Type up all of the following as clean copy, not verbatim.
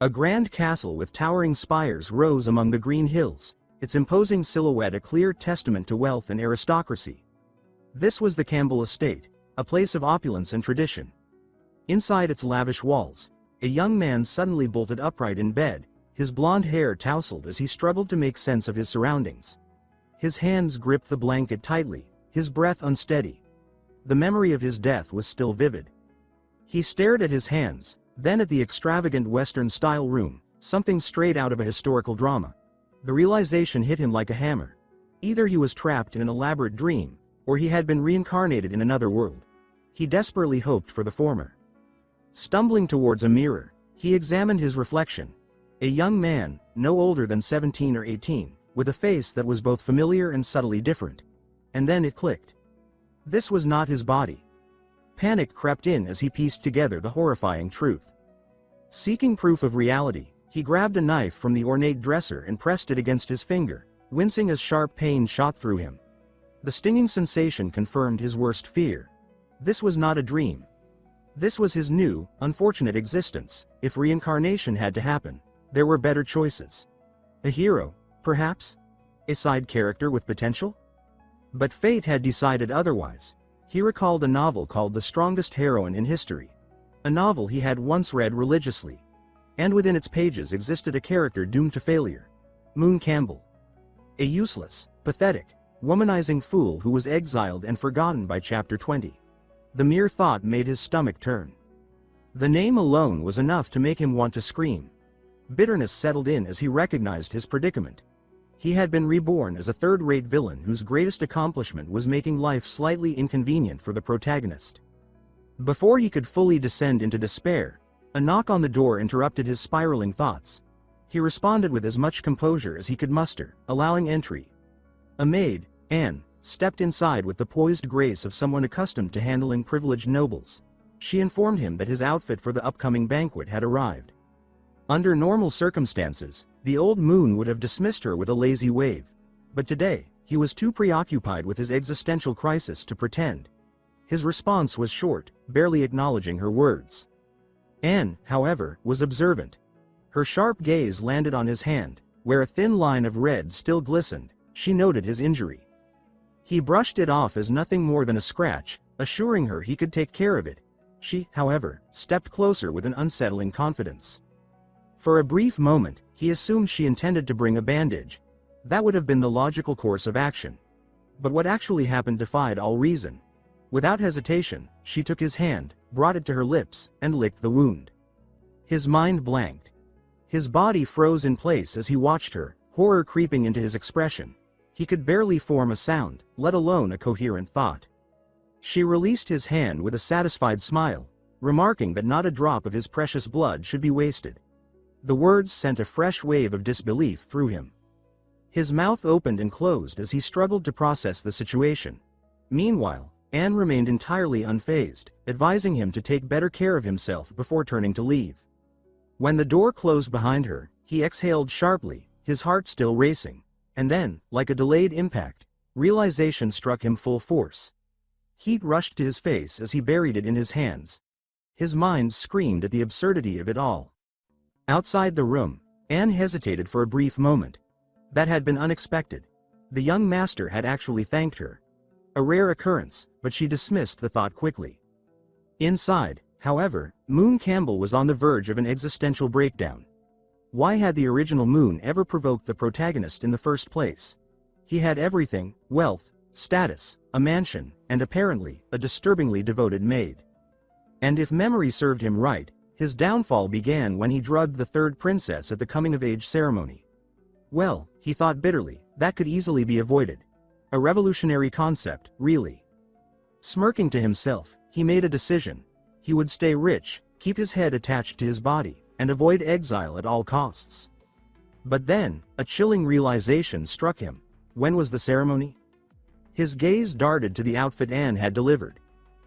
A grand castle with towering spires rose among the green hills, its imposing silhouette a clear testament to wealth and aristocracy. This was the Campbell estate, a place of opulence and tradition. Inside its lavish walls, a young man suddenly bolted upright in bed, his blonde hair tousled as he struggled to make sense of his surroundings. His hands gripped the blanket tightly, his breath unsteady. The memory of his death was still vivid. He stared at his hands, then at the extravagant Western-style room, something straight out of a historical drama. The realization hit him like a hammer. Either he was trapped in an elaborate dream, or he had been reincarnated in another world. He desperately hoped for the former. Stumbling towards a mirror, he examined his reflection. A young man, no older than 17 or 18, with a face that was both familiar and subtly different. And then it clicked. This was not his body. Panic crept in as he pieced together the horrifying truth. Seeking proof of reality, he grabbed a knife from the ornate dresser and pressed it against his finger, wincing as sharp pain shot through him. The stinging sensation confirmed his worst fear. This was not a dream. This was his new, unfortunate existence. If reincarnation had to happen, there were better choices. A hero, perhaps? A side character with potential? But fate had decided otherwise. He recalled a novel called The Strongest Heroine in History. A novel he had once read religiously. And within its pages existed a character doomed to failure. Moon Campbell. A useless, pathetic, womanizing fool who was exiled and forgotten by chapter 20. The mere thought made his stomach turn. The name alone was enough to make him want to scream. Bitterness settled in as he recognized his predicament. He had been reborn as a third-rate villain whose greatest accomplishment was making life slightly inconvenient for the protagonist. Before he could fully descend into despair, a knock on the door interrupted his spiraling thoughts. He responded with as much composure as he could muster, allowing entry. A maid, Anne, stepped inside with the poised grace of someone accustomed to handling privileged nobles. She informed him that his outfit for the upcoming banquet had arrived. Under normal circumstances, the old moon would have dismissed her with a lazy wave. But today, he was too preoccupied with his existential crisis to pretend. His response was short, barely acknowledging her words. Anne, however, was observant. Her sharp gaze landed on his hand, where a thin line of red still glistened. She noted his injury. He brushed it off as nothing more than a scratch, assuring her he could take care of it. She, however, stepped closer with an unsettling confidence. For a brief moment, he assumed she intended to bring a bandage. That would have been the logical course of action. But what actually happened defied all reason. Without hesitation, she took his hand, brought it to her lips, and licked the wound. His mind blanked. His body froze in place as he watched her, horror creeping into his expression. He could barely form a sound, let alone a coherent thought. She released his hand with a satisfied smile, remarking that not a drop of his precious blood should be wasted. The words sent a fresh wave of disbelief through him. His mouth opened and closed as he struggled to process the situation. Meanwhile, Anne remained entirely unfazed, advising him to take better care of himself before turning to leave. When the door closed behind her, he exhaled sharply, his heart still racing. And then, like a delayed impact, realization struck him full force. Heat rushed to his face as he buried it in his hands. His mind screamed at the absurdity of it all. Outside the room, Anne hesitated for a brief moment. That had been unexpected. The young master had actually thanked her. A rare occurrence, but she dismissed the thought quickly. Inside, however, Moon Campbell was on the verge of an existential breakdown. Why had the original Moon ever provoked the protagonist in the first place? He had everything: wealth, status, a mansion, and apparently, a disturbingly devoted maid. And if memory served him right, his downfall began when he drugged the third princess at the coming-of-age ceremony. Well, he thought bitterly, that could easily be avoided. A revolutionary concept, really. Smirking to himself, he made a decision. He would stay rich, keep his head attached to his body, and avoid exile at all costs. But then, a chilling realization struck him. When was the ceremony? His gaze darted to the outfit Anne had delivered.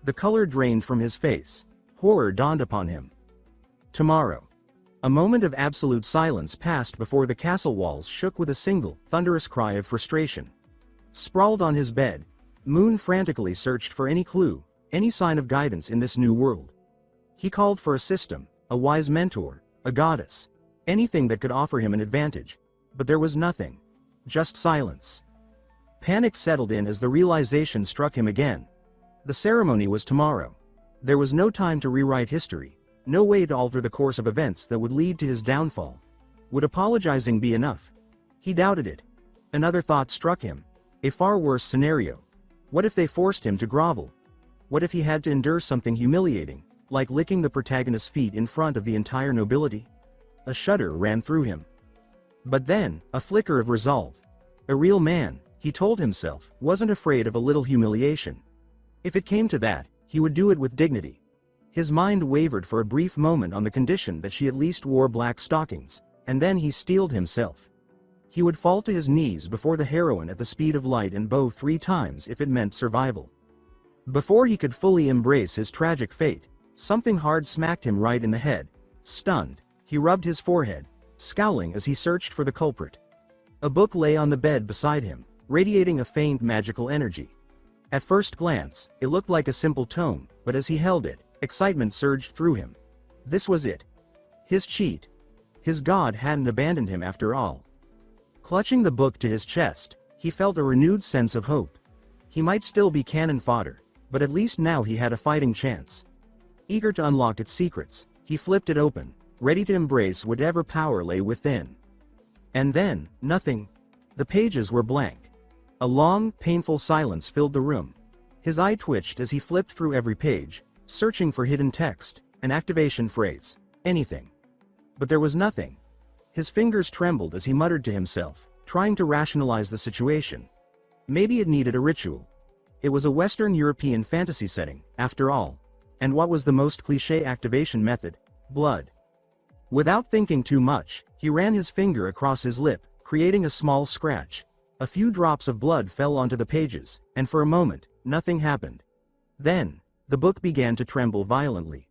The color drained from his face. Horror dawned upon him. Tomorrow. A moment of absolute silence passed before the castle walls shook with a single, thunderous cry of frustration. Sprawled on his bed, Moon frantically searched for any clue, any sign of guidance in this new world. He called for a system, a wise mentor, a goddess. Anything that could offer him an advantage. But there was nothing. Just silence. Panic settled in as the realization struck him again. The ceremony was tomorrow. There was no time to rewrite history, no way to alter the course of events that would lead to his downfall. Would apologizing be enough? He doubted it. Another thought struck him. A far worse scenario. What if they forced him to grovel? What if he had to endure something humiliating, like licking the protagonist's feet in front of the entire nobility? A shudder ran through him. But then, a flicker of resolve. A real man, he told himself, wasn't afraid of a little humiliation. If it came to that, he would do it with dignity. His mind wavered for a brief moment on the condition that she at least wore black stockings, and then he steeled himself. He would fall to his knees before the heroine at the speed of light and bow 3 times if it meant survival. Before he could fully embrace his tragic fate, something hard smacked him right in the head. Stunned, he rubbed his forehead, scowling as he searched for the culprit. A book lay on the bed beside him, radiating a faint magical energy. At first glance, it looked like a simple tome, but as he held it, excitement surged through him. This was it. His cheat. His god hadn't abandoned him after all. Clutching the book to his chest, he felt a renewed sense of hope. He might still be cannon fodder, but at least now he had a fighting chance. Eager to unlock its secrets, he flipped it open, ready to embrace whatever power lay within. And then, nothing. The pages were blank. A long, painful silence filled the room. His eye twitched as he flipped through every page, searching for hidden text, an activation phrase, anything. But there was nothing. His fingers trembled as he muttered to himself, trying to rationalize the situation. Maybe it needed a ritual. It was a Western European fantasy setting, after all. And what was the most cliché activation method? Blood. Without thinking too much, he ran his finger across his lip, creating a small scratch. A few drops of blood fell onto the pages, and for a moment, nothing happened. Then, the book began to tremble violently.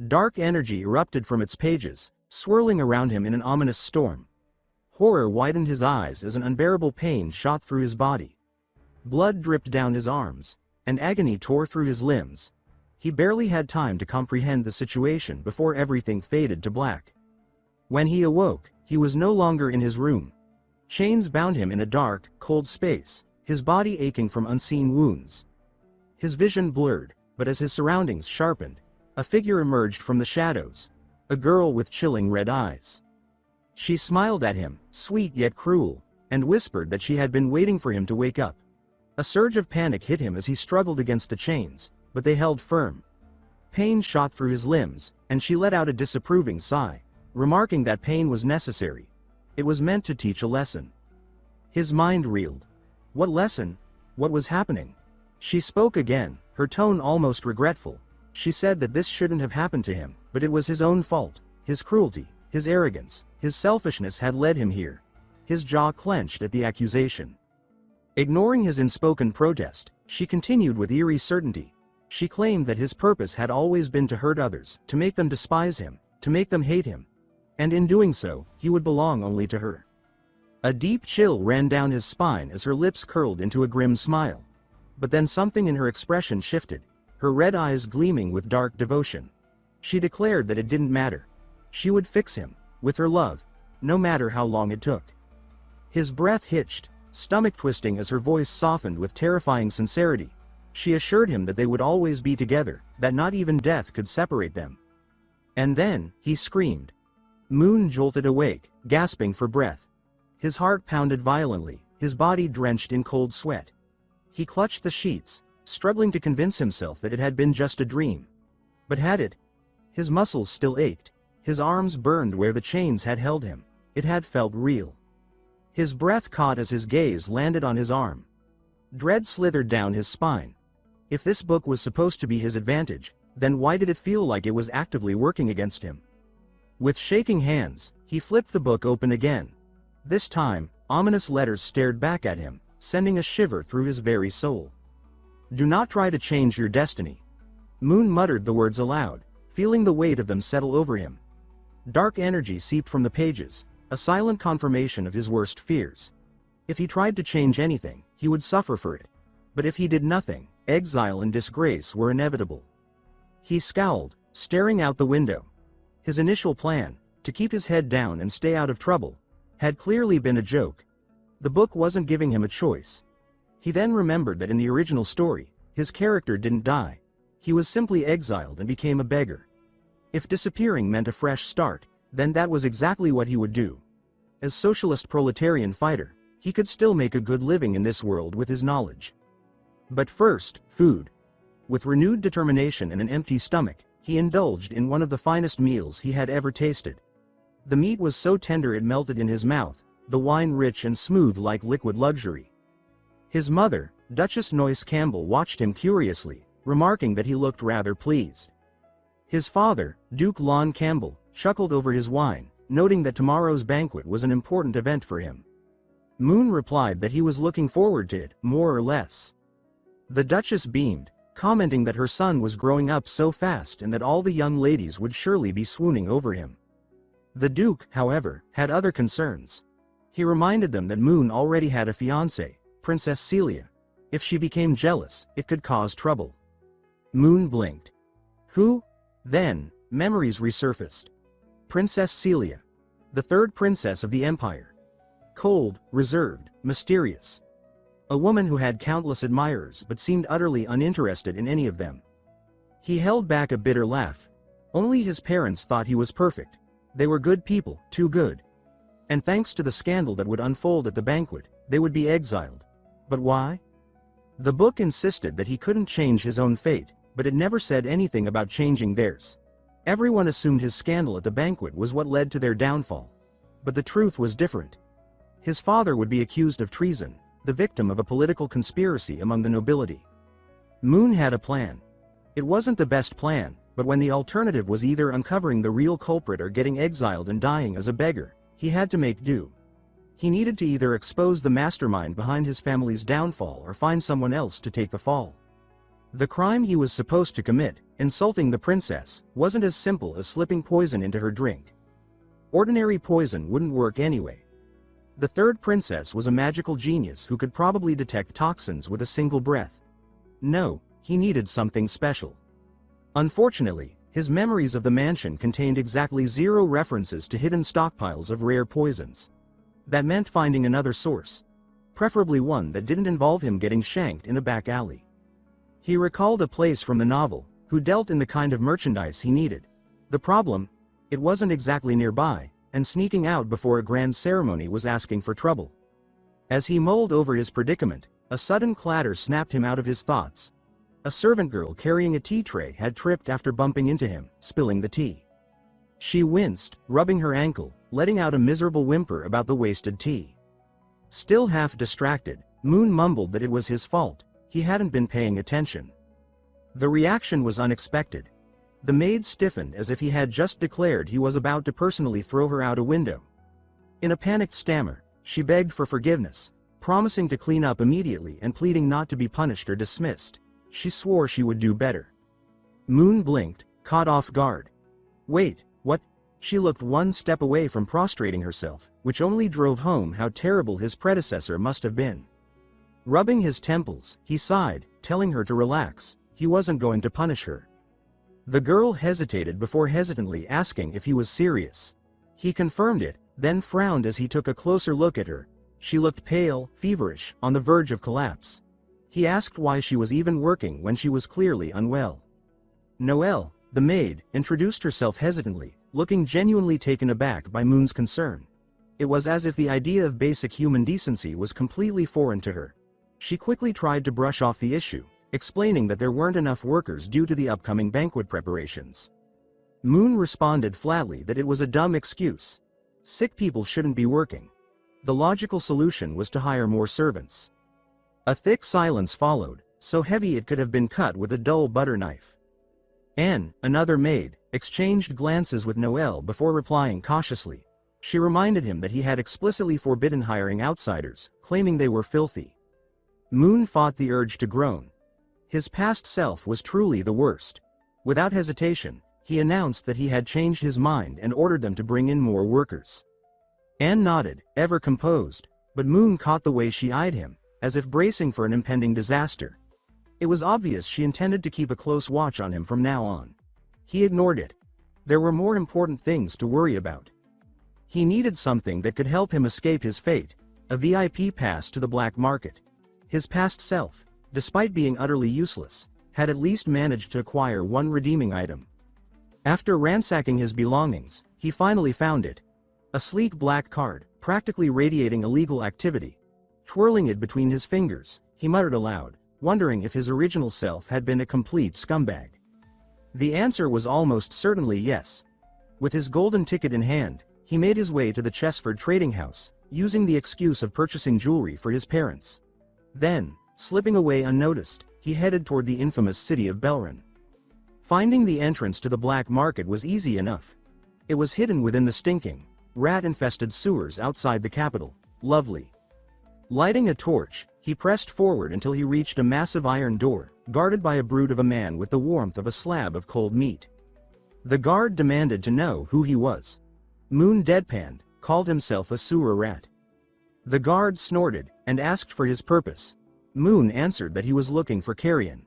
Dark energy erupted from its pages, swirling around him in an ominous storm. Horror widened his eyes as an unbearable pain shot through his body. Blood dripped down his arms, and agony tore through his limbs. He barely had time to comprehend the situation before everything faded to black. When he awoke, he was no longer in his room. Chains bound him in a dark, cold space, his body aching from unseen wounds. His vision blurred, but as his surroundings sharpened, a figure emerged from the shadows, a girl with chilling red eyes. She smiled at him, sweet yet cruel, and whispered that she had been waiting for him to wake up. A surge of panic hit him as he struggled against the chains, but they held firm. Pain shot through his limbs, and she let out a disapproving sigh, remarking that pain was necessary. It was meant to teach a lesson. His mind reeled. What lesson? What was happening? She spoke again, her tone almost regretful. She said that this shouldn't have happened to him, but it was his own fault. His cruelty, his arrogance, his selfishness had led him here. His jaw clenched at the accusation. Ignoring his unspoken protest, she continued with eerie certainty. She claimed that his purpose had always been to hurt others, to make them despise him, to make them hate him. And in doing so, he would belong only to her. A deep chill ran down his spine as her lips curled into a grim smile. But then something in her expression shifted, her red eyes gleaming with dark devotion. She declared that it didn't matter. She would fix him, with her love, no matter how long it took. His breath hitched, stomach twisting as her voice softened with terrifying sincerity. She assured him that they would always be together, that not even death could separate them. And then, he screamed. Moon jolted awake, gasping for breath. His heart pounded violently, his body drenched in cold sweat. He clutched the sheets, struggling to convince himself that it had been just a dream. But had it? His muscles still ached, his arms burned where the chains had held him. It had felt real. His breath caught as his gaze landed on his arm. Dread slithered down his spine. If this book was supposed to be his advantage, then why did it feel like it was actively working against him? With shaking hands, he flipped the book open again. This time, ominous letters stared back at him, sending a shiver through his very soul. Do not try to change your destiny. Moon muttered the words aloud, feeling the weight of them settle over him. Dark energy seeped from the pages, a silent confirmation of his worst fears. If he tried to change anything, he would suffer for it. But if he did nothing, exile and disgrace were inevitable. He scowled, staring out the window. His initial plan, to keep his head down and stay out of trouble, had clearly been a joke. The book wasn't giving him a choice. He then remembered that in the original story, his character didn't die. He was simply exiled and became a beggar. If disappearing meant a fresh start, then that was exactly what he would do. As socialist proletarian fighter, he could still make a good living in this world with his knowledge. But first, food. With renewed determination and an empty stomach, he indulged in one of the finest meals he had ever tasted. The meat was so tender it melted in his mouth, the wine rich and smooth like liquid luxury. His mother, Duchess Noyce Campbell, watched him curiously, remarking that he looked rather pleased. His father, Duke Lon Campbell, chuckled over his wine, noting that tomorrow's banquet was an important event for him. Moon replied that he was looking forward to it, more or less. The Duchess beamed, commenting that her son was growing up so fast and that all the young ladies would surely be swooning over him. The Duke, however, had other concerns. He reminded them that Moon already had a fiancée, Princess Celia. If she became jealous, it could cause trouble. Moon blinked. Who? Then, memories resurfaced. Princess Celia. The third princess of the empire. Cold, reserved, mysterious. A woman who had countless admirers but seemed utterly uninterested in any of them. He held back a bitter laugh. Only his parents thought he was perfect. They were good people, too good. And thanks to the scandal that would unfold at the banquet, they would be exiled. But why? The book insisted that he couldn't change his own fate, but it never said anything about changing theirs. Everyone assumed his scandal at the banquet was what led to their downfall. But the truth was different. His father would be accused of treason, the victim of a political conspiracy among the nobility. Moon had a plan. It wasn't the best plan, but when the alternative was either uncovering the real culprit or getting exiled and dying as a beggar, he had to make do. He needed to either expose the mastermind behind his family's downfall or find someone else to take the fall. The crime he was supposed to commit, insulting the princess, wasn't as simple as slipping poison into her drink. Ordinary poison wouldn't work anyway. The third princess was a magical genius who could probably detect toxins with a single breath. No, he needed something special. Unfortunately, his memories of the mansion contained exactly 0 references to hidden stockpiles of rare poisons. That meant finding another source. Preferably one that didn't involve him getting shanked in a back alley. He recalled a place from the novel, who dealt in the kind of merchandise he needed. The problem? It wasn't exactly nearby, and sneaking out before a grand ceremony was asking for trouble. As he mulled over his predicament, a sudden clatter snapped him out of his thoughts. A servant girl carrying a tea tray had tripped after bumping into him, spilling the tea. She winced, rubbing her ankle, letting out a miserable whimper about the wasted tea. Still half distracted, Moon mumbled that it was his fault. He hadn't been paying attention. The reaction was unexpected. The maid stiffened as if he had just declared he was about to personally throw her out a window. In a panicked stammer, she begged for forgiveness, promising to clean up immediately and pleading not to be punished or dismissed. She swore she would do better. Moon blinked, caught off guard. Wait, what? She looked one step away from prostrating herself, which only drove home how terrible his predecessor must have been. Rubbing his temples, he sighed, telling her to relax. He wasn't going to punish her. The girl hesitated before hesitantly asking if he was serious. He confirmed it, then frowned as he took a closer look at her. She looked pale, feverish, on the verge of collapse. He asked why she was even working when she was clearly unwell. Noelle, the maid, introduced herself hesitantly, looking genuinely taken aback by Moon's concern. It was as if the idea of basic human decency was completely foreign to her. She quickly tried to brush off the issue, explaining that there weren't enough workers due to the upcoming banquet preparations. Moon responded flatly that it was a dumb excuse. Sick people shouldn't be working. The logical solution was to hire more servants. A thick silence followed, so heavy it could have been cut with a dull butter knife. Anne, another maid, exchanged glances with Noelle before replying cautiously. She reminded him that he had explicitly forbidden hiring outsiders, claiming they were filthy. Moon fought the urge to groan. His past self was truly the worst. Without hesitation, he announced that he had changed his mind and ordered them to bring in more workers. Anne nodded, ever composed, but Moon caught the way she eyed him, as if bracing for an impending disaster. It was obvious she intended to keep a close watch on him from now on. He ignored it. There were more important things to worry about. He needed something that could help him escape his fate, a VIP pass to the black market. His past self, despite being utterly useless, had at least managed to acquire one redeeming item. After ransacking his belongings, he finally found it. A sleek black card, practically radiating illegal activity. Twirling it between his fingers, he muttered aloud, wondering if his original self had been a complete scumbag. The answer was almost certainly yes. With his golden ticket in hand, he made his way to the Chessford trading house, using the excuse of purchasing jewelry for his parents. Then, slipping away unnoticed, he headed toward the infamous city of Belron. Finding the entrance to the black market was easy enough. It was hidden within the stinking, rat-infested sewers outside the capital. Lovely. Lighting a torch, he pressed forward until he reached a massive iron door, guarded by a brute of a man with the warmth of a slab of cold meat. The guard demanded to know who he was. Moon deadpanned, called himself a sewer rat. The guard snorted, and asked for his purpose. Moon answered that he was looking for carrion.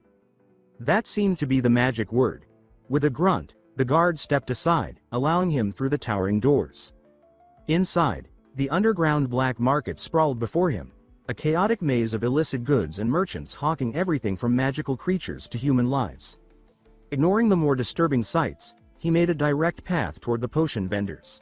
That seemed to be the magic word. With a grunt, the guard stepped aside, allowing him through the towering doors. Inside, the underground black market sprawled before him, a chaotic maze of illicit goods and merchants hawking everything from magical creatures to human lives. Ignoring the more disturbing sights, he made a direct path toward the potion vendors.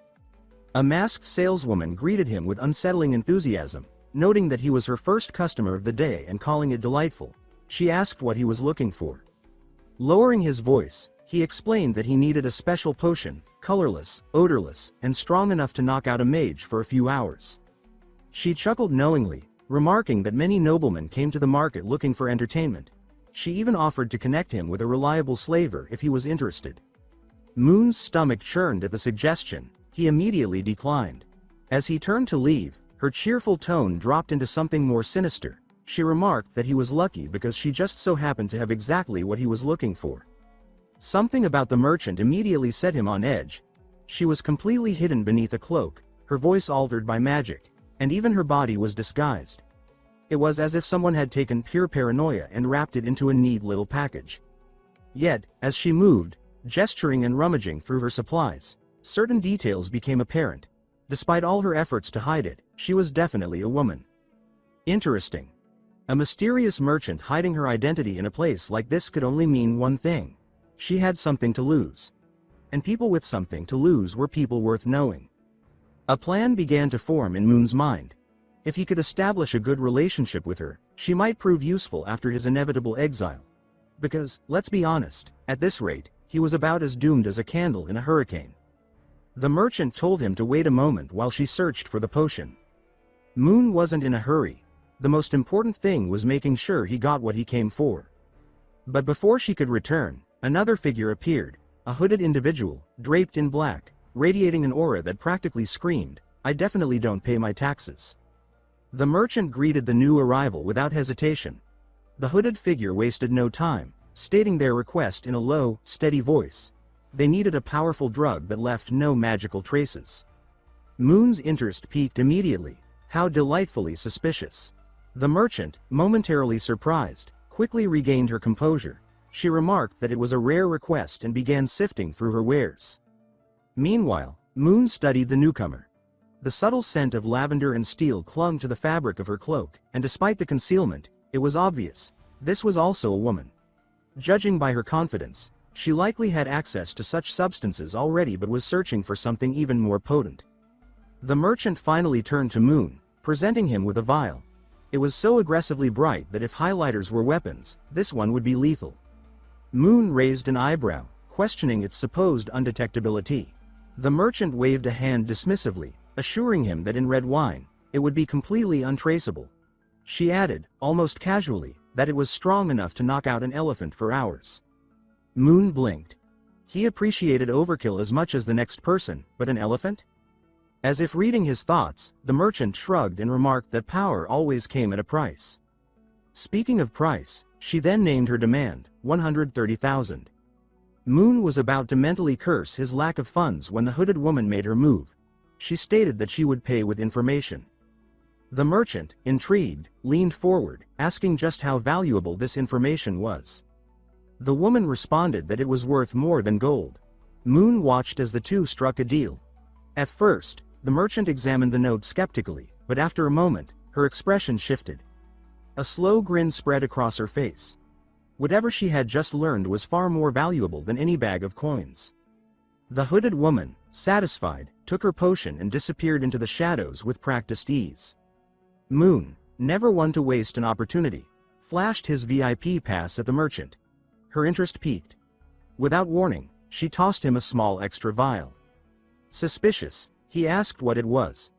A masked saleswoman greeted him with unsettling enthusiasm, noting that he was her first customer of the day and calling it delightful. She asked what he was looking for. Lowering his voice, he explained that he needed a special potion, colorless, odorless, and strong enough to knock out a mage for a few hours. She chuckled knowingly, remarking that many noblemen came to the market looking for entertainment. She even offered to connect him with a reliable slaver if he was interested. Moon's stomach churned at the suggestion. He immediately declined. As he turned to leave, her cheerful tone dropped into something more sinister. She remarked that he was lucky because she just so happened to have exactly what he was looking for. Something about the merchant immediately set him on edge. She was completely hidden beneath a cloak, her voice altered by magic, and even her body was disguised. It was as if someone had taken pure paranoia and wrapped it into a neat little package. Yet, as she moved, gesturing and rummaging through her supplies, certain details became apparent. Despite all her efforts to hide it, she was definitely a woman. Interesting. A mysterious merchant hiding her identity in a place like this could only mean one thing. She had something to lose. And people with something to lose were people worth knowing. A plan began to form in Moon's mind. If he could establish a good relationship with her, she might prove useful after his inevitable exile. Because, let's be honest, at this rate, he was about as doomed as a candle in a hurricane. The merchant told him to wait a moment while she searched for the potion. Moon wasn't in a hurry. The most important thing was making sure he got what he came for. But before she could return, another figure appeared, a hooded individual, draped in black, radiating an aura that practically screamed, "I definitely don't pay my taxes." The merchant greeted the new arrival without hesitation. The hooded figure wasted no time, stating their request in a low, steady voice. They needed a powerful drug that left no magical traces. Moon's interest peaked immediately. How delightfully suspicious. The merchant, momentarily surprised, quickly regained her composure. She remarked that it was a rare request and began sifting through her wares. Meanwhile, Moon studied the newcomer. The subtle scent of lavender and steel clung to the fabric of her cloak, and despite the concealment, it was obvious. This was also a woman. Judging by her confidence, she likely had access to such substances already but was searching for something even more potent. The merchant finally turned to Moon, presenting him with a vial. It was so aggressively bright that if highlighters were weapons, this one would be lethal. Moon raised an eyebrow, questioning its supposed undetectability. The merchant waved a hand dismissively, assuring him that in red wine, it would be completely untraceable. She added, almost casually, that it was strong enough to knock out an elephant for hours. Moon blinked. He appreciated overkill as much as the next person, but an elephant? As if reading his thoughts, the merchant shrugged and remarked that power always came at a price. Speaking of price, she then named her demand, 130,000. Moon was about to mentally curse his lack of funds when the hooded woman made her move. She stated that she would pay with information. The merchant, intrigued, leaned forward, asking just how valuable this information was. The woman responded that it was worth more than gold. Moon watched as the two struck a deal. At first, the merchant examined the note skeptically, but after a moment, her expression shifted. A slow grin spread across her face. Whatever she had just learned was far more valuable than any bag of coins. The hooded woman, satisfied, took her potion and disappeared into the shadows with practiced ease. Moon, never one to waste an opportunity, flashed his VIP pass at the merchant. Her interest piqued. Without warning, she tossed him a small extra vial. Suspicious, he asked what it was.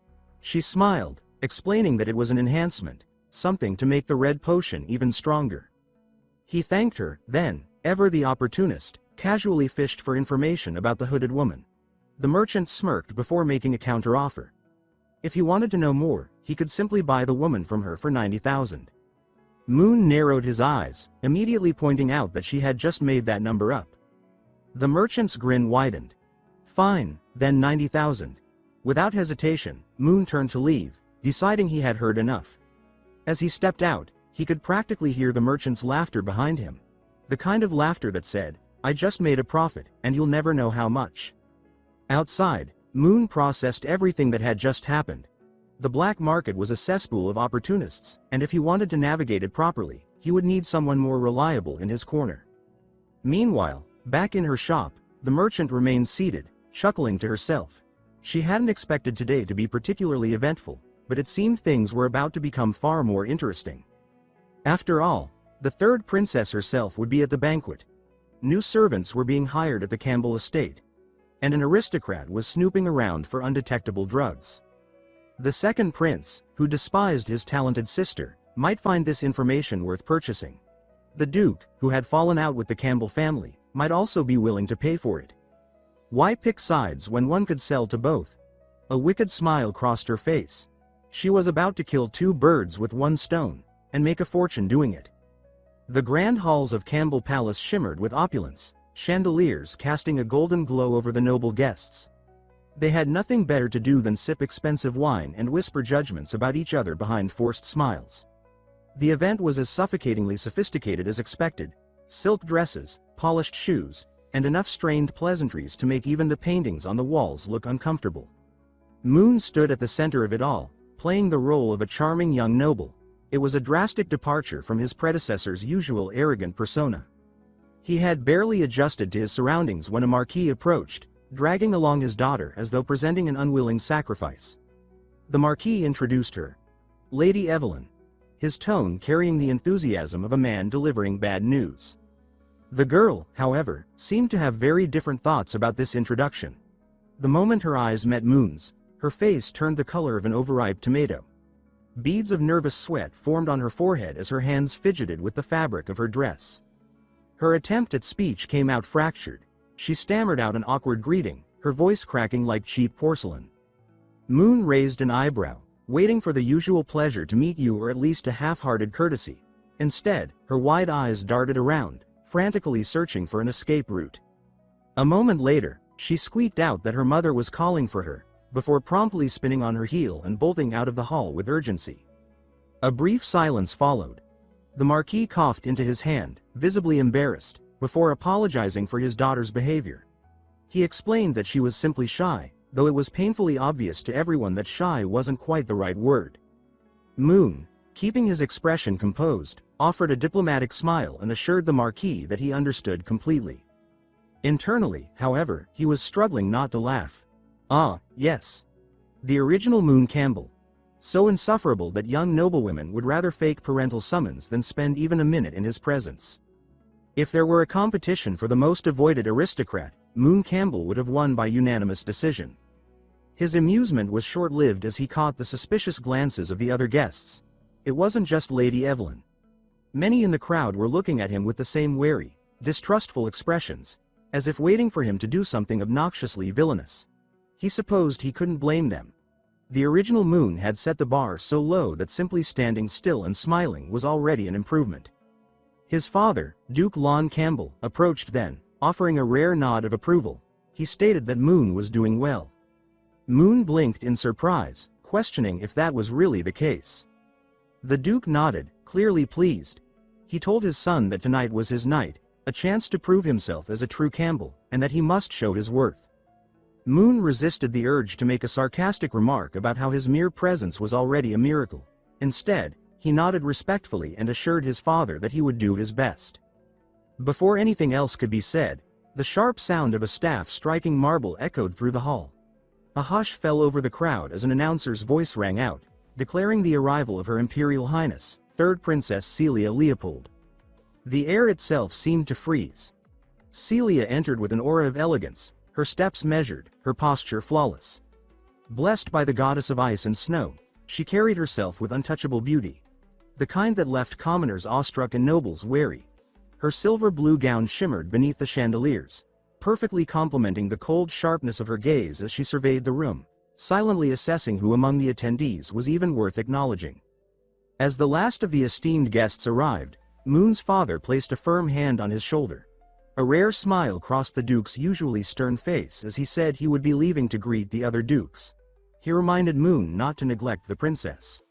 She smiled, explaining that it was an enhancement, something to make the red potion even stronger. He thanked her, then, ever the opportunist, casually fished for information about the hooded woman. The merchant smirked before making a counteroffer. If he wanted to know more, he could simply buy the woman from her for 90,000. Moon narrowed his eyes, immediately pointing out that she had just made that number up. The merchant's grin widened. Fine, then 90,000. Without hesitation, Moon turned to leave, deciding he had heard enough. As he stepped out, he could practically hear the merchant's laughter behind him. The kind of laughter that said, "I just made a profit, and you'll never know how much." Outside, Moon processed everything that had just happened. The black market was a cesspool of opportunists, and if he wanted to navigate it properly, he would need someone more reliable in his corner. Meanwhile, back in her shop, the merchant remained seated, chuckling to herself. She hadn't expected today to be particularly eventful, but it seemed things were about to become far more interesting. After all, the third princess herself would be at the banquet. New servants were being hired at the Campbell estate, and an aristocrat was snooping around for undetectable drugs. The second prince, who despised his talented sister, might find this information worth purchasing. The duke, who had fallen out with the Campbell family, might also be willing to pay for it. Why pick sides when one could sell to both? A wicked smile crossed her face. She was about to kill two birds with one stone, and make a fortune doing it. The grand halls of Campbell Palace shimmered with opulence, chandeliers casting a golden glow over the noble guests. They had nothing better to do than sip expensive wine and whisper judgments about each other behind forced smiles. The event was as suffocatingly sophisticated as expected: silk dresses, polished shoes, and enough strained pleasantries to make even the paintings on the walls look uncomfortable. Moon stood at the center of it all, playing the role of a charming young noble. It was a drastic departure from his predecessor's usual arrogant persona. He had barely adjusted to his surroundings when a marquis approached, dragging along his daughter as though presenting an unwilling sacrifice. The marquis introduced her. Lady Evelyn. His tone carrying the enthusiasm of a man delivering bad news. The girl, however, seemed to have very different thoughts about this introduction. The moment her eyes met Moon's, her face turned the color of an overripe tomato. Beads of nervous sweat formed on her forehead as her hands fidgeted with the fabric of her dress. Her attempt at speech came out fractured. She stammered out an awkward greeting, her voice cracking like cheap porcelain. Moon raised an eyebrow, waiting for the usual pleasure to meet you or at least a half-hearted courtesy. Instead, her wide eyes darted around, frantically searching for an escape route. A moment later, she squeaked out that her mother was calling for her, before promptly spinning on her heel and bolting out of the hall with urgency. A brief silence followed. The marquis coughed into his hand, visibly embarrassed, before apologizing for his daughter's behavior. He explained that she was simply shy, though it was painfully obvious to everyone that shy wasn't quite the right word. Moon, keeping his expression composed, offered a diplomatic smile and assured the marquis that he understood completely. Internally, however, he was struggling not to laugh. Ah, yes. The original Moon Campbell. So insufferable that young noblewomen would rather fake parental summons than spend even a minute in his presence. If there were a competition for the most avoided aristocrat, Moon Campbell would have won by unanimous decision. His amusement was short-lived as he caught the suspicious glances of the other guests. It wasn't just Lady Evelyn. Many in the crowd were looking at him with the same wary, distrustful expressions, as if waiting for him to do something obnoxiously villainous. He supposed he couldn't blame them. The original Moon had set the bar so low that simply standing still and smiling was already an improvement. His father, Duke Lon Campbell, approached then, offering a rare nod of approval. He stated that Moon was doing well. Moon blinked in surprise, questioning if that was really the case. The Duke nodded, clearly pleased. He told his son that tonight was his night, a chance to prove himself as a true Campbell, and that he must show his worth. Moon resisted the urge to make a sarcastic remark about how his mere presence was already a miracle. Instead, he nodded respectfully and assured his father that he would do his best. Before anything else could be said, the sharp sound of a staff striking marble echoed through the hall. A hush fell over the crowd as an announcer's voice rang out, declaring the arrival of Her Imperial Highness, 3rd Princess Celia Leopold. The air itself seemed to freeze. Celia entered with an aura of elegance, her steps measured, her posture flawless. Blessed by the goddess of ice and snow, she carried herself with untouchable beauty. The kind that left commoners awestruck and nobles wary. Her silver-blue gown shimmered beneath the chandeliers, perfectly complementing the cold sharpness of her gaze as she surveyed the room, silently assessing who among the attendees was even worth acknowledging. As the last of the esteemed guests arrived, Moon's father placed a firm hand on his shoulder. A rare smile crossed the Duke's usually stern face as he said he would be leaving to greet the other Dukes. He reminded Moon not to neglect the princess.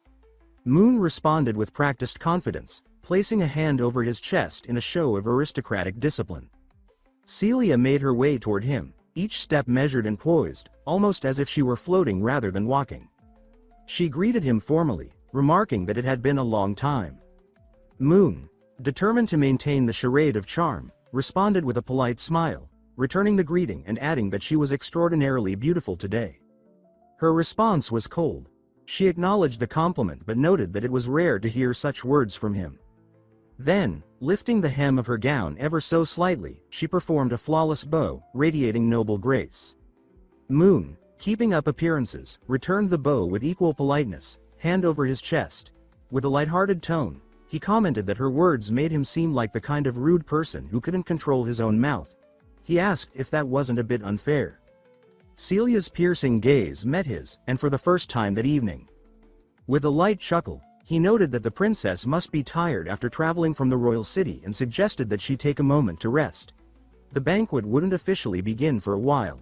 Moon responded with practiced confidence, placing a hand over his chest in a show of aristocratic discipline. Celia made her way toward him, each step measured and poised, almost as if she were floating rather than walking. She greeted him formally, remarking that it had been a long time. Moon, determined to maintain the charade of charm, responded with a polite smile, returning the greeting and adding that she was extraordinarily beautiful today. Her response was cold. She acknowledged the compliment but noted that it was rare to hear such words from him. Then, lifting the hem of her gown ever so slightly, she performed a flawless bow, radiating noble grace. Moon, keeping up appearances, returned the bow with equal politeness, hand over his chest. With a lighthearted tone, he commented that her words made him seem like the kind of rude person who couldn't control his own mouth. He asked if that wasn't a bit unfair. Celia's piercing gaze met his, and for the first time that evening. With a light chuckle, he noted that the princess must be tired after traveling from the royal city and suggested that she take a moment to rest. The banquet wouldn't officially begin for a while.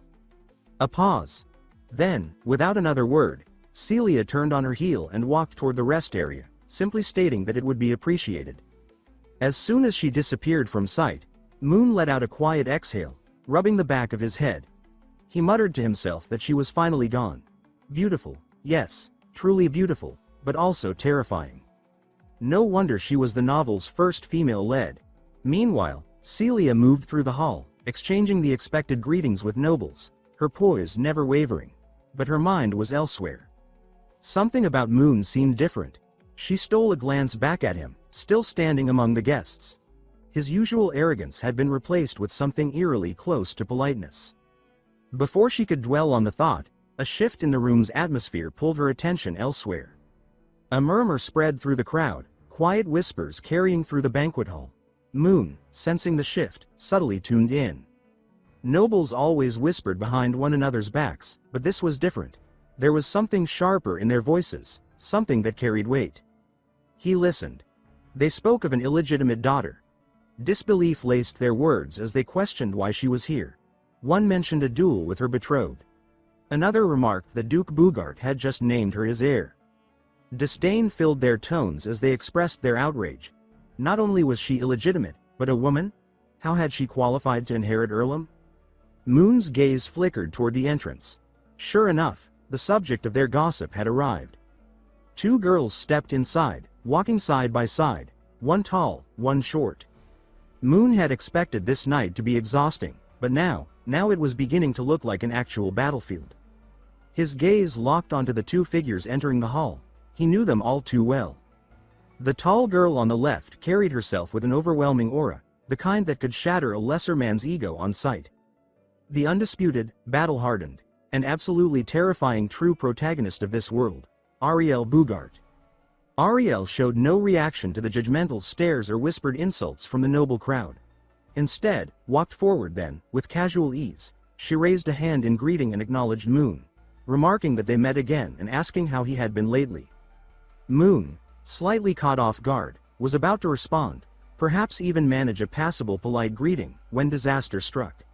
A pause. Then, without another word, Celia turned on her heel and walked toward the rest area, simply stating that it would be appreciated. As soon as she disappeared from sight, Moon let out a quiet exhale, rubbing the back of his head. He muttered to himself that she was finally gone. Beautiful, yes, truly beautiful, but also terrifying. No wonder she was the novel's first female lead. Meanwhile, Celia moved through the hall, exchanging the expected greetings with nobles, her poise never wavering. But her mind was elsewhere. Something about Moon seemed different. She stole a glance back at him, still standing among the guests. His usual arrogance had been replaced with something eerily close to politeness. Before she could dwell on the thought, a shift in the room's atmosphere pulled her attention elsewhere. A murmur spread through the crowd, quiet whispers carrying through the banquet hall. Moon, sensing the shift, subtly tuned in. Nobles always whispered behind one another's backs, but this was different. There was something sharper in their voices, something that carried weight. He listened. They spoke of an illegitimate daughter. Disbelief laced their words as they questioned why she was here. One mentioned a duel with her betrothed. Another remarked that Duke Bugart had just named her his heir. Disdain filled their tones as they expressed their outrage. Not only was she illegitimate, but a woman? How had she qualified to inherit earldom? Moon's gaze flickered toward the entrance. Sure enough, the subject of their gossip had arrived. Two girls stepped inside, walking side by side, one tall, one short. Moon had expected this night to be exhausting, but now it was beginning to look like an actual battlefield. His gaze locked onto the two figures entering the hall. He knew them all too well. The tall girl on the left carried herself with an overwhelming aura, the kind that could shatter a lesser man's ego on sight. The undisputed, battle-hardened, and absolutely terrifying true protagonist of this world, Ariel Bugart. Ariel showed no reaction to the judgmental stares or whispered insults from the noble crowd. Instead, walked forward then, with casual ease, she raised a hand in greeting and acknowledged Moon, remarking that they met again and asking how he had been lately. Moon, slightly caught off guard, was about to respond, perhaps even manage a passable polite greeting, when disaster struck.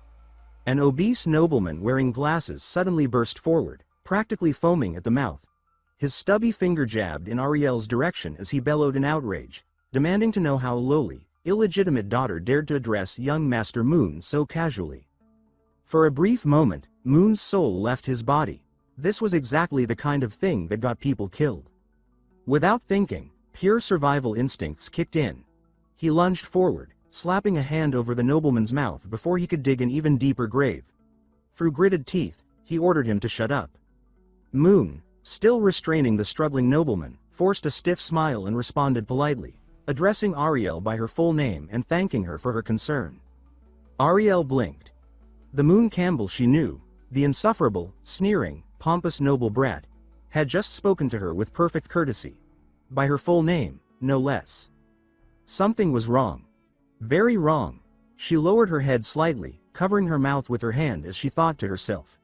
An obese nobleman wearing glasses suddenly burst forward, practically foaming at the mouth. His stubby finger jabbed in Ariel's direction as he bellowed in outrage, demanding to know how lowly, illegitimate daughter dared to address young Master Moon so casually. For a brief moment, Moon's soul left his body. This was exactly the kind of thing that got people killed. Without thinking, pure survival instincts kicked in. He lunged forward, slapping a hand over the nobleman's mouth before he could dig an even deeper grave. Through gritted teeth, he ordered him to shut up. Moon, still restraining the struggling nobleman, forced a stiff smile and responded politely, addressing Ariel by her full name and thanking her for her concern. Ariel blinked. The Moon Campbell she knew, the insufferable, sneering, pompous noble brat, had just spoken to her with perfect courtesy. By her full name, no less. Something was wrong. Very wrong. She lowered her head slightly, covering her mouth with her hand as she thought to herself.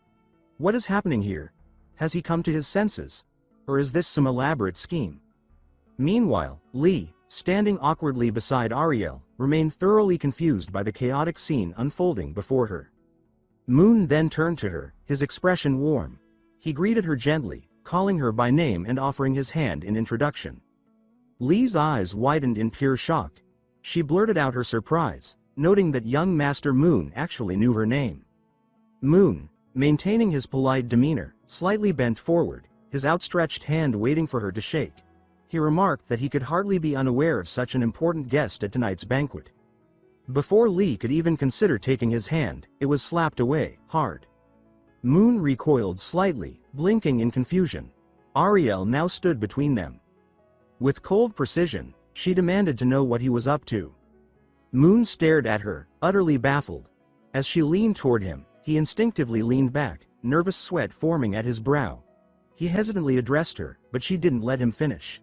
What is happening here? Has he come to his senses? Or is this some elaborate scheme? Meanwhile, Lee, standing awkwardly beside Ariel, remained thoroughly confused by the chaotic scene unfolding before her. Moon then turned to her, his expression warm. He greeted her gently, calling her by name and offering his hand in introduction. Lee's eyes widened in pure shock. She blurted out her surprise, noting that young Master Moon actually knew her name. Moon, maintaining his polite demeanor, slightly bent forward, his outstretched hand waiting for her to shake. He remarked that he could hardly be unaware of such an important guest at tonight's banquet. Before Lee could even consider taking his hand, it was slapped away, hard. Moon recoiled slightly, blinking in confusion. Ariel now stood between them. With cold precision, she demanded to know what he was up to. Moon stared at her, utterly baffled. As she leaned toward him, he instinctively leaned back, nervous sweat forming at his brow. He hesitantly addressed her, but she didn't let him finish.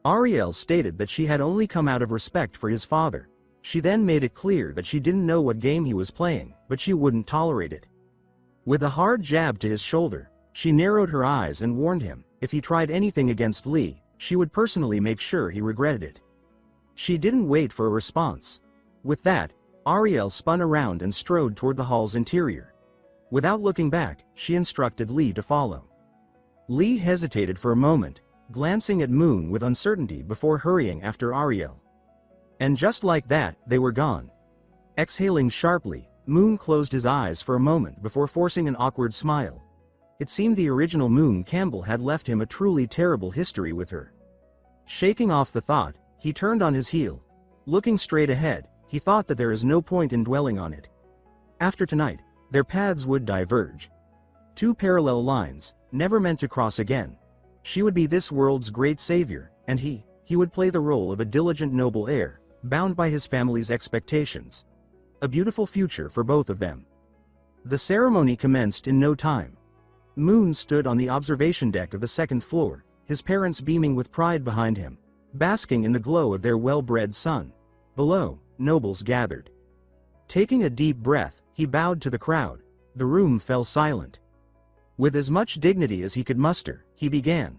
Ariel stated that she had only come out of respect for his father. She then made it clear that she didn't know what game he was playing, but she wouldn't tolerate it. With a hard jab to his shoulder, she narrowed her eyes and warned him, if he tried anything against Lee, she would personally make sure he regretted it. She didn't wait for a response. With that, Ariel spun around and strode toward the hall's interior. Without looking back, she instructed Lee to follow. Lee hesitated for a moment, glancing at Moon with uncertainty before hurrying after Ariel. And just like that, they were gone. Exhaling sharply, Moon closed his eyes for a moment before forcing an awkward smile. It seemed the original Moon Campbell had left him a truly terrible history with her. Shaking off the thought, he turned on his heel. Looking straight ahead, he thought that there is no point in dwelling on it. After tonight, their paths would diverge. Two parallel lines, never meant to cross again. She would be this world's great savior, and he would play the role of a diligent noble heir, bound by his family's expectations. A beautiful future for both of them. The ceremony commenced in no time. Moon stood on the observation deck of the second floor, his parents beaming with pride behind him, basking in the glow of their well-bred son. Below, nobles gathered. Taking a deep breath, he bowed to the crowd. The room fell silent. With as much dignity as he could muster, he began.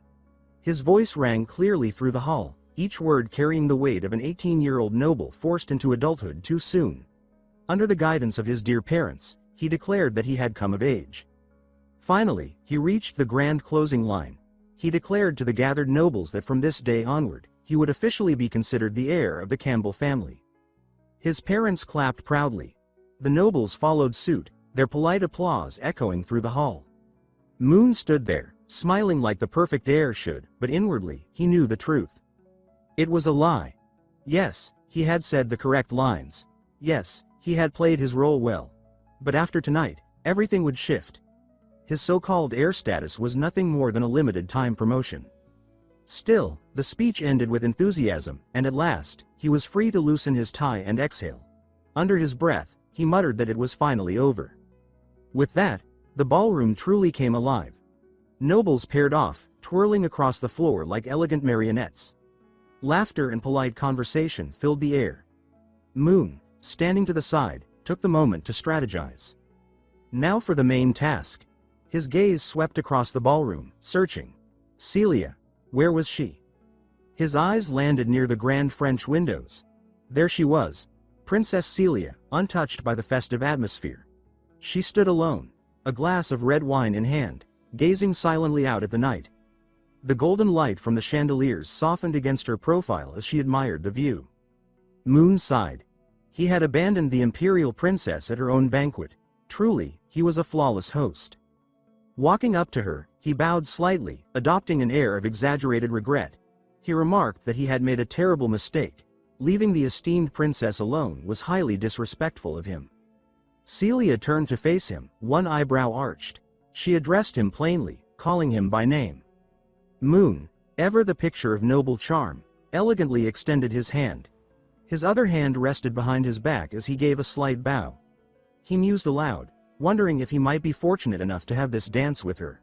His voice rang clearly through the hall, each word carrying the weight of an 18-year-old noble forced into adulthood too soon. Under the guidance of his dear parents, he declared that he had come of age. Finally, he reached the grand closing line. He declared to the gathered nobles that from this day onward, he would officially be considered the heir of the Campbell family. His parents clapped proudly. The nobles followed suit, their polite applause echoing through the hall. Moon stood there, smiling like the perfect heir should, but inwardly, he knew the truth. It was a lie. Yes, he had said the correct lines. Yes, he had played his role well. But after tonight, everything would shift. His so-called heir status was nothing more than a limited-time promotion. Still, the speech ended with enthusiasm, and at last, he was free to loosen his tie and exhale. Under his breath, he muttered that it was finally over. With that, the ballroom truly came alive. Nobles paired off, twirling across the floor like elegant marionettes. Laughter and polite conversation filled the air. Moon, standing to the side, took the moment to strategize. Now for the main task. His gaze swept across the ballroom, searching. Celia, where was she? His eyes landed near the grand French windows. There she was, Princess Celia, untouched by the festive atmosphere. She stood alone, a glass of red wine in hand, gazing silently out at the night. The golden light from the chandeliers softened against her profile as she admired the view. Moon sighed. He had abandoned the imperial princess at her own banquet. Truly, he was a flawless host. Walking up to her, he bowed slightly, adopting an air of exaggerated regret. He remarked that he had made a terrible mistake. Leaving the esteemed princess alone was highly disrespectful of him. Celia turned to face him, one eyebrow arched. She addressed him plainly, calling him by name. Moon, ever the picture of noble charm, elegantly extended his hand. His other hand rested behind his back as he gave a slight bow. He mused aloud, wondering if he might be fortunate enough to have this dance with her.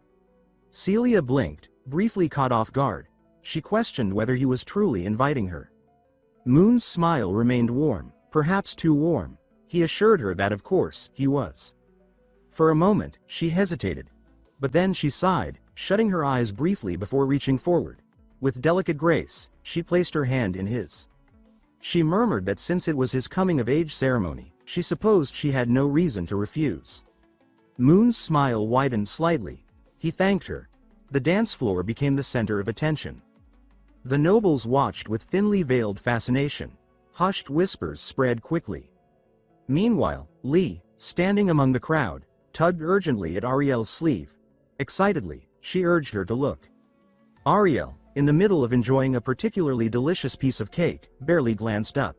Celia blinked, briefly caught off guard. She questioned whether he was truly inviting her. Moon's smile remained warm, perhaps too warm. He assured her that of course, he was. For a moment, she hesitated. But then she sighed, shutting her eyes briefly before reaching forward. With delicate grace, she placed her hand in his. She murmured that since it was his coming-of-age ceremony, she supposed she had no reason to refuse. Moon's smile widened slightly. He thanked her. The dance floor became the center of attention. The nobles watched with thinly veiled fascination. Hushed whispers spread quickly. Meanwhile, Lee, standing among the crowd, tugged urgently at Ariel's sleeve. Excitedly, she urged her to look. Ariel, in the middle of enjoying a particularly delicious piece of cake, barely glanced up.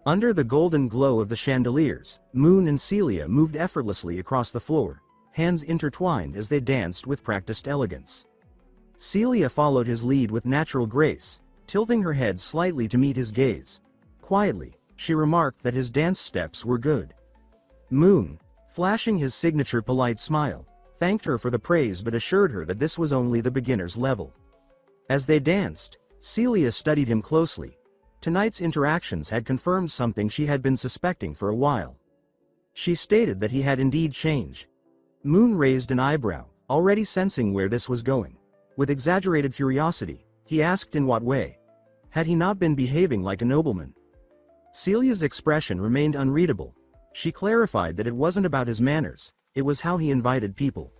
Under the golden glow of the chandeliers, Moon and Celia moved effortlessly across the floor, hands intertwined as they danced with practiced elegance. Celia followed his lead with natural grace, tilting her head slightly to meet his gaze. Quietly, she remarked that his dance steps were good. Moon, flashing his signature polite smile, thanked her for the praise but assured her that this was only the beginner's level. As they danced, Celia studied him closely. Tonight's interactions had confirmed something she had been suspecting for a while. She stated that he had indeed changed. Moon raised an eyebrow, already sensing where this was going. With exaggerated curiosity, he asked in what way. Had he not been behaving like a nobleman? Celia's expression remained unreadable. She clarified that it wasn't about his manners, it was how he invited people.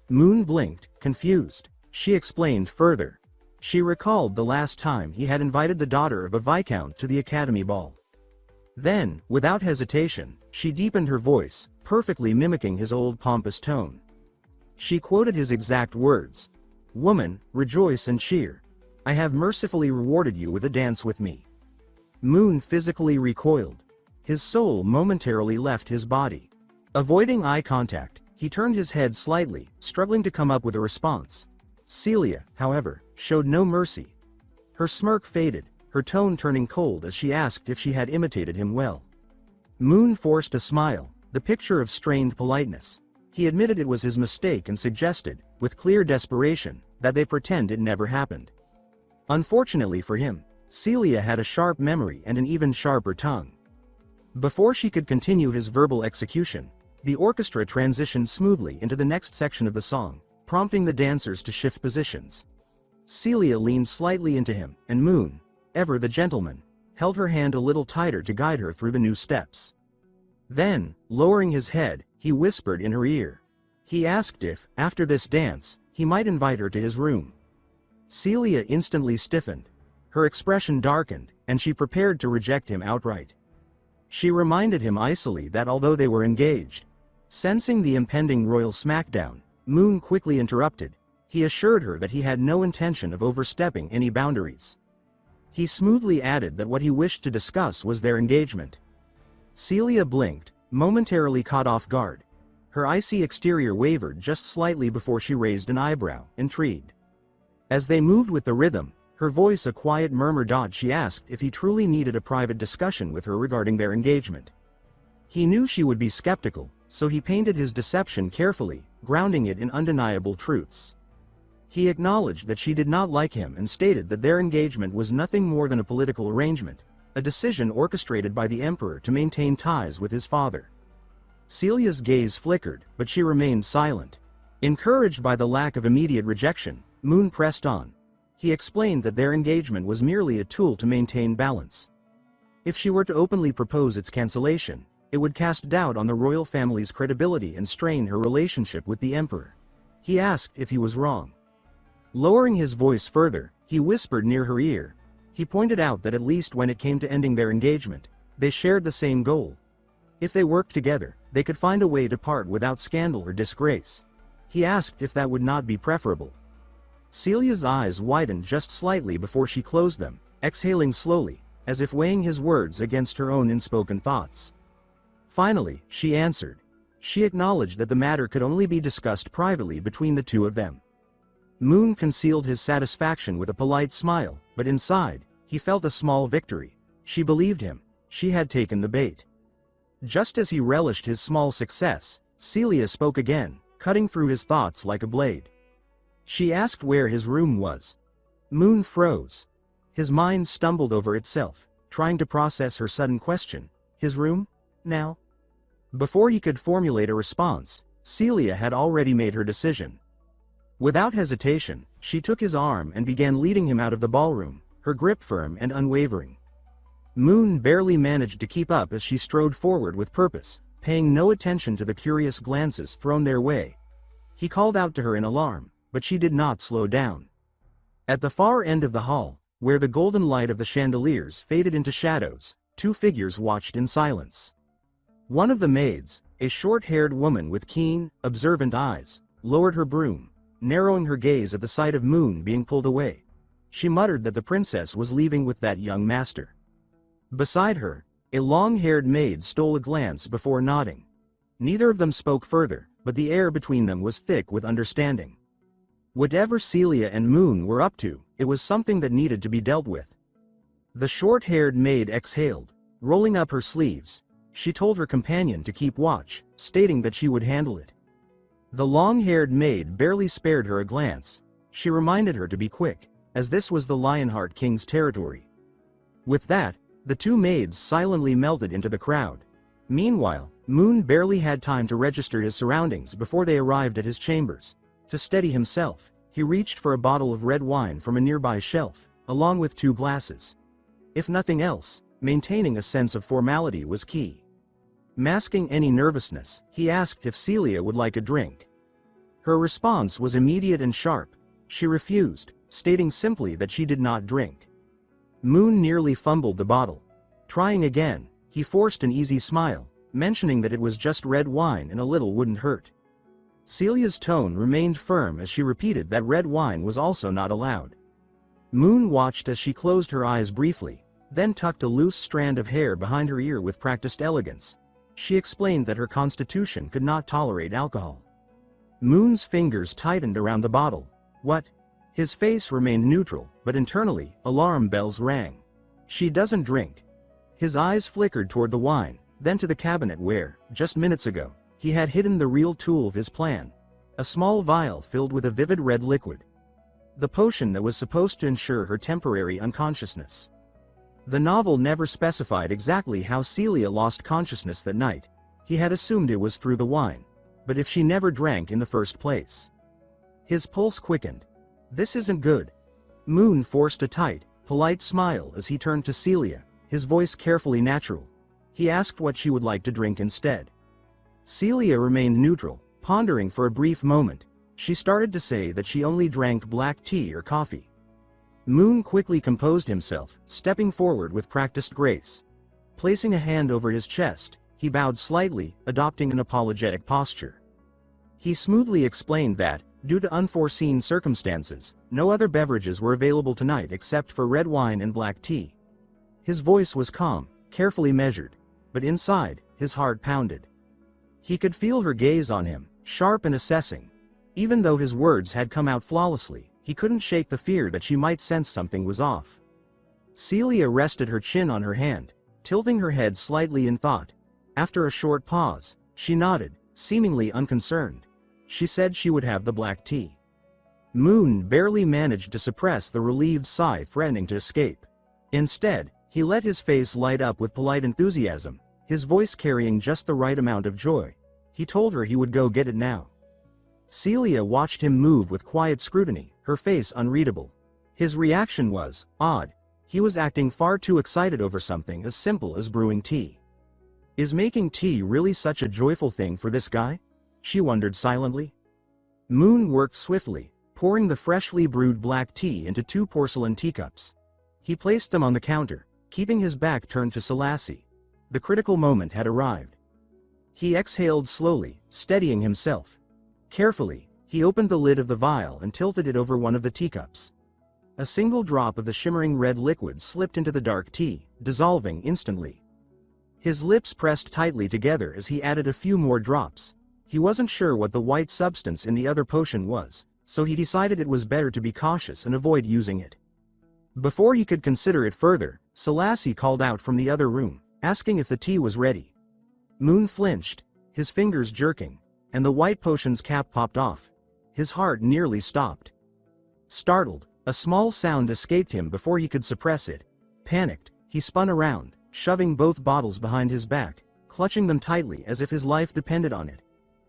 Moon blinked, confused. She explained further. She recalled the last time he had invited the daughter of a viscount to the academy ball. Then, without hesitation, she deepened her voice, perfectly mimicking his old pompous tone. She quoted his exact words. "Woman, rejoice and cheer. I have mercifully rewarded you with a dance with me." Moon physically recoiled. His soul momentarily left his body. Avoiding eye contact, he turned his head slightly, struggling to come up with a response. Celia, however, showed no mercy. Her smirk faded, her tone turning cold as she asked if she had imitated him well. Moon forced a smile, the picture of strained politeness. He admitted it was his mistake and suggested, with clear desperation, that they pretend it never happened. Unfortunately for him, Celia had a sharp memory and an even sharper tongue. Before she could continue his verbal execution, the orchestra transitioned smoothly into the next section of the song, prompting the dancers to shift positions. Celia leaned slightly into him, and Moon, ever the gentleman, held her hand a little tighter to guide her through the new steps. Then, lowering his head, he whispered in her ear. He asked if, after this dance, he might invite her to his room. Celia instantly stiffened. Her expression darkened, and she prepared to reject him outright. She reminded him icily that although they were engaged, sensing the impending royal smackdown, Moon quickly interrupted. He assured her that he had no intention of overstepping any boundaries. He smoothly added that what he wished to discuss was their engagement. Celia blinked, momentarily caught off guard. Her icy exterior wavered just slightly before she raised an eyebrow, intrigued. As they moved with the rhythm, her voice a quiet murmur. She asked if he truly needed a private discussion with her regarding their engagement. He knew she would be skeptical, so he painted his deception carefully, grounding it in undeniable truths. He acknowledged that she did not like him and stated that their engagement was nothing more than a political arrangement, a decision orchestrated by the emperor to maintain ties with his father. Celia's gaze flickered, but she remained silent. Encouraged by the lack of immediate rejection, Moon pressed on. He explained that their engagement was merely a tool to maintain balance. If she were to openly propose its cancellation, it would cast doubt on the royal family's credibility and strain her relationship with the emperor. He asked if he was wrong. Lowering his voice further, he whispered near her ear, He pointed out that at least when it came to ending their engagement, they shared the same goal. If they worked together, they could find a way to part without scandal or disgrace. He asked if that would not be preferable. Celia's eyes widened just slightly before she closed them, exhaling slowly, as if weighing his words against her own unspoken thoughts. Finally, she answered. She acknowledged that the matter could only be discussed privately between the two of them. Moon concealed his satisfaction with a polite smile, but inside, he felt a small victory. She believed him. She had taken the bait. Just as he relished his small success, Celia spoke again, cutting through his thoughts like a blade. She asked where his room was. Moon froze. His mind stumbled over itself, trying to process her sudden question. His room? Now? Before he could formulate a response, Celia had already made her decision. Without hesitation, she took his arm and began leading him out of the ballroom, her grip firm and unwavering. Moon barely managed to keep up as she strode forward with purpose, paying no attention to the curious glances thrown their way. He called out to her in alarm, but she did not slow down. At the far end of the hall, where the golden light of the chandeliers faded into shadows, two figures watched in silence. One of the maids, a short-haired woman with keen, observant eyes, lowered her broom, narrowing her gaze at the sight of Moon being pulled away. She muttered that the princess was leaving with that young master. Beside her, a long-haired maid stole a glance before nodding. Neither of them spoke further, but the air between them was thick with understanding. Whatever Celia and Moon were up to, it was something that needed to be dealt with. The short-haired maid exhaled, rolling up her sleeves. She told her companion to keep watch, stating that she would handle it. The long-haired maid barely spared her a glance. She reminded her to be quick, as this was the Lionheart King's territory. With that, the two maids silently melted into the crowd. Meanwhile, Moon barely had time to register his surroundings before they arrived at his chambers. To steady himself, he reached for a bottle of red wine from a nearby shelf, along with 2 glasses. If nothing else, maintaining a sense of formality was key. Masking any nervousness, he asked if Celia would like a drink. Her response was immediate and sharp. She refused, stating simply that she did not drink. Moon nearly fumbled the bottle. Trying again, he forced an easy smile, mentioning that it was just red wine and a little wouldn't hurt. Celia's tone remained firm as she repeated that red wine was also not allowed. Moon watched as she closed her eyes briefly, then tucked a loose strand of hair behind her ear with practiced elegance. She explained that her constitution could not tolerate alcohol. Moon's fingers tightened around the bottle. What? His face remained neutral, but internally, alarm bells rang. She doesn't drink. His eyes flickered toward the wine, then to the cabinet where, just minutes ago, he had hidden the real tool of his plan. A small vial filled with a vivid red liquid. The potion that was supposed to ensure her temporary unconsciousness. The novel never specified exactly how Celia lost consciousness that night. He had assumed it was through the wine. But if she never drank in the first place? His pulse quickened. This isn't good. Moon forced a tight, polite smile as he turned to Celia, his voice carefully natural. He asked what she would like to drink instead. Celia remained neutral, pondering for a brief moment. She started to say that she only drank black tea or coffee. Moon quickly composed himself, stepping forward with practiced grace. Placing a hand over his chest, he bowed slightly, adopting an apologetic posture. He smoothly explained that, due to unforeseen circumstances, no other beverages were available tonight except for red wine and black tea. His voice was calm, carefully measured, but inside, his heart pounded. He could feel her gaze on him, sharp and assessing. Even though his words had come out flawlessly, he couldn't shake the fear that she might sense something was off. Celia rested her chin on her hand, tilting her head slightly in thought. After a short pause, she nodded, seemingly unconcerned. She said she would have the black tea. Moon barely managed to suppress the relieved sigh threatening to escape. Instead, he let his face light up with polite enthusiasm, his voice carrying just the right amount of joy. He told her he would go get it now. Celia watched him move with quiet scrutiny, her face unreadable. His reaction was odd. He was acting far too excited over something as simple as brewing tea. Is making tea really such a joyful thing for this guy? She wondered silently. Moon worked swiftly, pouring the freshly brewed black tea into 2 porcelain teacups. He placed them on the counter, keeping his back turned to Selassie. The critical moment had arrived. He exhaled slowly, steadying himself. Carefully, he opened the lid of the vial and tilted it over one of the teacups. A single drop of the shimmering red liquid slipped into the dark tea, dissolving instantly. His lips pressed tightly together as he added a few more drops. He wasn't sure what the white substance in the other potion was, so he decided it was better to be cautious and avoid using it. Before he could consider it further, Selassie called out from the other room, asking if the tea was ready. Moon flinched, his fingers jerking, and the white potion's cap popped off. His heart nearly stopped. Startled, a small sound escaped him before he could suppress it. Panicked, he spun around, shoving both bottles behind his back, clutching them tightly as if his life depended on it.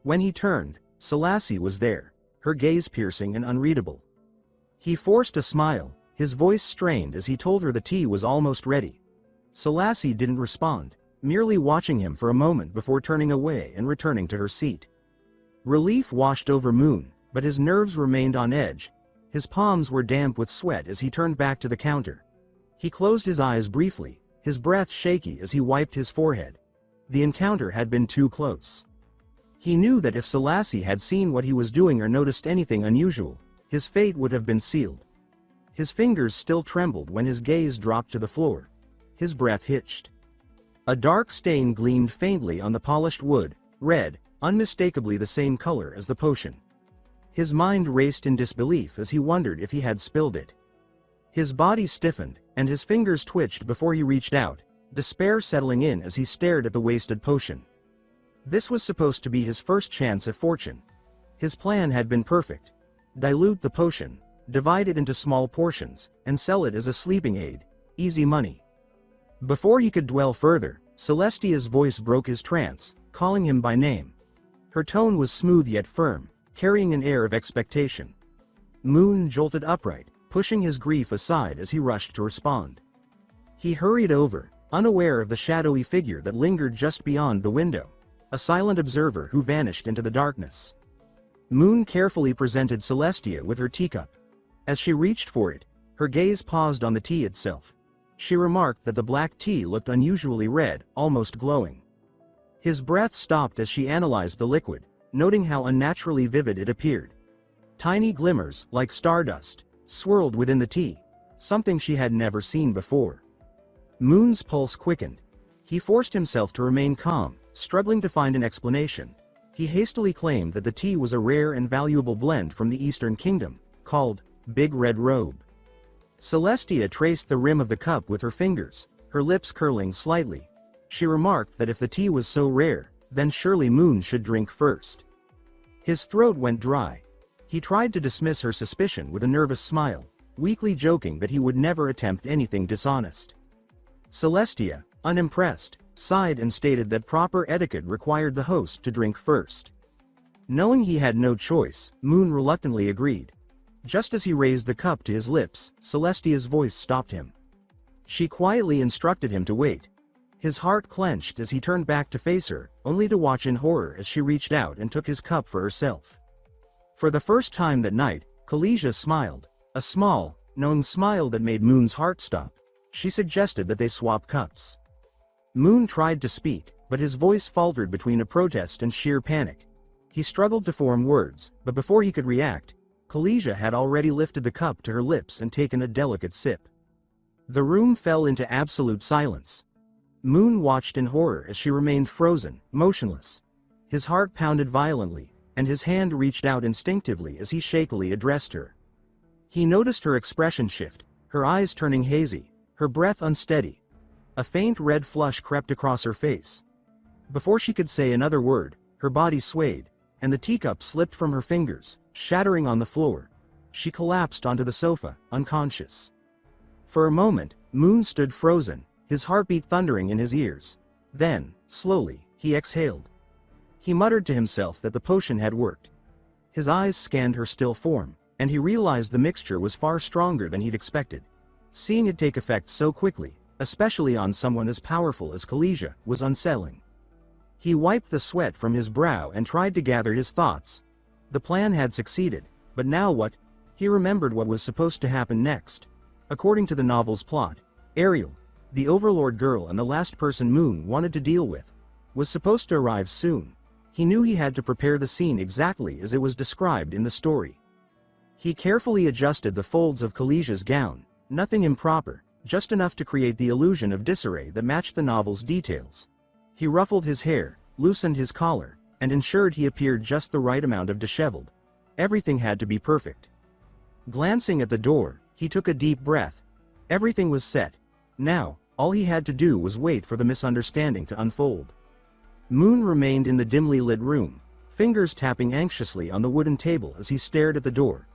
When he turned, Selassie was there, her gaze piercing and unreadable. He forced a smile, his voice strained as he told her the tea was almost ready. Selassie didn't respond, merely watching him for a moment before turning away and returning to her seat. Relief washed over Moon, but his nerves remained on edge. His palms were damp with sweat as he turned back to the counter. He closed his eyes briefly, his breath shaky as he wiped his forehead. The encounter had been too close. He knew that if Selassie had seen what he was doing or noticed anything unusual, his fate would have been sealed. His fingers still trembled when his gaze dropped to the floor. His breath hitched. A dark stain gleamed faintly on the polished wood, red, unmistakably the same color as the potion. His mind raced in disbelief as he wondered if he had spilled it. His body stiffened, and his fingers twitched before he reached out, despair settling in as he stared at the wasted potion. This was supposed to be his first chance at fortune. His plan had been perfect. Dilute the potion, divide it into small portions, and sell it as a sleeping aid. Easy money. Before he could dwell further, Celestia's voice broke his trance, calling him by name. Her tone was smooth yet firm, carrying an air of expectation. Moon jolted upright, pushing his grief aside as he rushed to respond. He hurried over, unaware of the shadowy figure that lingered just beyond the window, a silent observer who vanished into the darkness. Moon carefully presented Celestia with her teacup. As she reached for it, her gaze paused on the tea itself. She remarked that the black tea looked unusually red, almost glowing. His breath stopped as she analyzed the liquid, noting how unnaturally vivid it appeared. Tiny glimmers, like stardust, swirled within the tea, something she had never seen before. Moon's pulse quickened. He forced himself to remain calm, struggling to find an explanation. He hastily claimed that the tea was a rare and valuable blend from the Eastern Kingdom, called Big Red Robe. Celestia traced the rim of the cup with her fingers, her lips curling slightly. She remarked that if the tea was so rare, then surely Moon should drink first. His throat went dry. He tried to dismiss her suspicion with a nervous smile, weakly joking that he would never attempt anything dishonest. Celestia, unimpressed, sighed and stated that proper etiquette required the host to drink first. Knowing he had no choice, Moon reluctantly agreed. Just as he raised the cup to his lips, Celestia's voice stopped him. She quietly instructed him to wait. His heart clenched as he turned back to face her, only to watch in horror as she reached out and took his cup for herself. For the first time that night, Khaleesi smiled, a small, knowing smile that made Moon's heart stop. She suggested that they swap cups. Moon tried to speak, but his voice faltered between a protest and sheer panic. He struggled to form words, but before he could react, Khaleesi had already lifted the cup to her lips and taken a delicate sip. The room fell into absolute silence. Moon watched in horror as she remained frozen, motionless. His heart pounded violently, and his hand reached out instinctively as he shakily addressed her. He noticed her expression shift, her eyes turning hazy, her breath unsteady. A faint red flush crept across her face. Before she could say another word, her body swayed, and the teacup slipped from her fingers, shattering on the floor. She collapsed onto the sofa, unconscious. For a moment, Moon stood frozen, his heartbeat thundering in his ears. Then, slowly, he exhaled. He muttered to himself that the potion had worked. His eyes scanned her still form, and he realized the mixture was far stronger than he'd expected. Seeing it take effect so quickly, especially on someone as powerful as Khaleesi, was unsettling. He wiped the sweat from his brow and tried to gather his thoughts. The plan had succeeded, but now what? He remembered what was supposed to happen next. According to the novel's plot, Ariel, the Overlord girl and the last person Moon wanted to deal with, was supposed to arrive soon. He knew he had to prepare the scene exactly as it was described in the story. He carefully adjusted the folds of Kalisia's gown, nothing improper, just enough to create the illusion of disarray that matched the novel's details. He ruffled his hair, loosened his collar, and ensured he appeared just the right amount of disheveled. Everything had to be perfect. Glancing at the door, he took a deep breath. Everything was set. Now, all he had to do was wait for the misunderstanding to unfold. Moon remained in the dimly lit room, fingers tapping anxiously on the wooden table as he stared at the door.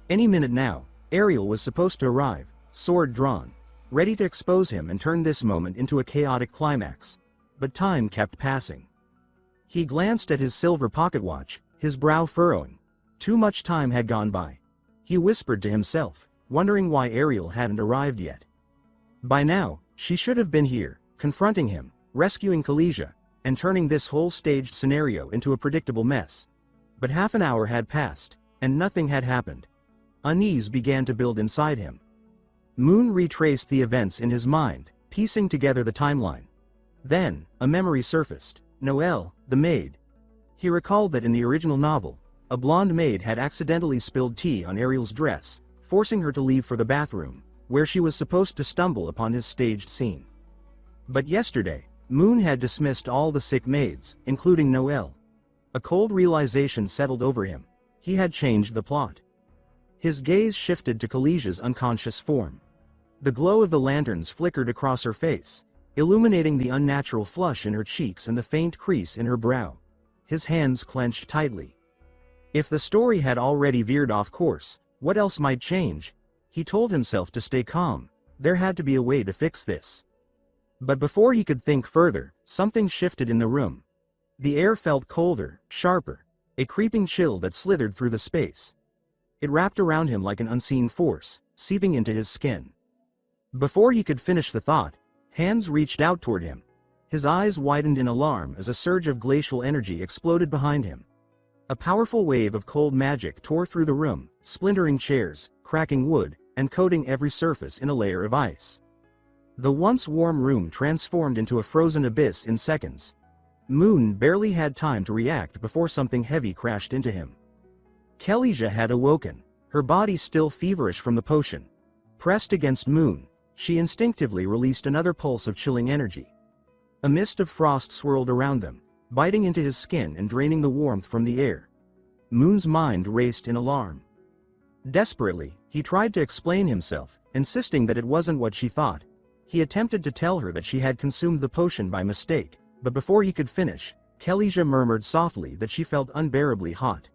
Any minute now, Ariel was supposed to arrive, sword drawn, ready to expose him and turn this moment into a chaotic climax. But time kept passing. He glanced at his silver pocket watch, his brow furrowing. Too much time had gone by. He whispered to himself, wondering why Ariel hadn't arrived yet. By now, she should have been here, confronting him, rescuing Kalisia, and turning this whole staged scenario into a predictable mess. But half an hour had passed, and nothing had happened. Unease began to build inside him. Moon retraced the events in his mind, piecing together the timeline. Then, a memory surfaced. Noelle, the maid. He recalled that in the original novel, a blonde maid had accidentally spilled tea on Ariel's dress, forcing her to leave for the bathroom, where she was supposed to stumble upon his staged scene. But yesterday, Moon had dismissed all the sick maids, including Noelle. A cold realization settled over him. He had changed the plot. His gaze shifted to Kalisia's unconscious form. The glow of the lanterns flickered across her face, illuminating the unnatural flush in her cheeks and the faint crease in her brow. His hands clenched tightly. If the story had already veered off course, what else might change? He told himself to stay calm. There had to be a way to fix this. But before he could think further, something shifted in the room. The air felt colder, sharper, a creeping chill that slithered through the space. It wrapped around him like an unseen force, seeping into his skin. Before he could finish the thought, hands reached out toward him. His eyes widened in alarm as a surge of glacial energy exploded behind him. A powerful wave of cold magic tore through the room, splintering chairs, cracking wood, and coating every surface in a layer of ice. The once warm room transformed into a frozen abyss in seconds. Moon barely had time to react before something heavy crashed into him. Kalisia had awoken, her body still feverish from the potion. Pressed against Moon, she instinctively released another pulse of chilling energy. A mist of frost swirled around them, biting into his skin and draining the warmth from the air. Moon's mind raced in alarm. Desperately, he tried to explain himself, insisting that it wasn't what she thought. He attempted to tell her that she had consumed the potion by mistake, but before he could finish, Kalisia murmured softly that she felt unbearably hot.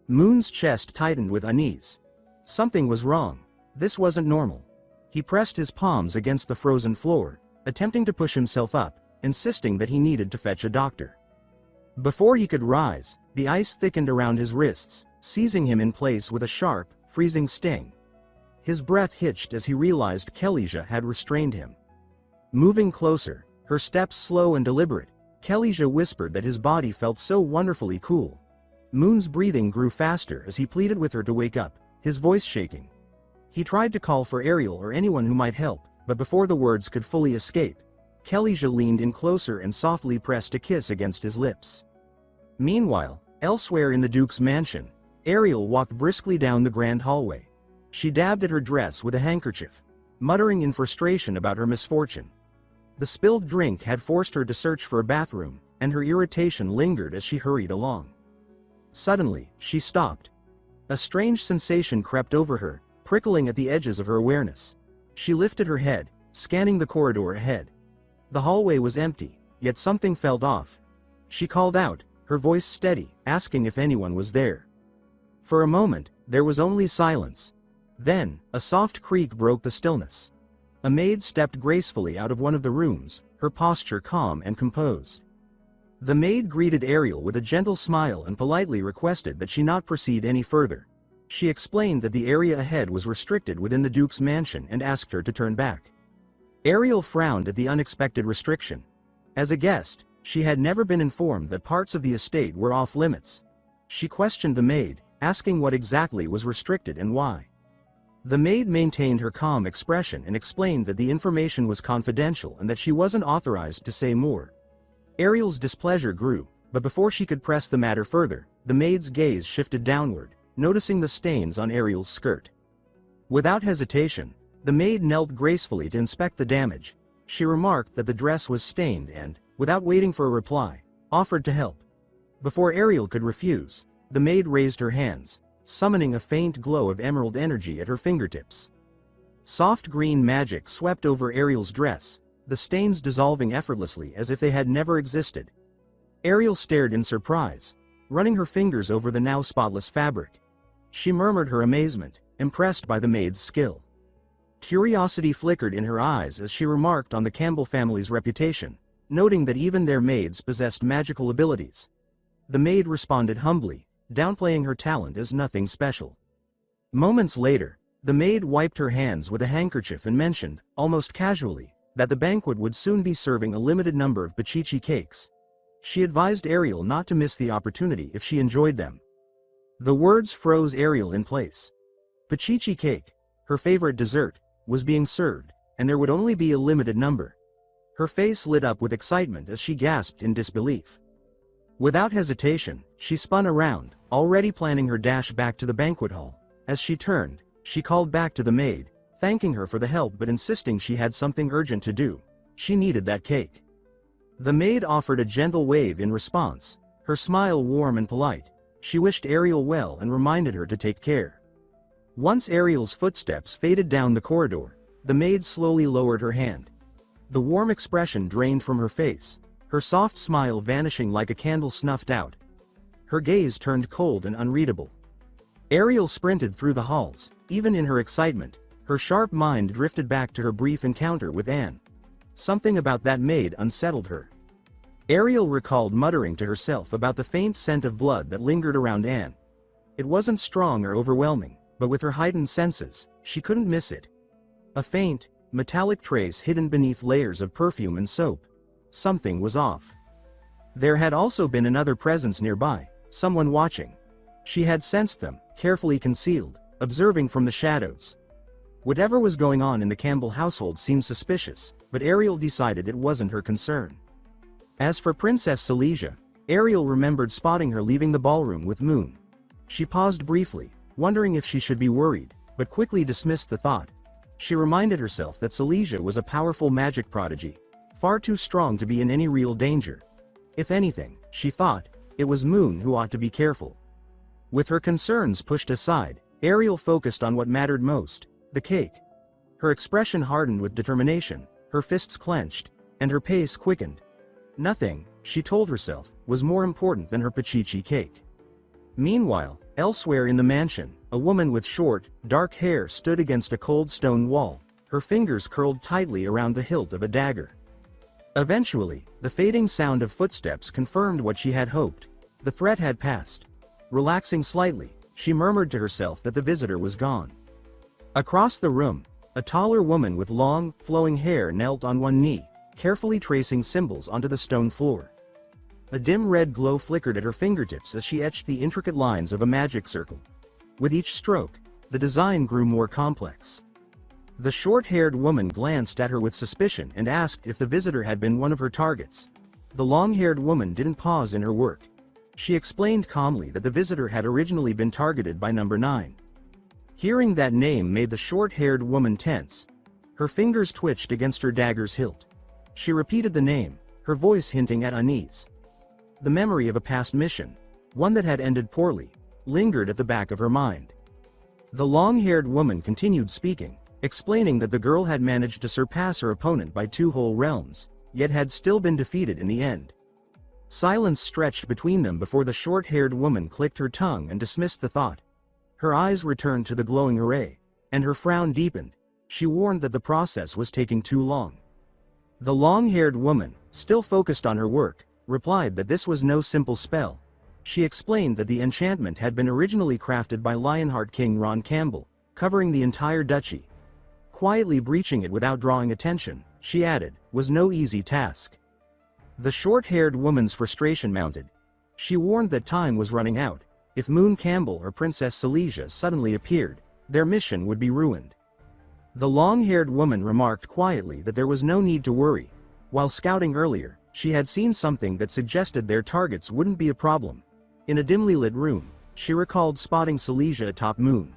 Moon's chest tightened with unease. Something was wrong. This wasn't normal. He pressed his palms against the frozen floor, attempting to push himself up, insisting that he needed to fetch a doctor. Before he could rise, the ice thickened around his wrists, seizing him in place with a sharp, freezing sting. His breath hitched as he realized Kalisia had restrained him. Moving closer, her steps slow and deliberate, Kalisia whispered that his body felt so wonderfully cool. Moon's breathing grew faster as he pleaded with her to wake up, his voice shaking. He tried to call for Ariel or anyone who might help, but before the words could fully escape, Kalisia leaned in closer and softly pressed a kiss against his lips. Meanwhile, elsewhere in the Duke's mansion, Ariel walked briskly down the grand hallway. She dabbed at her dress with a handkerchief, muttering in frustration about her misfortune. The spilled drink had forced her to search for a bathroom, and her irritation lingered as she hurried along. Suddenly, she stopped. A strange sensation crept over her, prickling at the edges of her awareness. She lifted her head, scanning the corridor ahead. The hallway was empty, yet something felt off. She called out, her voice steady, asking if anyone was there. For a moment, there was only silence. Then, a soft creak broke the stillness. A maid stepped gracefully out of one of the rooms, her posture calm and composed. The maid greeted Ariel with a gentle smile and politely requested that she not proceed any further. She explained that the area ahead was restricted within the Duke's mansion and asked her to turn back. Ariel frowned at the unexpected restriction. As a guest, she had never been informed that parts of the estate were off limits. She questioned the maid, asking what exactly was restricted and why. The maid maintained her calm expression and explained that the information was confidential and that she wasn't authorized to say more. Ariel's displeasure grew, but before she could press the matter further, the maid's gaze shifted downward, noticing the stains on Ariel's skirt. Without hesitation, the maid knelt gracefully to inspect the damage. She remarked that the dress was stained and, without waiting for a reply, offered to help. Before Ariel could refuse, the maid raised her hands, summoning a faint glow of emerald energy at her fingertips. Soft green magic swept over Ariel's dress, the stains dissolving effortlessly as if they had never existed. Ariel stared in surprise, running her fingers over the now spotless fabric. She murmured her amazement, impressed by the maid's skill. Curiosity flickered in her eyes as she remarked on the Campbell family's reputation, noting that even their maids possessed magical abilities. The maid responded humbly, downplaying her talent as nothing special. Moments later, the maid wiped her hands with a handkerchief and mentioned, almost casually, that the banquet would soon be serving a limited number of pachichi cakes. She advised Ariel not to miss the opportunity if she enjoyed them. The words froze Ariel in place. Pachichi cake, her favorite dessert, was being served, and there would only be a limited number. Her face lit up with excitement as she gasped in disbelief. Without hesitation, she spun around, already planning her dash back to the banquet hall. As she turned, she called back to the maid, thanking her for the help but insisting she had something urgent to do. She needed that cake. The maid offered a gentle wave in response, her smile warm and polite. She wished Ariel well and reminded her to take care. Once Ariel's footsteps faded down the corridor, the maid slowly lowered her hand. The warm expression drained from her face, her soft smile vanishing like a candle snuffed out. Her gaze turned cold and unreadable. Ariel sprinted through the halls. Even in her excitement, her sharp mind drifted back to her brief encounter with Anne. Something about that maid unsettled her. Ariel recalled muttering to herself about the faint scent of blood that lingered around Anne. It wasn't strong or overwhelming, but with her heightened senses, she couldn't miss it. A faint, metallic trace hidden beneath layers of perfume and soap. Something was off. There had also been another presence nearby, someone watching. She had sensed them, carefully concealed, observing from the shadows. Whatever was going on in the Campbell household seemed suspicious, but Ariel decided it wasn't her concern. As for Princess Silesia, Ariel remembered spotting her leaving the ballroom with Moon. She paused briefly, wondering if she should be worried, but quickly dismissed the thought. She reminded herself that Silesia was a powerful magic prodigy, far too strong to be in any real danger. If anything, she thought, it was Moon who ought to be careful. With her concerns pushed aside, Ariel focused on what mattered most, the cake. Her expression hardened with determination, her fists clenched, and her pace quickened. Nothing, she told herself, was more important than her pachichi cake. Meanwhile, elsewhere in the mansion, a woman with short, dark hair stood against a cold stone wall, her fingers curled tightly around the hilt of a dagger. Eventually, the fading sound of footsteps confirmed what she had hoped. The threat had passed. Relaxing slightly, she murmured to herself that the visitor was gone. Across the room, a taller woman with long, flowing hair knelt on one knee, carefully tracing symbols onto the stone floor. A dim red glow flickered at her fingertips as she etched the intricate lines of a magic circle. With each stroke, the design grew more complex. The short-haired woman glanced at her with suspicion and asked if the visitor had been one of her targets. The long-haired woman didn't pause in her work. She explained calmly that the visitor had originally been targeted by number 9. Hearing that name made the short-haired woman tense. Her fingers twitched against her dagger's hilt. She repeated the name, her voice hinting at unease. The memory of a past mission, one that had ended poorly, lingered at the back of her mind. The long-haired woman continued speaking, explaining that the girl had managed to surpass her opponent by 2 whole realms, yet had still been defeated in the end. Silence stretched between them before the short-haired woman clicked her tongue and dismissed the thought. Her eyes returned to the glowing array, and her frown deepened. She warned that the process was taking too long. The long-haired woman, still focused on her work, replied that this was no simple spell. She explained that the enchantment had been originally crafted by Lionheart King Ron Campbell, covering the entire duchy. Quietly breaching it without drawing attention, she added, was no easy task. The short-haired woman's frustration mounted. She warned that time was running out. If Moon Campbell or Princess Silesia suddenly appeared, their mission would be ruined. The long-haired woman remarked quietly that there was no need to worry. While scouting earlier, she had seen something that suggested their targets wouldn't be a problem. In a dimly lit room, she recalled spotting Silesia atop Moon.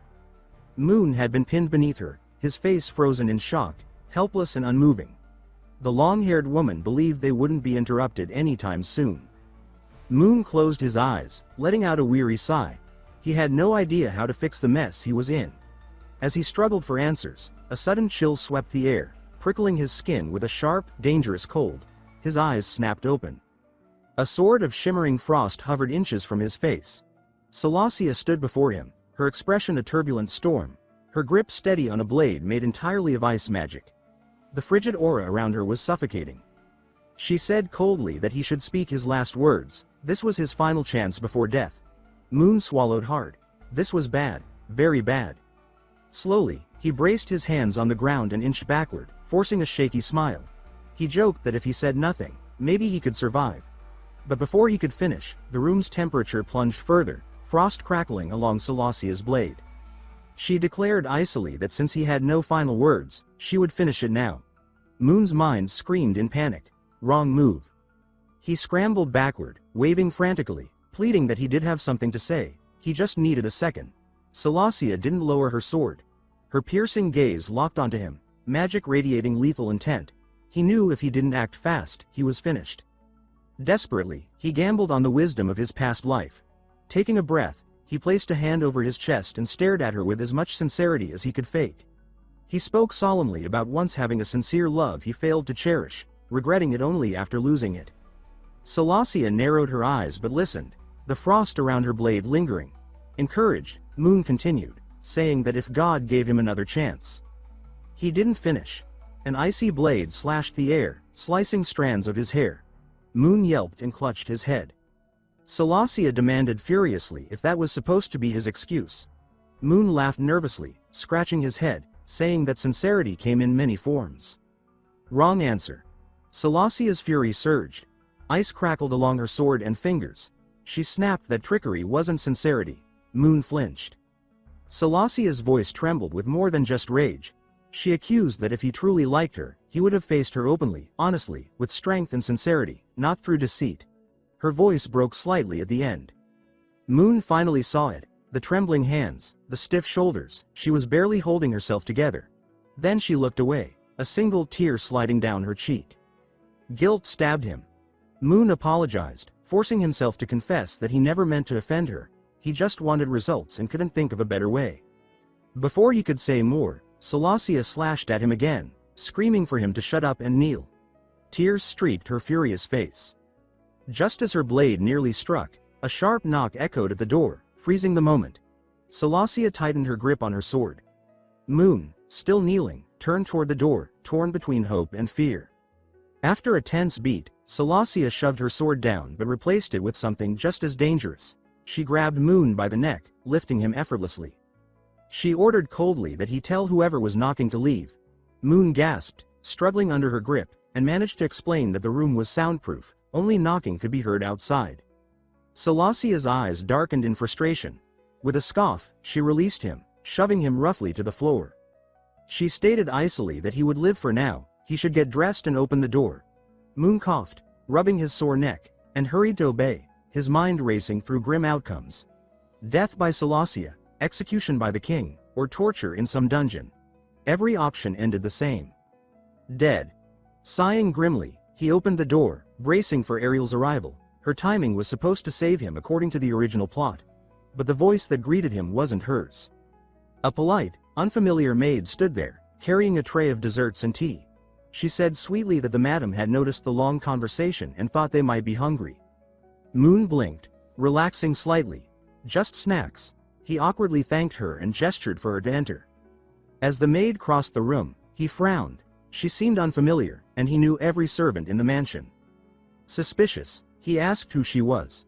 Moon had been pinned beneath her, his face frozen in shock, helpless and unmoving. The long-haired woman believed they wouldn't be interrupted anytime soon. Moon closed his eyes, letting out a weary sigh. He had no idea how to fix the mess he was in. As he struggled for answers, a sudden chill swept the air, prickling his skin with a sharp, dangerous cold. His eyes snapped open. A sword of shimmering frost hovered inches from his face. Silesia stood before him, her expression a turbulent storm, her grip steady on a blade made entirely of ice magic. The frigid aura around her was suffocating. She said coldly that he should speak his last words. This was his final chance before death. Moon swallowed hard. This was bad, very bad. Slowly, he braced his hands on the ground and inched backward, forcing a shaky smile. He joked that if he said nothing, maybe he could survive. But before he could finish, the room's temperature plunged further, frost crackling along Silesia's blade. She declared icily that since he had no final words, she would finish it now. Moon's mind screamed in panic. Wrong move. He scrambled backward, waving frantically, pleading that he did have something to say. He just needed a second. Silesia didn't lower her sword. Her piercing gaze locked onto him, magic radiating lethal intent. He knew if he didn't act fast, he was finished. Desperately, he gambled on the wisdom of his past life. Taking a breath, he placed a hand over his chest and stared at her with as much sincerity as he could fake. He spoke solemnly about once having a sincere love he failed to cherish, regretting it only after losing it. Silesia narrowed her eyes but listened, the frost around her blade lingering. Encouraged, Moon continued, saying that if God gave him another chance. He didn't finish. An icy blade slashed the air, slicing strands of his hair. Moon yelped and clutched his head. Silesia demanded furiously if that was supposed to be his excuse. Moon laughed nervously, scratching his head, saying that sincerity came in many forms. Wrong answer. Silesia's fury surged. Ice crackled along her sword and fingers. She snapped that trickery wasn't sincerity. Moon flinched. Silesia's voice trembled with more than just rage. She accused that if he truly liked her, he would have faced her openly, honestly, with strength and sincerity, not through deceit. Her voice broke slightly at the end. Moon finally saw it, the trembling hands, the stiff shoulders. She was barely holding herself together. Then she looked away, a single tear sliding down her cheek. Guilt stabbed him. Moon apologized, forcing himself to confess that he never meant to offend her. He just wanted results and couldn't think of a better way. Before he could say more, Silesia slashed at him again, screaming for him to shut up and kneel. Tears streaked her furious face. Just as her blade nearly struck, a sharp knock echoed at the door, freezing the moment. Silesia tightened her grip on her sword. Moon, still kneeling, turned toward the door, torn between hope and fear. After a tense beat, Silesia shoved her sword down but replaced it with something just as dangerous. She grabbed Moon by the neck, lifting him effortlessly. She ordered coldly that he tell whoever was knocking to leave. Moon gasped, struggling under her grip, and managed to explain that the room was soundproof, only knocking could be heard outside. Silesia's eyes darkened in frustration. With a scoff, she released him, shoving him roughly to the floor. She stated icily that he would live for now, he should get dressed and open the door. Moon coughed, rubbing his sore neck, and hurried to obey, his mind racing through grim outcomes. Death by Silesia, execution by the king, or torture in some dungeon. Every option ended the same. Dead. Sighing grimly, he opened the door, bracing for Ariel's arrival. Her timing was supposed to save him according to the original plot. But the voice that greeted him wasn't hers. A polite, unfamiliar maid stood there, carrying a tray of desserts and tea. She said sweetly that the madam had noticed the long conversation and thought they might be hungry. Moon blinked, relaxing slightly. Just snacks. He awkwardly thanked her and gestured for her to enter. As the maid crossed the room, he frowned. She seemed unfamiliar, and he knew every servant in the mansion. Suspicious, he asked who she was.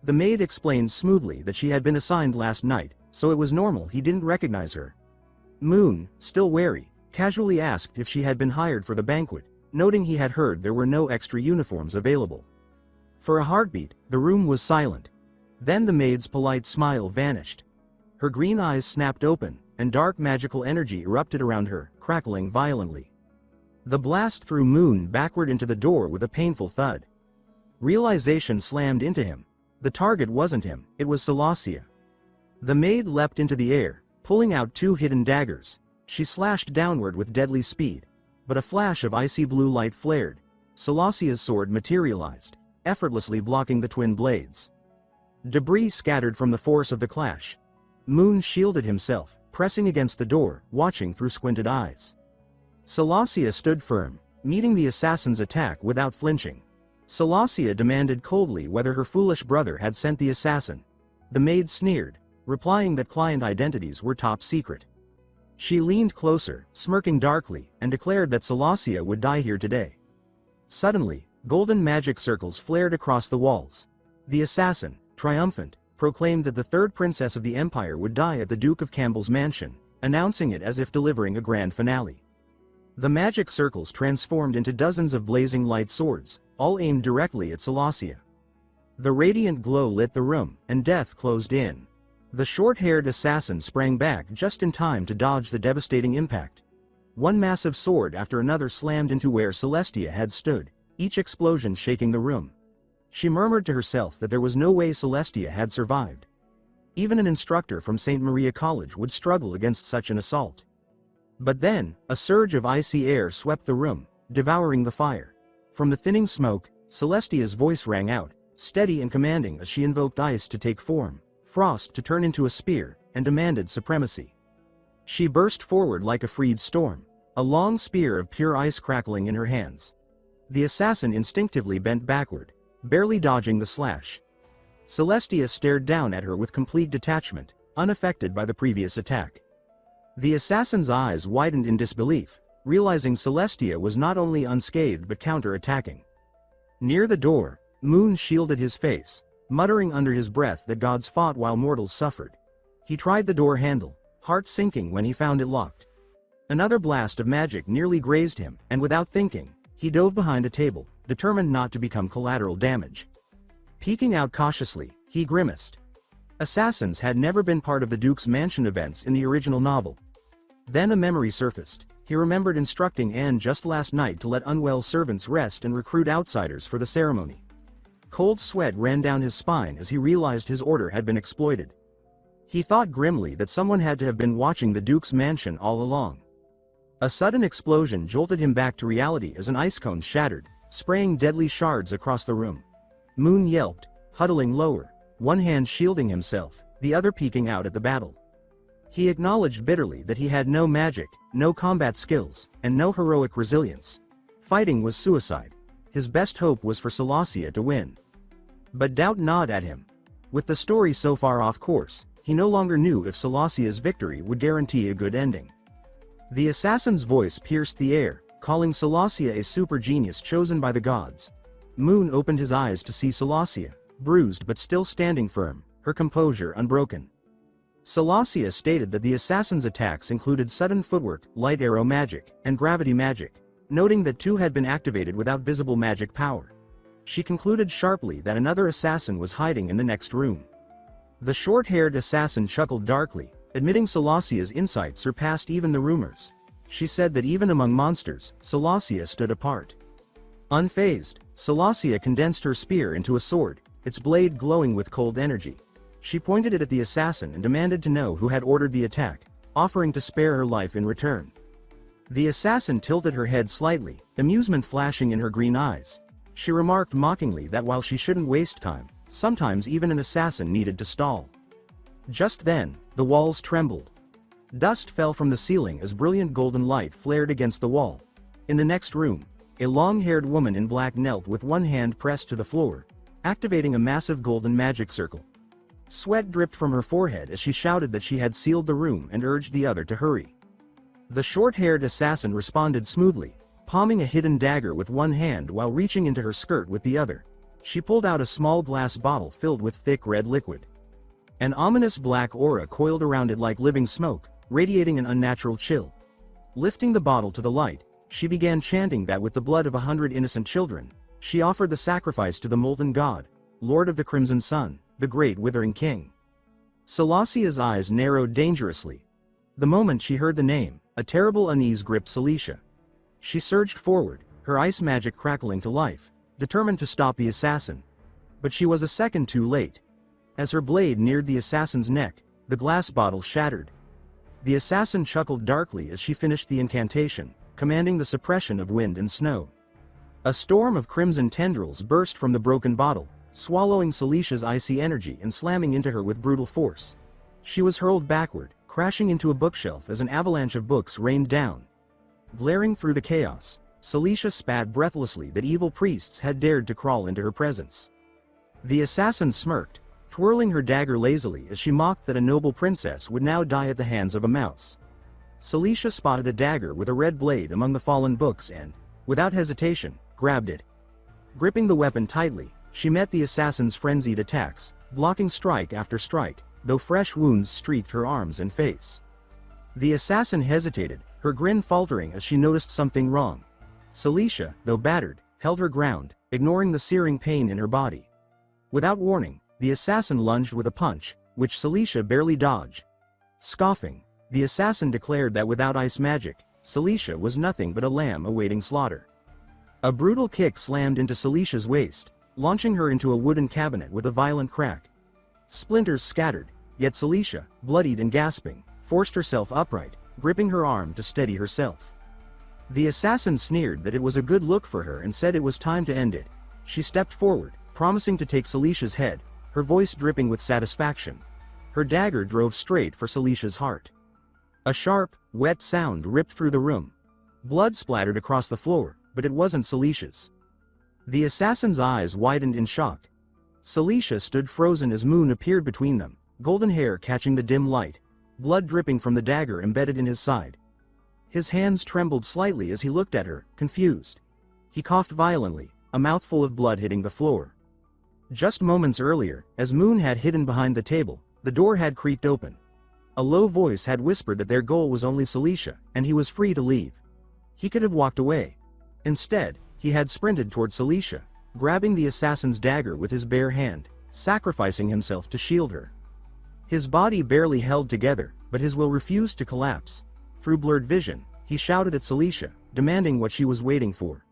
The maid explained smoothly that she had been assigned last night, so it was normal he didn't recognize her. Moon, still wary, casually asked if she had been hired for the banquet, noting he had heard there were no extra uniforms available. For a heartbeat, the room was silent. Then the maid's polite smile vanished. Her green eyes snapped open, and dark magical energy erupted around her, crackling violently. The blast threw Moon backward into the door with a painful thud. Realization slammed into him. The target wasn't him, it was Celestia. The maid leapt into the air, pulling out 2 hidden daggers. She slashed downward with deadly speed. But a flash of icy blue light flared. Celestia's sword materialized, effortlessly blocking the twin blades. Debris scattered from the force of the clash. Moon shielded himself, pressing against the door, watching through squinted eyes. Celestia stood firm, meeting the assassin's attack without flinching. Celestia demanded coldly whether her foolish brother had sent the assassin. The maid sneered, replying that client identities were top secret. She leaned closer, smirking darkly, and declared that Celestia would die here today. Suddenly, golden magic circles flared across the walls. The assassin, triumphant, proclaimed that the 3rd princess of the empire would die at the Duke of Campbell's mansion, announcing it as if delivering a grand finale. The magic circles transformed into dozens of blazing light swords, all aimed directly at Celestia. The radiant glow lit the room, and death closed in. The short-haired assassin sprang back just in time to dodge the devastating impact. One massive sword after another slammed into where Celestia had stood, each explosion shaking the room. She murmured to herself that there was no way Celestia had survived. Even an instructor from St. Maria College would struggle against such an assault. But then, a surge of icy air swept the room, devouring the fire. From the thinning smoke, Celestia's voice rang out, steady and commanding as she invoked ice to take form, frost to turn into a spear, and demanded supremacy. She burst forward like a freed storm, a long spear of pure ice crackling in her hands. The assassin instinctively bent backward, barely dodging the slash. Celestia stared down at her with complete detachment, unaffected by the previous attack. The assassin's eyes widened in disbelief, realizing Celestia was not only unscathed but counter-attacking. Near the door, Moon shielded his face, muttering under his breath that gods fought while mortals suffered. He tried the door handle, heart sinking when he found it locked. Another blast of magic nearly grazed him, and without thinking, he dove behind a table, determined not to become collateral damage. Peeking out cautiously, he grimaced. Assassins had never been part of the Duke's mansion events in the original novel. Then a memory surfaced. He remembered instructing Anne just last night to let unwell servants rest and recruit outsiders for the ceremony. Cold sweat ran down his spine as he realized his order had been exploited. He thought grimly that someone had to have been watching the Duke's mansion all along. A sudden explosion jolted him back to reality as an ice cone shattered, spraying deadly shards across the room. Moon yelped, huddling lower, one hand shielding himself, the other peeking out at the battle. He acknowledged bitterly that he had no magic, no combat skills, and no heroic resilience. Fighting was suicide. His best hope was for Celestia to win. But doubt gnawed at him. With the story so far off course, he no longer knew if Celestia's victory would guarantee a good ending. The assassin's voice pierced the air, calling Celestia a super genius chosen by the gods. Moon opened his eyes to see Celestia, bruised but still standing firm, her composure unbroken. Celestia stated that the assassin's attacks included sudden footwork, light arrow magic, and gravity magic, noting that 2 had been activated without visible magic power. She concluded sharply that another assassin was hiding in the next room. The short-haired assassin chuckled darkly, admitting Celestia's insight surpassed even the rumors. She said that even among monsters, Celestia stood apart. Unfazed, Celestia condensed her spear into a sword, its blade glowing with cold energy. She pointed it at the assassin and demanded to know who had ordered the attack, offering to spare her life in return. The assassin tilted her head slightly, amusement flashing in her green eyes. She remarked mockingly that while she shouldn't waste time, sometimes even an assassin needed to stall. Just then, the walls trembled. Dust fell from the ceiling as brilliant golden light flared against the wall. In the next room, a long-haired woman in black knelt with one hand pressed to the floor, activating a massive golden magic circle. Sweat dripped from her forehead as she shouted that she had sealed the room and urged the other to hurry. The short-haired assassin responded smoothly, palming a hidden dagger with one hand while reaching into her skirt with the other. She pulled out a small glass bottle filled with thick red liquid. An ominous black aura coiled around it like living smoke, radiating an unnatural chill. Lifting the bottle to the light, she began chanting that with the blood of 100 innocent children, she offered the sacrifice to the molten god, Lord of the Crimson Sun, the great withering king. Celestia's eyes narrowed dangerously. The moment she heard the name, a terrible unease gripped Celicia. She surged forward, her ice magic crackling to life, determined to stop the assassin. But she was a second too late. As her blade neared the assassin's neck, the glass bottle shattered. The assassin chuckled darkly as she finished the incantation, commanding the suppression of wind and snow. A storm of crimson tendrils burst from the broken bottle, swallowing Celicia's icy energy and slamming into her with brutal force. She was hurled backward, crashing into a bookshelf as an avalanche of books rained down. Glaring through the chaos, Celicia spat breathlessly that evil priests had dared to crawl into her presence. The assassin smirked, twirling her dagger lazily as she mocked that a noble princess would now die at the hands of a mouse. Celicia spotted a dagger with a red blade among the fallen books and, without hesitation, grabbed it. Gripping the weapon tightly, she met the assassin's frenzied attacks, blocking strike after strike, though fresh wounds streaked her arms and face. The assassin hesitated, her grin faltering as she noticed something wrong. Celicia, though battered, held her ground, ignoring the searing pain in her body. Without warning, the assassin lunged with a punch, which Celicia barely dodged. Scoffing, the assassin declared that without ice magic, Celicia was nothing but a lamb awaiting slaughter. A brutal kick slammed into Celicia's waist, launching her into a wooden cabinet with a violent crack. Splinters scattered, yet Celicia, bloodied and gasping, forced herself upright, gripping her arm to steady herself. The assassin sneered that it was a good look for her and said it was time to end it. She stepped forward, promising to take Celicia's head, her voice dripping with satisfaction. Her dagger drove straight for Celicia's heart. A sharp, wet sound ripped through the room. Blood splattered across the floor, but it wasn't Celicia's. The assassin's eyes widened in shock. Celicia stood frozen as Moon appeared between them, golden hair catching the dim light, blood dripping from the dagger embedded in his side. His hands trembled slightly as he looked at her, confused. He coughed violently, a mouthful of blood hitting the floor. Just moments earlier, as Moon had hidden behind the table, the door had creaked open. A low voice had whispered that their goal was only Celicia, and he was free to leave. He could have walked away. Instead, he had sprinted toward Celicia, grabbing the assassin's dagger with his bare hand, sacrificing himself to shield her. His body barely held together, but his will refused to collapse. Through blurred vision, he shouted at Celicia, demanding what she was waiting for.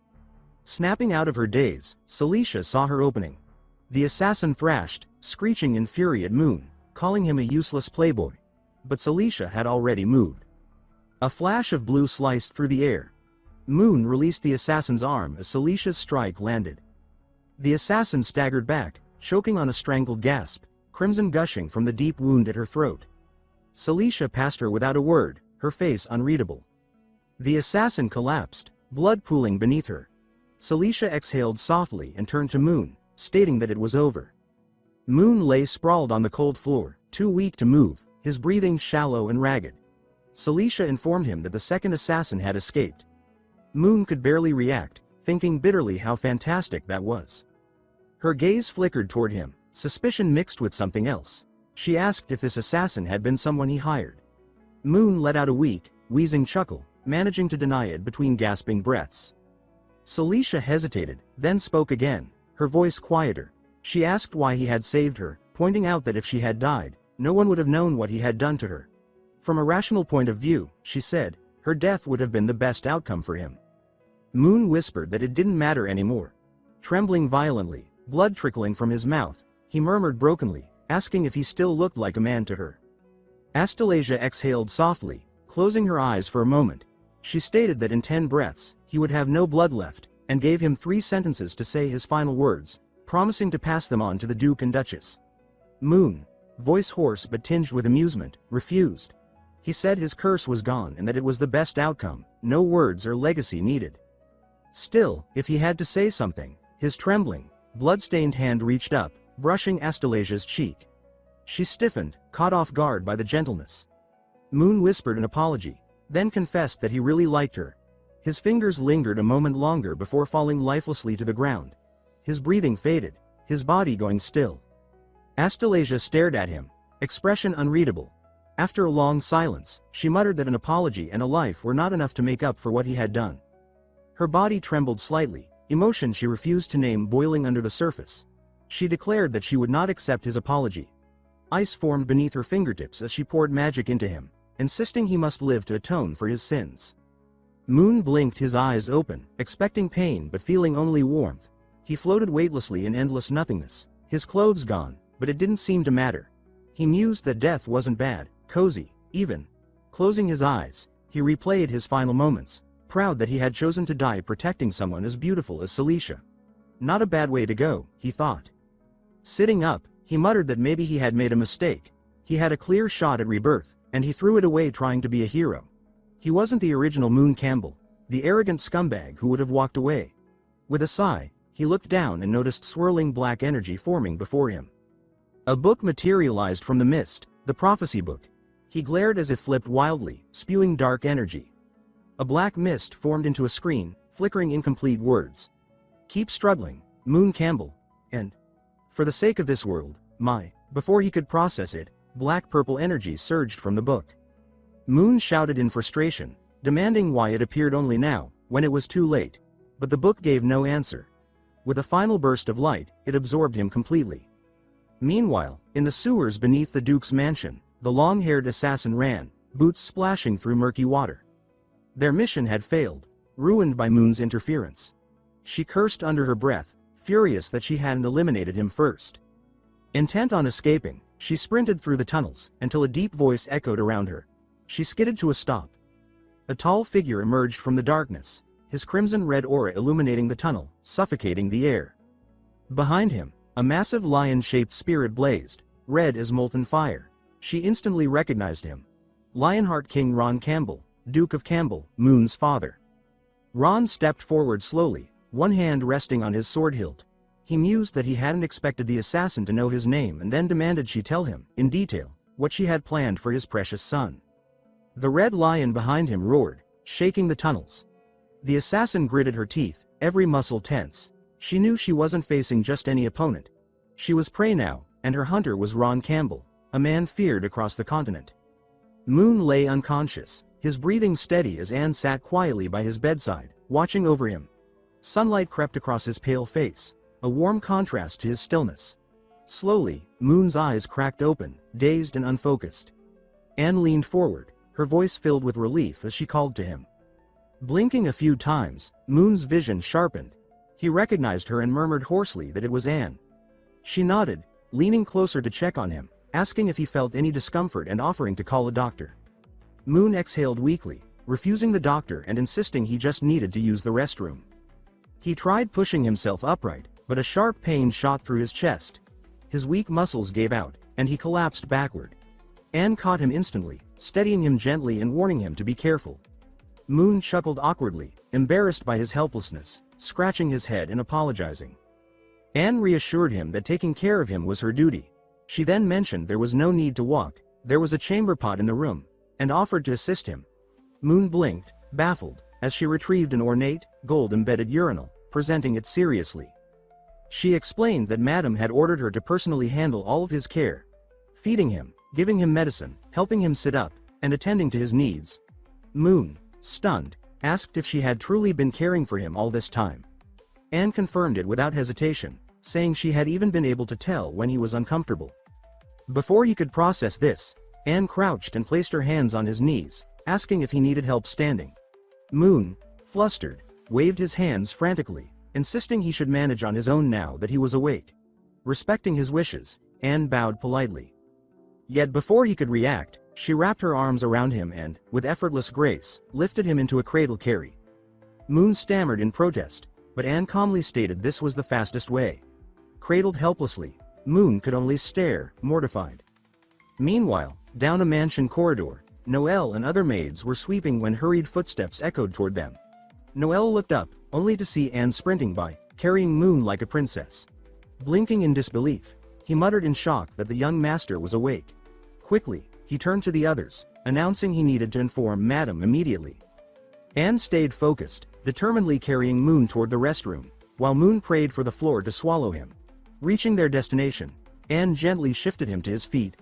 Snapping out of her daze, Celicia saw her opening. The assassin thrashed, screeching in fury at Moon, calling him a useless playboy. But Celicia had already moved. A flash of blue sliced through the air. Moon released the assassin's arm as Celicia's strike landed. The assassin staggered back, choking on a strangled gasp, crimson gushing from the deep wound at her throat. Celicia passed her without a word, her face unreadable. The assassin collapsed, blood pooling beneath her. Celicia exhaled softly and turned to Moon, stating that it was over. Moon lay sprawled on the cold floor, too weak to move, his breathing shallow and ragged. Celicia informed him that the second assassin had escaped. Moon could barely react, thinking bitterly how fantastic that was. Her gaze flickered toward him, suspicion mixed with something else. She asked if this assassin had been someone he hired. Moon let out a weak, wheezing chuckle, managing to deny it between gasping breaths. Celicia hesitated, then spoke again, her voice quieter. She asked why he had saved her, pointing out that if she had died, no one would have known what he had done to her. From a rational point of view, she said, her death would have been the best outcome for him. Moon whispered that it didn't matter anymore. Trembling violently, blood trickling from his mouth, he murmured brokenly, asking if he still looked like a man to her. Astalasia exhaled softly, closing her eyes for a moment. She stated that in 10 breaths, he would have no blood left, and gave him 3 sentences to say his final words, promising to pass them on to the Duke and Duchess. Moon, voice hoarse but tinged with amusement, refused. He said his curse was gone and that it was the best outcome, no words or legacy needed. Still, if he had to say something, his trembling, blood-stained hand reached up, brushing Astalasia's cheek. She stiffened, caught off guard by the gentleness. Moon whispered an apology, then confessed that he really liked her. His fingers lingered a moment longer before falling lifelessly to the ground. His breathing faded, his body going still. Astalasia stared at him, expression unreadable. After a long silence, she muttered that an apology and a life were not enough to make up for what he had done. Her body trembled slightly, emotion she refused to name boiling under the surface. She declared that she would not accept his apology. Ice formed beneath her fingertips as she poured magic into him, insisting he must live to atone for his sins. Moon blinked, his eyes open, expecting pain but feeling only warmth. He floated weightlessly in endless nothingness, his clothes gone, but it didn't seem to matter. He mused that death wasn't bad, cozy, even. Closing his eyes, he replayed his final moments, proud that he had chosen to die protecting someone as beautiful as Celicia. Not a bad way to go, he thought. Sitting up, he muttered that maybe he had made a mistake. He had a clear shot at rebirth, and he threw it away trying to be a hero. He wasn't the original Moon Campbell, the arrogant scumbag who would have walked away. With a sigh, he looked down and noticed swirling black energy forming before him. A book materialized from the mist, the prophecy book. He glared as it flipped wildly, spewing dark energy. A black mist formed into a screen, flickering incomplete words. Keep struggling, Moon Campbell, and, for the sake of this world, before he could process it, black-purple energy surged from the book. Moon shouted in frustration, demanding why it appeared only now, when it was too late. But the book gave no answer. With a final burst of light, it absorbed him completely. Meanwhile, in the sewers beneath the Duke's mansion, the long-haired assassin ran, boots splashing through murky water. Their mission had failed, ruined by Moon's interference. She cursed under her breath, furious that she hadn't eliminated him first. Intent on escaping, she sprinted through the tunnels, until a deep voice echoed around her. She skidded to a stop. A tall figure emerged from the darkness, his crimson-red aura illuminating the tunnel, suffocating the air. Behind him, a massive lion-shaped spirit blazed, red as molten fire. She instantly recognized him. Lionheart King Ron Campbell, Duke of Campbell, Moon's father. Ron stepped forward slowly, one hand resting on his sword hilt. He mused that he hadn't expected the assassin to know his name and then demanded she tell him, in detail, what she had planned for his precious son. The red lion behind him roared, shaking the tunnels. The assassin gritted her teeth, every muscle tense. She knew she wasn't facing just any opponent. She was prey now, and her hunter was Ron Campbell, a man feared across the continent. Moon lay unconscious, his breathing steady as Anne sat quietly by his bedside, watching over him. Sunlight crept across his pale face, a warm contrast to his stillness. Slowly, Moon's eyes cracked open, dazed and unfocused. Anne leaned forward, her voice filled with relief as she called to him. Blinking a few times, Moon's vision sharpened. He recognized her and murmured hoarsely that it was Anne. She nodded, leaning closer to check on him, asking if he felt any discomfort and offering to call a doctor. Moon exhaled weakly, refusing the doctor and insisting he just needed to use the restroom. He tried pushing himself upright, but a sharp pain shot through his chest. His weak muscles gave out, and he collapsed backward. Anne caught him instantly, steadying him gently and warning him to be careful. Moon chuckled awkwardly, embarrassed by his helplessness, scratching his head and apologizing. Anne reassured him that taking care of him was her duty. She then mentioned there was no need to walk, there was a chamber pot in the room, and offered to assist him. Moon blinked, baffled, as she retrieved an ornate, gold-embedded urinal, presenting it seriously. She explained that Madame had ordered her to personally handle all of his care, feeding him, giving him medicine, helping him sit up, and attending to his needs. Moon, stunned, asked if she had truly been caring for him all this time. Anne confirmed it without hesitation, saying she had even been able to tell when he was uncomfortable. Before he could process this, Anne crouched and placed her hands on his knees, asking if he needed help standing. Moon, flustered, waved his hands frantically, insisting he should manage on his own now that he was awake. Respecting his wishes, Anne bowed politely. Yet before he could react, she wrapped her arms around him and, with effortless grace, lifted him into a cradle carry. Moon stammered in protest, but Anne calmly stated this was the fastest way. Cradled helplessly, Moon could only stare, mortified. Meanwhile, down a mansion corridor, Noelle and other maids were sweeping when hurried footsteps echoed toward them. Noelle looked up, only to see Anne sprinting by, carrying Moon like a princess. Blinking in disbelief, he muttered in shock that the young master was awake. Quickly, he turned to the others, announcing he needed to inform Madame immediately. Anne stayed focused, determinedly carrying Moon toward the restroom, while Moon prayed for the floor to swallow him. Reaching their destination, Anne gently shifted him to his feet.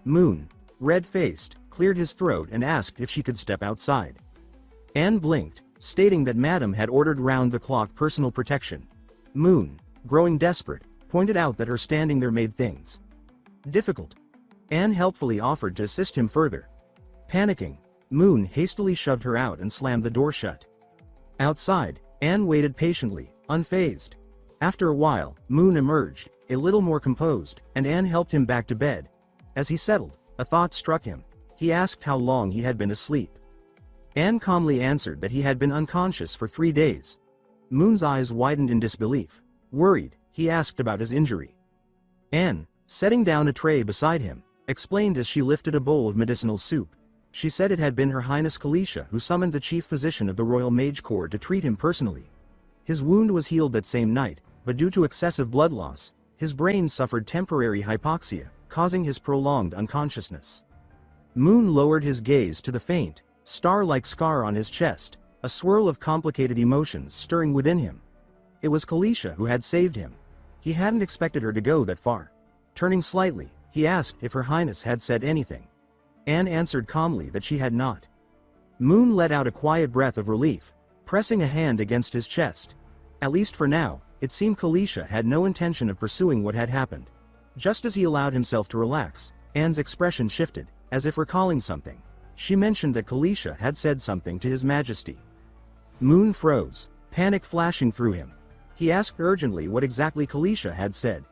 Moon, red-faced, cleared his throat and asked if she could step outside. Anne blinked, stating that Madame had ordered round-the-clock personal protection. Moon, growing desperate, pointed out that her standing there made things difficult. Anne helpfully offered to assist him further. Panicking, Moon hastily shoved her out and slammed the door shut. Outside, Anne waited patiently, unfazed. After a while, Moon emerged, a little more composed, and Anne helped him back to bed. As he settled, a thought struck him. He asked how long he had been asleep. Anne calmly answered that he had been unconscious for 3 days. Moon's eyes widened in disbelief. Worried, he asked about his injury. Anne, setting down a tray beside him, explained as she lifted a bowl of medicinal soup. She said it had been Her Highness Kalisha who summoned the chief physician of the Royal Mage Corps to treat him personally. His wound was healed that same night, but due to excessive blood loss, his brain suffered temporary hypoxia, causing his prolonged unconsciousness. Moon lowered his gaze to the faint, star-like scar on his chest, a swirl of complicated emotions stirring within him. It was Kalisha who had saved him. He hadn't expected her to go that far. Turning slightly, he asked if Her Highness had said anything. Anne answered calmly that she had not. Moon let out a quiet breath of relief, pressing a hand against his chest. At least for now, it seemed Kalisha had no intention of pursuing what had happened. Just as he allowed himself to relax, Anne's expression shifted, as if recalling something. She mentioned that Kalisha had said something to His Majesty. Moon froze, panic flashing through him. He asked urgently what exactly Kalisha had said.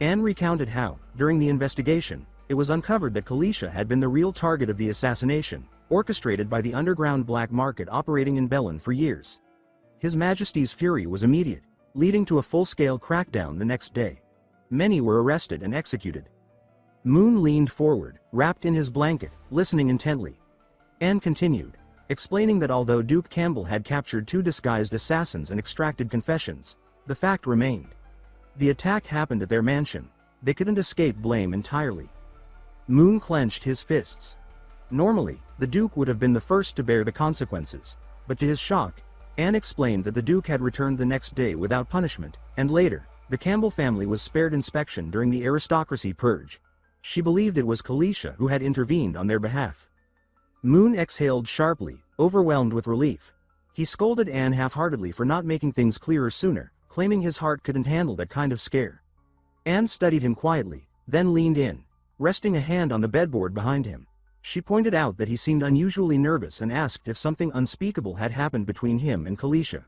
Anne recounted how, during the investigation, it was uncovered that Kalisha had been the real target of the assassination, orchestrated by the underground black market operating in Belen for years. His Majesty's fury was immediate, leading to a full-scale crackdown the next day. Many were arrested and executed. Moon leaned forward, wrapped in his blanket, listening intently. Anne continued, explaining that although Duke Campbell had captured 2 disguised assassins and extracted confessions, the fact remained. The attack happened at their mansion. They couldn't escape blame entirely. Moon clenched his fists. Normally, the Duke would have been the first to bear the consequences, but to his shock, Anne explained that the Duke had returned the next day without punishment, and later, the Campbell family was spared inspection during the aristocracy purge. She believed it was Kalisha who had intervened on their behalf. Moon exhaled sharply, overwhelmed with relief. He scolded Anne half-heartedly for not making things clearer sooner, claiming his heart couldn't handle that kind of scare. Anne studied him quietly, then leaned in, resting a hand on the bedboard behind him. She pointed out that he seemed unusually nervous and asked if something unspeakable had happened between him and Kalisha.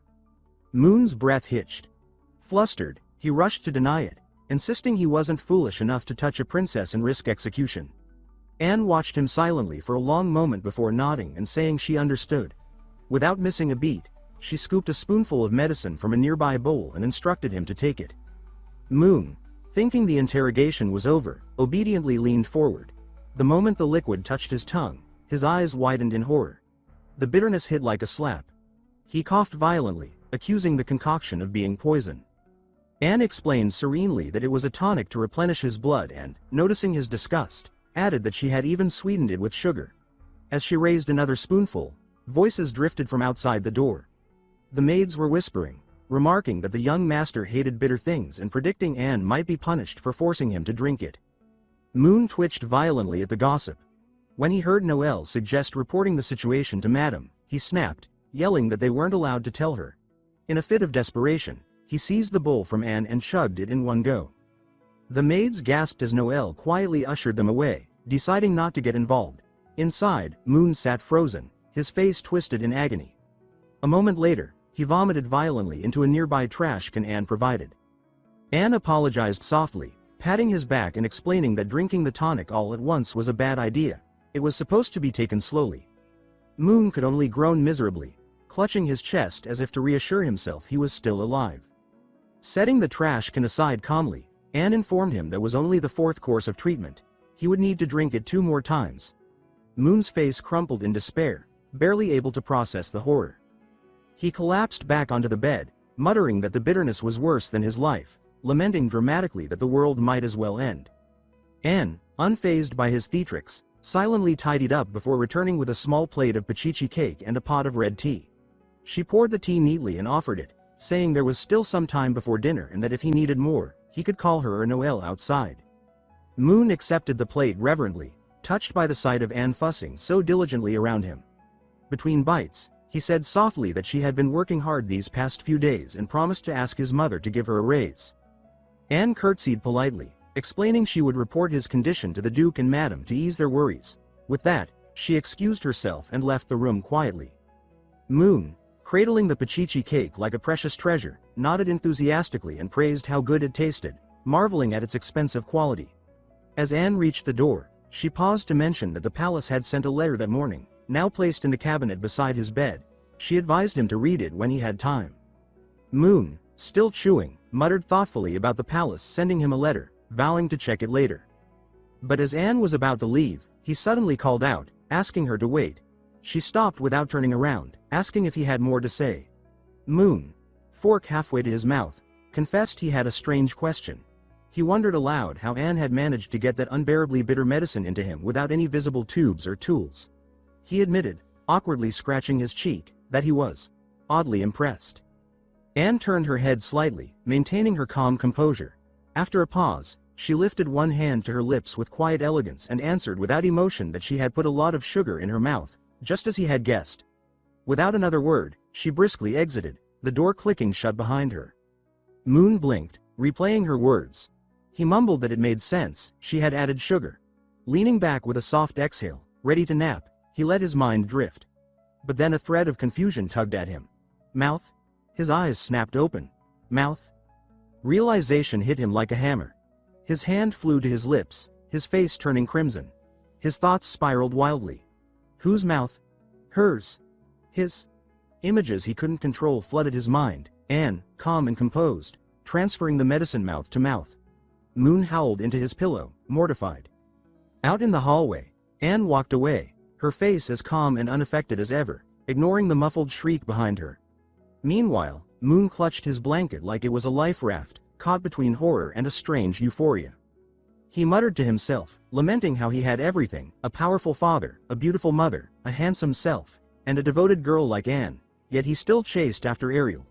Moon's breath hitched. Flustered, he rushed to deny it, insisting he wasn't foolish enough to touch a princess and risk execution. Anne watched him silently for a long moment before nodding and saying she understood. Without missing a beat, she scooped a spoonful of medicine from a nearby bowl and instructed him to take it. Moon, thinking the interrogation was over, obediently leaned forward. The moment the liquid touched his tongue, his eyes widened in horror. The bitterness hit like a slap. He coughed violently, accusing the concoction of being poison. Anne explained serenely that it was a tonic to replenish his blood and, noticing his disgust, added that she had even sweetened it with sugar. As she raised another spoonful, voices drifted from outside the door. The maids were whispering, remarking that the young master hated bitter things and predicting Anne might be punished for forcing him to drink it. Moon twitched violently at the gossip. When he heard Noelle suggest reporting the situation to Madame, he snapped, yelling that they weren't allowed to tell her. In a fit of desperation, he seized the bowl from Anne and chugged it in one go. The maids gasped as Noelle quietly ushered them away, deciding not to get involved. Inside, Moon sat frozen, his face twisted in agony. A moment later, he vomited violently into a nearby trash can Anne provided. Anne apologized softly, patting his back and explaining that drinking the tonic all at once was a bad idea. It was supposed to be taken slowly. Moon could only groan miserably, clutching his chest as if to reassure himself he was still alive. Setting the trash can aside calmly, Anne informed him that was only the 4th course of treatment. He would need to drink it 2 more times. Moon's face crumpled in despair, barely able to process the horror. He collapsed back onto the bed, muttering that the bitterness was worse than his life, lamenting dramatically that the world might as well end. Anne, unfazed by his theatrics, silently tidied up before returning with a small plate of pachichi cake and a pot of red tea. She poured the tea neatly and offered it, saying there was still some time before dinner and that if he needed more, he could call her or Noelle outside. Moon accepted the plate reverently, touched by the sight of Anne fussing so diligently around him. Between bites, he said softly that she had been working hard these past few days and promised to ask his mother to give her a raise. Anne curtsied politely, explaining she would report his condition to the Duke and Madame to ease their worries. With that, She excused herself and left the room quietly. Moon, cradling the pachichi cake like a precious treasure, nodded enthusiastically and praised how good it tasted, marveling at its expensive quality. As Anne reached the door, she paused to mention that the palace had sent a letter that morning, now placed in the cabinet beside his bed. She advised him to read it when he had time. Moon, still chewing, muttered thoughtfully about the palace sending him a letter, vowing to check it later. But as Anne was about to leave, he suddenly called out, asking her to wait. She stopped without turning around, asking if he had more to say. Moon, fork halfway to his mouth, confessed he had a strange question. He wondered aloud how Anne had managed to get that unbearably bitter medicine into him without any visible tubes or tools. He admitted, awkwardly scratching his cheek, that he was oddly impressed. Anne turned her head slightly, maintaining her calm composure. After a pause, she lifted one hand to her lips with quiet elegance and answered without emotion that she had put a lot of sugar in her mouth, just as he had guessed. Without another word, she briskly exited, the door clicking shut behind her. Moon blinked, replaying her words. He mumbled that it made sense, she had added sugar. Leaning back with a soft exhale, ready to nap, he let his mind drift. But then a thread of confusion tugged at him. Mouth? His eyes snapped open. Mouth? Realization hit him like a hammer. His hand flew to his lips, his face turning crimson. His thoughts spiraled wildly. Whose mouth? Hers. His. Images he couldn't control flooded his mind. Anne, calm and composed, transferring the medicine mouth to mouth. Moon howled into his pillow, mortified. Out in the hallway, Anne walked away, her face as calm and unaffected as ever, ignoring the muffled shriek behind her. Meanwhile, Moon clutched his blanket like it was a life raft, caught between horror and a strange euphoria. He muttered to himself, lamenting how he had everything, a powerful father, a beautiful mother, a handsome self, and a devoted girl like Anne, yet he still chased after Ariel.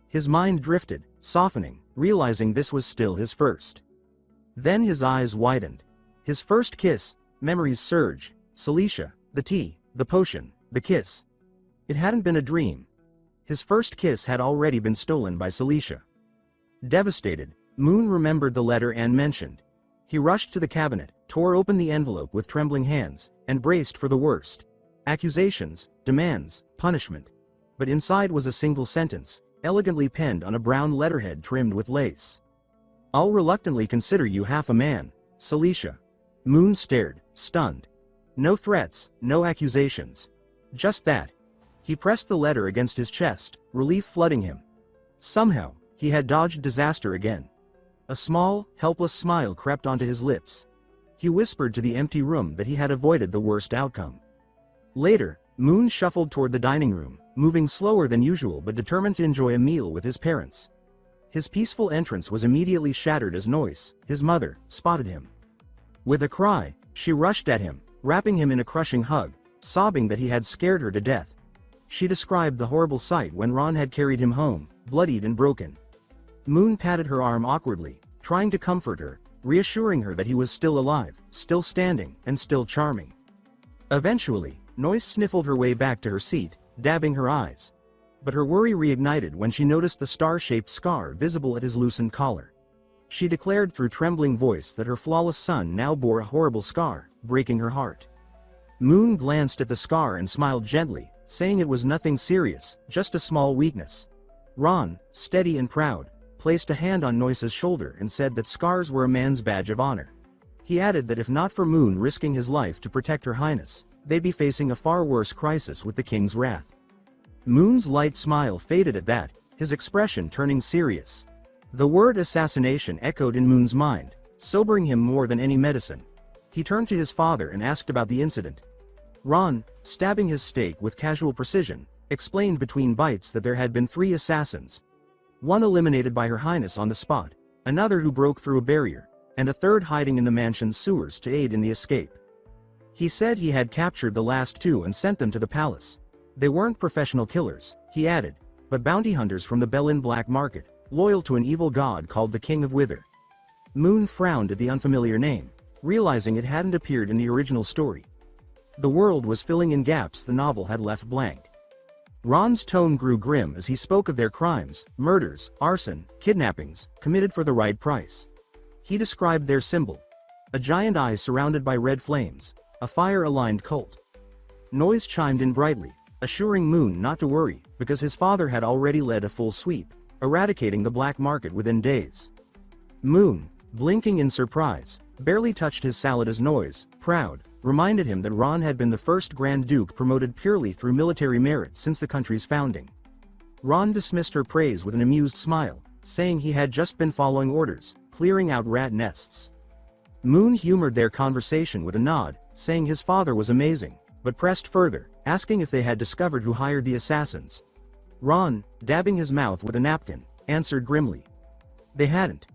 His mind drifted, softening, realizing this was still his first. Then his eyes widened. His first kiss, memories surged, Celicia, the tea, the potion, the kiss. It hadn't been a dream. His first kiss had already been stolen by Celicia. Devastated, Moon remembered the letter Anne mentioned. He rushed to the cabinet, tore open the envelope with trembling hands, and braced for the worst. Accusations, demands, punishment. But inside was a single sentence, elegantly penned on a brown letterhead trimmed with lace. I'll reluctantly consider you half a man, Celicia. Moon stared, stunned. No threats, no accusations. Just that. He pressed the letter against his chest, relief flooding him. Somehow, he had dodged disaster again. A small, helpless smile crept onto his lips. He whispered to the empty room that he had avoided the worst outcome. Later, Moon shuffled toward the dining room, moving slower than usual but determined to enjoy a meal with his parents. His peaceful entrance was immediately shattered as Noyce, his mother, spotted him. With a cry, she rushed at him, wrapping him in a crushing hug, sobbing that he had scared her to death. She described the horrible sight when Ron had carried him home, bloodied and broken. Moon patted her arm awkwardly, trying to comfort her, reassuring her that he was still alive, still standing, and still charming. Eventually, Noyce sniffled her way back to her seat, dabbing her eyes. But her worry reignited when she noticed the star-shaped scar visible at his loosened collar. She declared through trembling voice that her flawless son now bore a horrible scar, breaking her heart. Moon glanced at the scar and smiled gently, saying it was nothing serious, just a small weakness. Ron, steady and proud, placed a hand on Noyce's shoulder and said that scars were a man's badge of honor. He added that if not for Moon risking his life to protect Her Highness, they'd be facing a far worse crisis with the king's wrath. Moon's light smile faded at that, his expression turning serious. The word assassination echoed in Moon's mind, sobering him more than any medicine. He turned to his father and asked about the incident. Ron, stabbing his steak with casual precision, explained between bites that there had been 3 assassins. One eliminated by Her Highness on the spot, another who broke through a barrier, and a third hiding in the mansion's sewers to aid in the escape. He said he had captured the last 2 and sent them to the palace. They weren't professional killers, he added, but bounty hunters from the Bellin black market, loyal to an evil god called the King of Wither. Moon frowned at the unfamiliar name, realizing it hadn't appeared in the original story. The world was filling in gaps the novel had left blank. Ron's tone grew grim as he spoke of their crimes, murders, arson, kidnappings, committed for the right price. He described their symbol. A giant eye surrounded by red flames, a fire-aligned cult. Noise chimed in brightly, assuring Moon not to worry, because his father had already led a full sweep, eradicating the black market within days. Moon, blinking in surprise, barely touched his salad as Noise, proud, reminded him that Ron had been the first Grand Duke promoted purely through military merit since the country's founding. Ron dismissed her praise with an amused smile, saying he had just been following orders, clearing out rat nests. Moon humored their conversation with a nod, saying his father was amazing, but pressed further, asking if they had discovered who hired the assassins. Ron, dabbing his mouth with a napkin, answered grimly. They hadn't.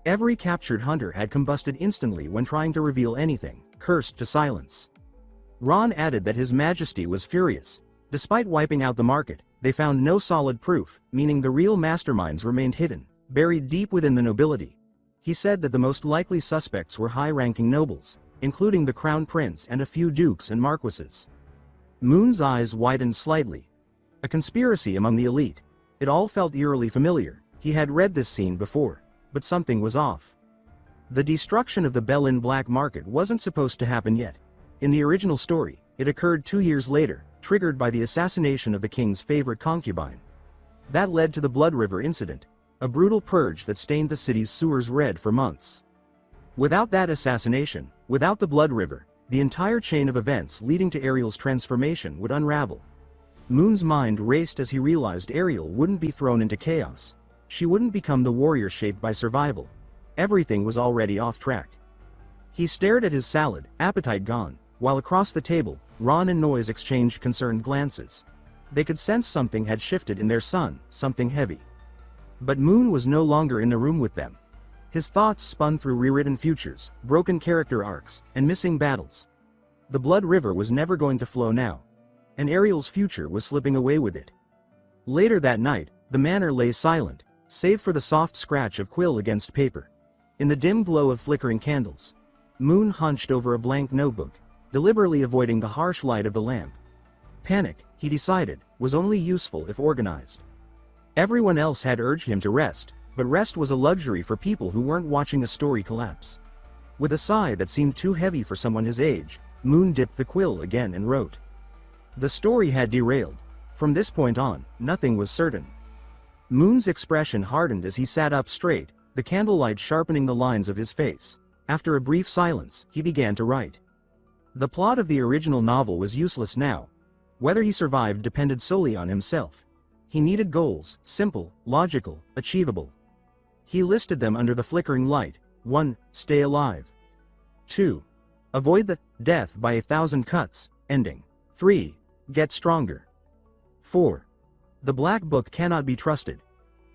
Every captured hunter had combusted instantly when trying to reveal anything, cursed to silence. Ron added that His Majesty was furious. Despite wiping out the market, they found no solid proof, meaning the real masterminds remained hidden, buried deep within the nobility. He said that the most likely suspects were high-ranking nobles, including the crown prince and a few dukes and marquises. Moon's eyes widened slightly. A conspiracy among the elite. It all felt eerily familiar. He had read this scene before, but something was off. The destruction of the Berlin black market wasn't supposed to happen yet. In the original story, it occurred 2 years later, triggered by the assassination of the king's favorite concubine. That led to the Blood River incident, a brutal purge that stained the city's sewers red for months. Without that assassination, without the Blood River, the entire chain of events leading to Ariel's transformation would unravel. Moon's mind raced as he realized Ariel wouldn't be thrown into chaos. She wouldn't become the warrior shaped by survival. Everything was already off track. He stared at his salad, appetite gone, while across the table, Ron and Noise exchanged concerned glances. They could sense something had shifted in their son, something heavy. But Moon was no longer in the room with them. His thoughts spun through rewritten futures, broken character arcs, and missing battles. The Blood River was never going to flow now, and Ariel's future was slipping away with it. Later that night, the manor lay silent, save for the soft scratch of quill against paper. In the dim glow of flickering candles, Moon hunched over a blank notebook, deliberately avoiding the harsh light of the lamp. Panic, he decided, was only useful if organized. Everyone else had urged him to rest, but rest was a luxury for people who weren't watching a story collapse. With a sigh that seemed too heavy for someone his age, Moon dipped the quill again and wrote. The story had derailed. From this point on, nothing was certain. Moon's expression hardened as he sat up straight, the candlelight sharpening the lines of his face. After a brief silence, he began to write. The plot of the original novel was useless now. Whether he survived depended solely on himself. He needed goals, simple, logical, achievable. He listed them under the flickering light. 1. Stay alive. 2. Avoid the death by 1,000 cuts ending. 3. Get stronger. 4. The black book cannot be trusted.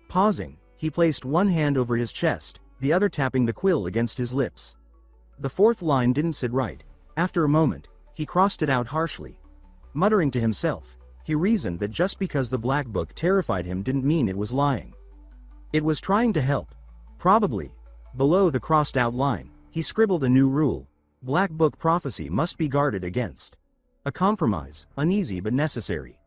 Pausing, he placed one hand over his chest, the other tapping the quill against his lips. The fourth line didn't sit right. After a moment, he crossed it out harshly. Muttering to himself, he reasoned that just because the black book terrified him didn't mean it was lying. It was trying to help. Probably. Below the crossed out line, he scribbled a new rule. Black book prophecy must be guarded against. A compromise, uneasy but necessary.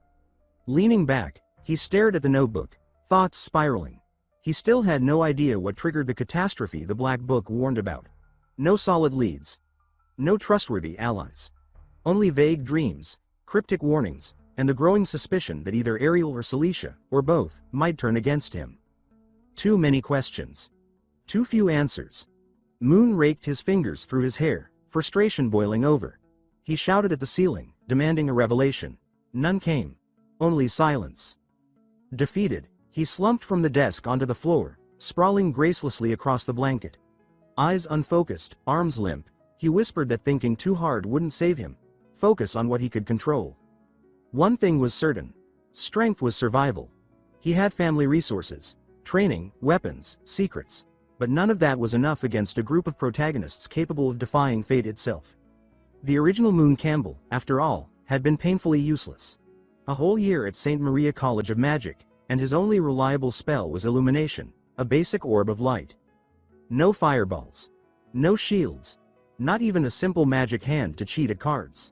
Leaning back, he stared at the notebook, thoughts spiraling. He still had no idea what triggered the catastrophe the black book warned about. No solid leads. No trustworthy allies. Only vague dreams, cryptic warnings, and the growing suspicion that either Ariel or Celicia, or both, might turn against him. Too many questions. Too few answers. Moon raked his fingers through his hair, frustration boiling over. He shouted at the ceiling, demanding a revelation. None came. Only silence. Defeated, he slumped from the desk onto the floor, sprawling gracelessly across the blanket. Eyes unfocused, arms limp, he whispered that thinking too hard wouldn't save him. Focus on what he could control. One thing was certain. Strength was survival. He had family resources, training, weapons, secrets. But none of that was enough against a group of protagonists capable of defying fate itself. The original Moon Campbell, after all, had been painfully useless. A whole year at St. Maria College of Magic, and his only reliable spell was illumination, a basic orb of light. No fireballs. No shields. Not even a simple magic hand to cheat at cards.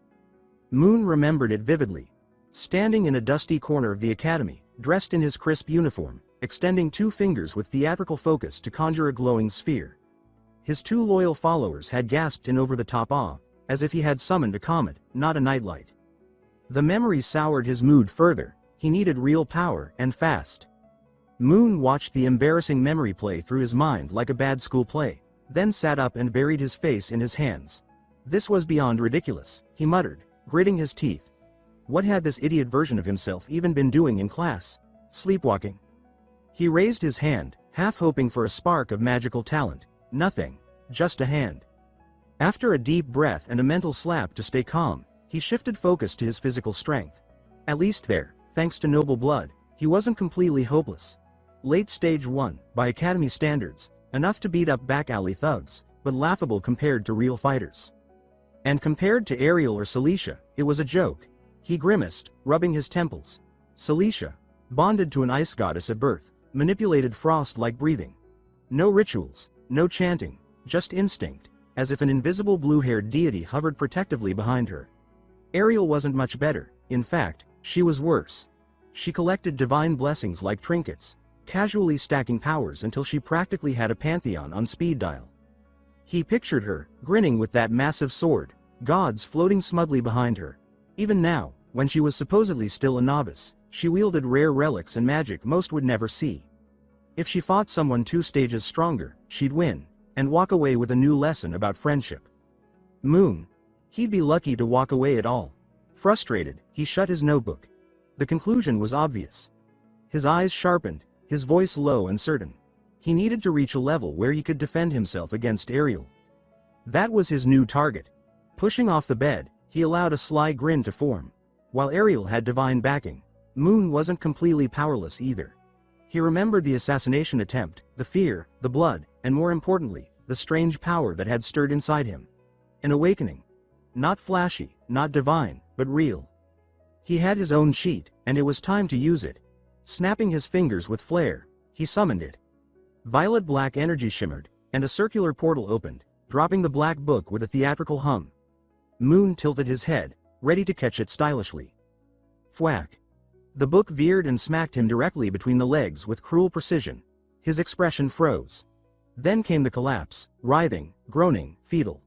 Moon remembered it vividly. Standing in a dusty corner of the academy, dressed in his crisp uniform, extending 2 fingers with theatrical focus to conjure a glowing sphere. His 2 loyal followers had gasped in over-the-top awe, as if he had summoned a comet, not a nightlight. The memory soured his mood further. He needed real power, and fast. Moon watched the embarrassing memory play through his mind like a bad school play, then sat up and buried his face in his hands. This was beyond ridiculous, he muttered, gritting his teeth. What had this idiot version of himself even been doing in class? Sleepwalking. He raised his hand, half hoping for a spark of magical talent. Nothing. Just a hand. After a deep breath and a mental slap to stay calm, he shifted focus to his physical strength. At least there, thanks to noble blood, he wasn't completely hopeless. Late stage 1, by academy standards, enough to beat up back alley thugs, but laughable compared to real fighters. And compared to Ariel or Celicia, it was a joke. He grimaced, rubbing his temples. Celicia, bonded to an ice goddess at birth, manipulated frost like breathing. No rituals, no chanting, just instinct, as if an invisible blue-haired deity hovered protectively behind her. Ariel wasn't much better, in fact, she was worse. She collected divine blessings like trinkets, casually stacking powers until she practically had a pantheon on speed dial. He pictured her, grinning with that massive sword, gods floating smugly behind her. Even now, when she was supposedly still a novice, she wielded rare relics and magic most would never see. If she fought someone 2 stages stronger, she'd win, and walk away with a new lesson about friendship. Moon. He'd be lucky to walk away at all. Frustrated, he shut his notebook. The conclusion was obvious. His eyes sharpened, his voice low and certain. He needed to reach a level where he could defend himself against Ariel. That was his new target. Pushing off the bed, he allowed a sly grin to form. While Ariel had divine backing, Moon wasn't completely powerless either. He remembered the assassination attempt, the fear, the blood, and more importantly, the strange power that had stirred inside him. An awakening. Not flashy, not divine, but real. He had his own cheat, and it was time to use it. Snapping his fingers with flair, he summoned it. Violet-black energy shimmered, and a circular portal opened, dropping the black book with a theatrical hum. Moon tilted his head, ready to catch it stylishly. Thwack. The book veered and smacked him directly between the legs with cruel precision. His expression froze. Then came the collapse, writhing, groaning, fetal.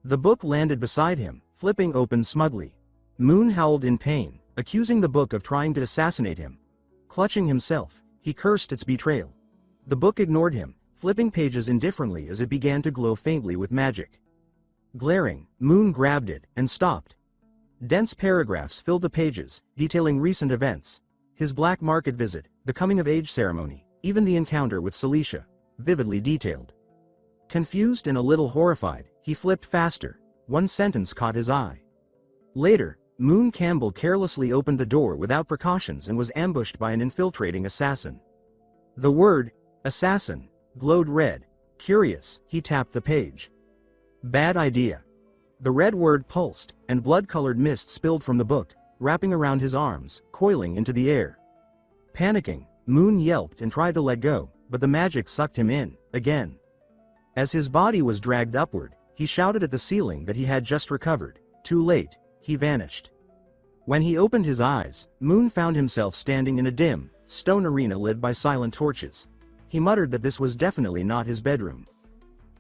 The book landed beside him, flipping open smugly. Moon howled in pain, accusing the book of trying to assassinate him. Clutching himself, he cursed its betrayal. The book ignored him, flipping pages indifferently as it began to glow faintly with magic. Glaring, Moon grabbed it and stopped. Dense paragraphs filled the pages, detailing recent events. His black market visit, the coming-of-age ceremony, even the encounter with Celicia, vividly detailed. Confused and a little horrified, he flipped faster. One sentence caught his eye. Later, Moon Campbell carelessly opened the door without precautions and was ambushed by an infiltrating assassin. The word, assassin, glowed red. Curious, he tapped the page. Bad idea. The red word pulsed, and blood-colored mist spilled from the book, wrapping around his arms, coiling into the air. Panicking, Moon yelped and tried to let go, but the magic sucked him in, again. As his body was dragged upward, he shouted at the ceiling that he had just recovered. Too late, he vanished. When he opened his eyes, Moon found himself standing in a dim, stone arena lit by silent torches. He muttered that this was definitely not his bedroom.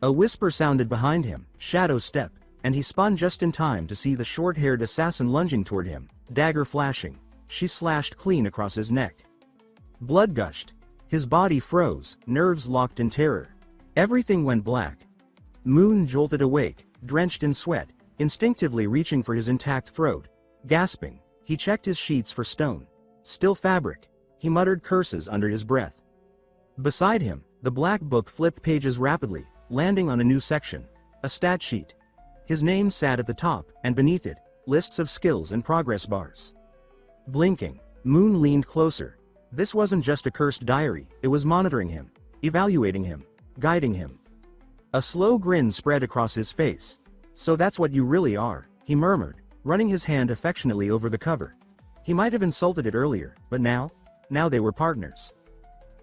A whisper sounded behind him, shadow step, and he spun just in time to see the short-haired assassin lunging toward him, dagger flashing. She slashed clean across his neck. Blood gushed. His body froze, nerves locked in terror. Everything went black. Moon jolted awake, drenched in sweat, instinctively reaching for his intact throat. Gasping, he checked his sheets for stone. Still fabric. He muttered curses under his breath. Beside him, the black book flipped pages rapidly, landing on a new section. A stat sheet. His name sat at the top, and beneath it, lists of skills and progress bars. Blinking, Moon leaned closer. This wasn't just a cursed diary, it was monitoring him, evaluating him, guiding him. A slow grin spread across his face. So that's what you really are, he murmured, running his hand affectionately over the cover. He might have insulted it earlier, but now they were partners.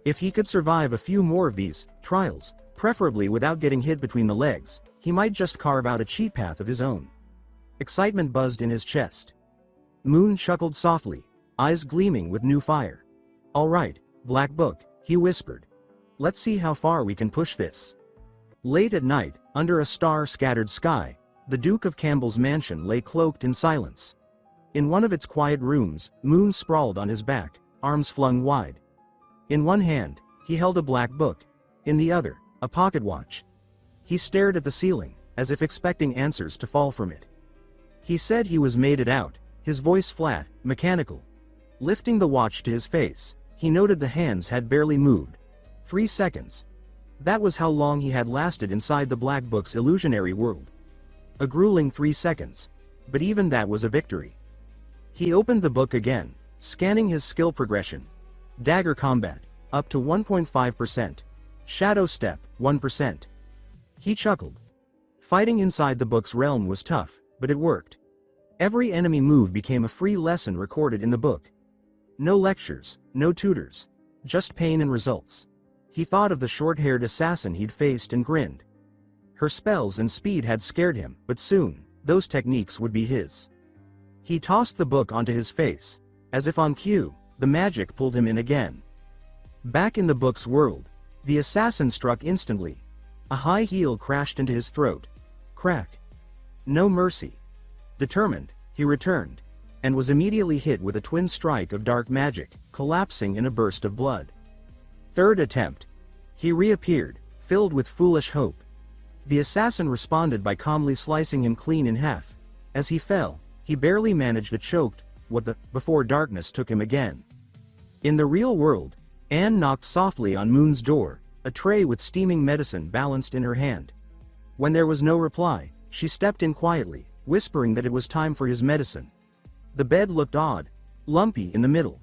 If he could survive a few more of these trials, preferably without getting hit between the legs, he might just carve out a cheat path of his own. Excitement buzzed in his chest. Moon chuckled softly, eyes gleaming with new fire. All right, Black Book, he whispered. Let's see how far we can push this. Late at night, under a star-scattered sky, the Duke of Campbell's mansion lay cloaked in silence. In one of its quiet rooms, Moon sprawled on his back, arms flung wide. In one hand, he held a black book. In the other, a pocket watch. He stared at the ceiling, as if expecting answers to fall from it. He said he was made it out, his voice flat, mechanical. Lifting the watch to his face, he noted the hands had barely moved. 3 seconds. That was how long he had lasted inside the black book's illusionary world. A grueling 3 seconds. But even that was a victory. He opened the book again, scanning his skill progression. Dagger combat, up to 1.5%. Shadow step, 1%. He chuckled. Fighting inside the book's realm was tough, but it worked. Every enemy move became a free lesson recorded in the book. No lectures, no tutors. Just pain and results. He thought of the short-haired assassin he'd faced and grinned. Her spells and speed had scared him, but soon, those techniques would be his. He tossed the book onto his face. As if on cue, the magic pulled him in again. Back in the book's world, the assassin struck instantly. A high heel crashed into his throat. Crack. No mercy. Determined, he returned, and was immediately hit with a twin strike of dark magic, collapsing in a burst of blood. Third attempt. He reappeared, filled with foolish hope. The assassin responded by calmly slicing him clean in half. As he fell, he barely managed a choked, before darkness took him again. In the real world, Anne knocked softly on Moon's door, a tray with steaming medicine balanced in her hand. When there was no reply, she stepped in quietly, whispering that it was time for his medicine. The bed looked odd, lumpy in the middle.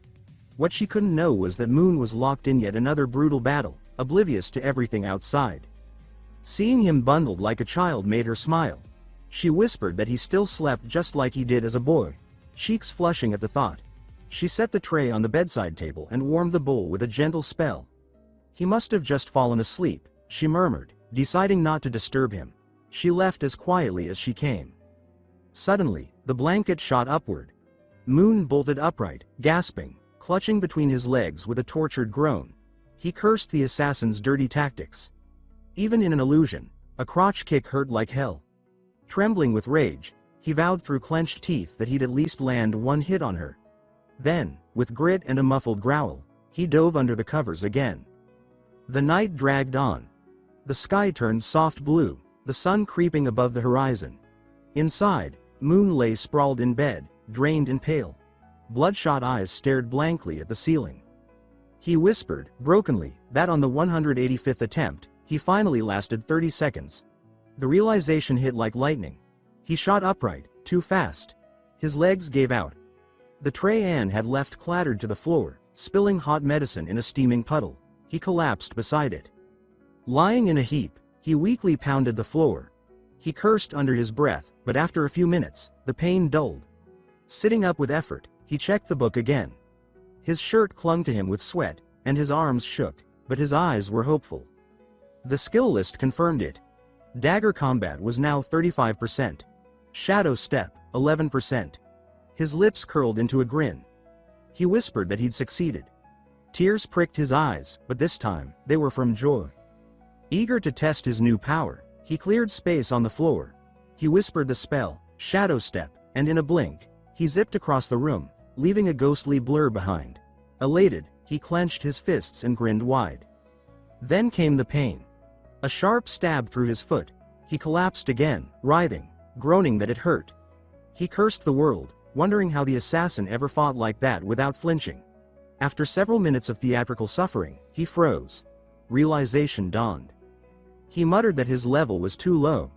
What she couldn't know was that Moon was locked in yet another brutal battle, oblivious to everything outside. Seeing him bundled like a child made her smile. She whispered that he still slept just like he did as a boy, cheeks flushing at the thought. She set the tray on the bedside table and warmed the bowl with a gentle spell. He must have just fallen asleep, she murmured, deciding not to disturb him. She left as quietly as she came. Suddenly, the blanket shot upward. Moon bolted upright, gasping, clutching between his legs with a tortured groan. He cursed the assassin's dirty tactics. Even in an illusion, a crotch kick hurt like hell. Trembling with rage, he vowed through clenched teeth that he'd at least land one hit on her. Then, with grit and a muffled growl, he dove under the covers again. The night dragged on. The sky turned soft blue, the sun creeping above the horizon. Inside, Moon lay sprawled in bed, drained and pale. Bloodshot eyes stared blankly at the ceiling. He whispered, brokenly, that on the 185th attempt, he finally lasted 30 seconds. The realization hit like lightning. He shot upright, too fast. His legs gave out. The tray Anne had left clattered to the floor, spilling hot medicine in a steaming puddle. He collapsed beside it. Lying in a heap, he weakly pounded the floor. He cursed under his breath, but after a few minutes, the pain dulled. Sitting up with effort, he checked the book again. His shirt clung to him with sweat, and his arms shook, but his eyes were hopeful. The skill list confirmed it. Dagger combat was now 35%. Shadow step, 11%. His lips curled into a grin. He whispered that he'd succeeded. Tears pricked his eyes, but this time, they were from joy. Eager to test his new power, he cleared space on the floor. He whispered the spell, Shadow Step, and in a blink, he zipped across the room, leaving a ghostly blur behind. Elated, he clenched his fists and grinned wide. Then came the pain. A sharp stab through his foot. He collapsed again, writhing, groaning that it hurt. He cursed the world, wondering how the assassin ever fought like that without flinching. After several minutes of theatrical suffering, he froze. Realization dawned. He muttered that his level was too low.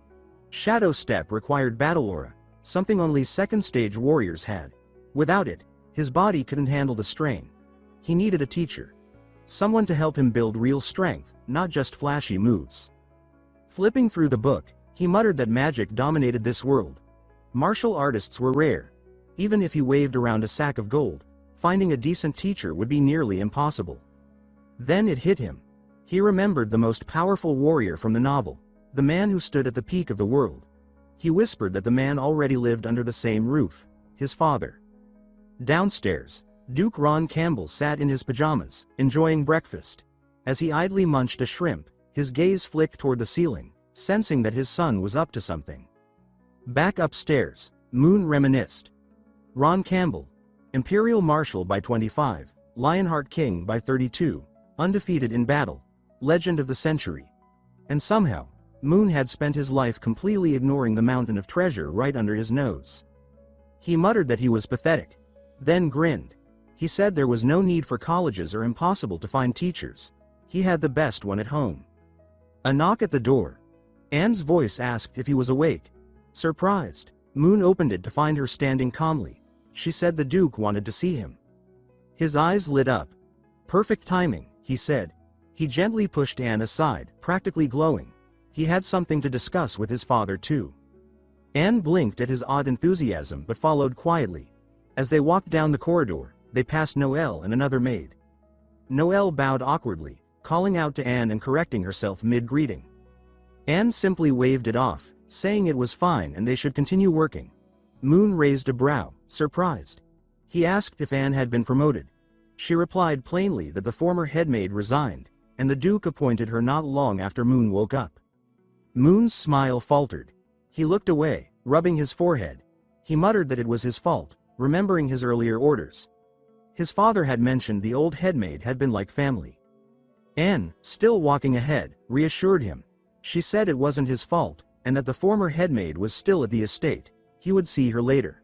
Shadow Step required battle aura, something only second-stage warriors had. Without it, his body couldn't handle the strain. He needed a teacher. Someone to help him build real strength, not just flashy moves. Flipping through the book, he muttered that magic dominated this world. Martial artists were rare. Even if he waved around a sack of gold, finding a decent teacher would be nearly impossible. Then it hit him. He remembered the most powerful warrior from the novel, the man who stood at the peak of the world. He whispered that the man already lived under the same roof, his father. Downstairs, Duke Ron Campbell sat in his pajamas, enjoying breakfast. As he idly munched a shrimp, his gaze flicked toward the ceiling, sensing that his son was up to something. Back upstairs, Moon reminisced. Ron Campbell, Imperial Marshal by 25, Lionheart King by 32, undefeated in battle, legend of the century. And somehow, Moon had spent his life completely ignoring the mountain of treasure right under his nose. He muttered that he was pathetic, then grinned. He said there was no need for colleges or impossible to find teachers. He had the best one at home. A knock at the door. Anne's voice asked if he was awake. Surprised, Moon opened it to find her standing calmly. She said the Duke wanted to see him. His eyes lit up. Perfect timing, he said. He gently pushed Anne aside, practically glowing. He had something to discuss with his father too. Anne blinked at his odd enthusiasm but followed quietly. As they walked down the corridor, they passed Noelle and another maid. Noelle bowed awkwardly, calling out to Anne and correcting herself mid-greeting. Anne simply waved it off, saying it was fine and they should continue working. Moon raised a brow, surprised. He asked if Anne had been promoted. She replied plainly that the former headmaid resigned, and the Duke appointed her not long after Moon woke up. Moon's smile faltered. He looked away, rubbing his forehead. He muttered that it was his fault, remembering his earlier orders. His father had mentioned the old headmaid had been like family. Anne, still walking ahead, reassured him. She said it wasn't his fault, and that the former headmaid was still at the estate. He would see her later.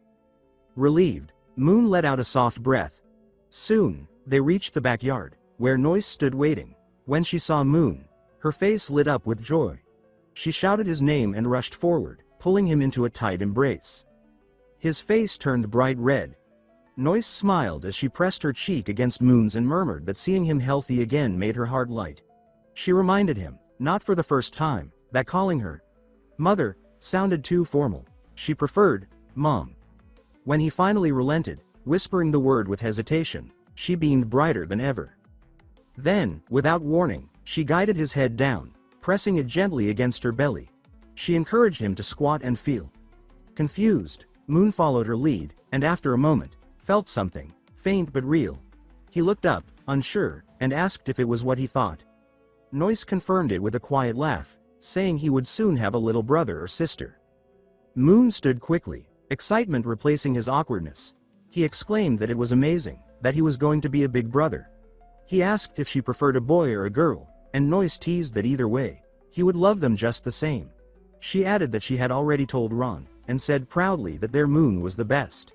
Relieved, Moon let out a soft breath. Soon, they reached the backyard, where Noyce stood waiting. When she saw Moon, her face lit up with joy. She shouted his name and rushed forward, pulling him into a tight embrace. His face turned bright red. Noyce smiled as she pressed her cheek against Moon's and murmured that seeing him healthy again made her heart light. She reminded him, not for the first time, that calling her Mother sounded too formal. She preferred Mom. When he finally relented, whispering the word with hesitation, she beamed brighter than ever. Then, without warning, she guided his head down, pressing it gently against her belly. She encouraged him to squat and feel. Confused, Moon followed her lead, and after a moment, felt something, faint but real. He looked up, unsure, and asked if it was what he thought. Noyce confirmed it with a quiet laugh, saying he would soon have a little brother or sister. Moon stood quickly, excitement replacing his awkwardness. He exclaimed that it was amazing, that he was going to be a big brother. He asked if she preferred a boy or a girl, and Noyce teased that either way, he would love them just the same. She added that she had already told Ron, and said proudly that their Moon was the best.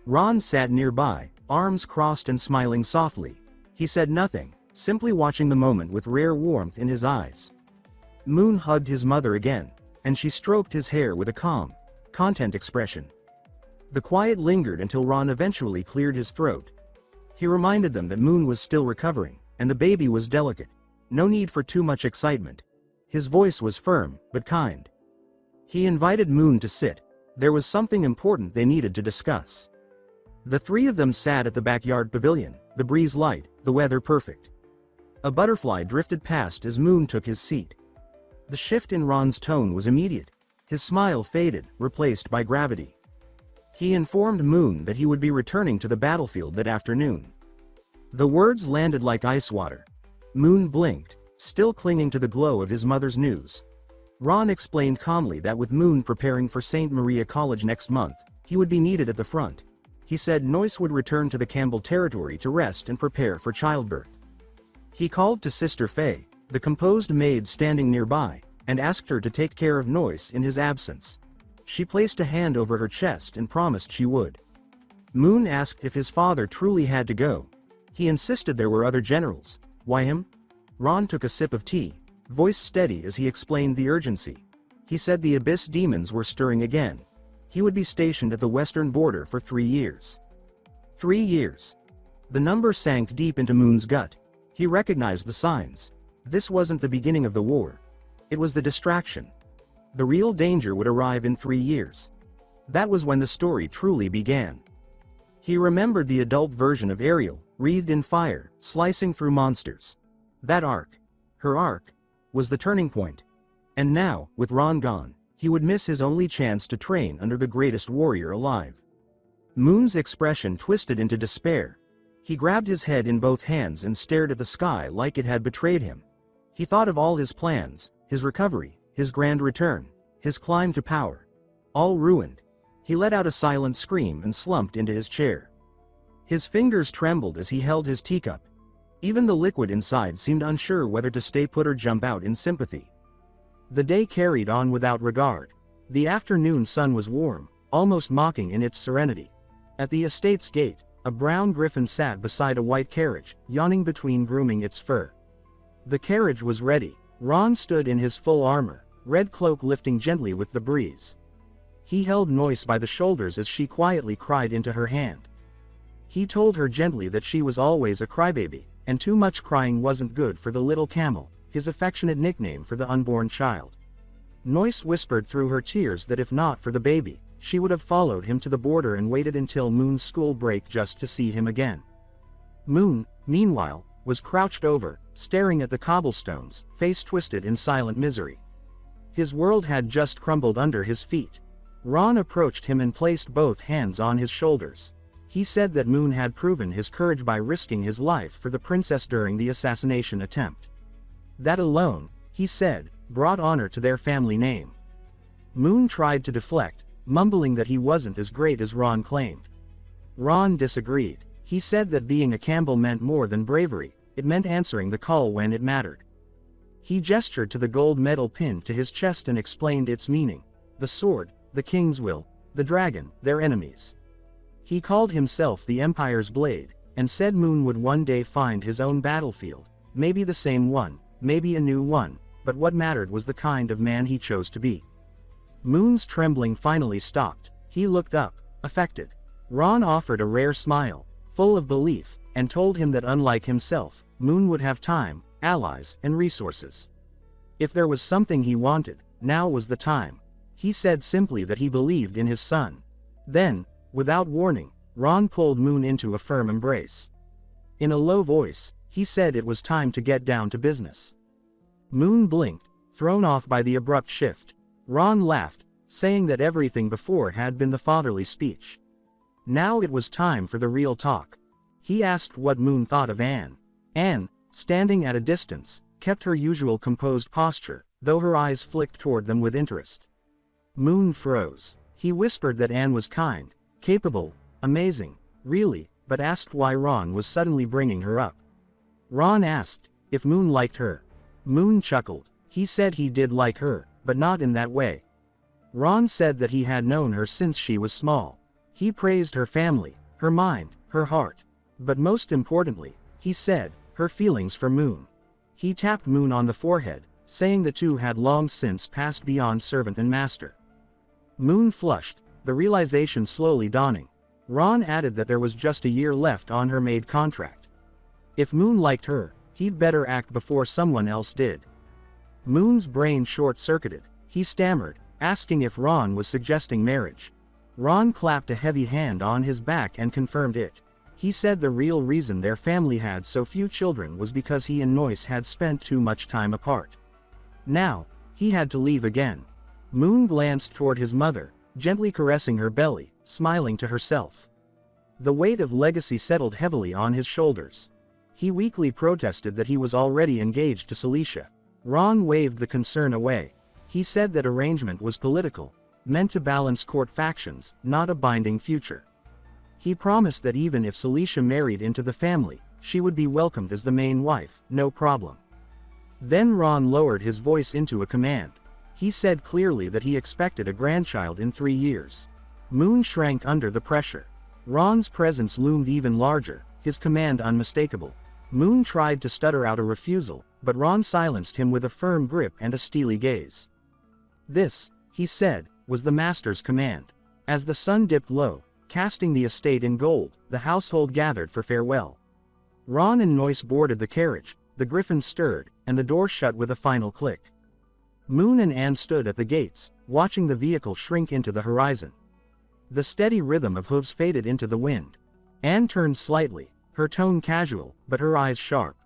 Ron sat nearby, arms crossed and smiling softly. He said nothing, simply watching the moment with rare warmth in his eyes. Moon hugged his mother again, and she stroked his hair with a calm, content expression. The quiet lingered until Ron eventually cleared his throat. He reminded them that Moon was still recovering, and the baby was delicate. No need for too much excitement. His voice was firm, but kind. He invited Moon to sit. There was something important they needed to discuss. The three of them sat at the backyard pavilion, the breeze light, the weather perfect. A butterfly drifted past as Moon took his seat. The shift in Ron's tone was immediate. His smile faded, replaced by gravity. He informed Moon that he would be returning to the battlefield that afternoon. The words landed like ice water. Moon blinked, still clinging to the glow of his mother's news. Ron explained calmly that with Moon preparing for St. Maria College next month, he would be needed at the front. He said Noyce would return to the Campbell territory to rest and prepare for childbirth. He called to Sister Faye, the composed maid standing nearby, and asked her to take care of Noyce in his absence. She placed a hand over her chest and promised she would. Moon asked if his father truly had to go. He insisted there were other generals. Why him? Ron took a sip of tea, voice steady as he explained the urgency. He said the Abyss demons were stirring again. He would be stationed at the western border for 3 years. 3 years. The number sank deep into Moon's gut. He recognized the signs. This wasn't the beginning of the war. It was the distraction. The real danger would arrive in 3 years. That was when the story truly began. He remembered the adult version of Ariel, wreathed in fire, slicing through monsters. That arc, her arc, was the turning point. And now, with Ron gone, he would miss his only chance to train under the greatest warrior alive. Moon's expression twisted into despair. He grabbed his head in both hands and stared at the sky like it had betrayed him. He thought of all his plans, his recovery, his grand return, his climb to power. All ruined. He let out a silent scream and slumped into his chair. His fingers trembled as he held his teacup. Even the liquid inside seemed unsure whether to stay put or jump out in sympathy. The day carried on without regard. The afternoon sun was warm, almost mocking in its serenity. At the estate's gate, a brown griffin sat beside a white carriage, yawning between grooming its fur. The carriage was ready. Ron stood in his full armor, red cloak lifting gently with the breeze. He held Noise by the shoulders as she quietly cried into her hand. He told her gently that she was always a crybaby, and too much crying wasn't good for the little camel, his affectionate nickname for the unborn child. Noise whispered through her tears that if not for the baby, she would have followed him to the border and waited until Moon's school break just to see him again. Moon, meanwhile, was crouched over, staring at the cobblestones, face twisted in silent misery. His world had just crumbled under his feet. Ron approached him and placed both hands on his shoulders. He said that Moon had proven his courage by risking his life for the princess during the assassination attempt. That alone, he said, brought honor to their family name. Moon tried to deflect, mumbling that he wasn't as great as Ron claimed. Ron disagreed. He said that being a Campbell meant more than bravery, it meant answering the call when it mattered. He gestured to the gold medal pinned to his chest and explained its meaning. The sword, the king's will, the dragon, their enemies. He called himself the Empire's blade, and said Moon would one day find his own battlefield, maybe the same one, maybe a new one, but what mattered was the kind of man he chose to be. Moon's trembling finally stopped. He looked up, affected. Ron offered a rare smile, full of belief, and told him that unlike himself, Moon would have time, allies, and resources. If there was something he wanted, now was the time. He said simply that he believed in his son. Then, without warning, Ron pulled Moon into a firm embrace. In a low voice, he said it was time to get down to business. Moon blinked, thrown off by the abrupt shift. Ron laughed, saying that everything before had been the fatherly speech. Now it was time for the real talk. He asked what Moon thought of Anne. Anne, standing at a distance, kept her usual composed posture, though her eyes flicked toward them with interest. Moon froze. He whispered that Anne was kind, capable, amazing, really, but asked why Ron was suddenly bringing her up. Ron asked if Moon liked her. Moon chuckled. He said he did like her, but not in that way. Ron said that he had known her since she was small. He praised her family, her mind, her heart. But most importantly, he said, her feelings for Moon. He tapped Moon on the forehead, saying the two had long since passed beyond servant and master. Moon flushed, the realization slowly dawning. Ron added that there was just a year left on her maid contract. If Moon liked her, he'd better act before someone else did. Moon's brain short-circuited. He stammered, asking if Ron was suggesting marriage. Ron clapped a heavy hand on his back and confirmed it. He said the real reason their family had so few children was because he and Noise had spent too much time apart. Now, he had to leave again. Moon glanced toward his mother, gently caressing her belly, smiling to herself. The weight of legacy settled heavily on his shoulders. He weakly protested that he was already engaged to Celicia. Ron waved the concern away. He said that arrangement was political, meant to balance court factions, not a binding future. He promised that even if Celicia married into the family, she would be welcomed as the main wife, no problem. Then Ron lowered his voice into a command. He said clearly that he expected a grandchild in 3 years. Moon shrank under the pressure. Ron's presence loomed even larger, his command unmistakable. Moon tried to stutter out a refusal, but Ron silenced him with a firm grip and a steely gaze. This, he said, was the master's command. As the sun dipped low, casting the estate in gold, the household gathered for farewell. Ron and Noise boarded the carriage, the griffin stirred, and the door shut with a final click. Moon and Anne stood at the gates, watching the vehicle shrink into the horizon. The steady rhythm of hooves faded into the wind. Anne turned slightly, her tone casual, but her eyes sharp.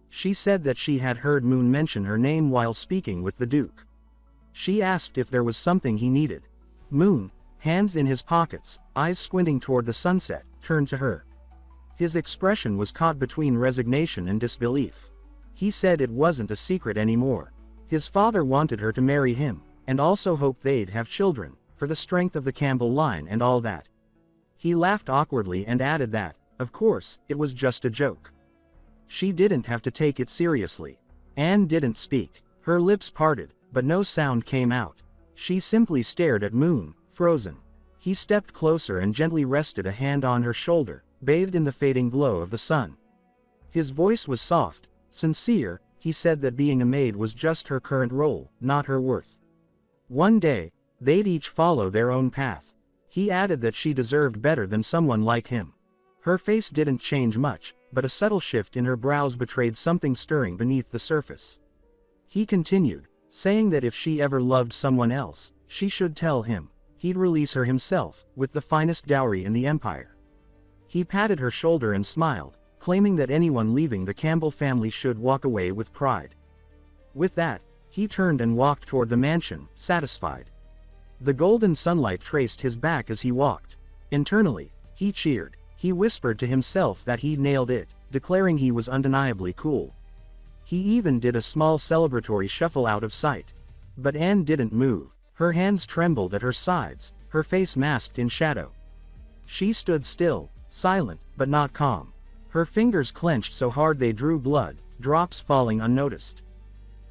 She said that she had heard Moon mention her name while speaking with the Duke. She asked if there was something he needed. Moon, hands in his pockets, eyes squinting toward the sunset, turned to her. His expression was caught between resignation and disbelief. He said it wasn't a secret anymore. His father wanted her to marry him, and also hoped they'd have children, for the strength of the Campbell line and all that. He laughed awkwardly and added that, of course, it was just a joke. She didn't have to take it seriously. Anne didn't speak. Her lips parted, but no sound came out. She simply stared at Moon, frozen. He stepped closer and gently rested a hand on her shoulder, bathed in the fading glow of the sun. His voice was soft, sincere. He said that being a maid was just her current role, not her worth. One day, they'd each follow their own path. He added that she deserved better than someone like him. Her face didn't change much, but a subtle shift in her brows betrayed something stirring beneath the surface. He continued, saying that if she ever loved someone else, she should tell him. He'd release her himself, with the finest dowry in the empire. He patted her shoulder and smiled, claiming that anyone leaving the Campbell family should walk away with pride. With that, he turned and walked toward the mansion, satisfied. The golden sunlight traced his back as he walked. Internally, he cheered. He whispered to himself that he'd nailed it, declaring he was undeniably cool. He even did a small celebratory shuffle out of sight. But Anne didn't move. Her hands trembled at her sides, her face masked in shadow. She stood still, silent, but not calm. Her fingers clenched so hard they drew blood, drops falling unnoticed.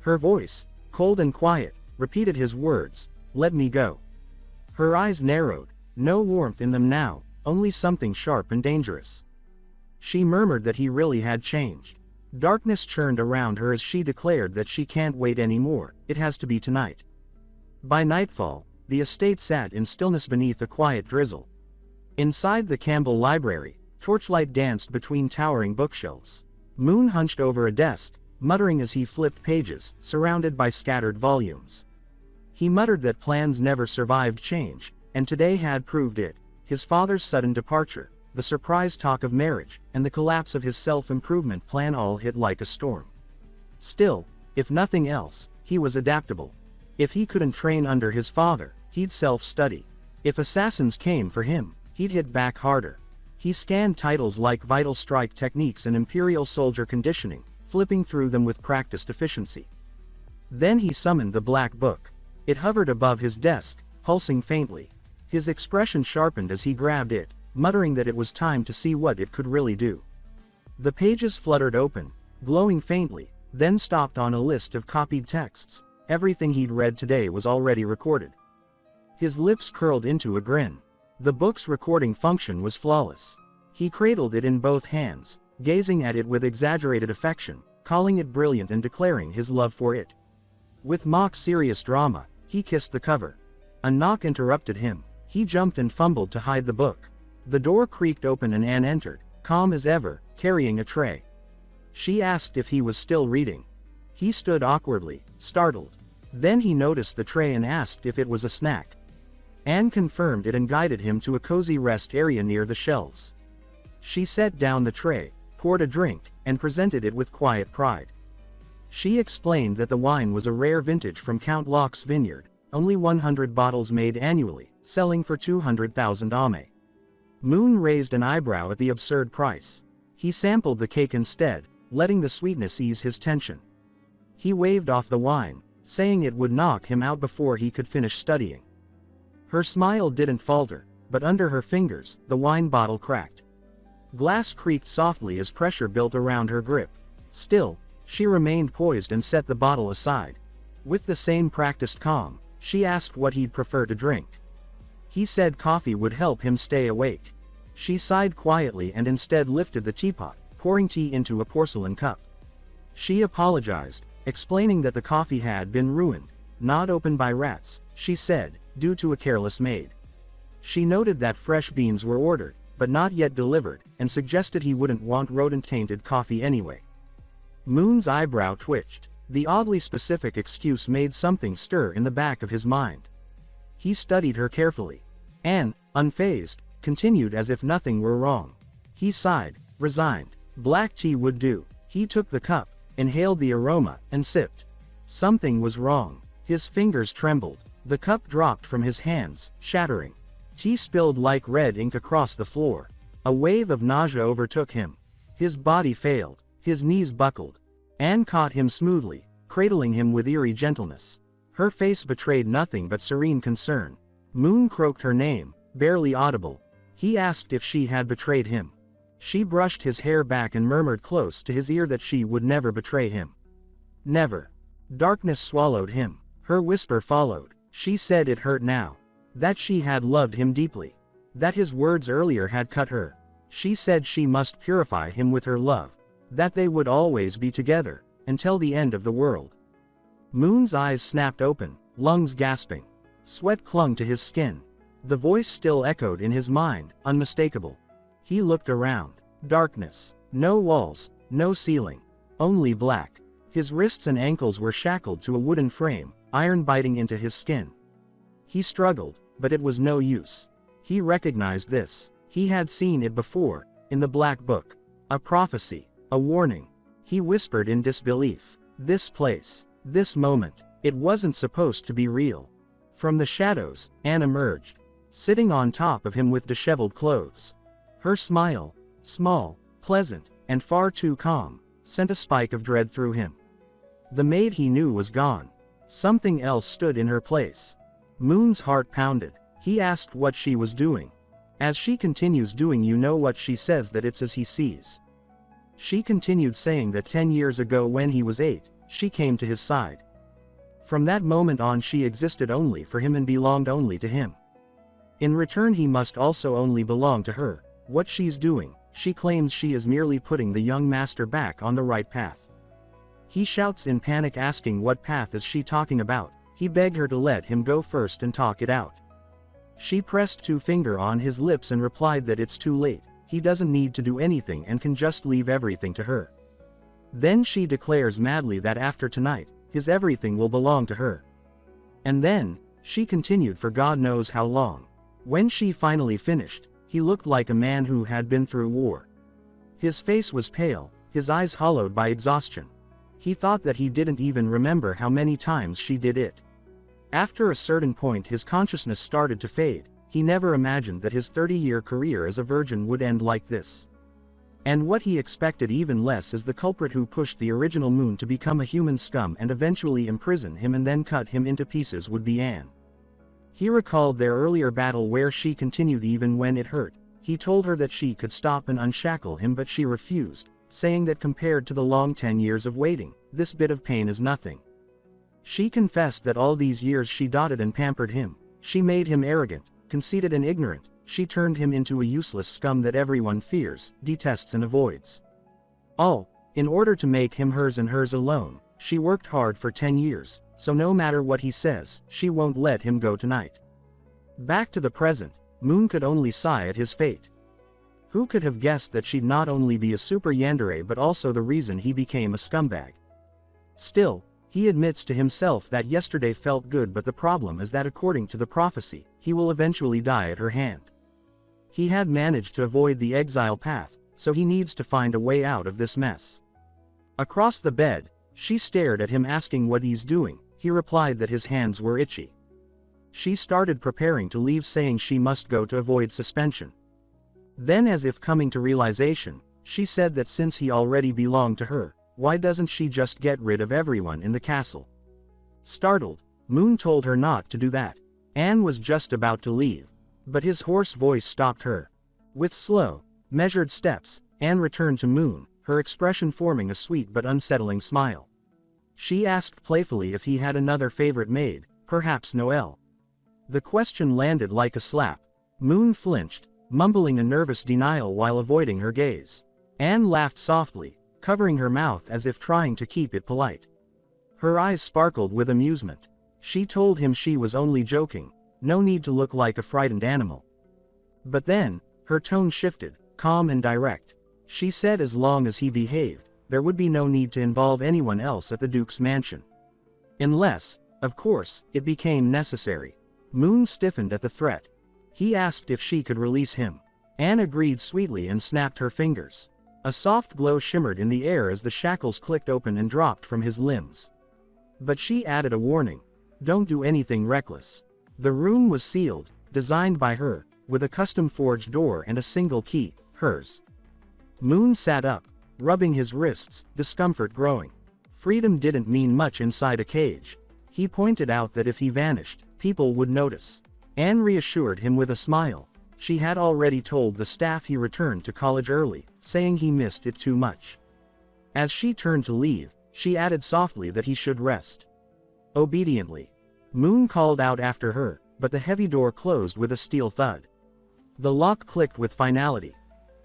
Her voice, cold and quiet, repeated his words, "Let me go." Her eyes narrowed, no warmth in them now, only something sharp and dangerous. She murmured that he really had changed. Darkness churned around her as she declared that she can't wait anymore, it has to be tonight. By nightfall, the estate sat in stillness beneath a quiet drizzle. Inside the Campbell library, torchlight danced between towering bookshelves. Moon hunched over a desk, muttering as he flipped pages, surrounded by scattered volumes. He muttered that plans never survived change, and today had proved it. His father's sudden departure, the surprise talk of marriage, and the collapse of his self-improvement plan all hit like a storm. Still, if nothing else, he was adaptable. If he couldn't train under his father, he'd self-study. If assassins came for him, he'd hit back harder. He scanned titles like Vital Strike Techniques and Imperial Soldier Conditioning, flipping through them with practiced efficiency. Then he summoned the black book. It hovered above his desk, pulsing faintly. His expression sharpened as he grabbed it, muttering that it was time to see what it could really do. The pages fluttered open, glowing faintly, then stopped on a list of copied texts. Everything he'd read today was already recorded. His lips curled into a grin. The book's recording function was flawless. He cradled it in both hands, gazing at it with exaggerated affection, calling it brilliant and declaring his love for it. With mock-serious drama, he kissed the cover. A knock interrupted him. He jumped and fumbled to hide the book. The door creaked open and Anne entered, calm as ever, carrying a tray. She asked if he was still reading. He stood awkwardly, startled. Then he noticed the tray and asked if it was a snack. Anne confirmed it and guided him to a cozy rest area near the shelves. She set down the tray, poured a drink, and presented it with quiet pride. She explained that the wine was a rare vintage from Count Locke's vineyard, only 100 bottles made annually, selling for 200,000 ame. Moon raised an eyebrow at the absurd price. He sampled the cake instead, letting the sweetness ease his tension. He waved off the wine, saying it would knock him out before he could finish studying. Her smile didn't falter, but under her fingers, the wine bottle cracked. Glass creaked softly as pressure built around her grip. Still, she remained poised and set the bottle aside. With the same practiced calm, she asked what he'd prefer to drink. He said coffee would help him stay awake. She sighed quietly and instead lifted the teapot, pouring tea into a porcelain cup. She apologized, explaining that the coffee had been ruined, not opened by rats, she said, due to a careless maid. She noted that fresh beans were ordered, but not yet delivered, and suggested he wouldn't want rodent-tainted coffee anyway. Moon's eyebrow twitched. The oddly specific excuse made something stir in the back of his mind. He studied her carefully. Anne, unfazed, continued as if nothing were wrong. He sighed, resigned. Black tea would do. He took the cup, inhaled the aroma, and sipped. Something was wrong. His fingers trembled. The cup dropped from his hands, shattering. Tea spilled like red ink across the floor. A wave of nausea overtook him. His body failed. His knees buckled. Anne caught him smoothly, cradling him with eerie gentleness. Her face betrayed nothing but serene concern. Moon croaked her name, barely audible. He asked if she had betrayed him. She brushed his hair back and murmured close to his ear that she would never betray him. Never. Darkness swallowed him. Her whisper followed. She said it hurt now. That she had loved him deeply. That his words earlier had cut her. She said she must purify him with her love. That they would always be together, until the end of the world. Moon's eyes snapped open, lungs gasping. Sweat clung to his skin. The voice still echoed in his mind, unmistakable. He looked around. Darkness. No walls, no ceiling. Only black. His wrists and ankles were shackled to a wooden frame, iron biting into his skin. He struggled, but it was no use. He recognized this. He had seen it before, in the Black Book. A prophecy, a warning. He whispered in disbelief. This place, this moment, it wasn't supposed to be real. From the shadows, Anne emerged, sitting on top of him with disheveled clothes. Her smile, small, pleasant, and far too calm, sent a spike of dread through him. The maid he knew was gone. Something else stood in her place. Moon's heart pounded. He asked what she was doing. As she continues doing, you know what she says, that it's as he sees. She continued saying that 10 years ago when he was 8, she came to his side. From that moment on she existed only for him and belonged only to him. In return he must also only belong to her. What she's doing, she claims she is merely putting the young master back on the right path. He shouts in panic, asking what path is she talking about. He begged her to let him go first and talk it out. She pressed 2 fingers on his lips and replied that it's too late, he doesn't need to do anything and can just leave everything to her. Then she declares madly that after tonight, his everything will belong to her. And then, she continued for God knows how long. When she finally finished, he looked like a man who had been through war. His face was pale, his eyes hollowed by exhaustion. He thought that he didn't even remember how many times she did it. After a certain point his consciousness started to fade. He never imagined that his 30-year career as a virgin would end like this. And what he expected even less is the culprit who pushed the original Moon to become a human scum and eventually imprison him and then cut him into pieces would be Anne. He recalled their earlier battle where she continued even when it hurt. He told her that she could stop and unshackle him, but she refused, saying that compared to the long 10 years of waiting, this bit of pain is nothing. She confessed that all these years she doted and pampered him. She made him arrogant, conceited and ignorant. She turned him into a useless scum that everyone fears, detests and avoids. All, in order to make him hers and hers alone. She worked hard for 10 years, so no matter what he says, she won't let him go tonight. Back to the present, Moon could only sigh at his fate. Who could have guessed that she'd not only be a super yandere but also the reason he became a scumbag? Still, he admits to himself that yesterday felt good, but the problem is that according to the prophecy, he will eventually die at her hand. He had managed to avoid the exile path, so he needs to find a way out of this mess. Across the bed, she stared at him asking what he's doing. He replied that his hands were itchy. She started preparing to leave, saying she must go to avoid suspension. Then, as if coming to realization, she said that since he already belonged to her, why doesn't she just get rid of everyone in the castle? Startled, Moon told her not to do that. Anne was just about to leave, but his hoarse voice stopped her. With slow, measured steps, Anne returned to Moon, her expression forming a sweet but unsettling smile. She asked playfully if he had another favorite maid, perhaps Noelle. The question landed like a slap. Moon flinched, mumbling a nervous denial while avoiding her gaze. Anne laughed softly, covering her mouth as if trying to keep it polite. Her eyes sparkled with amusement. She told him she was only joking, no need to look like a frightened animal. But then, her tone shifted, calm and direct. She said as long as he behaved, there would be no need to involve anyone else at the Duke's mansion. Unless, of course, it became necessary. Moon stiffened at the threat. He asked if she could release him. Anne agreed sweetly and snapped her fingers. A soft glow shimmered in the air as the shackles clicked open and dropped from his limbs. But she added a warning. Don't do anything reckless. The room was sealed, designed by her, with a custom forged door and a single key, hers. Moon sat up, rubbing his wrists, discomfort growing. Freedom didn't mean much inside a cage. He pointed out that if he vanished, people would notice. Anne reassured him with a smile. She had already told the staff he returned to college early, saying he missed it too much. As she turned to leave, she added softly that he should rest. Obediently, Moon called out after her, but the heavy door closed with a steel thud. The lock clicked with finality.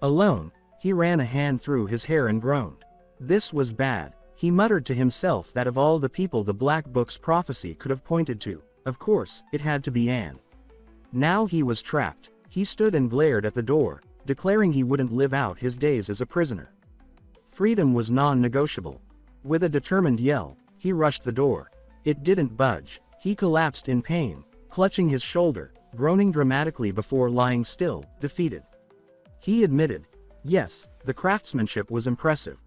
Alone, he ran a hand through his hair and groaned. This was bad. He muttered to himself that of all the people the Black Book's prophecy could have pointed to, of course, it had to be Anne. Now he was trapped. He stood and glared at the door, declaring he wouldn't live out his days as a prisoner. Freedom was non-negotiable. With a determined yell, he rushed the door. It didn't budge. He collapsed in pain, clutching his shoulder, groaning dramatically before lying still, defeated. He admitted, yes, the craftsmanship was impressive.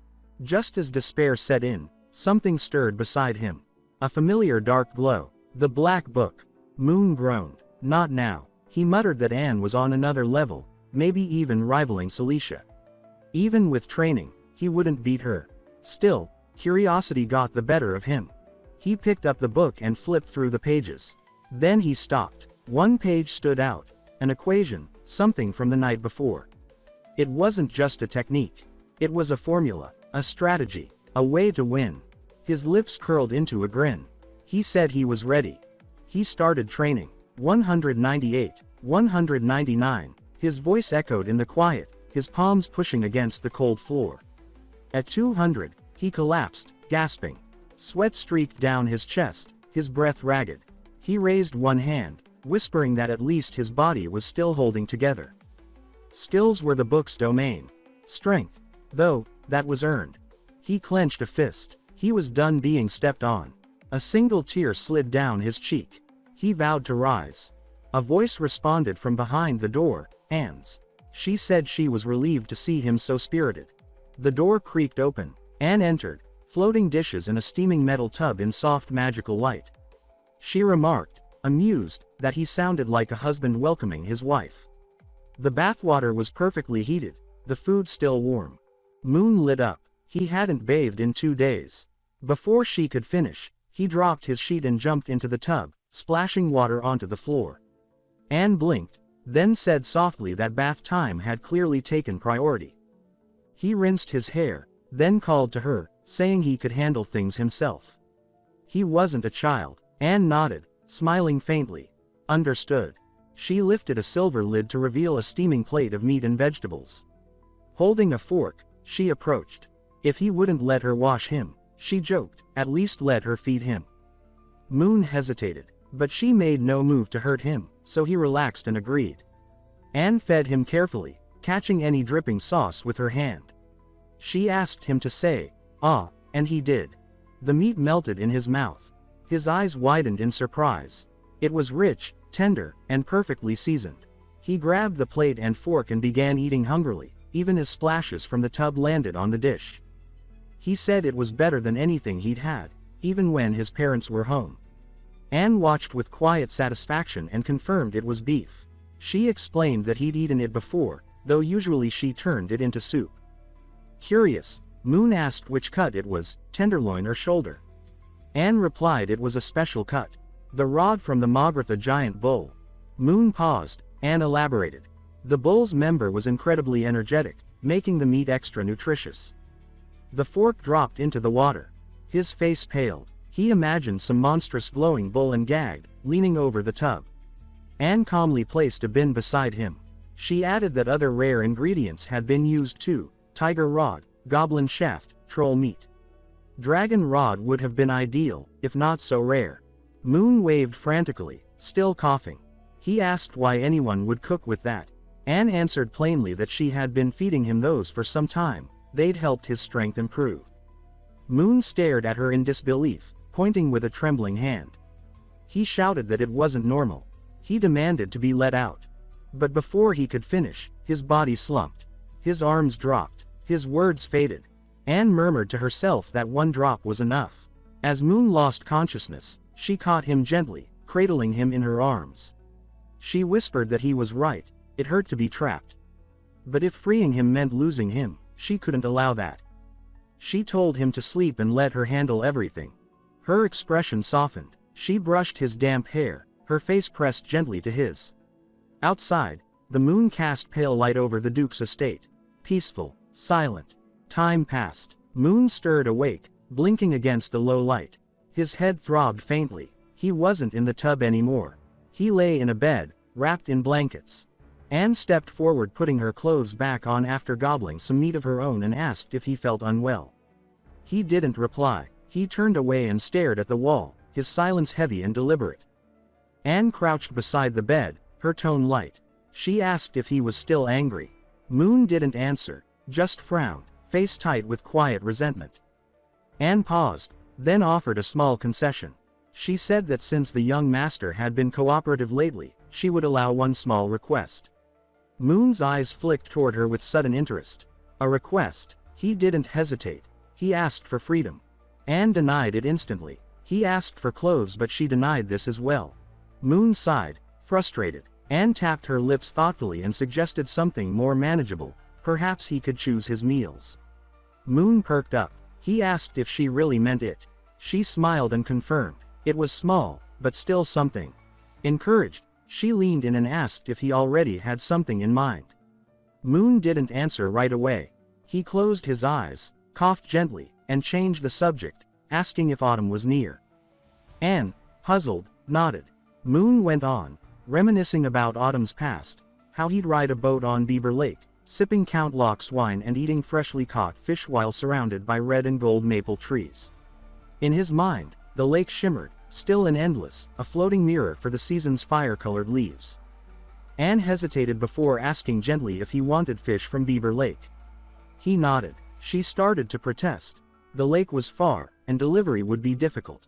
Just as despair set in, something stirred beside him. A familiar dark glow. The Black Book. Moon groaned. Not now. He muttered that Anne was on another level, maybe even rivaling Celicia. Even with training, he wouldn't beat her. Still, curiosity got the better of him. He picked up the book and flipped through the pages. Then he stopped. One page stood out. An equation, something from the night before. It wasn't just a technique. It was a formula, a strategy, a way to win. His lips curled into a grin. He said he was ready. He started training. 198, 199, his voice echoed in the quiet, his palms pushing against the cold floor. At 200, he collapsed, gasping. Sweat streaked down his chest, his breath ragged. He raised one hand, whispering that at least his body was still holding together. Skills were the book's domain. Strength, though, that was earned. He clenched a fist. He was done being stepped on. A single tear slid down his cheek. He vowed to rise. A voice responded from behind the door, Anne's. She said she was relieved to see him so spirited. The door creaked open. Anne entered, floating dishes in a steaming metal tub in soft magical light. She remarked, amused, that he sounded like a husband welcoming his wife. The bathwater was perfectly heated, the food still warm. Moon lit up. He hadn't bathed in 2 days. Before she could finish, he dropped his sheet and jumped into the tub, splashing water onto the floor. Anne blinked, then said softly that bath time had clearly taken priority. He rinsed his hair, then called to her, saying he could handle things himself. He wasn't a child. Anne nodded, smiling faintly. Understood. She lifted a silver lid to reveal a steaming plate of meat and vegetables. Holding a fork, she approached. If he wouldn't let her wash him, she joked, at least let her feed him. Moon hesitated, but she made no move to hurt him, so he relaxed and agreed. Anne fed him carefully, catching any dripping sauce with her hand. She asked him to say, "Ah," and he did. The meat melted in his mouth. His eyes widened in surprise. It was rich, tender, and perfectly seasoned. He grabbed the plate and fork and began eating hungrily, even as splashes from the tub landed on the dish. He said it was better than anything he'd had, even when his parents were home. Anne watched with quiet satisfaction and confirmed it was beef. She explained that he'd eaten it before, though usually she turned it into soup. Curious, Moon asked which cut it was, tenderloin or shoulder. Anne replied it was a special cut. The rod from the Magrotha giant bull. Moon paused. Anne elaborated. The bull's member was incredibly energetic, making the meat extra nutritious. The fork dropped into the water. His face paled. He imagined some monstrous glowing bull and gagged, leaning over the tub. Anne calmly placed a bin beside him. She added that other rare ingredients had been used too: tiger rod, goblin shaft, troll meat. Dragon rod would have been ideal, if not so rare. Moon waved frantically, still coughing. He asked why anyone would cook with that. Anne answered plainly that she had been feeding him those for some time. They'd helped his strength improve. Moon stared at her in disbelief, pointing with a trembling hand. He shouted that it wasn't normal. He demanded to be let out. But before he could finish, his body slumped. His arms dropped. His words faded. Anne murmured to herself that one drop was enough. As Moon lost consciousness, she caught him gently, cradling him in her arms. She whispered that he was right. It hurt to be trapped. But if freeing him meant losing him, she couldn't allow that. She told him to sleep and let her handle everything. Her expression softened. She brushed his damp hair, her face pressed gently to his. Outside, the moon cast pale light over the Duke's estate. Peaceful, silent. Time passed. Moon stirred awake, blinking against the low light. His head throbbed faintly. He wasn't in the tub anymore. He lay in a bed, wrapped in blankets. Anne stepped forward, putting her clothes back on after gobbling some meat of her own, and asked if he felt unwell. He didn't reply. He turned away and stared at the wall, his silence heavy and deliberate. Anne crouched beside the bed, her tone light. She asked if he was still angry. Moon didn't answer, just frowned, face tight with quiet resentment. Anne paused, then offered a small concession. She said that since the young master had been cooperative lately, she would allow one small request. Moon's eyes flicked toward her with sudden interest. A request? He didn't hesitate. He asked for freedom. Anne denied it instantly. He asked for clothes, but she denied this as well. Moon sighed, frustrated. Anne tapped her lips thoughtfully and suggested something more manageable. Perhaps he could choose his meals. Moon perked up. He asked if she really meant it. She smiled and confirmed. It was small, but still something. Encouraged, she leaned in and asked if he already had something in mind. Moon didn't answer right away. He closed his eyes, coughed gently, and changed the subject, asking if autumn was near. Anne, puzzled, nodded. Moon went on, reminiscing about autumn's past, how he'd ride a boat on Beaver Lake, sipping Count Locke's wine and eating freshly caught fish while surrounded by red and gold maple trees. In his mind, the lake shimmered, still and endless, a floating mirror for the season's fire-colored leaves. Anne hesitated before asking gently if he wanted fish from Beaver Lake. He nodded. She started to protest. The lake was far, and delivery would be difficult.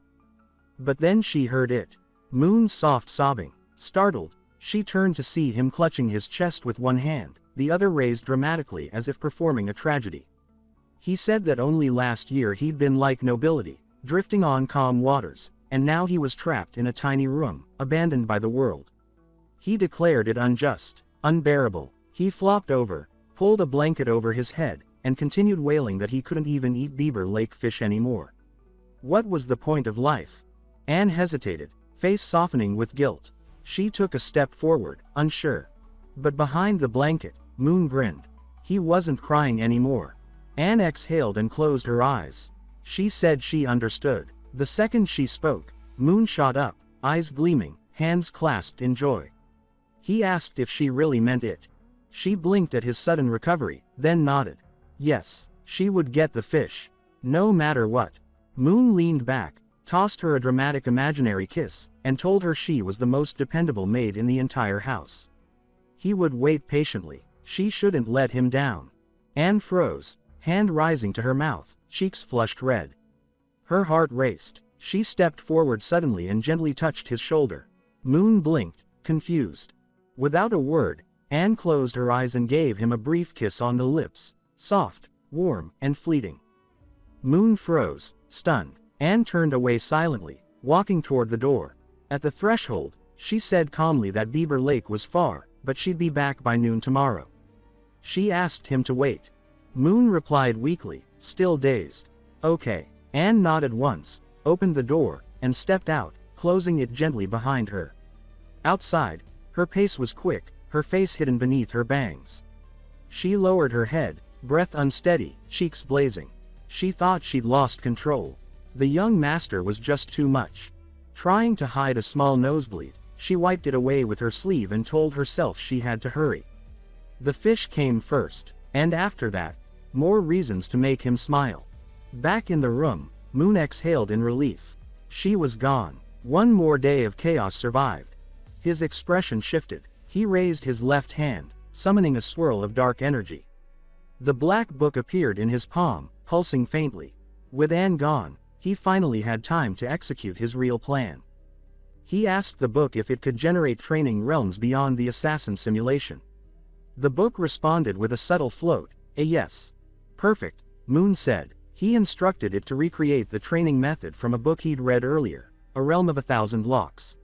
But then she heard it. Moon's soft sobbing. Startled, she turned to see him clutching his chest with one hand, the other raised dramatically as if performing a tragedy. He said that only last year he'd been like nobility, drifting on calm waters, and now he was trapped in a tiny room, abandoned by the world. He declared it unjust, unbearable. He flopped over, pulled a blanket over his head, and continued wailing that he couldn't even eat Beaver Lake fish anymore. What was the point of life? Anne hesitated, face softening with guilt. She took a step forward, unsure. But behind the blanket, Moon grinned. He wasn't crying anymore. Anne exhaled and closed her eyes. She said she understood. The second she spoke, Moon shot up, eyes gleaming, hands clasped in joy. He asked if she really meant it. She blinked at his sudden recovery, then nodded. Yes, she would get the fish. No matter what. Moon leaned back, tossed her a dramatic imaginary kiss, and told her she was the most dependable maid in the entire house. He would wait patiently. She shouldn't let him down. Anne froze, hand rising to her mouth, cheeks flushed red. Her heart raced. She stepped forward suddenly and gently touched his shoulder. Moon blinked, confused. Without a word, Anne closed her eyes and gave him a brief kiss on the lips, soft, warm, and fleeting. Moon froze, stunned. Anne turned away silently, walking toward the door. At the threshold, she said calmly that Beaver Lake was far, but she'd be back by noon tomorrow. She asked him to wait. Moon replied weakly, still dazed. Okay. Anne nodded once, opened the door, and stepped out, closing it gently behind her. Outside, her pace was quick, her face hidden beneath her bangs. She lowered her head, breath unsteady, cheeks blazing. She thought she'd lost control. The young master was just too much. Trying to hide a small nosebleed, she wiped it away with her sleeve and told herself she had to hurry. The fish came first, and after that, more reasons to make him smile. Back in the room, Moon exhaled in relief. She was gone. One more day of chaos survived. His expression shifted. He raised his left hand, summoning a swirl of dark energy. The black book appeared in his palm, pulsing faintly. With Anne gone, he finally had time to execute his real plan. He asked the book if it could generate training realms beyond the assassin simulation. The book responded with a subtle float, a yes. Perfect, Moon said. He instructed it to recreate the training method from a book he'd read earlier, A Realm of 1,000 Locks.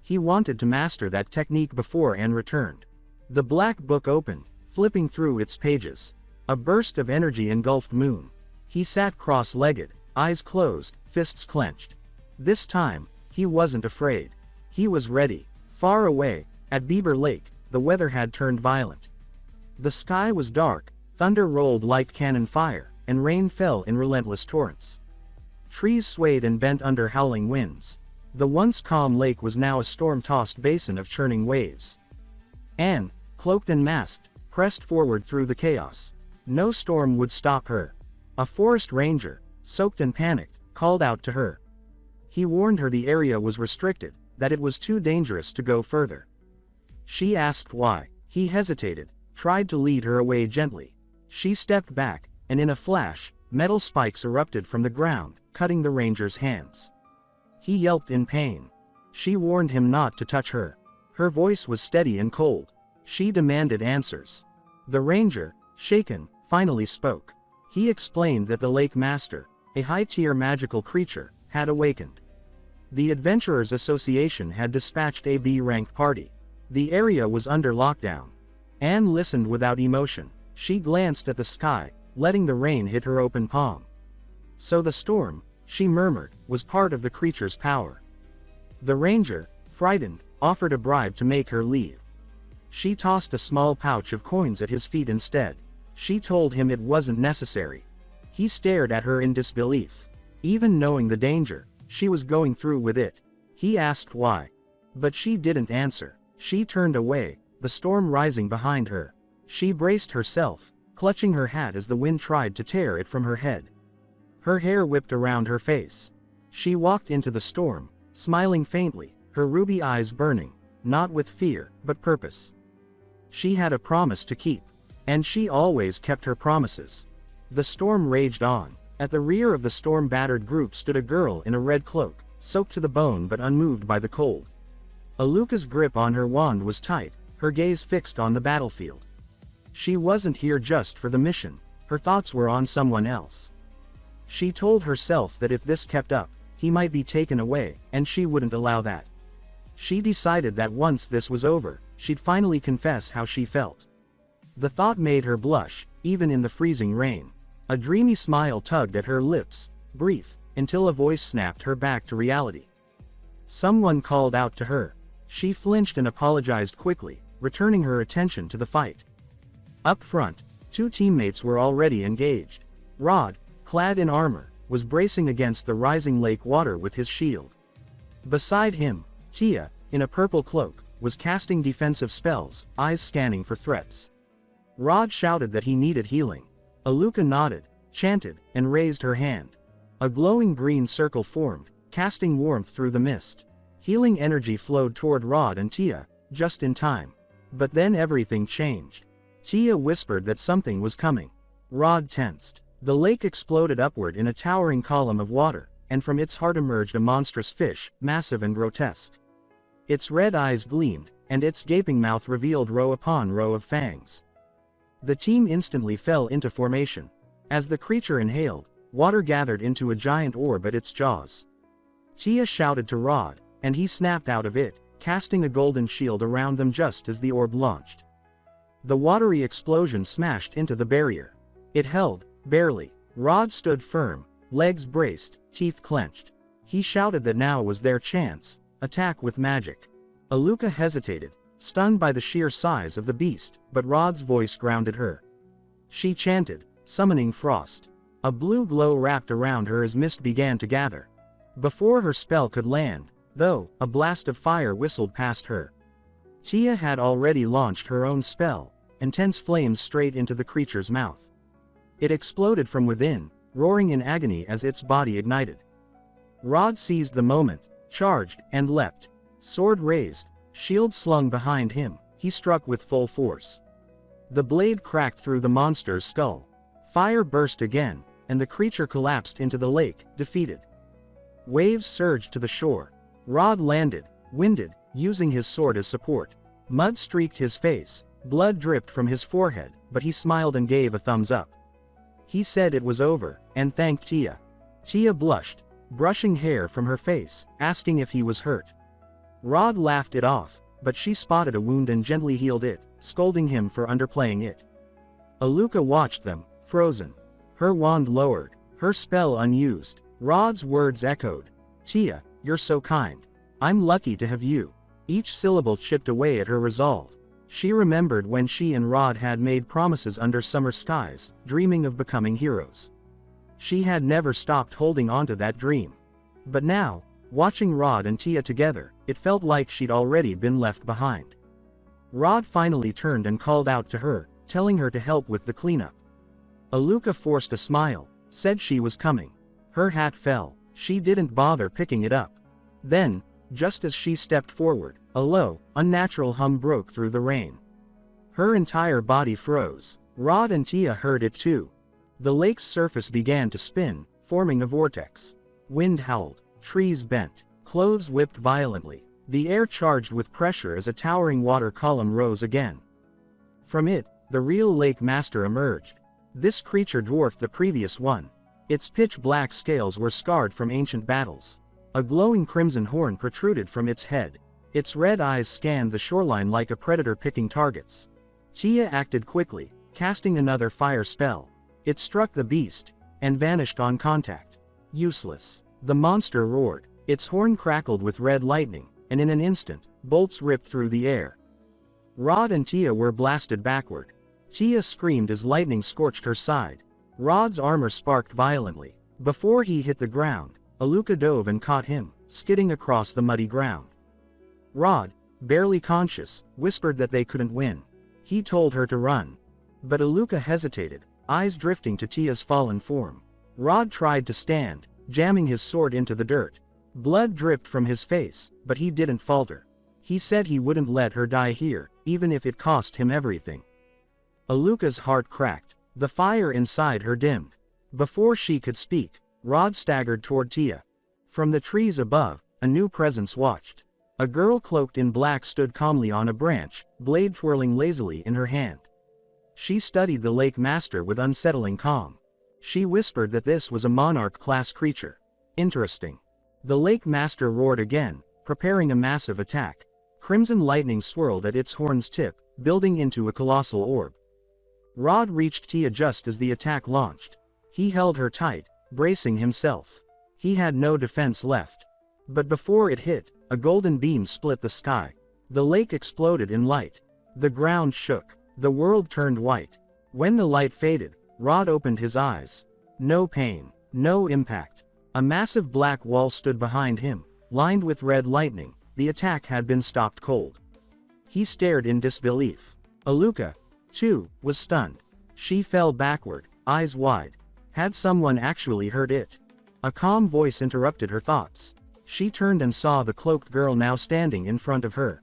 He wanted to master that technique before Anne returned. The black book opened, flipping through its pages. A burst of energy engulfed Moon. He sat cross-legged, eyes closed, fists clenched. This time, he wasn't afraid. He was ready. Far away, at Beaver Lake, the weather had turned violent. The sky was dark, thunder rolled like cannon fire, and rain fell in relentless torrents. Trees swayed and bent under howling winds. The once calm lake was now a storm-tossed basin of churning waves. Anne, cloaked and masked, pressed forward through the chaos. No storm would stop her. A forest ranger, soaked and panicked, called out to her. He warned her the area was restricted, that it was too dangerous to go further. She asked why. He hesitated, tried to lead her away gently. She stepped back, and in a flash, metal spikes erupted from the ground, cutting the ranger's hands. He yelped in pain. She warned him not to touch her. Her voice was steady and cold. She demanded answers. The ranger, shaken, finally spoke. He explained that the Lake Master, a high-tier magical creature, had awakened. The Adventurers Association had dispatched a B-rank party. The area was under lockdown. Anne listened without emotion. She glanced at the sky, letting the rain hit her open palm. So the storm, she murmured, was part of the creature's power. The ranger, frightened, offered a bribe to make her leave. She tossed a small pouch of coins at his feet instead. She told him it wasn't necessary. He stared at her in disbelief. Even knowing the danger, she was going through with it. He asked why. But she didn't answer. She turned away, the storm rising behind her. She braced herself, clutching her hat as the wind tried to tear it from her head. Her hair whipped around her face. She walked into the storm, smiling faintly, her ruby eyes burning, not with fear, but purpose. She had a promise to keep. And she always kept her promises. The storm raged on. At the rear of the storm-battered group stood a girl in a red cloak, soaked to the bone but unmoved by the cold. Aluka's grip on her wand was tight, her gaze fixed on the battlefield. She wasn't here just for the mission, her thoughts were on someone else. She told herself that if this kept up, he might be taken away, and she wouldn't allow that. She decided that once this was over, she'd finally confess how she felt. The thought made her blush, even in the freezing rain. A dreamy smile tugged at her lips, brief, until a voice snapped her back to reality. Someone called out to her. She flinched and apologized quickly, returning her attention to the fight. Up front, two teammates were already engaged. Rod, clad in armor, was bracing against the rising lake water with his shield. Beside him, Tia, in a purple cloak, was casting defensive spells, eyes scanning for threats. Rod shouted that he needed healing. Aluka nodded, chanted, and raised her hand. A glowing green circle formed, casting warmth through the mist. Healing energy flowed toward Rod and Tia, just in time. But then everything changed. Tia whispered that something was coming. Rod tensed. The lake exploded upward in a towering column of water, and from its heart emerged a monstrous fish, massive and grotesque. Its red eyes gleamed, and its gaping mouth revealed row upon row of fangs. The team instantly fell into formation. As the creature inhaled, water gathered into a giant orb at its jaws. Tia shouted to Rod, and he snapped out of it, casting a golden shield around them just as the orb launched. The watery explosion smashed into the barrier. It held, barely. Rod stood firm, legs braced, teeth clenched. He shouted that now was their chance. Attack with magic. Aluka hesitated, stunned by the sheer size of the beast, but Rod's voice grounded her. She chanted, summoning frost. A blue glow wrapped around her as mist began to gather. Before her spell could land, though, a blast of fire whistled past her. Tia had already launched her own spell, intense flames straight into the creature's mouth. It exploded from within, roaring in agony as its body ignited. Rod seized the moment, charged, and leapt. Sword raised, shield slung behind him, he struck with full force. The blade cracked through the monster's skull. Fire burst again, and the creature collapsed into the lake, defeated. Waves surged to the shore. Rod landed, winded, using his sword as support. Mud streaked his face, blood dripped from his forehead, but he smiled and gave a thumbs up. He said it was over, and thanked Tia. Tia blushed, brushing hair from her face, asking if he was hurt. Rod laughed it off, but she spotted a wound and gently healed it, scolding him for underplaying it. Aluka watched them, frozen. Her wand lowered, her spell unused. Rod's words echoed. Tia, you're so kind. I'm lucky to have you. Each syllable chipped away at her resolve. She remembered when she and Rod had made promises under summer skies, dreaming of becoming heroes. She had never stopped holding on to that dream. But now, watching Rod and Tia together, it felt like she'd already been left behind. Rod finally turned and called out to her, telling her to help with the cleanup. Aluka forced a smile, said she was coming. Her hat fell, she didn't bother picking it up. Then, just as she stepped forward, a low, unnatural hum broke through the rain. Her entire body froze. Rod and Tia heard it too. The lake's surface began to spin, forming a vortex. Wind howled, trees bent, clothes whipped violently. The air charged with pressure as a towering water column rose again. From it, the real lake master emerged. This creature dwarfed the previous one. Its pitch-black scales were scarred from ancient battles. A glowing crimson horn protruded from its head. Its red eyes scanned the shoreline like a predator picking targets. Tia acted quickly, casting another fire spell. It struck the beast, and vanished on contact. Useless. The monster roared. Its horn crackled with red lightning, and in an instant, bolts ripped through the air. Rod and Tia were blasted backward. Tia screamed as lightning scorched her side. Rod's armor sparked violently. Before he hit the ground, Aluka dove and caught him, skidding across the muddy ground. Rod, barely conscious, whispered that they couldn't win. He told her to run. But Aluka hesitated, eyes drifting to Tia's fallen form. Rod tried to stand, jamming his sword into the dirt. Blood dripped from his face, but he didn't falter. He said he wouldn't let her die here, even if it cost him everything. Aluka's heart cracked. The fire inside her dimmed. Before she could speak, Rod staggered toward Tia. From the trees above, a new presence watched. A girl cloaked in black stood calmly on a branch, blade twirling lazily in her hand. She studied the lake master with unsettling calm. She whispered that this was a monarch-class creature. Interesting. The lake master roared again, preparing a massive attack. Crimson lightning swirled at its horn's tip, building into a colossal orb. Rod reached Tia just as the attack launched. He held her tight, bracing himself. He had no defense left. But before it hit, a golden beam split the sky. The lake exploded in light. The ground shook. The world turned white. When the light faded, Rod opened his eyes. No pain, no impact. A massive black wall stood behind him, lined with red lightning. The attack had been stopped cold. He stared in disbelief. Aluka, too, was stunned. She fell backward, eyes wide. Had someone actually heard it? A calm voice interrupted her thoughts. She turned and saw the cloaked girl now standing in front of her.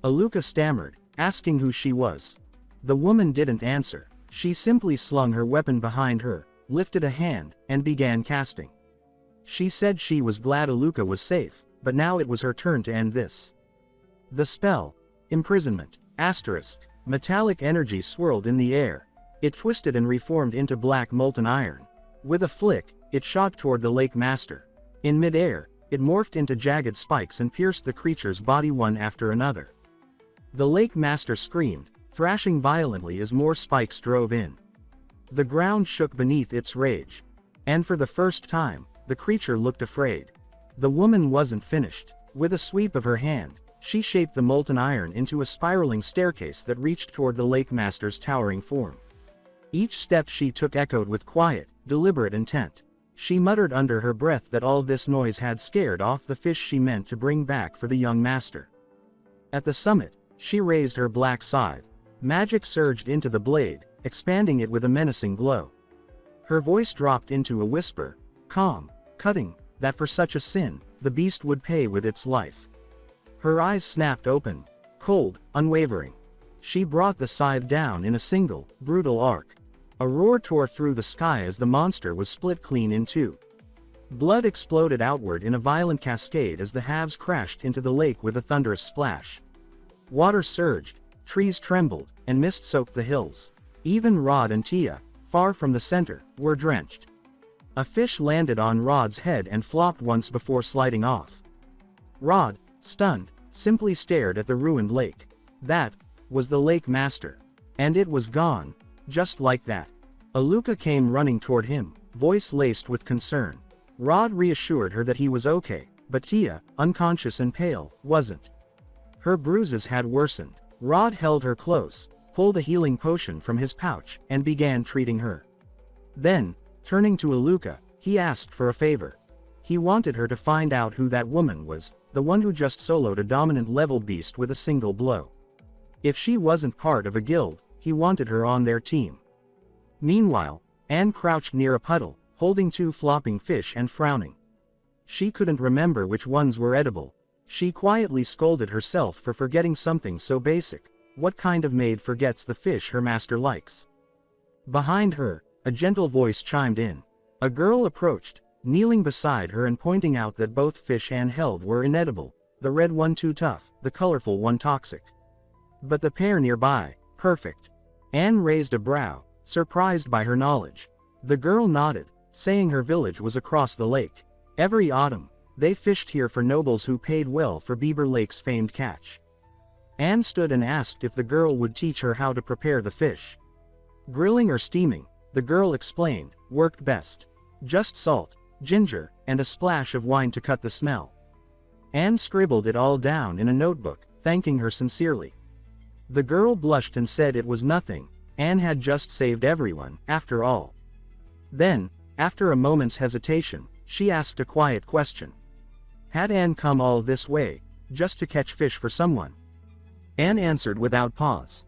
Aluka stammered, asking who she was. The woman didn't answer. She simply slung her weapon behind her, lifted a hand, and began casting. She said she was glad Aluka was safe, but now it was her turn to end this. The spell. Imprisonment. Asterisk. Metallic energy swirled in the air. It twisted and reformed into black molten iron. With a flick, it shot toward the lake master. In midair, it morphed into jagged spikes and pierced the creature's body one after another. The lake master screamed, thrashing violently as more spikes drove in. The ground shook beneath its rage. And for the first time, the creature looked afraid. The woman wasn't finished. With a sweep of her hand, she shaped the molten iron into a spiraling staircase that reached toward the lake master's towering form. Each step she took echoed with quiet, deliberate intent. She muttered under her breath that all this noise had scared off the fish she meant to bring back for the young master. At the summit, she raised her black scythe. Magic surged into the blade, expanding it with a menacing glow. Her voice dropped into a whisper, calm, cutting, that for such a sin, the beast would pay with its life. Her eyes snapped open, cold, unwavering. She brought the scythe down in a single, brutal arc. A roar tore through the sky as the monster was split clean in two. Blood exploded outward in a violent cascade as the halves crashed into the lake with a thunderous splash. Water surged, trees trembled, and mist soaked the hills. Even Rod and Tia, far from the center, were drenched. A fish landed on Rod's head and flopped once before sliding off. Rod, stunned, simply stared at the ruined lake. That was the lake master. And it was gone, just like that. Aluka came running toward him, voice laced with concern. Rod reassured her that he was okay, But Tia, unconscious and pale, wasn't. Her bruises had worsened. Rod held her close, pulled a healing potion from his pouch, and began treating her. Then, turning to Aluka, he asked for a favor. He wanted her to find out who that woman was, the one who just soloed a dominant level beast with a single blow. If she wasn't part of a guild, he wanted her on their team. Meanwhile, Anne crouched near a puddle, holding 2 flopping fish and frowning. She couldn't remember which ones were edible. She quietly scolded herself for forgetting something so basic. What kind of maid forgets the fish her master likes? Behind her, a gentle voice chimed in. A girl approached, kneeling beside her and pointing out that both fish Anne held were inedible, the red one too tough, the colorful one toxic. But the pair nearby, perfect. Anne raised a brow, surprised by her knowledge. The girl nodded, saying her village was across the lake. Every autumn, they fished here for nobles who paid well for Beaver Lake's famed catch. Anne stood and asked if the girl would teach her how to prepare the fish. Grilling or steaming, the girl explained, worked best. Just salt, ginger, and a splash of wine to cut the smell. Anne scribbled it all down in a notebook, thanking her sincerely. The girl blushed and said it was nothing. Anne had just saved everyone, after all. Then, after a moment's hesitation, she asked a quiet question. Had Anne come all this way, just to catch fish for someone? Anne answered without pause.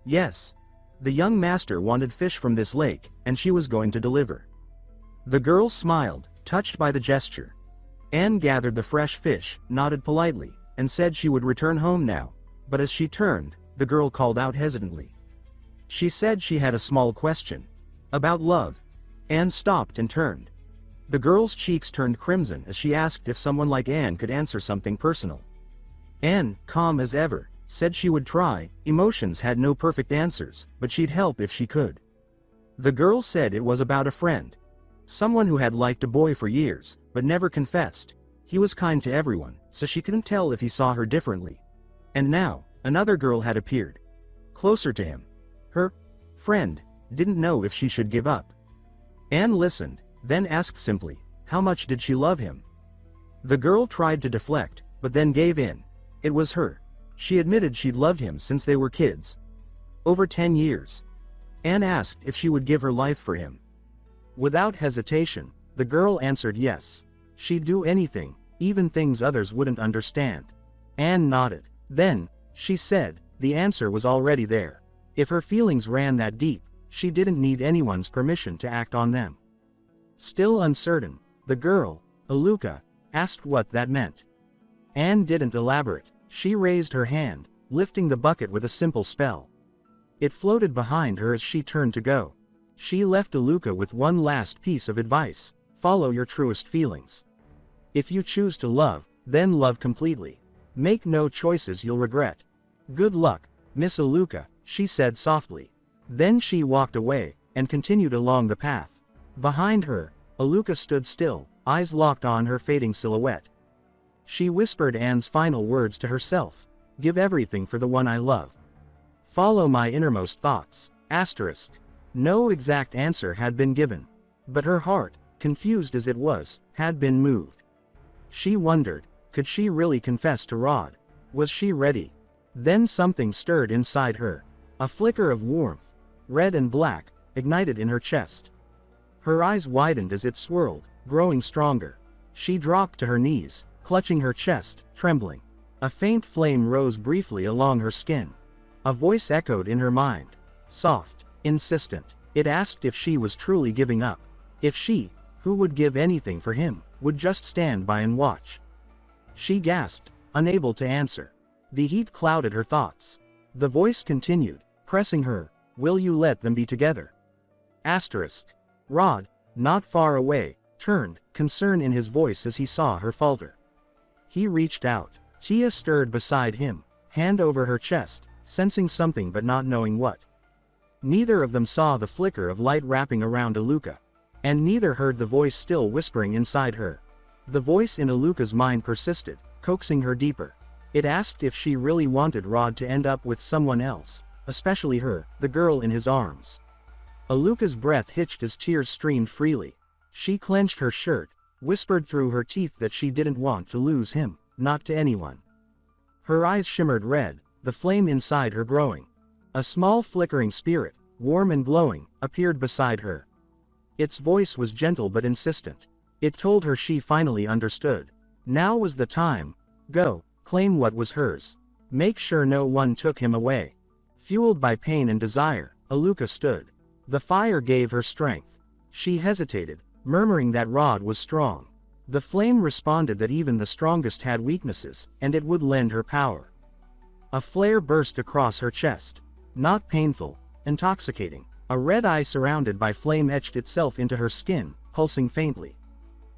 Yes. The young master wanted fish from this lake, and she was going to deliver. The girl smiled, touched by the gesture. Anne gathered the fresh fish, nodded politely, and said she would return home now. But as she turned, the girl called out hesitantly. She said she had a small question. About love. Anne stopped and turned. The girl's cheeks turned crimson as she asked if someone like Anne could answer something personal. Anne, calm as ever, said she would try. Emotions had no perfect answers, but she'd help if she could. The girl said it was about a friend. Someone who had liked a boy for years, but never confessed. He was kind to everyone, so she couldn't tell if he saw her differently. And now, another girl had appeared. Closer to him. Her friend didn't know if she should give up. Anne listened, then asked simply, how much did she love him? The girl tried to deflect, but then gave in. It was her. She admitted she'd loved him since they were kids. Over 10 years. Anne asked if she would give her life for him. Without hesitation, the girl answered yes. She'd do anything, even things others wouldn't understand. Anne nodded. Then, she said, the answer was already there. If her feelings ran that deep, she didn't need anyone's permission to act on them. Still uncertain, the girl, Aluka, asked what that meant. Anne didn't elaborate. She raised her hand, lifting the bucket with a simple spell. It floated behind her as she turned to go. She left Aluka with one last piece of advice: follow your truest feelings. If you choose to love, then love completely. Make no choices you'll regret. Good luck, Miss Aluka, she said softly. Then she walked away, and continued along the path. Behind her, Aluka stood still, eyes locked on her fading silhouette. She whispered Anne's final words to herself. Give everything for the one I love. Follow my innermost thoughts. Asterisk. No exact answer had been given. But her heart, confused as it was, had been moved. She wondered, could she really confess to Rod? Was she ready? Then something stirred inside her. A flicker of warmth, red and black, ignited in her chest. Her eyes widened as it swirled, growing stronger. She dropped to her knees, clutching her chest, trembling. A faint flame rose briefly along her skin. A voice echoed in her mind. Soft, insistent. It asked if she was truly giving up. If she, who would give anything for him, would just stand by and watch. She gasped, unable to answer. The heat clouded her thoughts. The voice continued, pressing her. Will you let them be together? Asterisk. Rod, not far away, turned, concern in his voice as he saw her falter. He reached out. Tia stirred beside him, hand over her chest, sensing something but not knowing what. Neither of them saw the flicker of light wrapping around Aluka. And neither heard the voice still whispering inside her. The voice in Aluka's mind persisted, coaxing her deeper. It asked if she really wanted Rod to end up with someone else, especially her, the girl in his arms. Aluka's breath hitched as tears streamed freely. She clenched her shirt, whispered through her teeth that she didn't want to lose him, not to anyone. Her eyes shimmered red, the flame inside her growing. A small flickering spirit, warm and glowing, appeared beside her. Its voice was gentle but insistent. It told her she finally understood. Now was the time. Go, claim what was hers. Make sure no one took him away. Fueled by pain and desire, Aluka stood. The fire gave her strength. She hesitated, murmuring that Rod was strong. The flame responded that even the strongest had weaknesses, and it would lend her power. A flare burst across her chest. Not painful, intoxicating. A red eye surrounded by flame etched itself into her skin, pulsing faintly.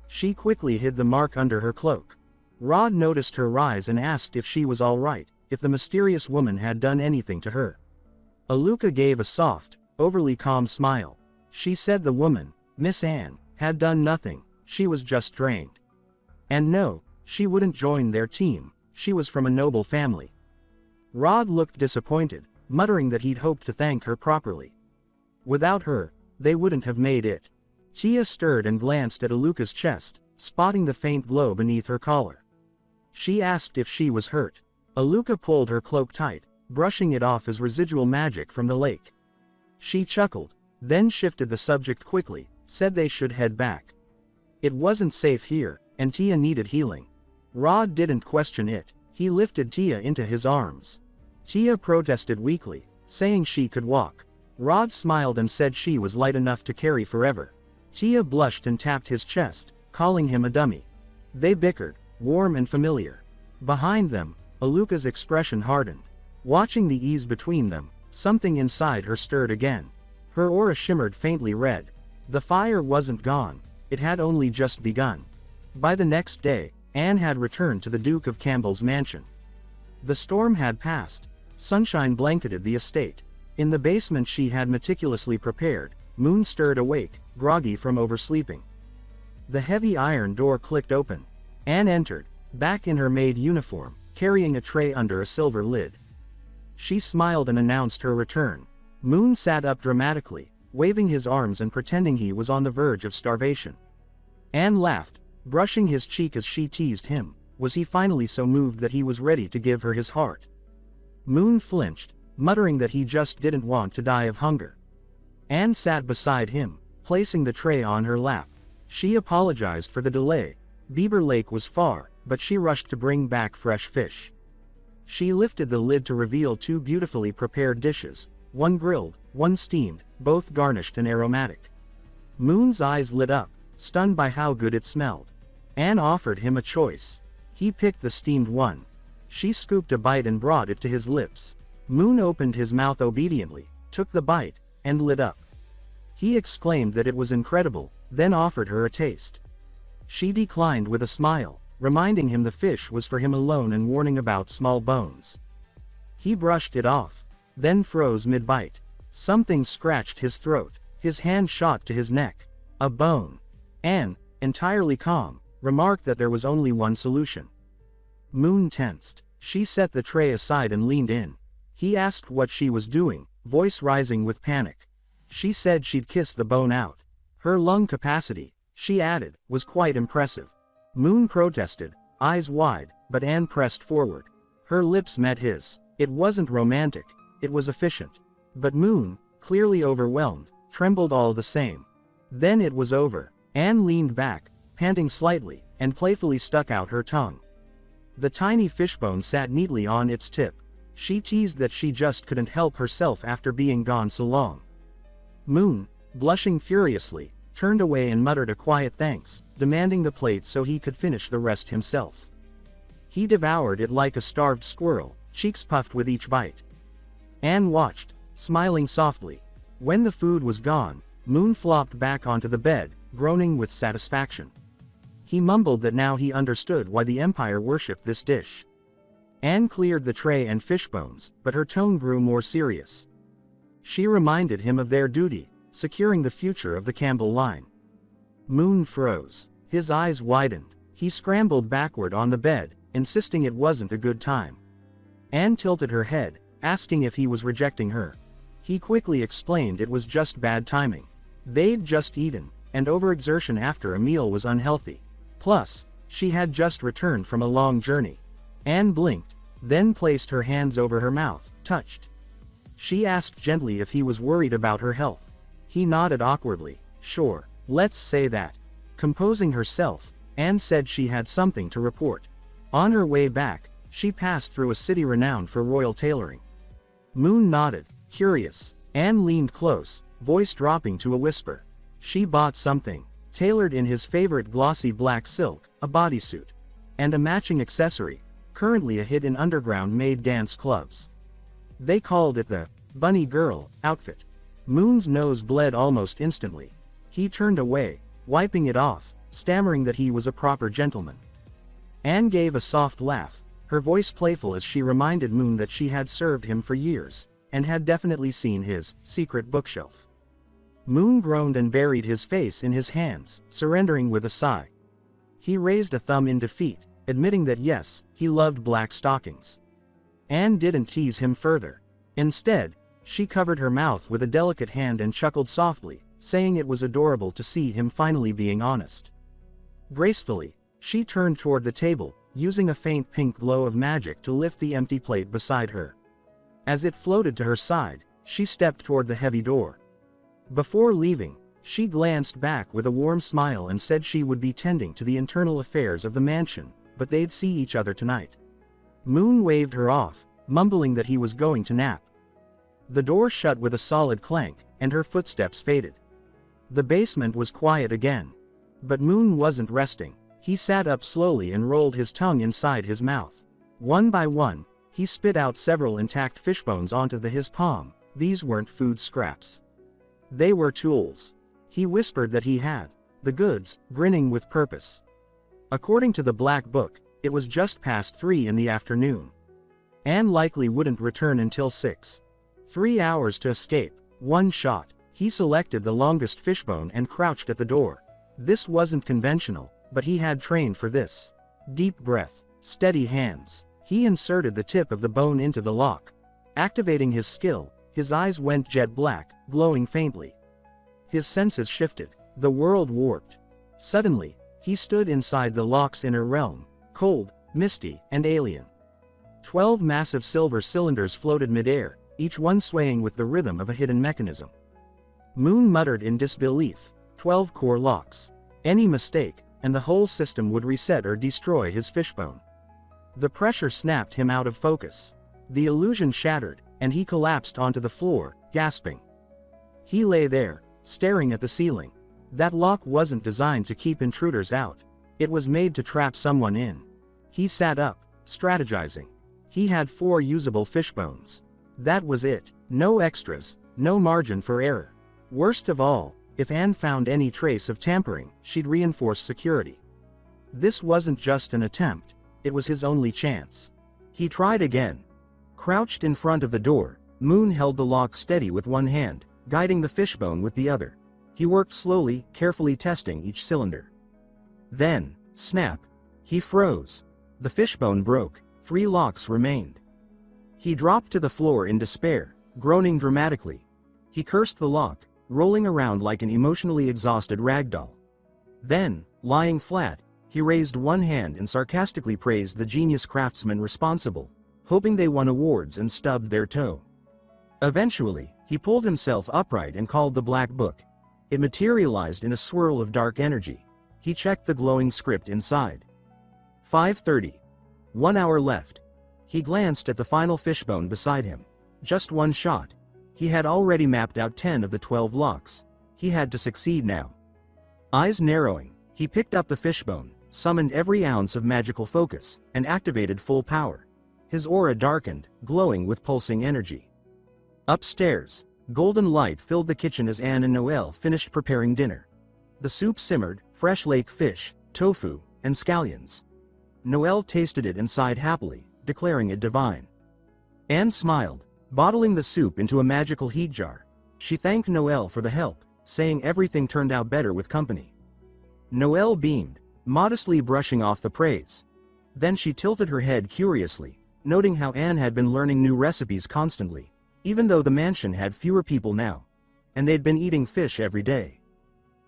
She quickly hid the mark under her cloak. Rod noticed her rise and asked if she was all right, if the mysterious woman had done anything to her. Aluka gave a soft, overly calm smile. She said the woman, Miss Anne, had done nothing, she was just drained. And no, she wouldn't join their team, she was from a noble family. Rod looked disappointed, muttering that he'd hoped to thank her properly. Without her, they wouldn't have made it. Tia stirred and glanced at Aluka's chest, spotting the faint glow beneath her collar. She asked if she was hurt. Aluka pulled her cloak tight, brushing it off as residual magic from the lake. She chuckled, then shifted the subject quickly, said they should head back. It wasn't safe here, and Tia needed healing. Rod didn't question it, he lifted Tia into his arms. Tia protested weakly, saying she could walk. Rod smiled and said she was light enough to carry forever. Tia blushed and tapped his chest, calling him a dummy. They bickered, warm and familiar. Behind them, Aluka's expression hardened. Watching the ease between them, something inside her stirred again. Her aura shimmered faintly red. The fire wasn't gone, it had only just begun. By the next day, Anne had returned to the Duke of Campbell's mansion. The storm had passed. Sunshine blanketed the estate. In the basement she had meticulously prepared, Moon stirred awake, groggy from oversleeping. The heavy iron door clicked open. Anne entered, back in her maid uniform, carrying a tray under a silver lid. She smiled and announced her return. Moon sat up dramatically, waving his arms and pretending he was on the verge of starvation. Anne laughed, brushing his cheek as she teased him. Was he finally so moved that he was ready to give her his heart? Moon flinched, muttering that he just didn't want to die of hunger. Anne sat beside him, placing the tray on her lap. She apologized for the delay. Beaver Lake was far, but she rushed to bring back fresh fish. She lifted the lid to reveal two beautifully prepared dishes, one grilled, one steamed, both garnished and aromatic. Moon's eyes lit up, stunned by how good it smelled. Anne offered him a choice. He picked the steamed one. She scooped a bite and brought it to his lips. Moon opened his mouth obediently, took the bite, and lit up. He exclaimed that it was incredible, then offered her a taste. She declined with a smile, reminding him the fish was for him alone and warning about small bones. He brushed it off, then froze mid-bite. Something scratched his throat. His hand shot to his neck. A bone. Anne, entirely calm, remarked that there was only one solution. Moon tensed. She set the tray aside and leaned in. He asked what she was doing, voice rising with panic. She said she'd kiss the bone out. Her lung capacity, she added, was quite impressive. Moon protested, eyes wide, but Anne pressed forward. Her lips met his. It wasn't romantic, it was efficient. But Moon, clearly overwhelmed, trembled all the same. Then it was over. Anne leaned back, panting slightly, and playfully stuck out her tongue. The tiny fishbone sat neatly on its tip. She teased that she just couldn't help herself after being gone so long. Moon, blushing furiously, turned away and muttered a quiet thanks, demanding the plate so he could finish the rest himself. He devoured it like a starved squirrel, cheeks puffed with each bite. Anne watched, smiling softly. When the food was gone, Moon flopped back onto the bed, groaning with satisfaction. He mumbled that now he understood why the Empire worshipped this dish. Anne cleared the tray and fishbones, but her tone grew more serious. She reminded him of their duty, securing the future of the Campbell line. Moon froze. His eyes widened. He scrambled backward on the bed, insisting it wasn't a good time. Anne tilted her head, asking if he was rejecting her. He quickly explained it was just bad timing. They'd just eaten, and overexertion after a meal was unhealthy. Plus, she had just returned from a long journey. Anne blinked, then placed her hands over her mouth, touched. She asked gently if he was worried about her health. He nodded awkwardly. Sure, let's say that. Composing herself, Anne said she had something to report. On her way back, she passed through a city renowned for royal tailoring. Moon nodded, curious. Anne leaned close, voice dropping to a whisper. She bought something, tailored in his favorite glossy black silk, a bodysuit. And a matching accessory, currently a hit in underground-made dance clubs. They called it the bunny girl outfit. Moon's nose bled almost instantly. He turned away, wiping it off, stammering that he was a proper gentleman. Anne gave a soft laugh, her voice playful as she reminded Moon that she had served him for years, and had definitely seen his secret bookshelf. Moon groaned and buried his face in his hands, surrendering with a sigh. He raised a thumb in defeat, admitting that yes, he loved black stockings. Anne didn't tease him further. Instead, she covered her mouth with a delicate hand and chuckled softly, saying it was adorable to see him finally being honest. Gracefully, she turned toward the table, using a faint pink glow of magic to lift the empty plate beside her. As it floated to her side, she stepped toward the heavy door. Before leaving, she glanced back with a warm smile and said she would be tending to the internal affairs of the mansion, but they'd see each other tonight. Moon waved her off, mumbling that he was going to nap. The door shut with a solid clank, and her footsteps faded. The basement was quiet again. But Moon wasn't resting. He sat up slowly and rolled his tongue inside his mouth. One by one, he spit out several intact fishbones onto his palm. These weren't food scraps. They were tools. He whispered that he had the goods, grinning with purpose. According to the Black Book, it was just past 3 in the afternoon. Anne likely wouldn't return until 6. 3 hours to escape, 1 shot. He selected the longest fishbone and crouched at the door. This wasn't conventional, but he had trained for this. Deep breath, steady hands. He inserted the tip of the bone into the lock. Activating his skill, his eyes went jet black, glowing faintly. His senses shifted. The world warped. Suddenly, he stood inside the lock's inner realm, cold, misty, and alien. 12 massive silver cylinders floated midair, each one swaying with the rhythm of a hidden mechanism. Moon muttered in disbelief. 12 core locks. Any mistake, and the whole system would reset or destroy his fishbone. The pressure snapped him out of focus. The illusion shattered, and he collapsed onto the floor, gasping. He lay there, staring at the ceiling. That lock wasn't designed to keep intruders out. It was made to trap someone in. He sat up, strategizing. He had 4 usable fishbones. That was it. No extras, no margin for error. Worst of all, if Anne found any trace of tampering, she'd reinforce security. This wasn't just an attempt, it was his only chance. He tried again. Crouched in front of the door, Moon held the lock steady with one hand, guiding the fishbone with the other. He worked slowly, carefully testing each cylinder. Then, snap. He froze. The fishbone broke. 3 locks remained. He dropped to the floor in despair, groaning dramatically. He cursed the lock, rolling around like an emotionally exhausted ragdoll. Then, lying flat, he raised one hand and sarcastically praised the genius craftsmen responsible, hoping they won awards, and stubbed their toe. Eventually, he pulled himself upright and called the Black Book. It materialized in a swirl of dark energy. He checked the glowing script inside. 5:30. 1 hour left. He glanced at the final fishbone beside him. Just 1 shot. He had already mapped out 10 of the 12 locks. He had to succeed now. Eyes narrowing, he picked up the fishbone, summoned every ounce of magical focus, and activated full power. His aura darkened, glowing with pulsing energy. Upstairs, golden light filled the kitchen as Anne and Noelle finished preparing dinner. The soup simmered, fresh lake fish, tofu, and scallions. Noelle tasted it and sighed happily, declaring it divine. Anne smiled, bottling the soup into a magical heat jar. She thanked Noelle for the help, saying everything turned out better with company. Noelle beamed, modestly brushing off the praise. Then she tilted her head curiously, noting how Anne had been learning new recipes constantly, even though the mansion had fewer people now, and they'd been eating fish every day.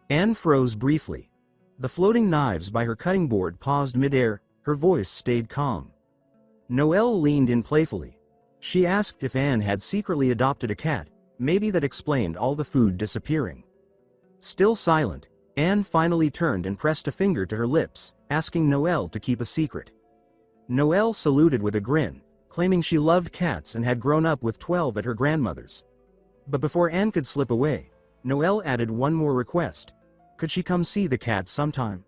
Anne froze briefly. The floating knives by her cutting board paused mid-air, her voice stayed calm. Noelle leaned in playfully. She asked if Anne had secretly adopted a cat, maybe that explained all the food disappearing. Still silent, Anne finally turned and pressed a finger to her lips, asking Noelle to keep a secret. Noelle saluted with a grin, claiming she loved cats and had grown up with 12 at her grandmother's. But before Anne could slip away, Noelle added one more request. Could she come see the cat sometime?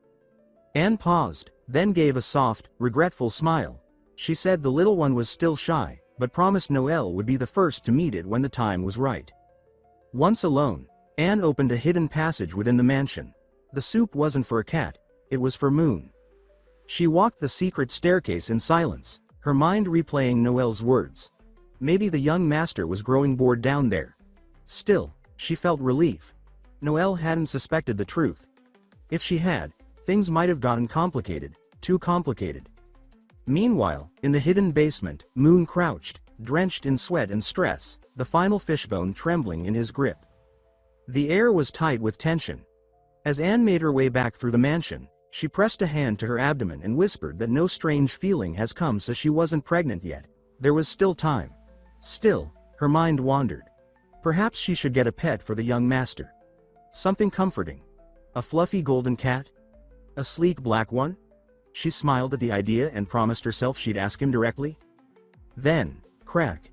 Anne paused, then gave a soft, regretful smile. She said the little one was still shy, but promised Noelle would be the first to meet it when the time was right. Once alone, Anne opened a hidden passage within the mansion. The soup wasn't for a cat, it was for Moon. She walked the secret staircase in silence, her mind replaying Noelle's words. Maybe the young master was growing bored down there. Still, she felt relief. Noelle hadn't suspected the truth. If she had, things might have gotten complicated, too complicated. Meanwhile, in the hidden basement, Moon crouched, drenched in sweat and stress, the final fishbone trembling in his grip. The air was tight with tension. As Anne made her way back through the mansion, she pressed a hand to her abdomen and whispered that no strange feeling has come so she wasn't pregnant yet. There was still time. Still, her mind wandered. Perhaps she should get a pet for the young master. Something comforting. A fluffy golden cat? A sleek black one? She smiled at the idea and promised herself she'd ask him directly. Then, crack.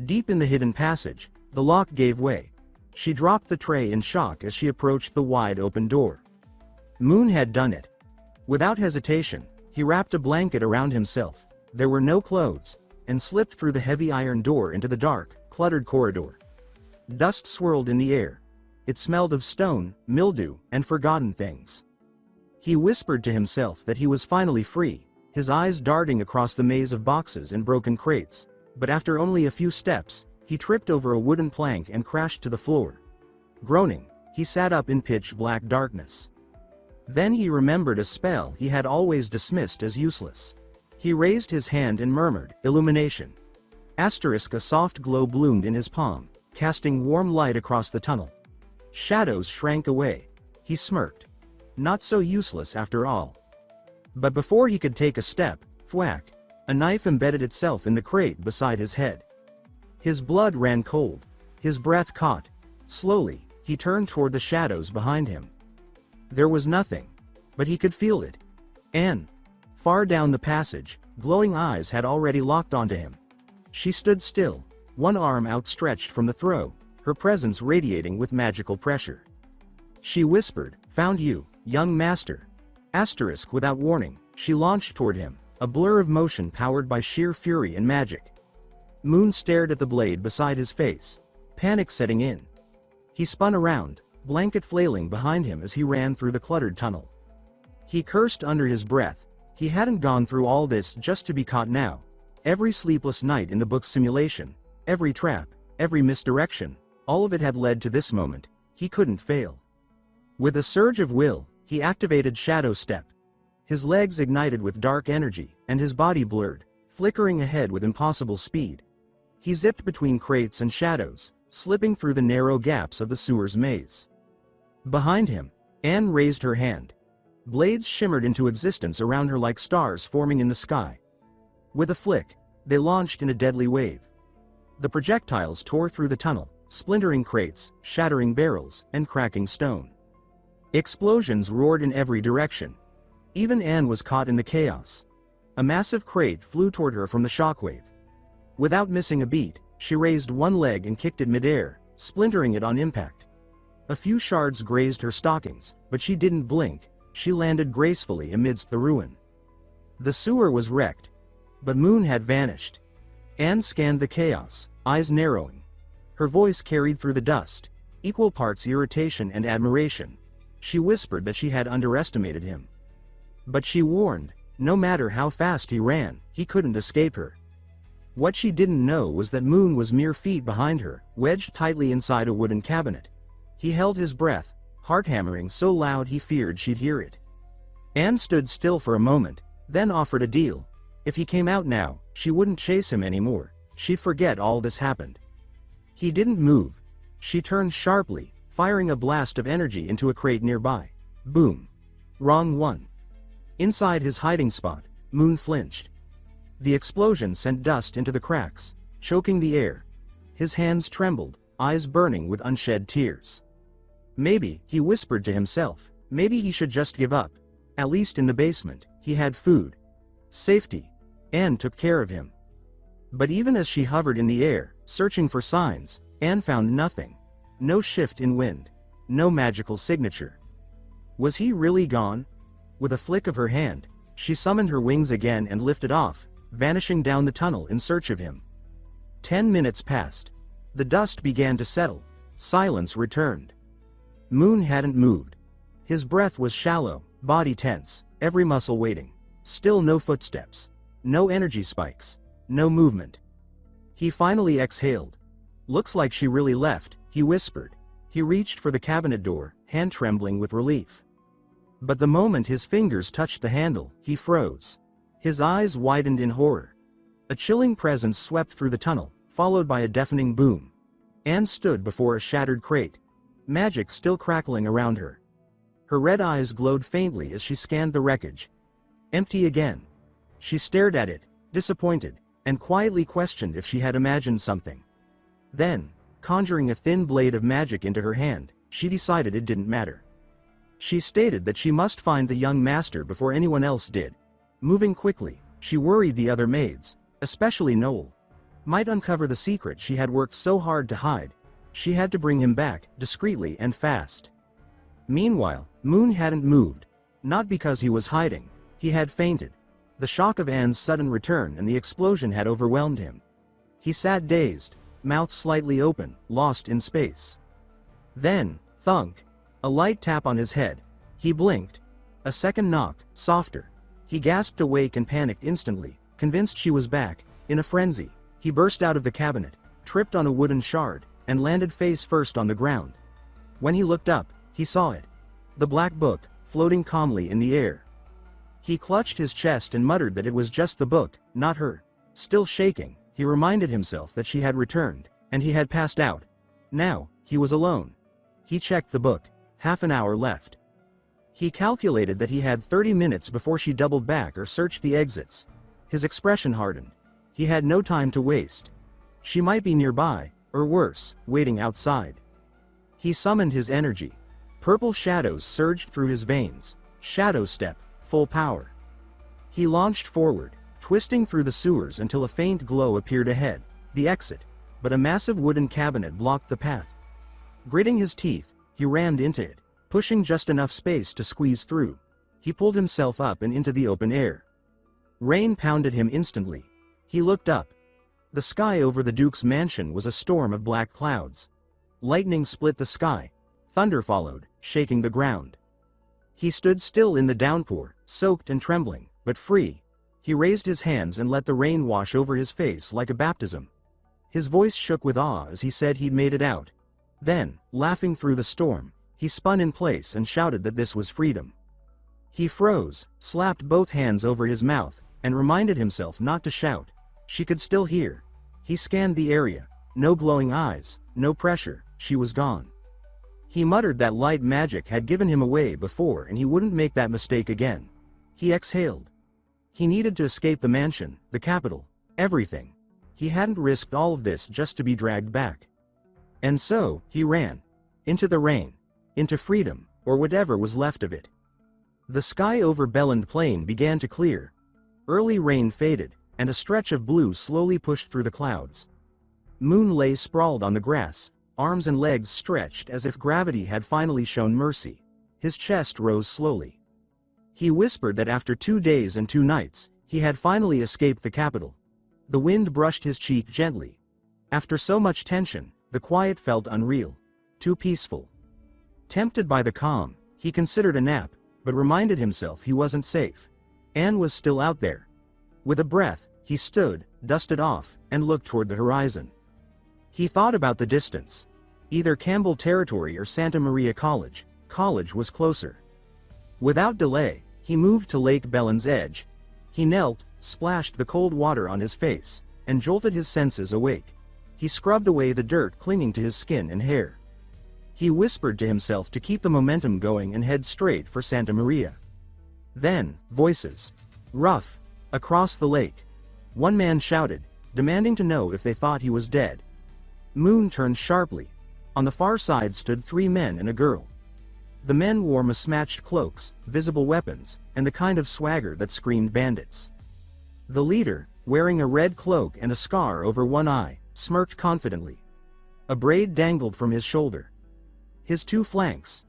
Deep in the hidden passage, the lock gave way. She dropped the tray in shock as she approached the wide open door. Moon had done it. Without hesitation, he wrapped a blanket around himself. There were no clothes, and slipped through the heavy iron door into the dark, cluttered corridor. Dust swirled in the air. It smelled of stone, mildew, and forgotten things. He whispered to himself that he was finally free, his eyes darting across the maze of boxes and broken crates. But after only a few steps, he tripped over a wooden plank and crashed to the floor. Groaning, he sat up in pitch-black darkness. Then he remembered a spell he had always dismissed as useless. He raised his hand and murmured, "Illumination." A soft glow bloomed in his palm, casting warm light across the tunnel. Shadows shrank away. He smirked. Not so useless after all. But before he could take a step, thwack, a knife embedded itself in the crate beside his head. His blood ran cold. His breath caught. Slowly, he turned toward the shadows behind him. There was nothing. But he could feel it. Anne. Far down the passage, glowing eyes had already locked onto him. She stood still, one arm outstretched from the throw, her presence radiating with magical pressure. She whispered, "Found you, young master." Without warning, she launched toward him, a blur of motion powered by sheer fury and magic. Moon stared at the blade beside his face, panic setting in. He spun around, blanket flailing behind him as he ran through the cluttered tunnel. He cursed under his breath. He hadn't gone through all this just to be caught now. Every sleepless night in the book's simulation, every trap, every misdirection, all of it had led to this moment. He couldn't fail. With a surge of will, he activated Shadow Step. His legs ignited with dark energy, and his body blurred, flickering ahead with impossible speed. He zipped between crates and shadows, slipping through the narrow gaps of the sewer's maze. Behind him, Anne raised her hand. Blades shimmered into existence around her like stars forming in the sky. With a flick, they launched in a deadly wave. The projectiles tore through the tunnel, splintering crates, shattering barrels, and cracking stone. Explosions roared in every direction. Even Anne was caught in the chaos. A massive crate flew toward her from the shockwave. Without missing a beat, she raised one leg and kicked it midair, splintering it on impact. A few shards grazed her stockings, but she didn't blink. She landed gracefully amidst the ruin. The sewer was wrecked. But Moon had vanished. Anne scanned the chaos, eyes narrowing. Her voice carried through the dust, equal parts irritation and admiration. She whispered that she had underestimated him. But she warned, no matter how fast he ran, he couldn't escape her. What she didn't know was that Moon was mere feet behind her, wedged tightly inside a wooden cabinet. He held his breath, heart hammering so loud he feared she'd hear it. Anne stood still for a moment, then offered a deal. If he came out now, she wouldn't chase him anymore. She'd forget all this happened. He didn't move. She turned sharply, firing a blast of energy into a crate nearby. Boom. Wrong one. Inside his hiding spot, Moon flinched. The explosion sent dust into the cracks, choking the air. His hands trembled, eyes burning with unshed tears. Maybe, he whispered to himself, maybe he should just give up. At least in the basement, he had food. Safety. Anne took care of him. But even as she hovered in the air, searching for signs, Anne found nothing. No shift in wind. No magical signature. Was he really gone? With a flick of her hand, she summoned her wings again and lifted off, vanishing down the tunnel in search of him. 10 minutes passed. The dust began to settle. Silence returned. Moon hadn't moved. His breath was shallow, body tense, every muscle waiting. Still no footsteps. No energy spikes. No movement. He finally exhaled. Looks like she really left, he whispered. He reached for the cabinet door, hand trembling with relief. But the moment his fingers touched the handle, he froze. His eyes widened in horror. A chilling presence swept through the tunnel, followed by a deafening boom. Anne stood before a shattered crate. Magic still crackling around her. Her red eyes glowed faintly as she scanned the wreckage. Empty again. She stared at it, disappointed, and quietly questioned if she had imagined something. Then, conjuring a thin blade of magic into her hand, she decided it didn't matter. She stated that she must find the young master before anyone else did. Moving quickly, she worried the other maids, especially Noel. Might uncover the secret she had worked so hard to hide. She had to bring him back, discreetly and fast. Meanwhile, Moon hadn't moved. Not because he was hiding. He had fainted. The shock of Anne's sudden return and the explosion had overwhelmed him. He sat dazed, mouth slightly open, lost in space. Then, thunk. A light tap on his head. He blinked. A second knock, softer. He gasped awake and panicked instantly, convinced she was back. In a frenzy, he burst out of the cabinet, tripped on a wooden shard, and landed face first on the ground. When he looked up, he saw it. The black book, floating calmly in the air. He clutched his chest and muttered that it was just the book, not her. Still shaking, he reminded himself that she had returned, and he had passed out. Now, he was alone. He checked the book. Half an hour left. He calculated that he had 30 minutes before she doubled back or searched the exits. His expression hardened. He had no time to waste. She might be nearby, or worse, waiting outside. He summoned his energy. Purple shadows surged through his veins. Shadow step, full power. He launched forward, twisting through the sewers until a faint glow appeared ahead, the exit, but a massive wooden cabinet blocked the path. Gritting his teeth, he rammed into it, pushing just enough space to squeeze through. He pulled himself up and into the open air. Rain pounded him instantly. He looked up. The sky over the Duke's mansion was a storm of black clouds. Lightning split the sky. Thunder followed, shaking the ground. He stood still in the downpour, soaked and trembling, but free. He raised his hands and let the rain wash over his face like a baptism. His voice shook with awe as he said he'd made it out. Then, laughing through the storm, he spun in place and shouted that this was freedom. He froze, slapped both hands over his mouth, and reminded himself not to shout. She could still hear. He scanned the area. No glowing eyes, no pressure, she was gone. He muttered that light magic had given him away before and he wouldn't make that mistake again. He exhaled. He needed to escape the mansion, the capital, everything. He hadn't risked all of this just to be dragged back. And so, he ran. Into the rain. Into freedom, or whatever was left of it. The sky over Belland Plain began to clear. Early rain faded, and a stretch of blue slowly pushed through the clouds. Moon lay sprawled on the grass, arms and legs stretched as if gravity had finally shown mercy. His chest rose slowly. He whispered that after 2 days and 2 nights, he had finally escaped the capital. The wind brushed his cheek gently. After so much tension, the quiet felt unreal. Too peaceful. Tempted by the calm, he considered a nap, but reminded himself he wasn't safe. Anne was still out there. With a breath, he stood, dusted off, and looked toward the horizon. He thought about the distance. Either Campbell Territory or Santa Maria College. College was closer. Without delay, he moved to Lake Belland's edge. He knelt, splashed the cold water on his face, and jolted his senses awake. He scrubbed away the dirt clinging to his skin and hair. He whispered to himself to keep the momentum going and head straight for Santa Maria. Then, voices. Rough. Across the lake. One man shouted, demanding to know if they thought he was dead. Moon turned sharply. On the far side stood 3 men and a girl. The men wore mismatched cloaks, visible weapons, and the kind of swagger that screamed bandits. The leader, wearing a red cloak and a scar over one eye, smirked confidently. A braid dangled from his shoulder. His 2 flanks,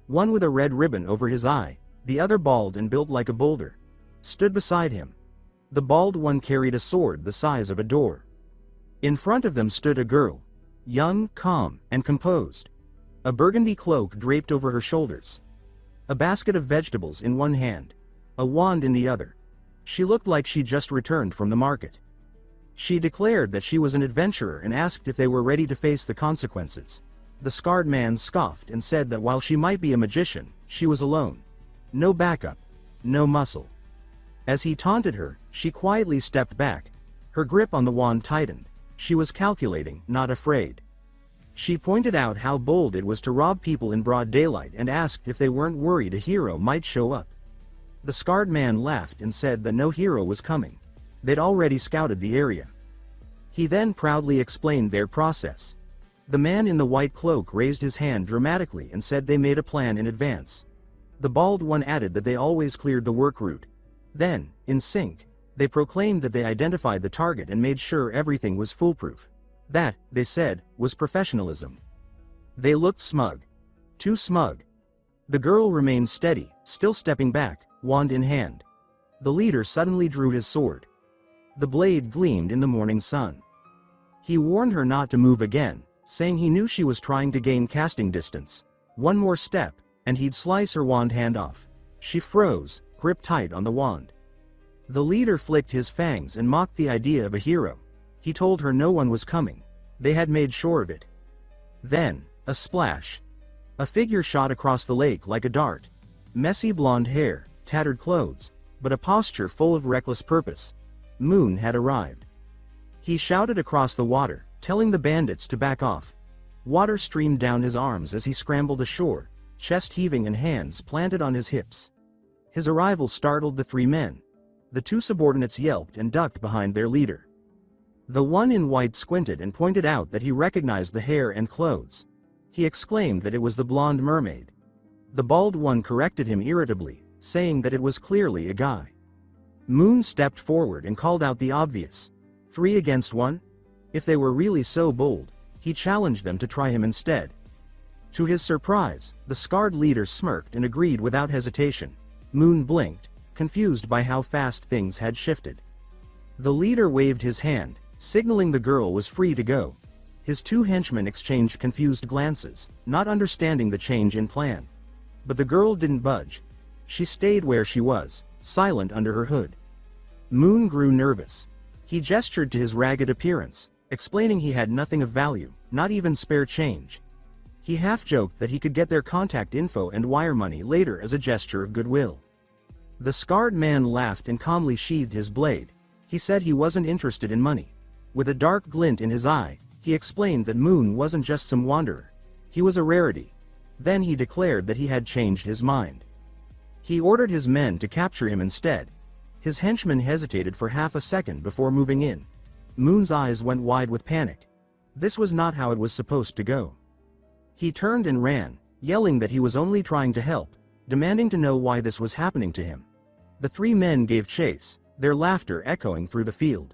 one with a red ribbon over his eye, the other bald and built like a boulder, stood beside him. The bald one carried a sword the size of a door. In front of them stood a girl, young, calm, and composed. A burgundy cloak draped over her shoulders. A basket of vegetables in one hand. A wand in the other. She looked like she just returned from the market. She declared that she was an adventurer and asked if they were ready to face the consequences. The scarred man scoffed and said that while she might be a magician, she was alone. No backup. No muscle. As he taunted her, she quietly stepped back. Her grip on the wand tightened. She was calculating, not afraid. She pointed out how bold it was to rob people in broad daylight and asked if they weren't worried a hero might show up. The scarred man laughed and said that no hero was coming. They'd already scouted the area. He then proudly explained their process. The man in the white cloak raised his hand dramatically and said they made a plan in advance. The bald one added that they always cleared the work route. Then, in sync, they proclaimed that they identified the target and made sure everything was foolproof. That, they said, was professionalism. They looked smug. Too smug. The girl remained steady, still stepping back, wand in hand. The leader suddenly drew his sword. The blade gleamed in the morning sun. He warned her not to move again, saying he knew she was trying to gain casting distance. One more step, and he'd slice her wand hand off. She froze, gripped tight on the wand. The leader flicked his fangs and mocked the idea of a hero. He told her no one was coming. They had made sure of it. Then, a splash. A figure shot across the lake like a dart. Messy blonde hair, tattered clothes, but a posture full of reckless purpose. Moon had arrived. He shouted across the water, telling the bandits to back off. Water streamed down his arms as he scrambled ashore, chest heaving and hands planted on his hips. His arrival startled the 3 men. The 2 subordinates yelped and ducked behind their leader. The one in white squinted and pointed out that he recognized the hair and clothes. He exclaimed that it was the blonde mermaid. The bald one corrected him irritably, saying that it was clearly a guy. Moon stepped forward and called out the obvious. 3 against 1? If they were really so bold, he challenged them to try him instead. To his surprise, the scarred leader smirked and agreed without hesitation. Moon blinked, confused by how fast things had shifted. The leader waved his hand, signaling the girl was free to go. His 2 henchmen exchanged confused glances, not understanding the change in plan. But the girl didn't budge. She stayed where she was, silent under her hood. Moon grew nervous. He gestured to his ragged appearance, explaining he had nothing of value, not even spare change. He half-joked that he could get their contact info and wire money later as a gesture of goodwill. The scarred man laughed and calmly sheathed his blade. He said he wasn't interested in money. With a dark glint in his eye, he explained that Moon wasn't just some wanderer. He was a rarity. Then he declared that he had changed his mind. He ordered his men to capture him instead. His henchmen hesitated for half a second before moving in. Moon's eyes went wide with panic. This was not how it was supposed to go. He turned and ran, yelling that he was only trying to help, demanding to know why this was happening to him. The 3 men gave chase, their laughter echoing through the field.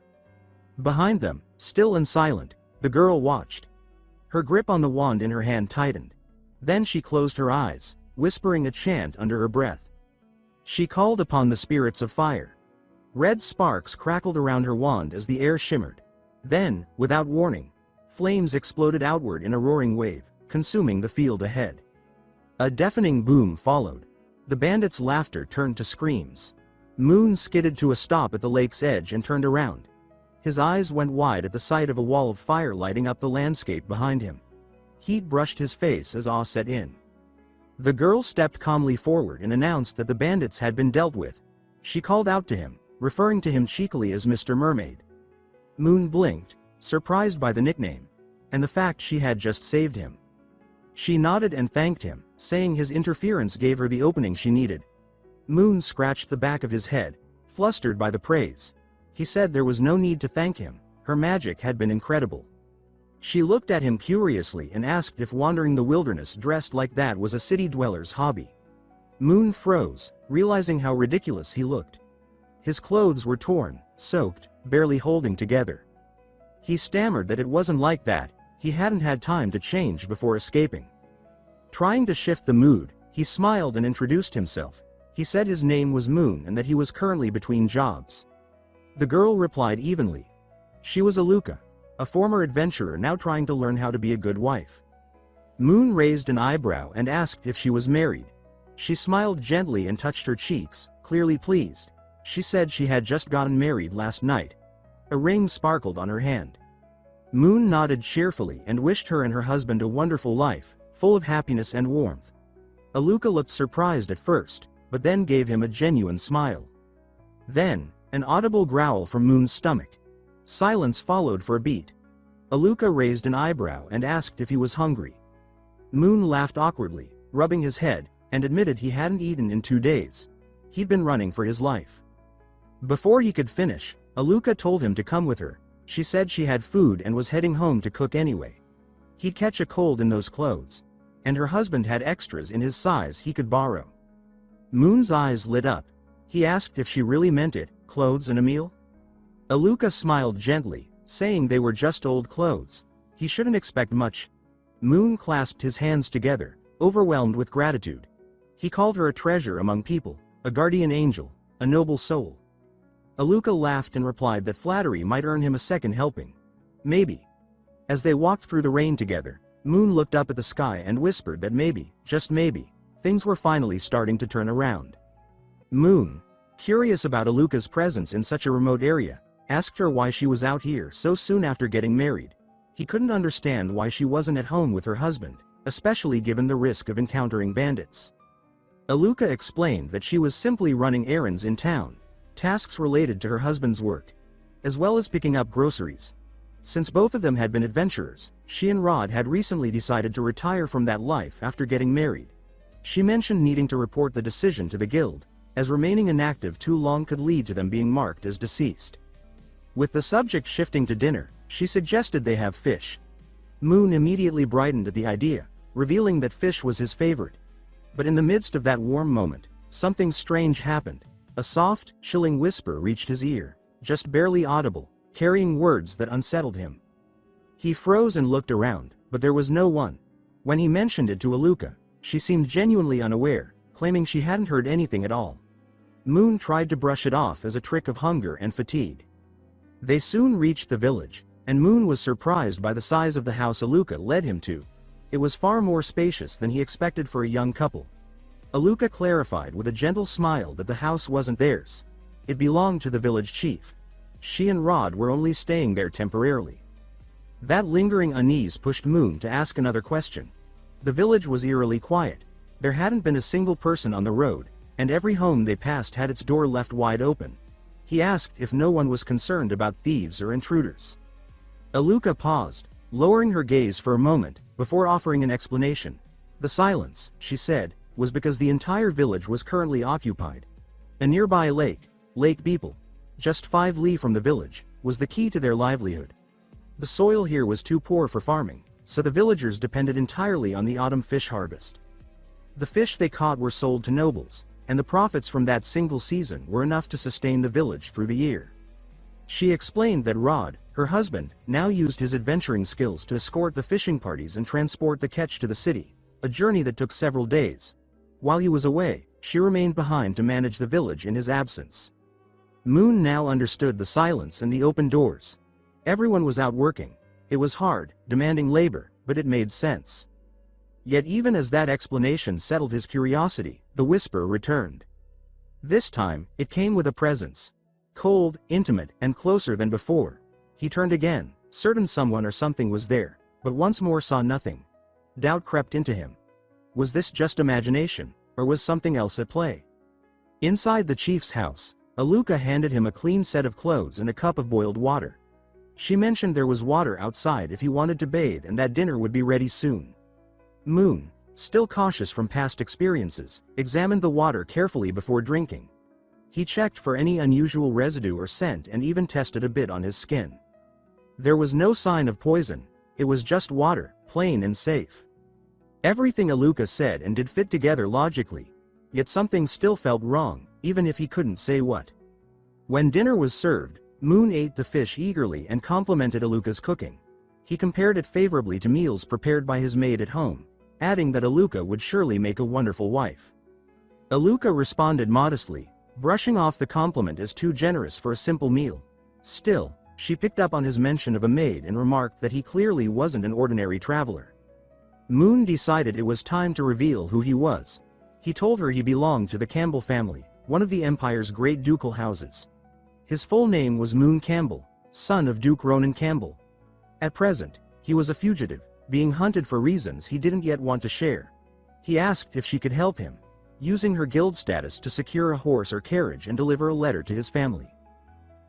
Behind them, still and silent, the girl watched. Her grip on the wand in her hand tightened. Then she closed her eyes, whispering a chant under her breath. She called upon the spirits of fire. Red sparks crackled around her wand as the air shimmered. Then, without warning, flames exploded outward in a roaring wave, consuming the field ahead. A deafening boom followed. The bandits' laughter turned to screams. Moon skidded to a stop at the lake's edge and turned around. His eyes went wide at the sight of a wall of fire lighting up the landscape behind him. Heat brushed his face as awe set in. The girl stepped calmly forward and announced that the bandits had been dealt with. She called out to him, referring to him cheekily as Mr. Mermaid. Moon blinked, surprised by the nickname, and the fact she had just saved him. She nodded and thanked him, saying his interference gave her the opening she needed. Moon scratched the back of his head, flustered by the praise. He said there was no need to thank him, her magic had been incredible. She looked at him curiously and asked if wandering the wilderness dressed like that was a city dweller's hobby. Moon froze, realizing how ridiculous he looked. His clothes were torn, soaked, barely holding together. He stammered that it wasn't like that, he hadn't had time to change before escaping. Trying to shift the mood, he smiled and introduced himself. He said his name was Moon and that he was currently between jobs. The girl replied evenly. She was Aluka, a former adventurer now trying to learn how to be a good wife. Moon raised an eyebrow and asked if she was married. She smiled gently and touched her cheeks, clearly pleased. She said she had just gotten married last night. A ring sparkled on her hand. Moon nodded cheerfully and wished her and her husband a wonderful life, full of happiness and warmth. Aluka looked surprised at first, but then gave him a genuine smile. Then, an audible growl from Moon's stomach. Silence followed for a beat. Aluka raised an eyebrow and asked if he was hungry. Moon laughed awkwardly, rubbing his head, and admitted he hadn't eaten in 2 days. He'd been running for his life. Before he could finish, Aluka told him to come with her. She said she had food and was heading home to cook anyway. He'd catch a cold in those clothes. And her husband had extras in his size he could borrow. Moon's eyes lit up. He asked if she really meant it, clothes and a meal? Aluka smiled gently, saying they were just old clothes. He shouldn't expect much. Moon clasped his hands together, overwhelmed with gratitude. He called her a treasure among people, a guardian angel, a noble soul. Aluka laughed and replied that flattery might earn him a second helping. Maybe. As they walked through the rain together, Moon looked up at the sky and whispered that maybe, just maybe, things were finally starting to turn around. Moon, curious about Aluka's presence in such a remote area, asked her why she was out here so soon after getting married. He couldn't understand why she wasn't at home with her husband, especially given the risk of encountering bandits. Aluka explained that she was simply running errands in town, tasks related to her husband's work, as well as picking up groceries. Since both of them had been adventurers, she and Rod had recently decided to retire from that life after getting married. She mentioned needing to report the decision to the guild, as remaining inactive too long could lead to them being marked as deceased. With the subject shifting to dinner, she suggested they have fish. Moon immediately brightened at the idea, revealing that fish was his favorite. But in the midst of that warm moment, something strange happened. A soft, chilling whisper reached his ear, just barely audible, carrying words that unsettled him. He froze and looked around, but there was no one. When he mentioned it to Aluka, she seemed genuinely unaware, claiming she hadn't heard anything at all. Moon tried to brush it off as a trick of hunger and fatigue. They soon reached the village, and Moon was surprised by the size of the house Aluka led him to. It was far more spacious than he expected for a young couple. Aluka clarified with a gentle smile that the house wasn't theirs. It belonged to the village chief. She and Rod were only staying there temporarily. That lingering unease pushed Moon to ask another question. The village was eerily quiet. There hadn't been a single person on the road, and every home they passed had its door left wide open. He asked if no one was concerned about thieves or intruders. Aluka paused, lowering her gaze for a moment, before offering an explanation. The silence, she said, was because the entire village was currently occupied. A nearby lake, Lake Beeple, just 5 li from the village, was the key to their livelihood. The soil here was too poor for farming, so the villagers depended entirely on the autumn fish harvest. The fish they caught were sold to nobles, and the profits from that single season were enough to sustain the village through the year. She explained that Rod, her husband, now used his adventuring skills to escort the fishing parties and transport the catch to the city, a journey that took several days. While he was away, she remained behind to manage the village in his absence. Moon now understood the silence and the open doors. Everyone was out working. It was hard, demanding labor, but it made sense. Yet even as that explanation settled his curiosity, the whisper returned. This time, it came with a presence. Cold, intimate, and closer than before. He turned again, certain someone or something was there, but once more saw nothing. Doubt crept into him. Was this just imagination, or was something else at play? Inside the chief's house, Aluka handed him a clean set of clothes and a cup of boiled water. She mentioned there was water outside if he wanted to bathe and that dinner would be ready soon. Moon, still cautious from past experiences, examined the water carefully before drinking. He checked for any unusual residue or scent and even tested a bit on his skin. There was no sign of poison, it was just water, plain and safe. Everything Aluka said and did fit together logically, yet something still felt wrong, even if he couldn't say what. When dinner was served, Moon ate the fish eagerly and complimented Aluka's cooking. He compared it favorably to meals prepared by his maid at home, adding that Aluka would surely make a wonderful wife. Aluka responded modestly, brushing off the compliment as too generous for a simple meal. Still, she picked up on his mention of a maid and remarked that he clearly wasn't an ordinary traveler. Moon decided it was time to reveal who he was. He told her he belonged to the Campbell family, one of the Empire's great ducal houses. His full name was Moon Campbell, son of Duke Ronan Campbell. At present, he was a fugitive, being hunted for reasons he didn't yet want to share. He asked if she could help him, using her guild status to secure a horse or carriage and deliver a letter to his family.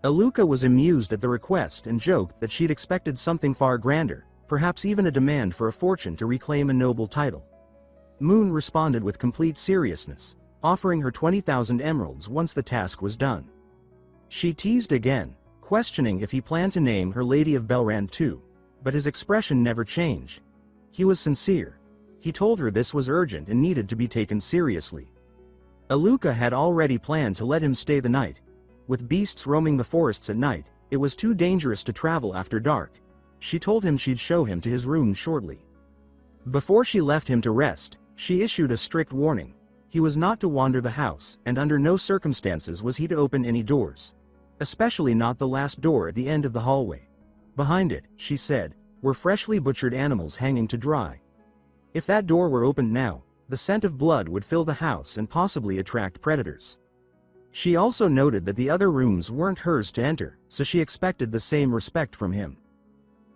Aluka was amused at the request and joked that she'd expected something far grander, perhaps even a demand for a fortune to reclaim a noble title. Moon responded with complete seriousness, offering her 20,000 emeralds once the task was done. She teased again, questioning if he planned to name her Lady of Belrand too, but his expression never changed. He was sincere. He told her this was urgent and needed to be taken seriously. Aluka had already planned to let him stay the night. With beasts roaming the forests at night, it was too dangerous to travel after dark. She told him she'd show him to his room shortly. Before she left him to rest, she issued a strict warning. He was not to wander the house, and under no circumstances was he to open any doors. Especially not the last door at the end of the hallway. Behind it, she said, were freshly butchered animals hanging to dry. If that door were opened now, the scent of blood would fill the house and possibly attract predators. She also noted that the other rooms weren't hers to enter, so she expected the same respect from him.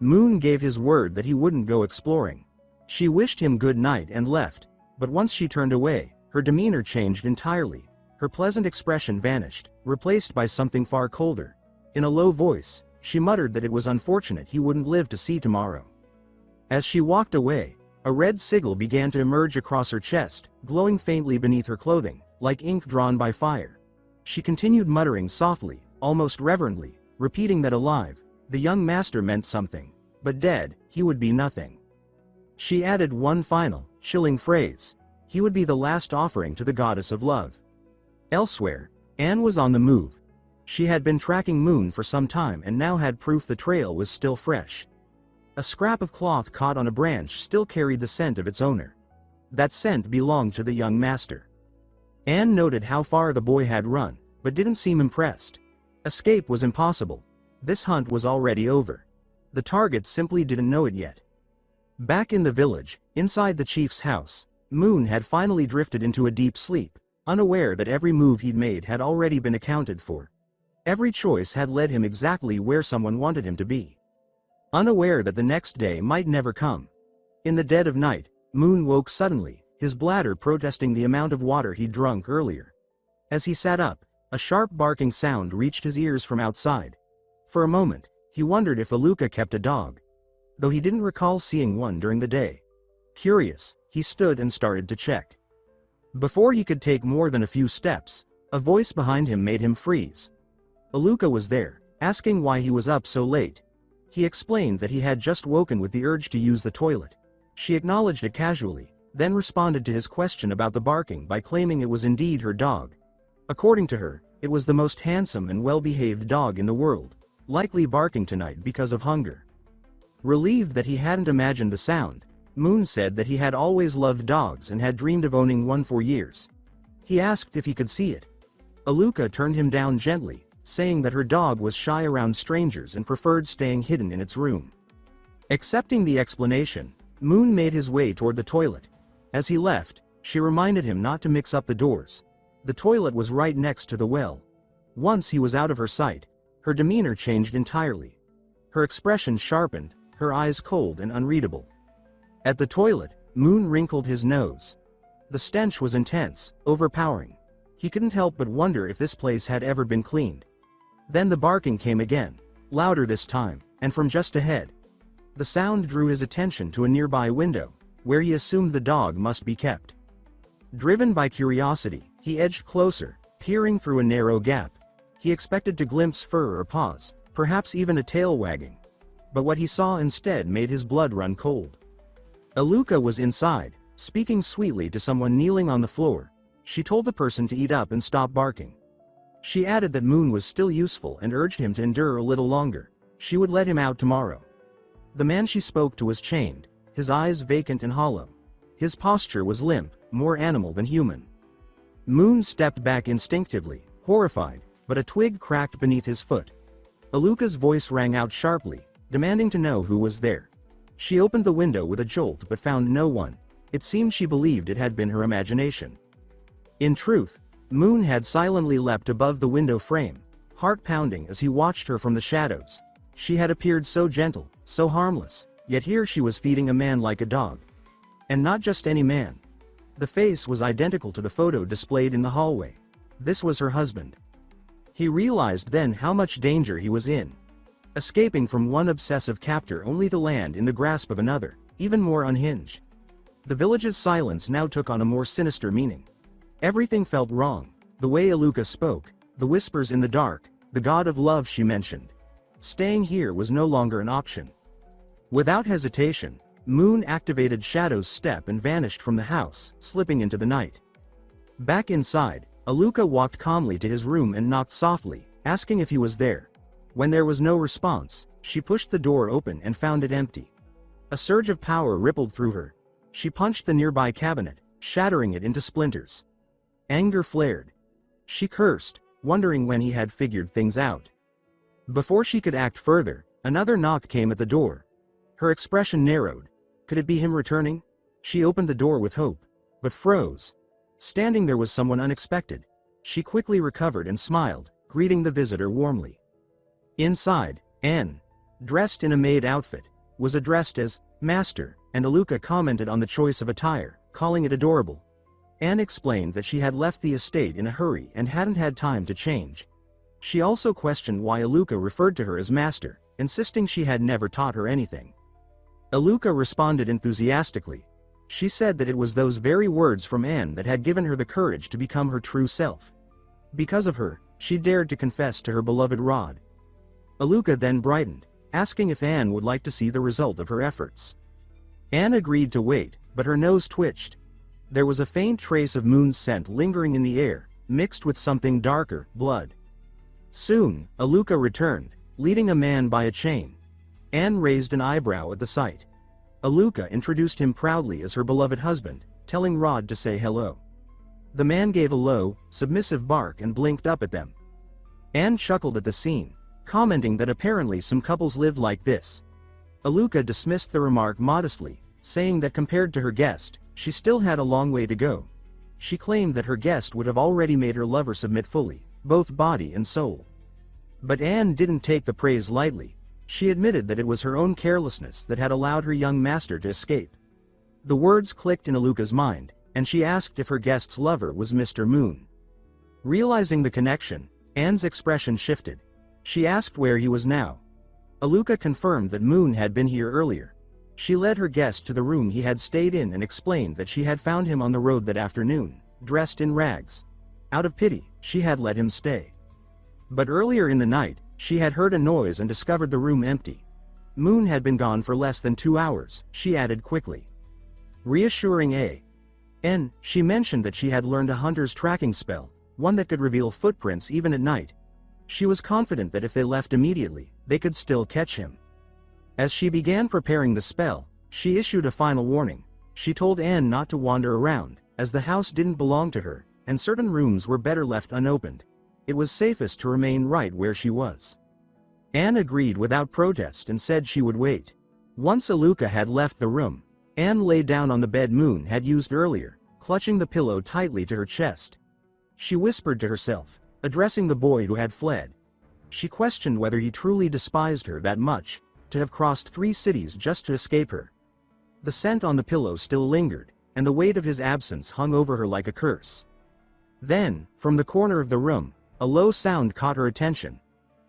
Moon gave his word that he wouldn't go exploring. She wished him good night and left, but once she turned away, her demeanor changed entirely. Her pleasant expression vanished, replaced by something far colder. In a low voice, she muttered that it was unfortunate he wouldn't live to see tomorrow. As she walked away, a red sigil began to emerge across her chest, glowing faintly beneath her clothing, like ink drawn by fire. She continued muttering softly, almost reverently, repeating that alive, the young master meant something, but dead, he would be nothing. She added one final, chilling phrase. He would be the last offering to the goddess of love. Elsewhere, Anne was on the move. She had been tracking Moon for some time and now had proof the trail was still fresh. A scrap of cloth caught on a branch still carried the scent of its owner. That scent belonged to the young master. Anne noted how far the boy had run, but didn't seem impressed. Escape was impossible. This hunt was already over. The target simply didn't know it yet. Back in the village, inside the chief's house, Moon had finally drifted into a deep sleep, unaware that every move he'd made had already been accounted for. Every choice had led him exactly where someone wanted him to be. Unaware that the next day might never come. In the dead of night, Moon woke suddenly, his bladder protesting the amount of water he'd drunk earlier. As he sat up, a sharp barking sound reached his ears from outside. For a moment, he wondered if Aluka kept a dog, though he didn't recall seeing one during the day. Curious, he stood and started to check. Before he could take more than a few steps, a voice behind him made him freeze. Aluka was there, asking why he was up so late. He explained that he had just woken with the urge to use the toilet. She acknowledged it casually, then responded to his question about the barking by claiming it was indeed her dog. According to her, it was the most handsome and well-behaved dog in the world, likely barking tonight because of hunger. Relieved that he hadn't imagined the sound, Moon said that he had always loved dogs and had dreamed of owning one for years. He asked if he could see it. Aluka turned him down gently, saying that her dog was shy around strangers and preferred staying hidden in its room. Accepting the explanation, Moon made his way toward the toilet. As he left, she reminded him not to mix up the doors. The toilet was right next to the well. Once he was out of her sight, her demeanor changed entirely. Her expression sharpened, her eyes cold and unreadable. At the toilet, Moon wrinkled his nose. The stench was intense, overpowering. He couldn't help but wonder if this place had ever been cleaned. Then the barking came again, louder this time, and from just ahead. The sound drew his attention to a nearby window, where he assumed the dog must be kept. Driven by curiosity, he edged closer, peering through a narrow gap. He expected to glimpse fur or paws, perhaps even a tail wagging. But what he saw instead made his blood run cold. Aluka was inside, speaking sweetly to someone kneeling on the floor. She told the person to eat up and stop barking. She added that Moon was still useful and urged him to endure a little longer. She would let him out tomorrow. The man she spoke to was chained, his eyes vacant and hollow. His posture was limp, more animal than human. Moon stepped back instinctively, horrified, but a twig cracked beneath his foot. Aluka's voice rang out sharply, demanding to know who was there. She opened the window with a jolt but found no one. It seemed she believed it had been her imagination. In truth, Moon had silently leapt above the window frame, heart pounding as he watched her from the shadows. She had appeared so gentle, so harmless, yet here she was feeding a man like a dog. And not just any man. The face was identical to the photo displayed in the hallway. This was her husband. He realized then how much danger he was in. Escaping from one obsessive captor only to land in the grasp of another, even more unhinged. The village's silence now took on a more sinister meaning. Everything felt wrong. The way Aluka spoke, the whispers in the dark, the god of love she mentioned. Staying here was no longer an option. Without hesitation, Moon activated Shadow's step and vanished from the house, slipping into the night. Back inside, Aluka walked calmly to his room and knocked softly, asking if he was there. When there was no response, she pushed the door open and found it empty. A surge of power rippled through her. She punched the nearby cabinet, shattering it into splinters. Anger flared. She cursed, wondering when he had figured things out. Before she could act further, another knock came at the door. Her expression narrowed. Could it be him returning? She opened the door with hope, but froze. Standing there was someone unexpected. She quickly recovered and smiled, greeting the visitor warmly. Inside, Anne, dressed in a maid outfit, was addressed as Master, and Aluka commented on the choice of attire, calling it adorable. Anne explained that she had left the estate in a hurry and hadn't had time to change. She also questioned why Aluka referred to her as Master, insisting she had never taught her anything. Aluka responded enthusiastically. She said that it was those very words from Anne that had given her the courage to become her true self. Because of her, she dared to confess to her beloved Rod. Aluka then brightened, asking if Anne would like to see the result of her efforts. Anne agreed to wait, but her nose twitched. There was a faint trace of Moon's scent lingering in the air, mixed with something darker, blood. Soon, Aluka returned, leading a man by a chain. Anne raised an eyebrow at the sight. Aluka introduced him proudly as her beloved husband, telling Rod to say hello. The man gave a low, submissive bark and blinked up at them. Anne chuckled at the scene, commenting that apparently some couples lived like this. Aluka dismissed the remark modestly, saying that compared to her guest, she still had a long way to go. She claimed that her guest would have already made her lover submit fully, both body and soul. But Anne didn't take the praise lightly. She admitted that it was her own carelessness that had allowed her young master to escape. The words clicked in Aluka's mind, and she asked if her guest's lover was Mr. Moon. Realizing the connection, Anne's expression shifted. She asked where he was now. Aluka confirmed that Moon had been here earlier. She led her guest to the room he had stayed in and explained that she had found him on the road that afternoon, dressed in rags. Out of pity, she had let him stay. But earlier in the night, she had heard a noise and discovered the room empty. Moon had been gone for less than 2 hours, she added quickly. Reassuring N, she mentioned that she had learned a hunter's tracking spell, one that could reveal footprints even at night. She was confident that if they left immediately, they could still catch him. As she began preparing the spell, she issued a final warning. She told Anne not to wander around, as the house didn't belong to her, and certain rooms were better left unopened. It was safest to remain right where she was. Anne agreed without protest and said she would wait. Once Aluka had left the room, Anne lay down on the bed Moon had used earlier, clutching the pillow tightly to her chest. She whispered to herself, addressing the boy who had fled. She questioned whether he truly despised her that much, to have crossed 3 cities just to escape her. The scent on the pillow still lingered, and the weight of his absence hung over her like a curse. Then, from the corner of the room, a low sound caught her attention.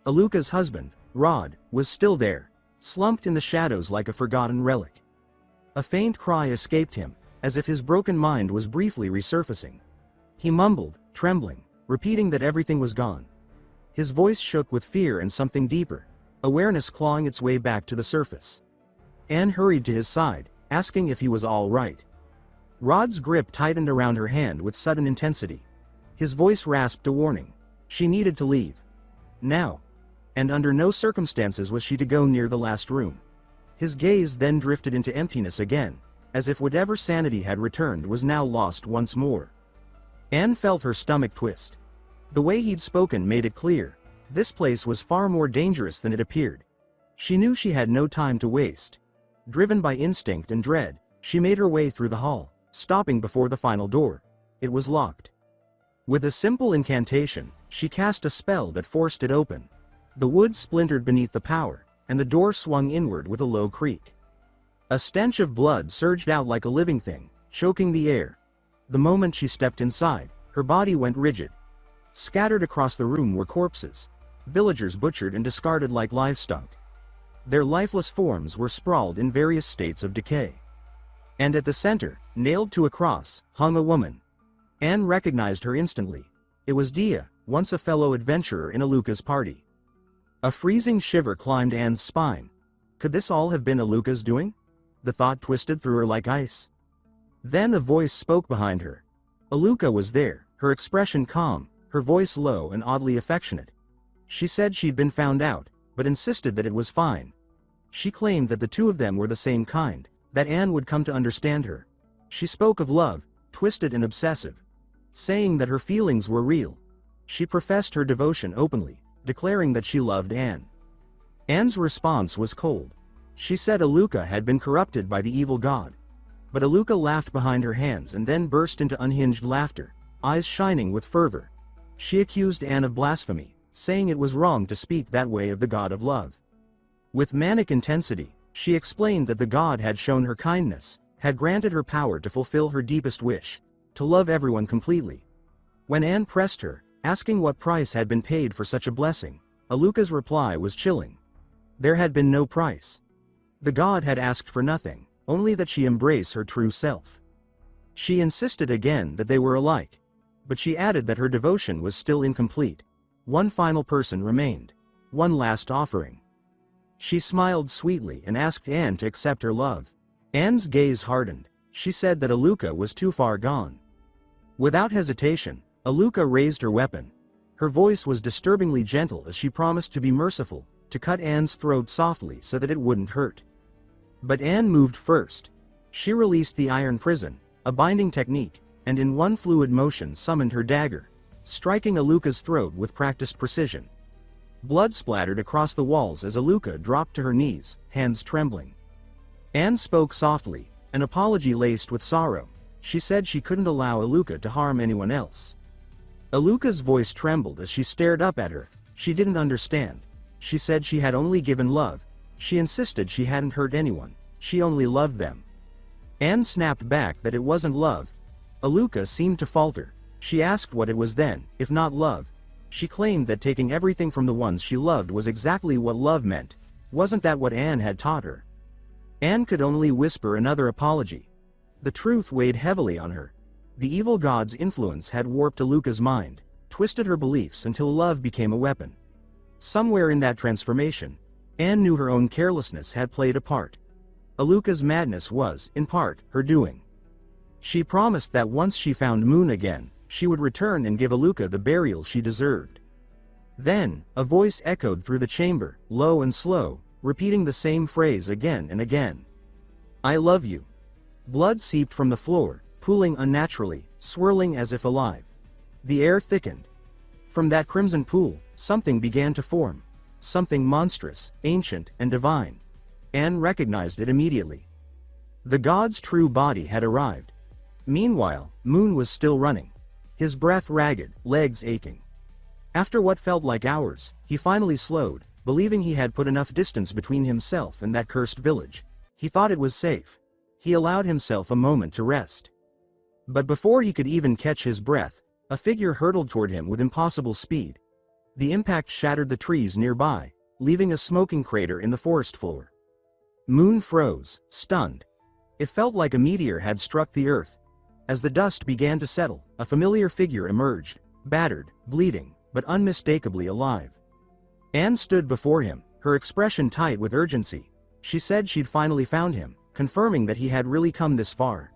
Aluka's husband, Rod, was still there, slumped in the shadows like a forgotten relic. A faint cry escaped him, as if his broken mind was briefly resurfacing. He mumbled, trembling, repeating that everything was gone. His voice shook with fear and something deeper, awareness clawing its way back to the surface. Anne hurried to his side, asking if he was all right. Rod's grip tightened around her hand with sudden intensity. His voice rasped a warning. She needed to leave. Now. And under no circumstances was she to go near the last room. His gaze then drifted into emptiness again, as if whatever sanity had returned was now lost once more. Anne felt her stomach twist. The way he'd spoken made it clear. This place was far more dangerous than it appeared. She knew she had no time to waste. Driven by instinct and dread, she made her way through the hall, stopping before the final door. It was locked. With a simple incantation, she cast a spell that forced it open. The wood splintered beneath the power, and the door swung inward with a low creak. A stench of blood surged out like a living thing, choking the air. The moment she stepped inside, her body went rigid. Scattered across the room were corpses, villagers butchered and discarded like livestock. Their lifeless forms were sprawled in various states of decay. And at the center, nailed to a cross, hung a woman. Anne recognized her instantly. It was Dia, once a fellow adventurer in Aluka's party. A freezing shiver climbed Anne's spine. Could this all have been Aluka's doing? The thought twisted through her like ice. Then a voice spoke behind her. Aluka was there, her expression calm, her voice low and oddly affectionate. She said she'd been found out, but insisted that it was fine. She claimed that the two of them were the same kind, that Anne would come to understand her. She spoke of love, twisted and obsessive, saying that her feelings were real. She professed her devotion openly, declaring that she loved Anne. Anne's response was cold. She said Aluka had been corrupted by the evil god. But Aluka laughed behind her hands and then burst into unhinged laughter, eyes shining with fervor. She accused Anne of blasphemy, saying it was wrong to speak that way of the god of love. With manic intensity, she explained that the god had shown her kindness, had granted her power to fulfill her deepest wish, to love everyone completely. When Anne pressed her, asking what price had been paid for such a blessing, Aluka's reply was chilling. There had been no price. The god had asked for nothing, only that she embrace her true self. She insisted again that they were alike, but she added that her devotion was still incomplete. One final person remained. One last offering. She smiled sweetly and asked Anne to accept her love. Anne's gaze hardened. She said that Aluka was too far gone. Without hesitation, Aluka raised her weapon. Her voice was disturbingly gentle as she promised to be merciful, to cut Anne's throat softly so that it wouldn't hurt. But Anne moved first. She released the iron prison, a binding technique, and in one fluid motion summoned her dagger, striking Aluka's throat with practiced precision. Blood splattered across the walls as Aluka dropped to her knees, hands trembling. Anne spoke softly, an apology laced with sorrow. She said she couldn't allow Aluka to harm anyone else. Aluka's voice trembled as she stared up at her. She didn't understand. She said she had only given love. She insisted she hadn't hurt anyone. She only loved them. Anne snapped back that it wasn't love. Aluka seemed to falter. She asked what it was then, if not love. She claimed that taking everything from the ones she loved was exactly what love meant. Wasn't that what Anne had taught her? Anne could only whisper another apology. The truth weighed heavily on her. The evil god's influence had warped Aluka's mind, twisted her beliefs until love became a weapon. Somewhere in that transformation, Anne knew her own carelessness had played a part. Aluka's madness was, in part, her doing. She promised that once she found Moon again, she would return and give Aluka the burial she deserved. Then, a voice echoed through the chamber, low and slow, repeating the same phrase again and again. I love you. Blood seeped from the floor, pooling unnaturally, swirling as if alive. The air thickened. From that crimson pool, something began to form. Something monstrous, ancient, and divine. Anne recognized it immediately. The god's true body had arrived. Meanwhile, Moon was still running. His breath ragged, legs aching. After what felt like hours, he finally slowed, believing he had put enough distance between himself and that cursed village. He thought it was safe. He allowed himself a moment to rest. But before he could even catch his breath, a figure hurtled toward him with impossible speed. The impact shattered the trees nearby, leaving a smoking crater in the forest floor. Moon froze, stunned. It felt like a meteor had struck the earth. As the dust began to settle, a familiar figure emerged, battered, bleeding, but unmistakably alive. Anne stood before him, her expression tight with urgency. She said she'd finally found him, confirming that he had really come this far.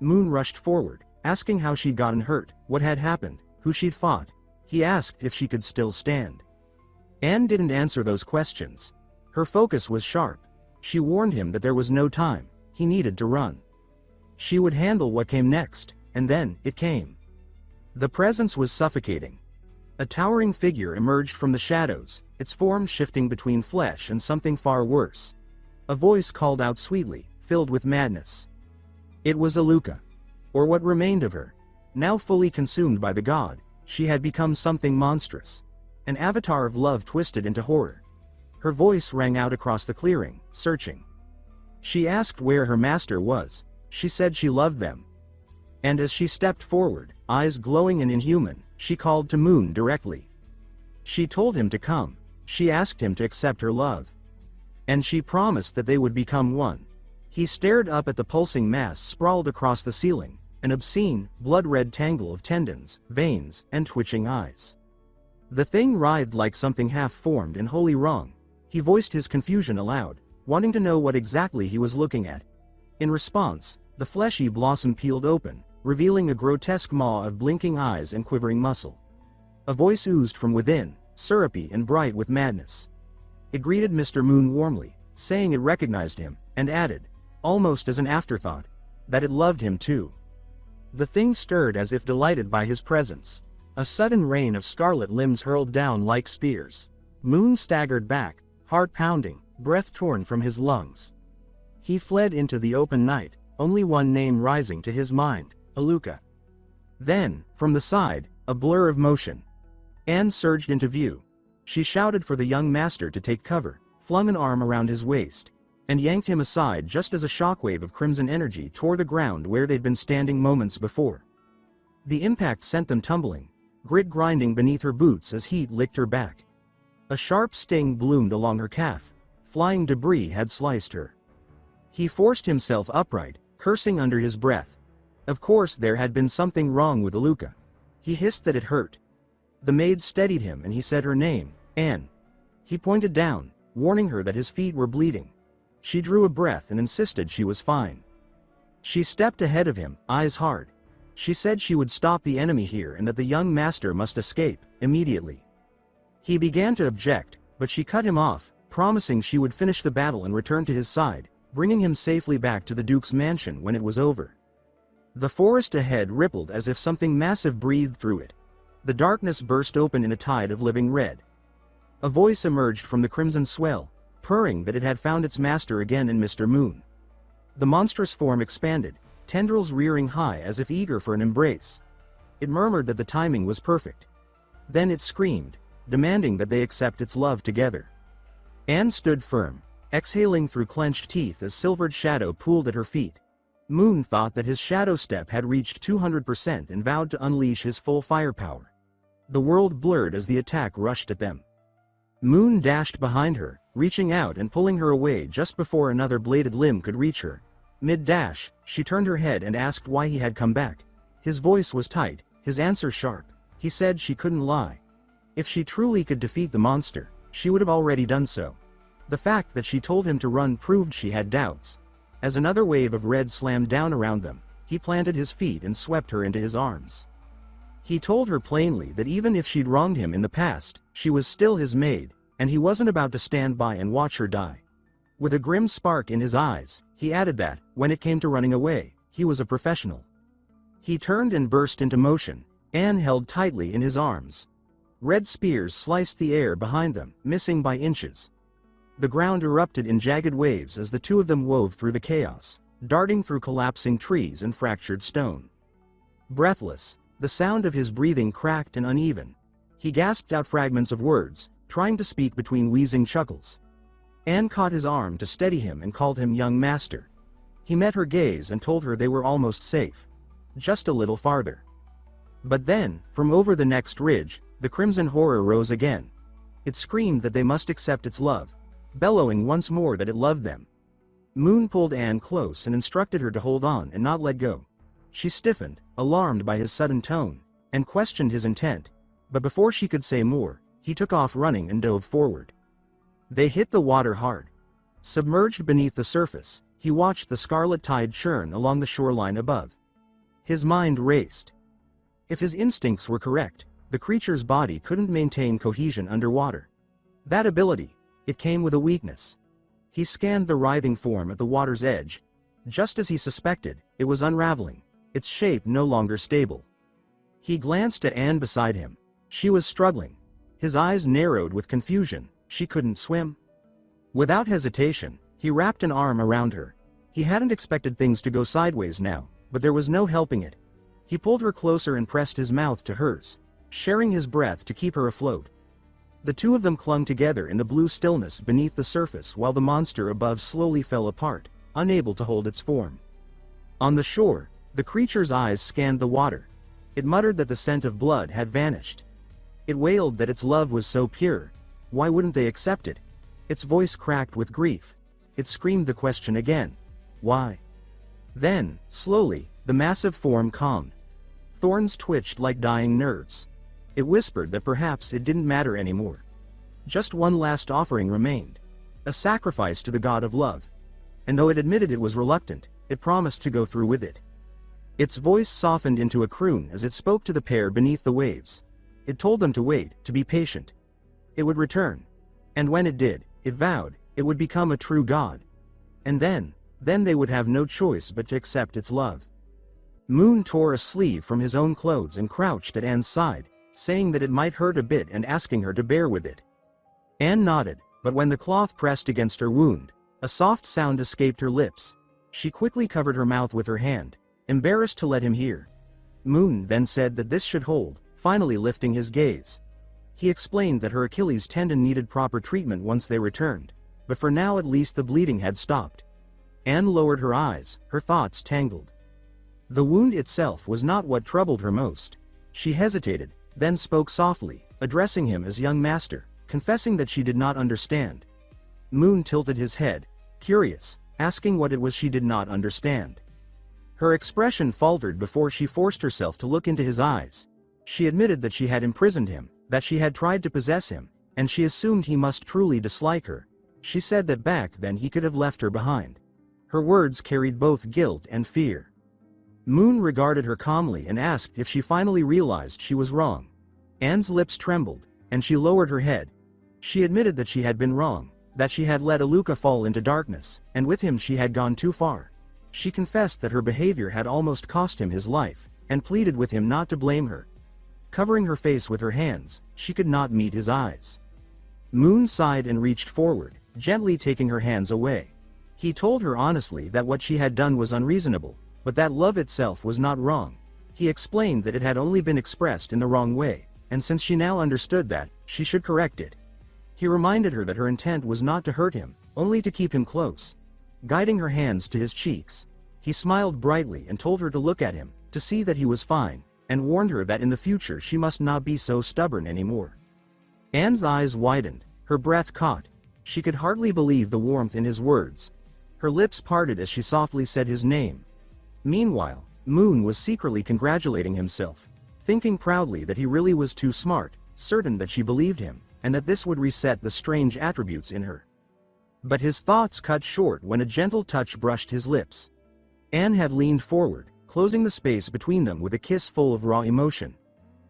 Moon rushed forward, asking how she'd gotten hurt, what had happened, who she'd fought. He asked if she could still stand. Anne didn't answer those questions. Her focus was sharp. She warned him that there was no time, he needed to run. She would handle what came next, and then, it came. The presence was suffocating. A towering figure emerged from the shadows, its form shifting between flesh and something far worse. A voice called out sweetly, filled with madness. It was Aluka. Or what remained of her. Now fully consumed by the god, she had become something monstrous. An avatar of love twisted into horror. Her voice rang out across the clearing, searching. She asked where her master was. She said she loved them. And as she stepped forward, eyes glowing and inhuman, she called to Moon directly. She told him to come. She asked him to accept her love. And she promised that they would become one. He stared up at the pulsing mass sprawled across the ceiling, an obscene, blood-red tangle of tendons, veins, and twitching eyes. The thing writhed like something half-formed and wholly wrong. He voiced his confusion aloud, wanting to know what exactly he was looking at. In response, the fleshy blossom peeled open, revealing a grotesque maw of blinking eyes and quivering muscle. A voice oozed from within, syrupy and bright with madness. It greeted Mr. Moon warmly, saying it recognized him, and added, almost as an afterthought, that it loved him too. The thing stirred as if delighted by his presence. A sudden rain of scarlet limbs hurled down like spears. Moon staggered back, heart pounding, breath torn from his lungs. He fled into the open night, only one name rising to his mind, Aluka. Then, from the side, a blur of motion. Anne surged into view. She shouted for the young master to take cover, flung an arm around his waist, and yanked him aside just as a shockwave of crimson energy tore the ground where they'd been standing moments before. The impact sent them tumbling, grit grinding beneath her boots as heat licked her back. A sharp sting bloomed along her calf. Flying debris had sliced her. He forced himself upright, cursing under his breath. Of course there had been something wrong with Aluka. He hissed that it hurt. The maid steadied him and he said her name, Anne. He pointed down, warning her that his feet were bleeding. She drew a breath and insisted she was fine. She stepped ahead of him, eyes hard. She said she would stop the enemy here and that the young master must escape, immediately. He began to object, but she cut him off, promising she would finish the battle and return to his side, bringing him safely back to the Duke's mansion when it was over. The forest ahead rippled as if something massive breathed through it. The darkness burst open in a tide of living red. A voice emerged from the crimson swell, purring that it had found its master again in Mr. Moon. The monstrous form expanded, tendrils rearing high as if eager for an embrace. It murmured that the timing was perfect. Then it screamed, demanding that they accept its love together. Anne stood firm, exhaling through clenched teeth as silvered shadow pooled at her feet. Moon thought that his shadow step had reached 200% and vowed to unleash his full firepower. The world blurred as the attack rushed at them. Moon dashed behind her, reaching out and pulling her away just before another bladed limb could reach her. Mid-dash, she turned her head and asked why he had come back. His voice was tight, his answer sharp. He said she couldn't lie. If she truly could defeat the monster, she would have already done so. The fact that she told him to run proved she had doubts. As another wave of red slammed down around them, he planted his feet and swept her into his arms. He told her plainly that even if she'd wronged him in the past, she was still his maid, and he wasn't about to stand by and watch her die. With a grim spark in his eyes, he added that, when it came to running away, he was a professional. He turned and burst into motion. Anne held tightly in his arms. Red spears sliced the air behind them, missing by inches. The ground erupted in jagged waves as the two of them wove through the chaos, darting through collapsing trees and fractured stone. Breathless, the sound of his breathing cracked and uneven. He gasped out fragments of words, trying to speak between wheezing chuckles. Anne caught his arm to steady him and called him young master. He met her gaze and told her they were almost safe. Just a little farther. But then, from over the next ridge, the crimson horror rose again. It screamed that they must accept its love, bellowing once more that it loved them. Moon pulled Anne close and instructed her to hold on and not let go. She stiffened, alarmed by his sudden tone, and questioned his intent, but before she could say more, he took off running and dove forward. They hit the water hard. Submerged beneath the surface, he watched the scarlet tide churn along the shoreline above. His mind raced. If his instincts were correct, the creature's body couldn't maintain cohesion underwater. That ability, it came with a weakness. He scanned the writhing form at the water's edge. Just as he suspected, it was unraveling, its shape no longer stable. He glanced at Anne beside him. She was struggling. His eyes narrowed with confusion. She couldn't swim. Without hesitation, he wrapped an arm around her. He hadn't expected things to go sideways now, but there was no helping it. He pulled her closer and pressed his mouth to hers, sharing his breath to keep her afloat. The two of them clung together in the blue stillness beneath the surface while the monster above slowly fell apart, unable to hold its form. On the shore, the creature's eyes scanned the water. It muttered that the scent of blood had vanished. It wailed that its love was so pure. Why wouldn't they accept it? Its voice cracked with grief. It screamed the question again. Why? Then, slowly, the massive form calmed. Thorns twitched like dying nerves. It whispered that perhaps it didn't matter anymore. Just one last offering remained. A sacrifice to the god of love. And though it admitted it was reluctant, it promised to go through with it. Its voice softened into a croon as it spoke to the pair beneath the waves. It told them to wait, to be patient. It would return. And when it did, it vowed, it would become a true god. And then they would have no choice but to accept its love. Moon tore a sleeve from his own clothes and crouched at Anne's side, saying that it might hurt a bit and asking her to bear with it. Anne nodded, but when the cloth pressed against her wound, a soft sound escaped her lips. She quickly covered her mouth with her hand, embarrassed to let him hear. Moon then said that this should hold, finally lifting his gaze. He explained that her Achilles tendon needed proper treatment once they returned, but for now at least the bleeding had stopped. Anne lowered her eyes, her thoughts tangled. The wound itself was not what troubled her most. She hesitated, then spoke softly, addressing him as young master, confessing that she did not understand. Moon tilted his head, curious, asking what it was she did not understand. Her expression faltered before she forced herself to look into his eyes. She admitted that she had imprisoned him, that she had tried to possess him, and she assumed he must truly dislike her. She said that back then he could have left her behind. Her words carried both guilt and fear. Moon regarded her calmly and asked if she finally realized she was wrong. Anne's lips trembled, and she lowered her head. She admitted that she had been wrong, that she had let Aluka fall into darkness, and with him she had gone too far. She confessed that her behavior had almost cost him his life, and pleaded with him not to blame her. Covering her face with her hands, she could not meet his eyes. Moon sighed and reached forward, gently taking her hands away. He told her honestly that what she had done was unreasonable, but that love itself was not wrong. He explained that it had only been expressed in the wrong way, and since she now understood that, she should correct it. He reminded her that her intent was not to hurt him, only to keep him close. Guiding her hands to his cheeks, he smiled brightly and told her to look at him, to see that he was fine, and warned her that in the future she must not be so stubborn anymore. Anne's eyes widened, her breath caught. She could hardly believe the warmth in his words. Her lips parted as she softly said his name. Meanwhile, Moon was secretly congratulating himself, thinking proudly that he really was too smart, certain that she believed him, and that this would reset the strange attributes in her. But his thoughts cut short when a gentle touch brushed his lips. Anne had leaned forward, closing the space between them with a kiss full of raw emotion.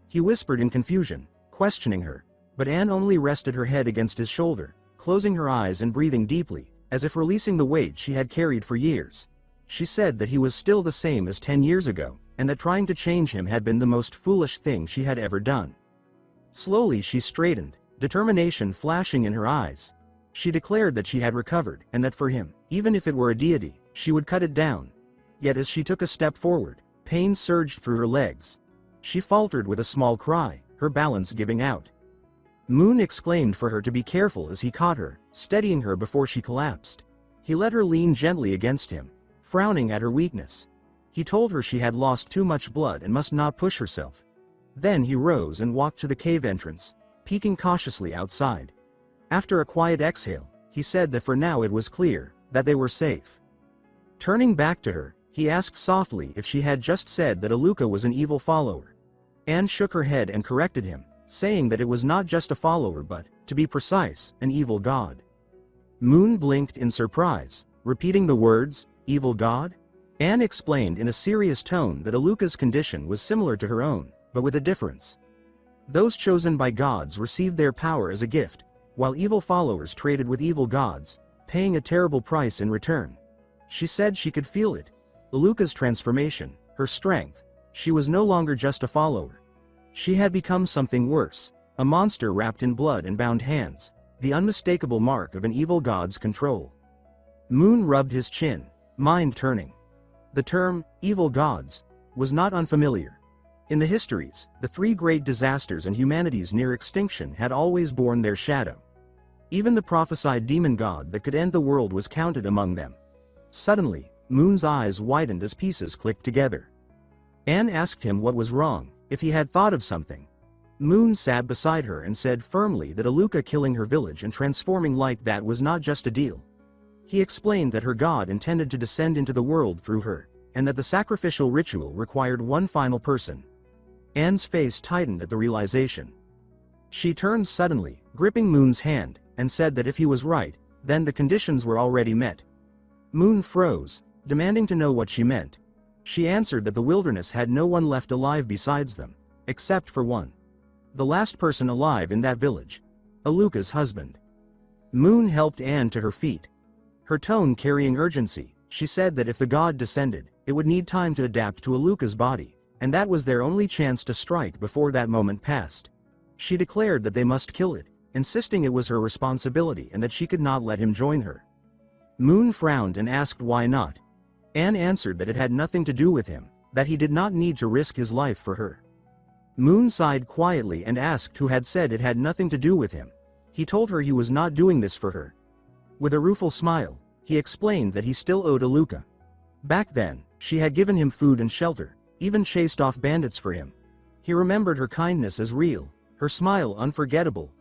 He whispered in confusion, questioning her, but Anne only rested her head against his shoulder, closing her eyes and breathing deeply, as if releasing the weight she had carried for years. She said that he was still the same as 10 years ago, and that trying to change him had been the most foolish thing she had ever done. Slowly she straightened, determination flashing in her eyes. She declared that she had recovered, and that for him, even if it were a deity, she would cut it down. Yet as she took a step forward, pain surged through her legs. She faltered with a small cry, her balance giving out. Moon exclaimed for her to be careful as he caught her, steadying her before she collapsed. He let her lean gently against him, frowning at her weakness. He told her she had lost too much blood and must not push herself. Then he rose and walked to the cave entrance, peeking cautiously outside. After a quiet exhale, he said that for now it was clear, that they were safe. Turning back to her, he asked softly if she had just said that Aluka was an evil follower. Anne shook her head and corrected him, saying that it was not just a follower but, to be precise, an evil god. Moon blinked in surprise, repeating the words, evil god? Anne explained in a serious tone that Aluka's condition was similar to her own, but with a difference. Those chosen by gods received their power as a gift, while evil followers traded with evil gods, paying a terrible price in return. She said she could feel it. Aluka's transformation, her strength. She was no longer just a follower. She had become something worse, a monster wrapped in blood and bound hands, the unmistakable mark of an evil god's control. Moon rubbed his chin, mind turning. The term, evil gods, was not unfamiliar. In the histories, the three great disasters and humanity's near extinction had always borne their shadow. Even the prophesied demon god that could end the world was counted among them. Suddenly, Moon's eyes widened as pieces clicked together. Anne asked him what was wrong, if he had thought of something. Moon sat beside her and said firmly that Aluka killing her village and transforming like that was not just a deal. He explained that her god intended to descend into the world through her, and that the sacrificial ritual required one final person. Anne's face tightened at the realization. She turned suddenly, gripping Moon's hand, and said that if he was right, then the conditions were already met. Moon froze, demanding to know what she meant. She answered that the wilderness had no one left alive besides them, except for one. The last person alive in that village. Aluka's husband. Moon helped Anne to her feet. Her tone carrying urgency, she said that if the god descended, it would need time to adapt to Aluka's body, and that was their only chance to strike before that moment passed. She declared that they must kill it, insisting it was her responsibility and that she could not let him join her. Moon frowned and asked why not. Anne answered that it had nothing to do with him, that he did not need to risk his life for her. Moon sighed quietly and asked who had said it had nothing to do with him. He told her he was not doing this for her. With a rueful smile, he explained that he still owed Aluka. Back then, she had given him food and shelter, even chased off bandits for him. He remembered her kindness as real, her smile unforgettable.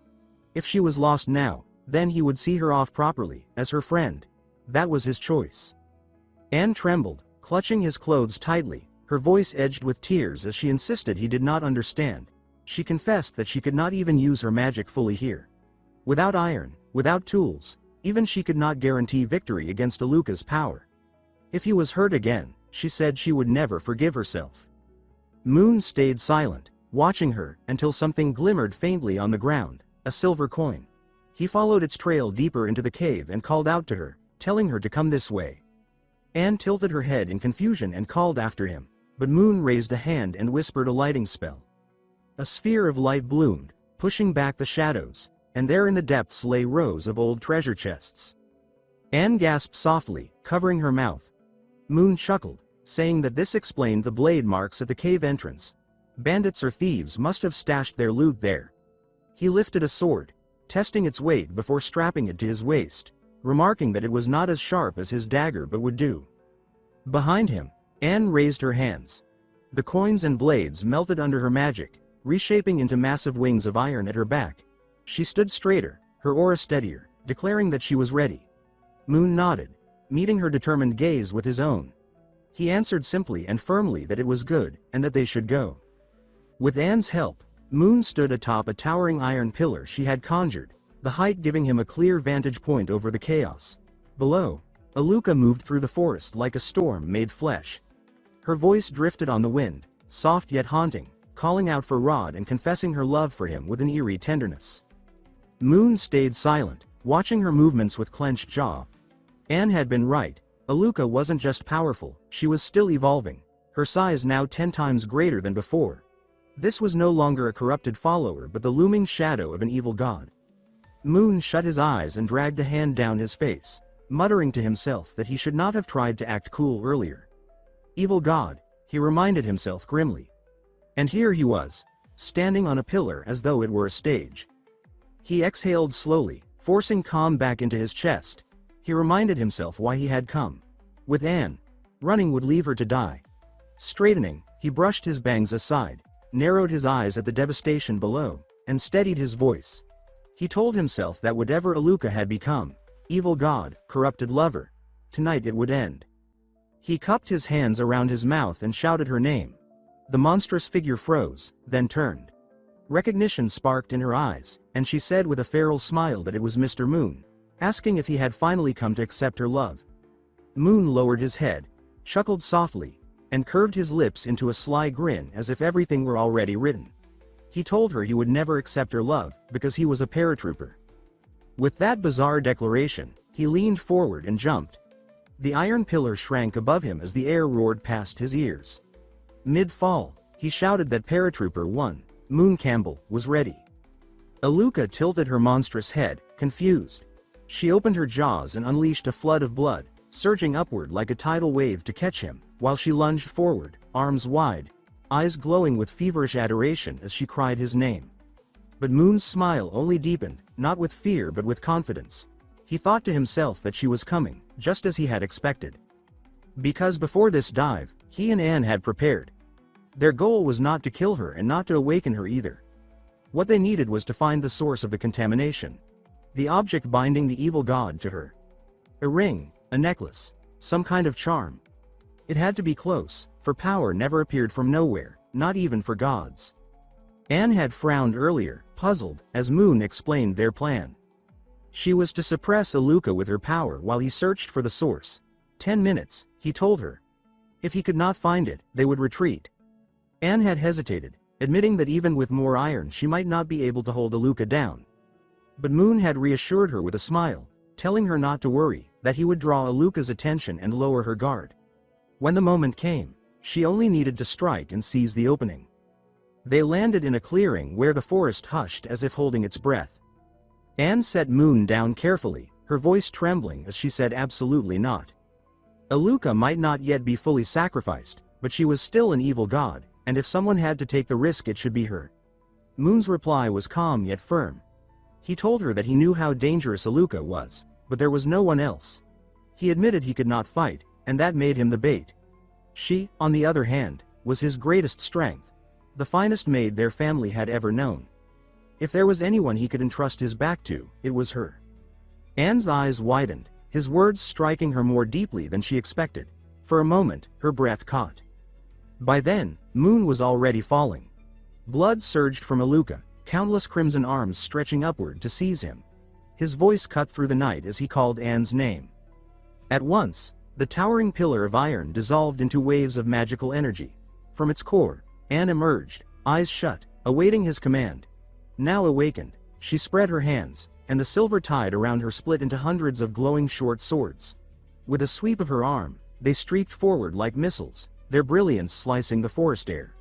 If she was lost now, then he would see her off properly, as her friend. That was his choice. Anne trembled, clutching his clothes tightly, her voice edged with tears as she insisted he did not understand. She confessed that she could not even use her magic fully here. Without iron, without tools, even she could not guarantee victory against Aluka's power. If he was hurt again, she said she would never forgive herself. Moon stayed silent, watching her, until something glimmered faintly on the ground, a silver coin. He followed its trail deeper into the cave and called out to her, telling her to come this way. Anne tilted her head in confusion and called after him, but Moon raised a hand and whispered a lighting spell. A sphere of light bloomed, pushing back the shadows, and there in the depths lay rows of old treasure chests. Anne gasped softly, covering her mouth. Moon chuckled, saying that this explained the blade marks at the cave entrance. Bandits or thieves must have stashed their loot there. He lifted a sword, testing its weight before strapping it to his waist, remarking that it was not as sharp as his dagger but would do. Behind him, Anne raised her hands. The coins and blades melted under her magic, reshaping into massive wings of iron at her back. She stood straighter, her aura steadier, declaring that she was ready. Moon nodded, meeting her determined gaze with his own. He answered simply and firmly that it was good, and that they should go. With Anne's help, Moon stood atop a towering iron pillar she had conjured, the height giving him a clear vantage point over the chaos. Below, Aluka moved through the forest like a storm made flesh. Her voice drifted on the wind, soft yet haunting, calling out for Rod and confessing her love for him with an eerie tenderness. Moon stayed silent, watching her movements with clenched jaw. Anne had been right. Aluka wasn't just powerful, she was still evolving, her size now 10 times greater than before. This was no longer a corrupted follower but the looming shadow of an evil god. Moon shut his eyes and dragged a hand down his face, muttering to himself that he should not have tried to act cool earlier. Evil god, he reminded himself grimly. And here he was, standing on a pillar as though it were a stage. He exhaled slowly, forcing calm back into his chest. He reminded himself why he had come. With Anne, running would leave her to die. Straightening, he brushed his bangs aside, narrowed his eyes at the devastation below, and steadied his voice. He told himself that whatever Aluka had become, evil god, corrupted lover, tonight it would end. He cupped his hands around his mouth and shouted her name. The monstrous figure froze, then turned. Recognition sparked in her eyes, and she said with a feral smile that it was Mr. Moon, asking if he had finally come to accept her love. Moon lowered his head, chuckled softly, and curved his lips into a sly grin as if everything were already written. He told her he would never accept her love, because he was a paratrooper. With that bizarre declaration, he leaned forward and jumped. The iron pillar shrank above him as the air roared past his ears. Mid-fall, he shouted that Paratrooper 1, Moon Campbell, was ready. Aluka tilted her monstrous head, confused. She opened her jaws and unleashed a flood of blood, surging upward like a tidal wave to catch him, while she lunged forward, arms wide, eyes glowing with feverish adoration as she cried his name. But Moon's smile only deepened, not with fear but with confidence. He thought to himself that she was coming, just as he had expected. Because before this dive, he and Anne had prepared. Their goal was not to kill her and not to awaken her either. What they needed was to find the source of the contamination. The object binding the evil god to her. A ring, a necklace, some kind of charm. It had to be close, for power never appeared from nowhere, not even for gods. Anne had frowned earlier, puzzled, as Moon explained their plan. She was to suppress Aluka with her power while he searched for the source. 10 minutes, he told her. If he could not find it, they would retreat. Anne had hesitated, admitting that even with more iron she might not be able to hold Aluka down. But Moon had reassured her with a smile, telling her not to worry, that he would draw Aluka's attention and lower her guard. When the moment came, she only needed to strike and seize the opening. They landed in a clearing where the forest hushed as if holding its breath. Anne set Moon down carefully, her voice trembling as she said absolutely not. Aluka might not yet be fully sacrificed, but she was still an evil god, and if someone had to take the risk it should be her. Moon's reply was calm yet firm. He told her that he knew how dangerous Aluka was, but there was no one else. He admitted he could not fight, and that made him the bait. She, on the other hand, was his greatest strength, the finest maid their family had ever known. If there was anyone he could entrust his back to, it was her. Anne's eyes widened, his words striking her more deeply than she expected. For a moment, her breath caught. By then, Moon was already falling. Blood surged from Aluka, countless crimson arms stretching upward to seize him. His voice cut through the night as he called Anne's name. At once, the towering pillar of iron dissolved into waves of magical energy. From its core, Anne emerged, eyes shut, awaiting his command. Now awakened, she spread her hands, and the silver tide around her split into hundreds of glowing short swords. With a sweep of her arm, they streaked forward like missiles, their brilliance slicing the forest air.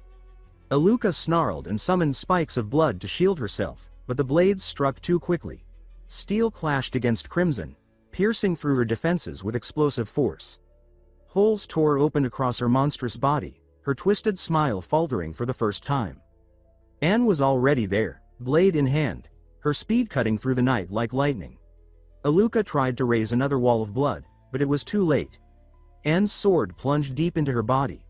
Aluka snarled and summoned spikes of blood to shield herself, but the blades struck too quickly. Steel clashed against crimson, piercing through her defenses with explosive force. Holes tore open across her monstrous body, her twisted smile faltering for the first time. Anne was already there, blade in hand, her speed cutting through the night like lightning. Aluka tried to raise another wall of blood, but it was too late. Anne's sword plunged deep into her body.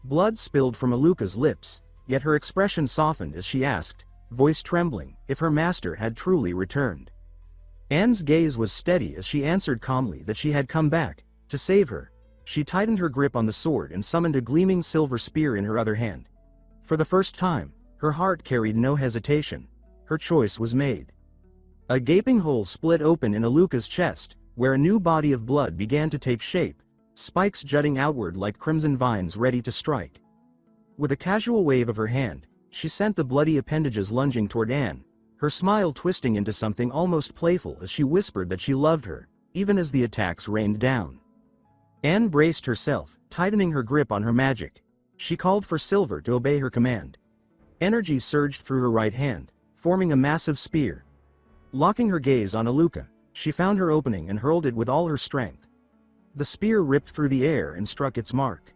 Blood spilled from Aluka's lips, yet her expression softened as she asked, voice trembling, if her master had truly returned. Anne's gaze was steady as she answered calmly that she had come back, to save her. She tightened her grip on the sword and summoned a gleaming silver spear in her other hand. For the first time, her heart carried no hesitation. Her choice was made. A gaping hole split open in Aluka's chest, where a new body of blood began to take shape, spikes jutting outward like crimson vines ready to strike. With a casual wave of her hand, she sent the bloody appendages lunging toward Anne, her smile twisting into something almost playful as she whispered that she loved her, even as the attacks rained down. Anne braced herself, tightening her grip on her magic. She called for Silver to obey her command. Energy surged through her right hand, forming a massive spear. Locking her gaze on Aluka, she found her opening and hurled it with all her strength. The spear ripped through the air and struck its mark.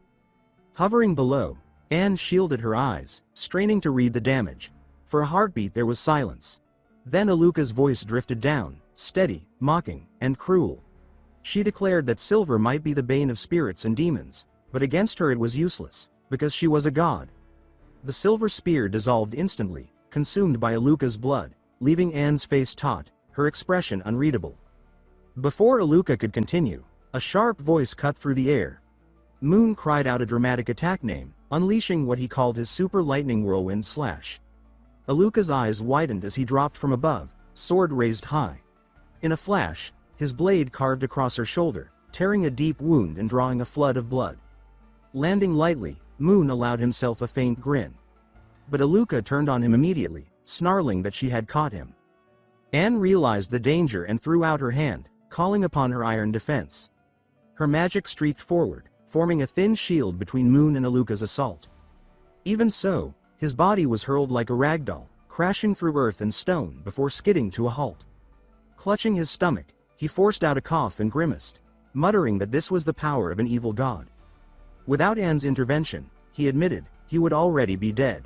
Hovering below, Anne shielded her eyes, straining to read the damage. For a heartbeat there was silence. Then Aluka's voice drifted down, steady, mocking, and cruel. She declared that Silver might be the bane of spirits and demons, but against her it was useless, because she was a god. The silver spear dissolved instantly, consumed by Aluka's blood, leaving Anne's face taut, her expression unreadable. Before Aluka could continue, A sharp voice cut through the air. Moon cried out a dramatic attack name, unleashing what he called his super lightning whirlwind slash. Aluka's eyes widened as he dropped from above, sword raised high. In a flash, his blade carved across her shoulder, tearing a deep wound and drawing a flood of blood. Landing lightly, Moon allowed himself a faint grin. But Aluka turned on him immediately, snarling that she had caught him. Anne realized the danger and threw out her hand, calling upon her iron defense. Her magic streaked forward, forming a thin shield between Moon and Aluka's assault. Even so, his body was hurled like a ragdoll, crashing through earth and stone before skidding to a halt. Clutching his stomach, he forced out a cough and grimaced, muttering that this was the power of an evil god. Without Anne's intervention, he admitted, he would already be dead.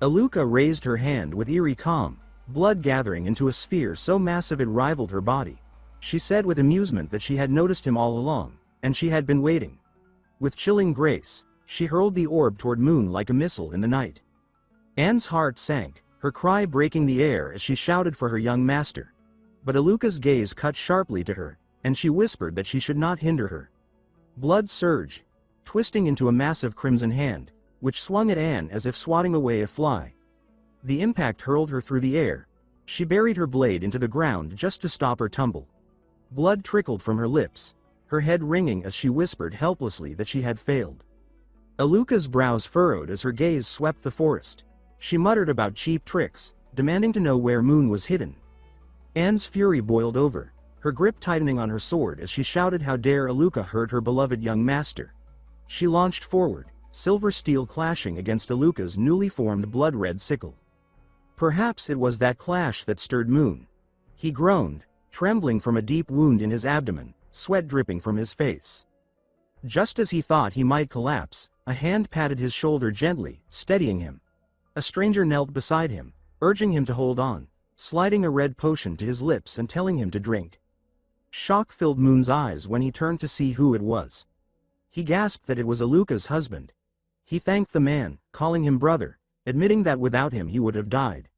Aluka raised her hand with eerie calm, blood gathering into a sphere so massive it rivaled her body. She said with amusement that she had noticed him all along, and she had been waiting. With chilling grace, she hurled the orb toward Moon like a missile in the night. Anne's heart sank, her cry breaking the air as she shouted for her young master. But Aluka's gaze cut sharply to her, and she whispered that she should not hinder her. Blood surged, twisting into a massive crimson hand, which swung at Anne as if swatting away a fly. The impact hurled her through the air. She buried her blade into the ground just to stop her tumble. Blood trickled from her lips, her head ringing as she whispered helplessly that she had failed. Aluka's brows furrowed as her gaze swept the forest. She muttered about cheap tricks, demanding to know where Moon was hidden. Anne's fury boiled over, her grip tightening on her sword as she shouted how dare Aluka hurt her beloved young master. She launched forward, silver steel clashing against Aluka's newly formed blood-red sickle. Perhaps it was that clash that stirred Moon. He groaned, trembling from a deep wound in his abdomen, sweat dripping from his face. Just as he thought he might collapse, a hand patted his shoulder gently, steadying him. A stranger knelt beside him, urging him to hold on, sliding a red potion to his lips and telling him to drink. Shock filled Moon's eyes when he turned to see who it was. He gasped that it was Aluka's husband. He thanked the man, calling him brother, admitting that without him he would have died.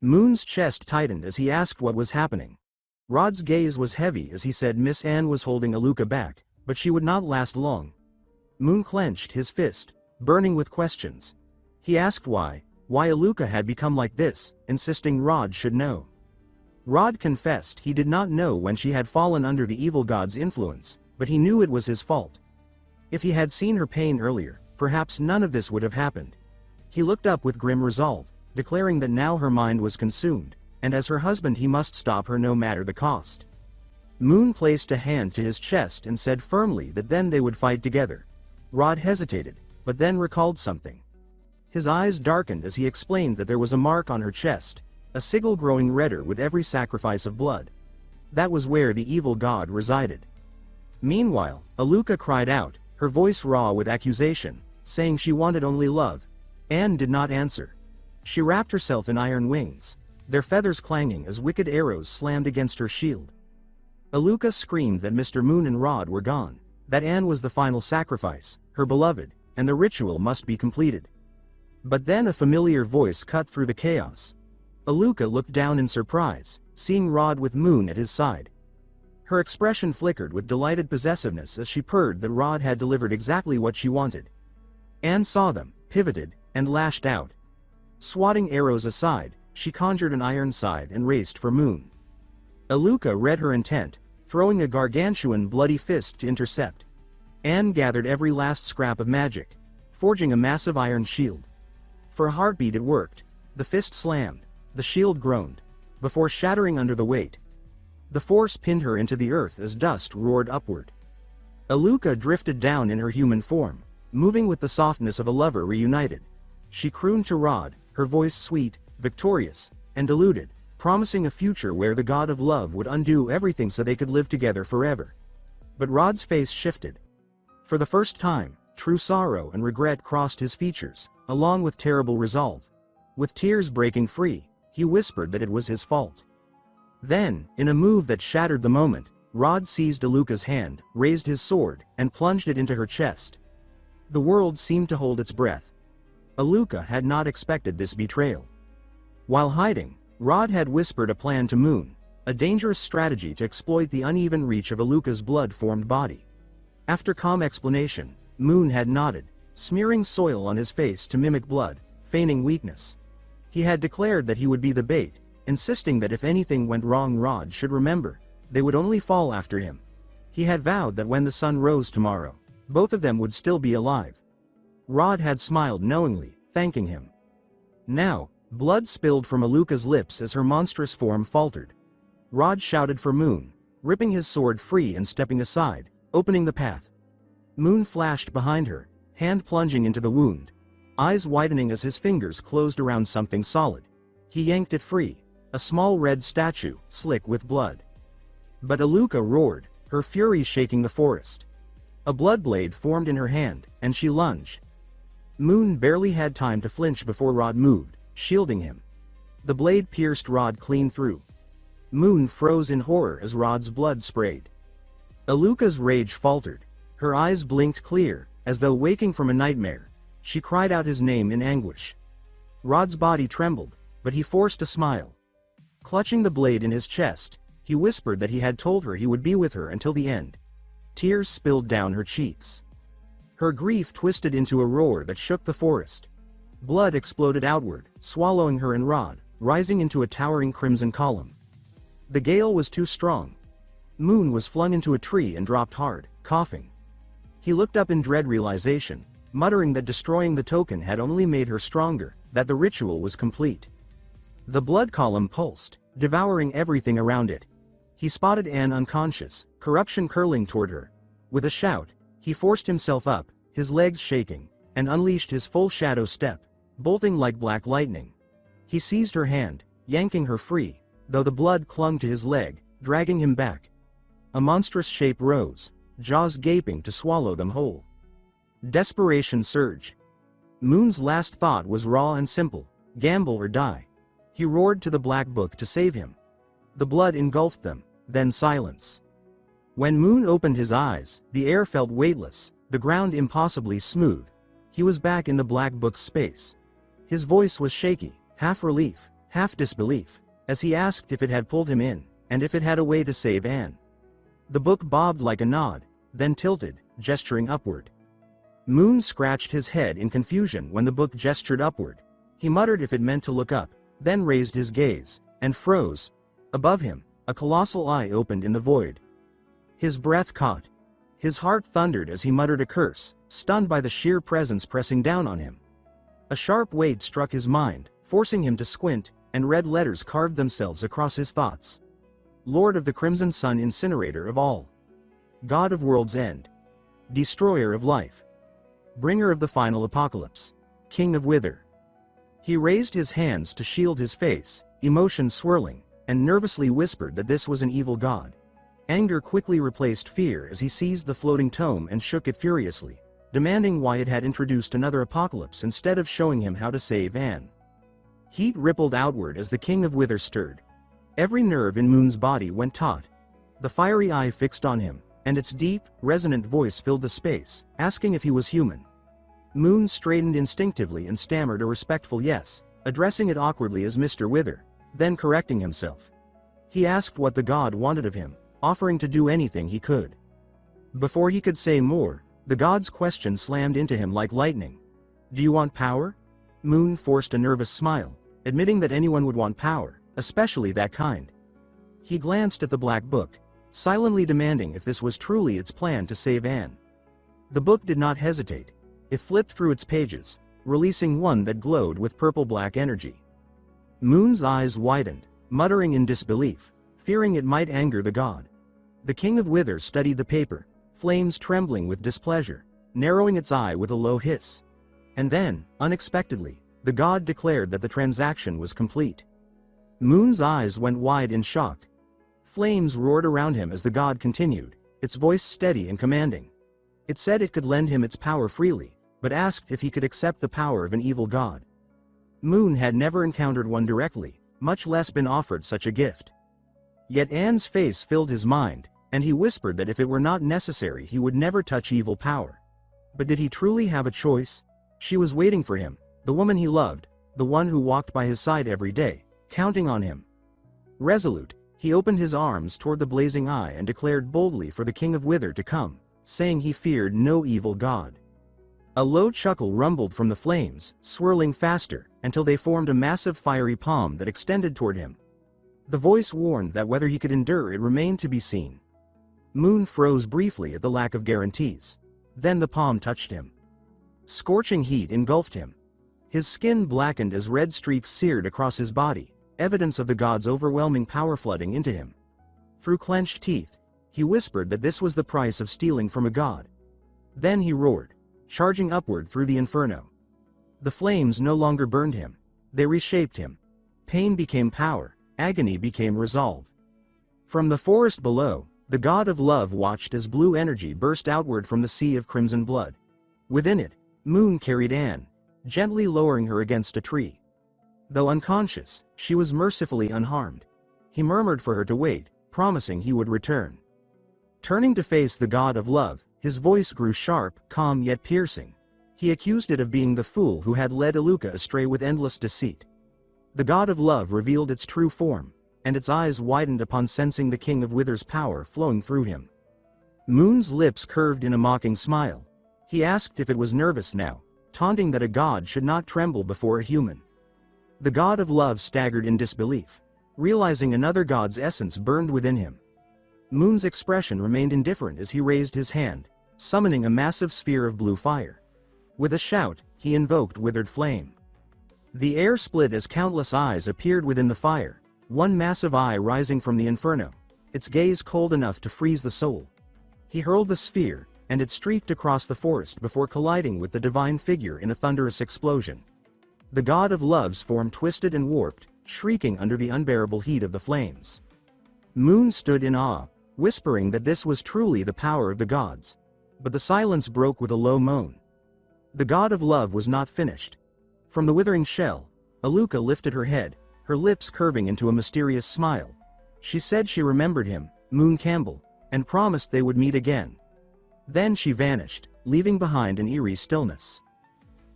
Moon's chest tightened as he asked what was happening. Rod's gaze was heavy as he said Miss Anne was holding Aluka back, but she would not last long. Moon clenched his fist, burning with questions. He asked why Aluka had become like this, insisting Rod should know. Rod confessed he did not know when she had fallen under the evil god's influence, but he knew it was his fault. If he had seen her pain earlier, perhaps none of this would have happened. He looked up with grim resolve, declaring that now her mind was consumed, and as her husband he must stop her no matter the cost. Moon placed a hand to his chest and said firmly that then they would fight together. Rod hesitated, but then recalled something. His eyes darkened as he explained that there was a mark on her chest, a sigil growing redder with every sacrifice of blood. That was where the evil god resided. Meanwhile, Aluka cried out, her voice raw with accusation, saying she wanted only love. Anne did not answer. She wrapped herself in iron wings, their feathers clanging as wicked arrows slammed against her shield. Aluka screamed that Mr. Moon and Rod were gone, that Anne was the final sacrifice, her beloved, and the ritual must be completed. But then a familiar voice cut through the chaos. Aluka looked down in surprise, seeing Rod with Moon at his side. Her expression flickered with delighted possessiveness as she purred that Rod had delivered exactly what she wanted. Anne saw them, pivoted, and lashed out. Swatting arrows aside, she conjured an iron scythe and raced for Moon. Aluka read her intent, throwing a gargantuan bloody fist to intercept. Anne gathered every last scrap of magic, forging a massive iron shield. For a heartbeat it worked. The fist slammed, the shield groaned, before shattering under the weight. The force pinned her into the earth as dust roared upward. Aluka drifted down in her human form, moving with the softness of a lover reunited. She crooned to Rod, her voice sweet, victorious, and deluded, promising a future where the god of love would undo everything so they could live together forever. But Rod's face shifted. For the first time, true sorrow and regret crossed his features, along with terrible resolve. With tears breaking free, he whispered that it was his fault. Then, in a move that shattered the moment, Rod seized Aluka's hand, raised his sword, and plunged it into her chest. The world seemed to hold its breath. Aluka had not expected this betrayal. While hiding, Rod had whispered a plan to Moon, a dangerous strategy to exploit the uneven reach of Aluka's blood-formed body. After calm explanation, Moon had nodded, smearing soil on his face to mimic blood, feigning weakness. He had declared that he would be the bait, insisting that if anything went wrong Rod should remember, they would only fall after him. He had vowed that when the sun rose tomorrow, both of them would still be alive. Rod had smiled knowingly, thanking him. Now, blood spilled from Aluka's lips as her monstrous form faltered. Rod shouted for Moon, ripping his sword free and stepping aside, opening the path. Moon flashed behind her, hand plunging into the wound, eyes widening as his fingers closed around something solid. He yanked it free, a small red statue, slick with blood. But Aluka roared, her fury shaking the forest. A blood blade formed in her hand, and she lunged. Moon barely had time to flinch before Rod moved, shielding him. The blade pierced Rod clean through. Moon froze in horror as Rod's blood sprayed. Aluka's rage faltered. Her eyes blinked clear, as though waking from a nightmare. She cried out his name in anguish. Rod's body trembled, but he forced a smile. Clutching the blade in his chest, he whispered that he had told her he would be with her until the end. Tears spilled down her cheeks. Her grief twisted into a roar that shook the forest. Blood exploded outward, swallowing her and Rod, rising into a towering crimson column. The gale was too strong. Moon was flung into a tree and dropped hard, coughing. He looked up in dread realization, muttering that destroying the token had only made her stronger, that the ritual was complete. The blood column pulsed, devouring everything around it. He spotted Anne unconscious, corruption curling toward her. With a shout, he forced himself up, his legs shaking, and unleashed his full shadow step, bolting like black lightning. He seized her hand, yanking her free, though the blood clung to his leg, dragging him back. A monstrous shape rose, jaws gaping to swallow them whole. Desperation surged. Moon's last thought was raw and simple: gamble or die. He roared to the black book to save him. The blood engulfed them, then silence. When Moon opened his eyes, the air felt weightless, the ground impossibly smooth. He was back in the black book's space. His voice was shaky, half relief, half disbelief, as he asked if it had pulled him in, and if it had a way to save Anne. The book bobbed like a nod, then tilted, gesturing upward. Moon scratched his head in confusion when the book gestured upward. He muttered if it meant to look up, then raised his gaze, and froze. Above him, a colossal eye opened in the void. His breath caught. His heart thundered as he muttered a curse, stunned by the sheer presence pressing down on him. A sharp weight struck his mind, forcing him to squint, and red letters carved themselves across his thoughts. Lord of the Crimson Sun, Incinerator of all. God of World's End. Destroyer of life. Bringer of the final apocalypse. King of Wither. He raised his hands to shield his face, emotion swirling, and nervously whispered that this was an evil god. Anger quickly replaced fear as he seized the floating tome and shook it furiously, demanding why it had introduced another apocalypse instead of showing him how to save Anne. Heat rippled outward as the King of Wither stirred. Every nerve in Moon's body went taut. The fiery eye fixed on him, and its deep, resonant voice filled the space, asking if he was human. Moon straightened instinctively and stammered a respectful yes, addressing it awkwardly as Mr. Wither, then correcting himself. He asked what the god wanted of him, offering to do anything he could. Before he could say more, the god's question slammed into him like lightning. Do you want power? Moon forced a nervous smile, admitting that anyone would want power, especially that kind. He glanced at the black book, silently demanding if this was truly its plan to save Anne. The book did not hesitate. It flipped through its pages, releasing one that glowed with purple-black energy. Moon's eyes widened, muttering in disbelief, fearing it might anger the god. The King of Wither studied the paper, flames trembling with displeasure, narrowing its eye with a low hiss. And then, unexpectedly, the god declared that the transaction was complete. Moon's eyes went wide in shock. Flames roared around him as the god continued, its voice steady and commanding. It said it could lend him its power freely, but asked if he could accept the power of an evil god. Moon had never encountered one directly, much less been offered such a gift. Yet Anne's face filled his mind, and he whispered that if it were not necessary he would never touch evil power. But did he truly have a choice? She was waiting for him, the woman he loved, the one who walked by his side every day, counting on him. Resolute, He opened his arms toward the blazing eye and declared boldly for the King of Wither to come, saying he feared no evil god. A low chuckle rumbled from the flames, swirling faster, until they formed a massive fiery palm that extended toward him. The voice warned that whether he could endure it remained to be seen. Moon froze briefly at the lack of guarantees. Then the palm touched him. Scorching heat engulfed him. His skin blackened as red streaks seared across his body, evidence of the god's overwhelming power flooding into him. Through clenched teeth, he whispered that this was the price of stealing from a god. Then he roared, charging upward through the inferno. The flames no longer burned him. They reshaped him. Pain became power, agony became resolve. From the forest below, the god of love watched as blue energy burst outward from the sea of crimson blood. Within it, Moon carried Anne, gently lowering her against a tree. Though unconscious, she was mercifully unharmed. He murmured for her to wait, promising he would return. Turning to face the god of love, his voice grew sharp, calm yet piercing. He accused it of being the fool who had led Aluka astray with endless deceit. The god of love revealed its true form, and its eyes widened upon sensing the King of Wither's power flowing through him. Moon's lips curved in a mocking smile. He asked if it was nervous now, taunting that a god should not tremble before a human. The god of love staggered in disbelief, realizing another god's essence burned within him. Moon's expression remained indifferent as he raised his hand, summoning a massive sphere of blue fire. With a shout, he invoked Withered Flame. The air split as countless eyes appeared within the fire, one massive eye rising from the inferno, its gaze cold enough to freeze the soul. He hurled the sphere, and it streaked across the forest before colliding with the divine figure in a thunderous explosion. The god of love's form twisted and warped, shrieking under the unbearable heat of the flames. Moon stood in awe, whispering that this was truly the power of the gods. But the silence broke with a low moan. The god of love was not finished. From the withering shell, Aluka lifted her head, her lips curving into a mysterious smile. She said she remembered him, Moon Campbell, and promised they would meet again. Then she vanished, leaving behind an eerie stillness.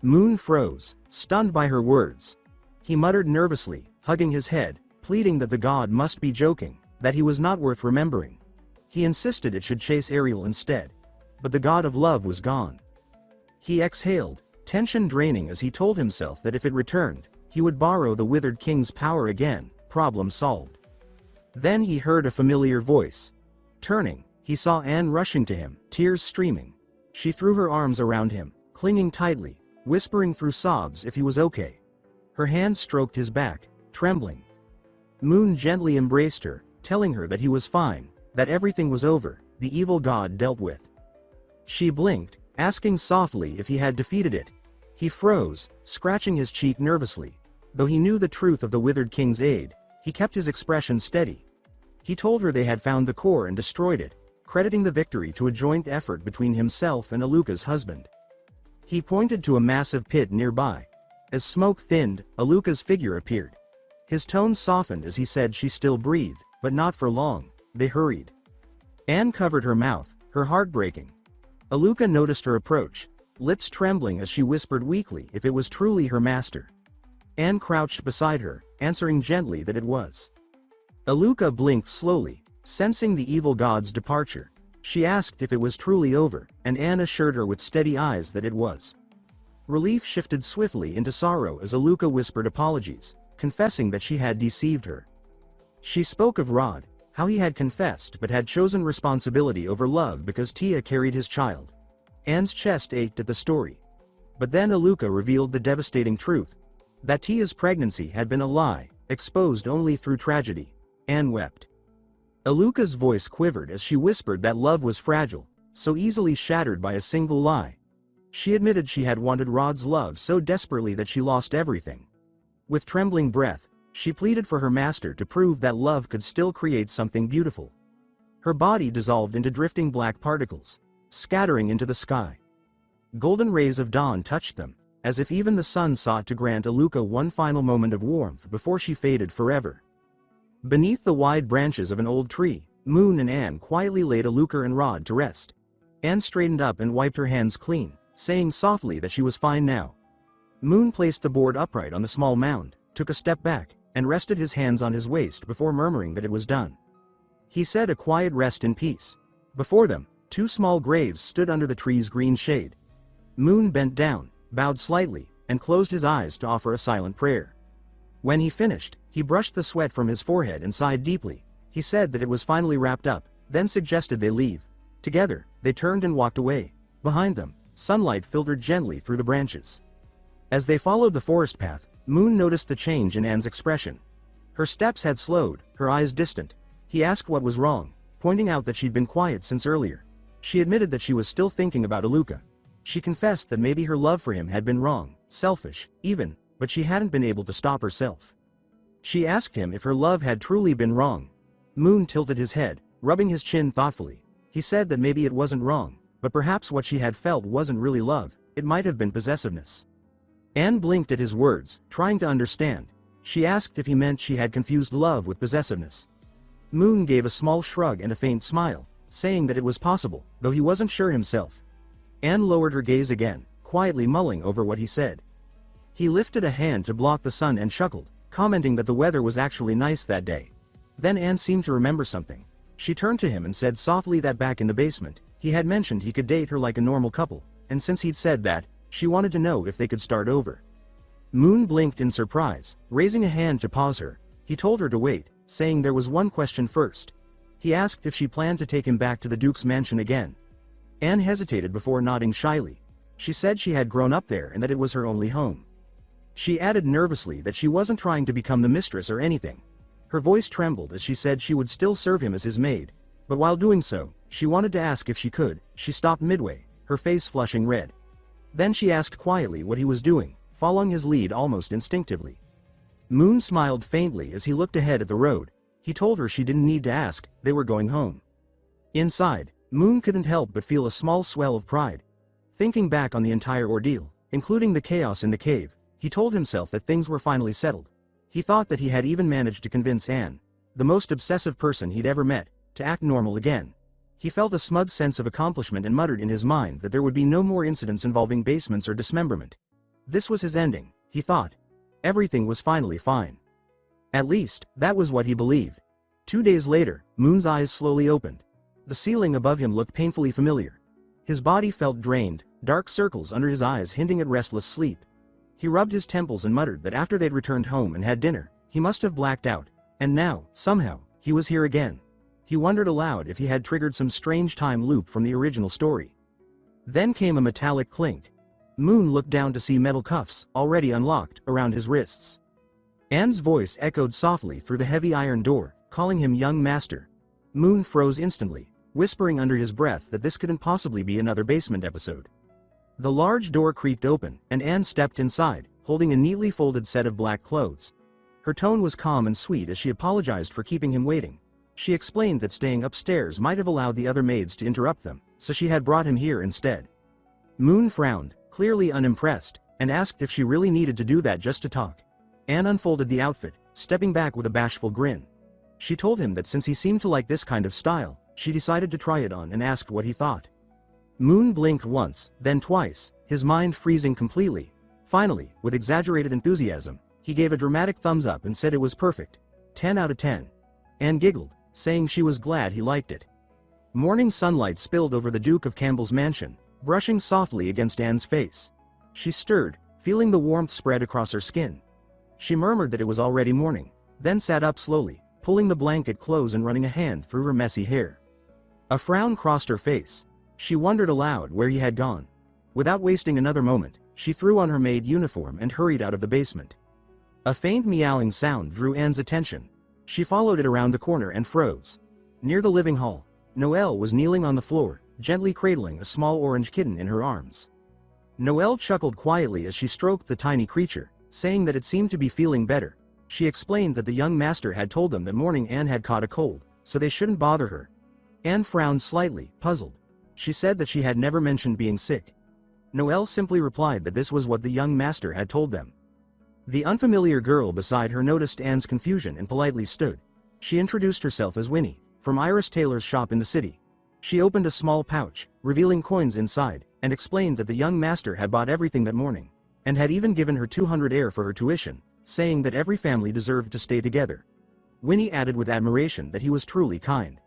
Moon froze, stunned by her words. He muttered nervously, hugging his head, pleading that the god must be joking, that he was not worth remembering. He insisted it should chase Ariel instead. But the god of love was gone. He exhaled, tension draining as he told himself that if it returned, he would borrow the Withered King's power again, problem solved. Then he heard a familiar voice. Turning, he saw Anne rushing to him, tears streaming. She threw her arms around him, clinging tightly, whispering through sobs if he was okay. Her hand stroked his back, trembling. Moon gently embraced her, telling her that he was fine, that everything was over, the evil god dealt with. She blinked, asking softly if he had defeated it. He froze, scratching his cheek nervously. Though he knew the truth of the Withered King's aid, he kept his expression steady. He told her they had found the core and destroyed it, crediting the victory to a joint effort between himself and Aluka's husband. He pointed to a massive pit nearby. As smoke thinned, Aluka's figure appeared. His tone softened as he said she still breathed, but not for long. They hurried. Anne covered her mouth, her heart breaking. Aluka noticed her approach, lips trembling as she whispered weakly if it was truly her master. Anne crouched beside her, answering gently that it was. Aluka blinked slowly, sensing the evil god's departure. She asked if it was truly over, and Anne assured her with steady eyes that it was. Relief shifted swiftly into sorrow as Aluka whispered apologies, confessing that she had deceived her. She spoke of Rod, how he had confessed but had chosen responsibility over love because Tia carried his child. Anne's chest ached at the story. But then Aluka revealed the devastating truth. That Tia's pregnancy had been a lie, exposed only through tragedy. Anne wept. Aluka's voice quivered as she whispered that love was fragile, so easily shattered by a single lie. She admitted she had wanted Rod's love so desperately that she lost everything. With trembling breath, she pleaded for her master to prove that love could still create something beautiful. Her body dissolved into drifting black particles, scattering into the sky. Golden rays of dawn touched them, as if even the sun sought to grant Aluka one final moment of warmth before she faded forever. Beneath the wide branches of an old tree, Moon and Anne quietly laid Aluka and Rod to rest. Anne straightened up and wiped her hands clean, saying softly that she was fine now. Moon placed the board upright on the small mound, took a step back, and rested his hands on his waist before murmuring that it was done. He said a quiet rest in peace. Before them, 2 small graves stood under the tree's green shade. Moon bent down, bowed slightly, and closed his eyes to offer a silent prayer. When he finished, he brushed the sweat from his forehead and sighed deeply. He said that it was finally wrapped up, then suggested they leave. Together, they turned and walked away. Behind them, sunlight filtered gently through the branches. As they followed the forest path, Moon noticed the change in Anne's expression. Her steps had slowed, her eyes distant. He asked what was wrong, pointing out that she'd been quiet since earlier. She admitted that she was still thinking about Aluka. She confessed that maybe her love for him had been wrong, selfish, even, but she hadn't been able to stop herself. She asked him if her love had truly been wrong. Moon tilted his head, rubbing his chin thoughtfully. He said that maybe it wasn't wrong, but perhaps what she had felt wasn't really love, it might have been possessiveness. Anne blinked at his words, trying to understand. She asked if he meant she had confused love with possessiveness. Moon gave a small shrug and a faint smile, saying that it was possible, though he wasn't sure himself. Anne lowered her gaze again, quietly mulling over what he said. He lifted a hand to block the sun and chuckled, commenting that the weather was actually nice that day. Then Anne seemed to remember something. She turned to him and said softly that back in the basement, he had mentioned he could date her like a normal couple, and since he'd said that, she wanted to know if they could start over. Moon blinked in surprise, raising a hand to pause her. He told her to wait, saying there was one question first. He asked if she planned to take him back to the Duke's mansion again. Anne hesitated before nodding shyly. She said she had grown up there and that it was her only home. She added nervously that she wasn't trying to become the mistress or anything. Her voice trembled as she said she would still serve him as his maid, but while doing so, she wanted to ask if she could. She stopped midway, her face flushing red. Then she asked quietly what he was doing, following his lead almost instinctively. Moon smiled faintly as he looked ahead at the road. He told her she didn't need to ask, they were going home. Inside, Moon couldn't help but feel a small swell of pride. Thinking back on the entire ordeal, including the chaos in the cave, he told himself that things were finally settled. He thought that he had even managed to convince Anne, the most obsessive person he'd ever met, to act normal again. He felt a smug sense of accomplishment and muttered in his mind that there would be no more incidents involving basements or dismemberment. This was his ending, he thought. Everything was finally fine. At least, that was what he believed. 2 days later, Moon's eyes slowly opened. The ceiling above him looked painfully familiar. His body felt drained, dark circles under his eyes hinting at restless sleep. He rubbed his temples and muttered that after they'd returned home and had dinner, he must have blacked out, and now, somehow, he was here again. He wondered aloud if he had triggered some strange time loop from the original story. Then came a metallic clink. Moon looked down to see metal cuffs, already unlocked, around his wrists. Anne's voice echoed softly through the heavy iron door, calling him young master. Moon froze instantly, whispering under his breath that this couldn't possibly be another basement episode. The large door creaked open, and Anne stepped inside, holding a neatly folded set of black clothes. Her tone was calm and sweet as she apologized for keeping him waiting. She explained that staying upstairs might have allowed the other maids to interrupt them, so she had brought him here instead. Moon frowned, clearly unimpressed, and asked if she really needed to do that just to talk. Anne unfolded the outfit, stepping back with a bashful grin. She told him that since he seemed to like this kind of style, she decided to try it on and asked what he thought. Moon blinked once, then twice, his mind freezing completely. Finally, with exaggerated enthusiasm, he gave a dramatic thumbs up and said it was perfect. 10 out of 10. Anne giggled, saying she was glad he liked it. Morning sunlight spilled over the Duke of Campbell's mansion, brushing softly against Anne's face. She stirred, feeling the warmth spread across her skin. She murmured that it was already morning, then sat up slowly, pulling the blanket close and running a hand through her messy hair. A frown crossed her face. She wondered aloud where he had gone. Without wasting another moment, she threw on her maid uniform and hurried out of the basement. A faint meowing sound drew Anne's attention. She followed it around the corner and froze. Near the living hall, Noelle was kneeling on the floor, gently cradling a small orange kitten in her arms. Noelle chuckled quietly as she stroked the tiny creature, saying that it seemed to be feeling better. She explained that the young master had told them that morning Anne had caught a cold, so they shouldn't bother her. Anne frowned slightly, puzzled. She said that she had never mentioned being sick. Noelle simply replied that this was what the young master had told them. The unfamiliar girl beside her noticed Anne's confusion and politely stood. She introduced herself as Winnie, from Iris Taylor's shop in the city. She opened a small pouch, revealing coins inside, and explained that the young master had bought everything that morning, and had even given her 200 air for her tuition, saying that every family deserved to stay together. Winnie added with admiration that he was truly kind.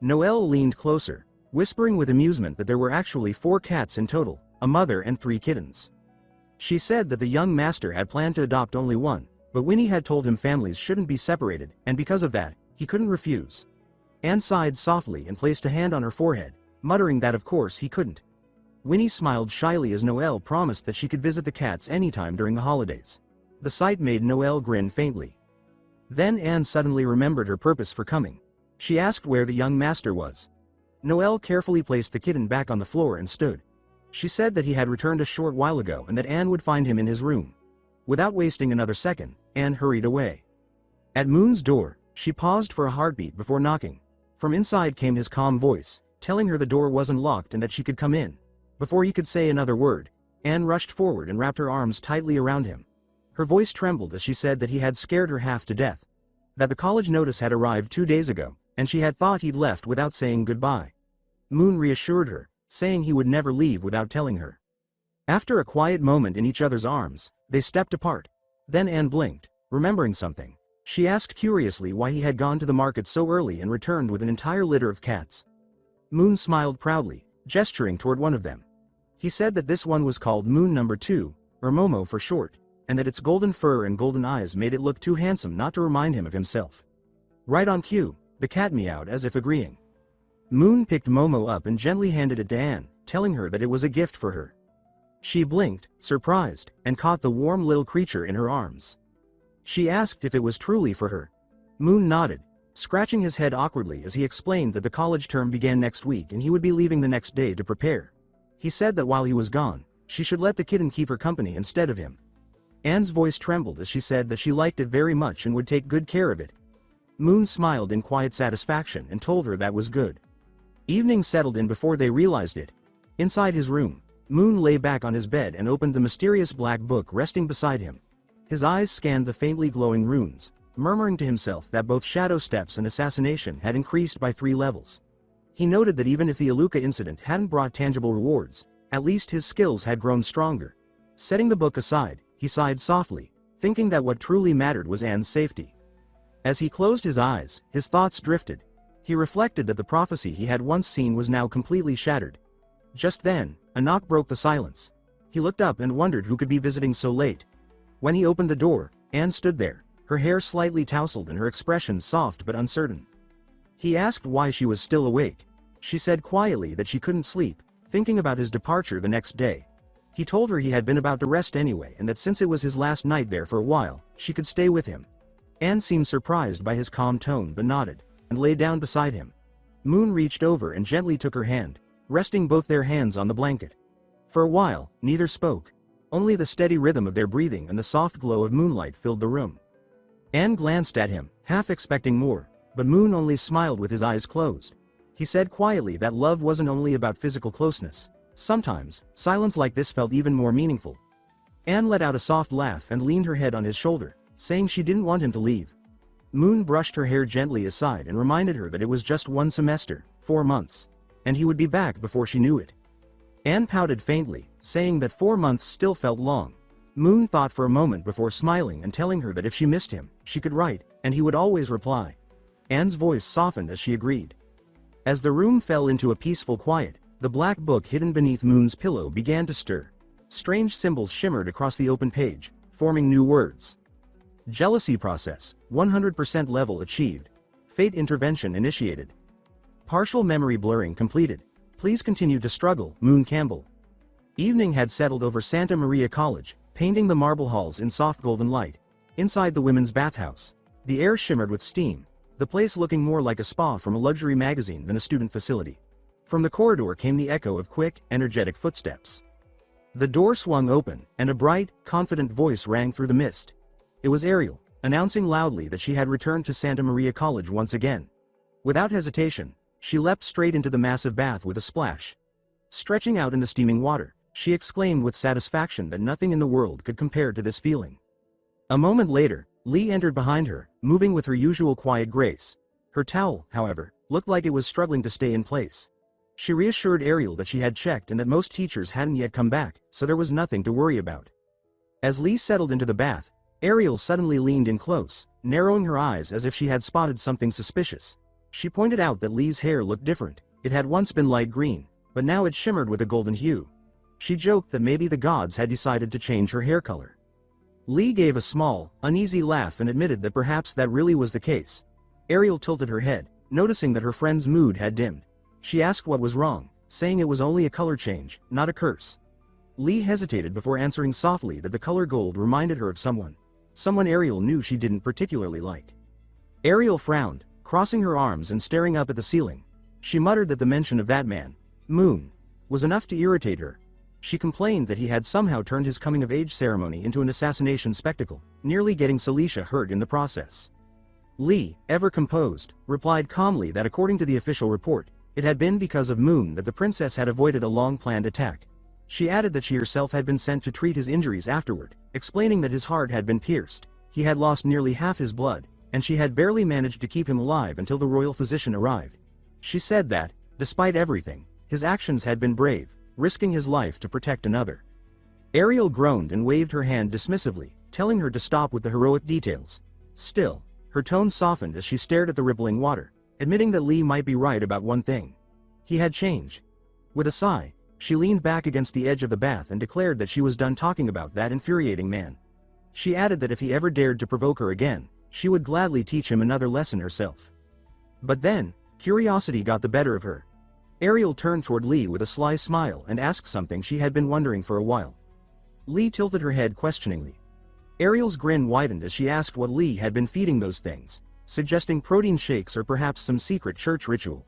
Noelle leaned closer, whispering with amusement that there were actually 4 cats in total, a mother and 3 kittens. She said that the young master had planned to adopt only one, but Winnie had told him families shouldn't be separated, and because of that, he couldn't refuse. Anne sighed softly and placed a hand on her forehead, muttering that of course he couldn't. Winnie smiled shyly as Noelle promised that she could visit the cats anytime during the holidays. The sight made Noelle grin faintly. Then Anne suddenly remembered her purpose for coming. She asked where the young master was. Noelle carefully placed the kitten back on the floor and stood. She said that he had returned a short while ago and that Anne would find him in his room. Without wasting another second, Anne hurried away. At Moon's door, she paused for a heartbeat before knocking. From inside came his calm voice, telling her the door wasn't locked and that she could come in. Before he could say another word, Anne rushed forward and wrapped her arms tightly around him. Her voice trembled as she said that he had scared her half to death. That the college notice had arrived 2 days ago, and she had thought he'd left without saying goodbye. Moon reassured her, saying he would never leave without telling her. After a quiet moment in each other's arms, they stepped apart. Then Anne blinked, remembering something. She asked curiously why he had gone to the market so early and returned with an entire litter of cats. Moon smiled proudly, gesturing toward one of them. He said that this one was called Moon number 2, or Momo for short, and that its golden fur and golden eyes made it look too handsome not to remind him of himself. Right on cue, the cat meowed as if agreeing. Moon picked Momo up and gently handed it to Anne, telling her that it was a gift for her. She blinked, surprised, and caught the warm little creature in her arms. She asked if it was truly for her. Moon nodded, scratching his head awkwardly as he explained that the college term began next week and he would be leaving the next day to prepare. He said that while he was gone, she should let the kitten keep her company instead of him. Anne's voice trembled as she said that she liked it very much and would take good care of it. Moon smiled in quiet satisfaction and told her that was good. Evening settled in before they realized it. Inside his room, Moon lay back on his bed and opened the mysterious black book resting beside him. His eyes scanned the faintly glowing runes, murmuring to himself that both shadow steps and assassination had increased by 3 levels. He noted that even if the Aluka incident hadn't brought tangible rewards, at least his skills had grown stronger. Setting the book aside, he sighed softly, thinking that what truly mattered was Anne's safety. As he closed his eyes, his thoughts drifted. He reflected that the prophecy he had once seen was now completely shattered. Just then, a knock broke the silence. He looked up and wondered who could be visiting so late. When he opened the door, Anne stood there, her hair slightly tousled and her expression soft but uncertain. He asked why she was still awake. She said quietly that she couldn't sleep, thinking about his departure the next day. He told her he had been about to rest anyway and that since it was his last night there for a while, she could stay with him. Anne seemed surprised by his calm tone but nodded, and lay down beside him. Moon reached over and gently took her hand, resting both their hands on the blanket. For a while, neither spoke. Only the steady rhythm of their breathing and the soft glow of moonlight filled the room. Anne glanced at him, half expecting more, but Moon only smiled with his eyes closed. He said quietly that love wasn't only about physical closeness. Sometimes, silence like this felt even more meaningful. Anne let out a soft laugh and leaned her head on his shoulder, saying she didn't want him to leave. Moon brushed her hair gently aside and reminded her that it was just 1 semester, 4 months, and he would be back before she knew it. Anne pouted faintly, saying that 4 months still felt long. Moon thought for a moment before smiling and telling her that if she missed him, she could write, and he would always reply. Anne's voice softened as she agreed. As the room fell into a peaceful quiet, the black book hidden beneath Moon's pillow began to stir. Strange symbols shimmered across the open page, forming new words. Jealousy process, 100% level achieved. Fate intervention initiated. Partial memory blurring completed. Please continue to struggle, Moon Campbell. Evening had settled over Santa Maria College, painting the marble halls in soft golden light. Inside the women's bathhouse, the air shimmered with steam, the place looking more like a spa from a luxury magazine than a student facility. From the corridor came the echo of quick, energetic footsteps. The door swung open, and a bright, confident voice rang through the mist. It was Ariel, announcing loudly that she had returned to Santa Maria College once again. Without hesitation, she leapt straight into the massive bath with a splash. Stretching out in the steaming water, she exclaimed with satisfaction that nothing in the world could compare to this feeling. A moment later, Lee entered behind her, moving with her usual quiet grace. Her towel, however, looked like it was struggling to stay in place. She reassured Ariel that she had checked and that most teachers hadn't yet come back, so there was nothing to worry about. As Lee settled into the bath, Ariel suddenly leaned in close, narrowing her eyes as if she had spotted something suspicious. She pointed out that Lee's hair looked different. It had once been light green, but now it shimmered with a golden hue. She joked that maybe the gods had decided to change her hair color. Lee gave a small, uneasy laugh and admitted that perhaps that really was the case. Ariel tilted her head, noticing that her friend's mood had dimmed. She asked what was wrong, saying it was only a color change, not a curse. Lee hesitated before answering softly that the color gold reminded her of someone Ariel knew she didn't particularly like. Ariel frowned, crossing her arms and staring up at the ceiling. She muttered that the mention of that man, Moon, was enough to irritate her. She complained that he had somehow turned his coming-of-age ceremony into an assassination spectacle, nearly getting Celicia hurt in the process. Lee, ever composed, replied calmly that according to the official report, it had been because of Moon that the princess had avoided a long-planned attack. She added that she herself had been sent to treat his injuries afterward, explaining that his heart had been pierced, he had lost nearly half his blood, and she had barely managed to keep him alive until the royal physician arrived. She said that, despite everything, his actions had been brave, risking his life to protect another. Ariel groaned and waved her hand dismissively, telling her to stop with the heroic details. Still, her tone softened as she stared at the rippling water, admitting that Lee might be right about one thing. He had changed. With a sigh, she leaned back against the edge of the bath and declared that she was done talking about that infuriating man. She added that if he ever dared to provoke her again, she would gladly teach him another lesson herself. But then, curiosity got the better of her. Ariel turned toward Lee with a sly smile and asked something she had been wondering for a while. Lee tilted her head questioningly. Ariel's grin widened as she asked what Lee had been feeding those things, suggesting protein shakes or perhaps some secret church ritual.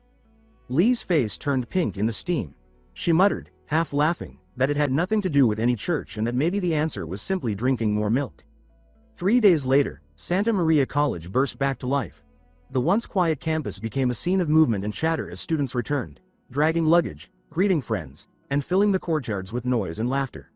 Lee's face turned pink in the steam. She muttered, half laughing, that it had nothing to do with any church and that maybe the answer was simply drinking more milk. 3 days later, Santa Maria College burst back to life. The once quiet campus became a scene of movement and chatter as students returned, dragging luggage, greeting friends, and filling the courtyards with noise and laughter.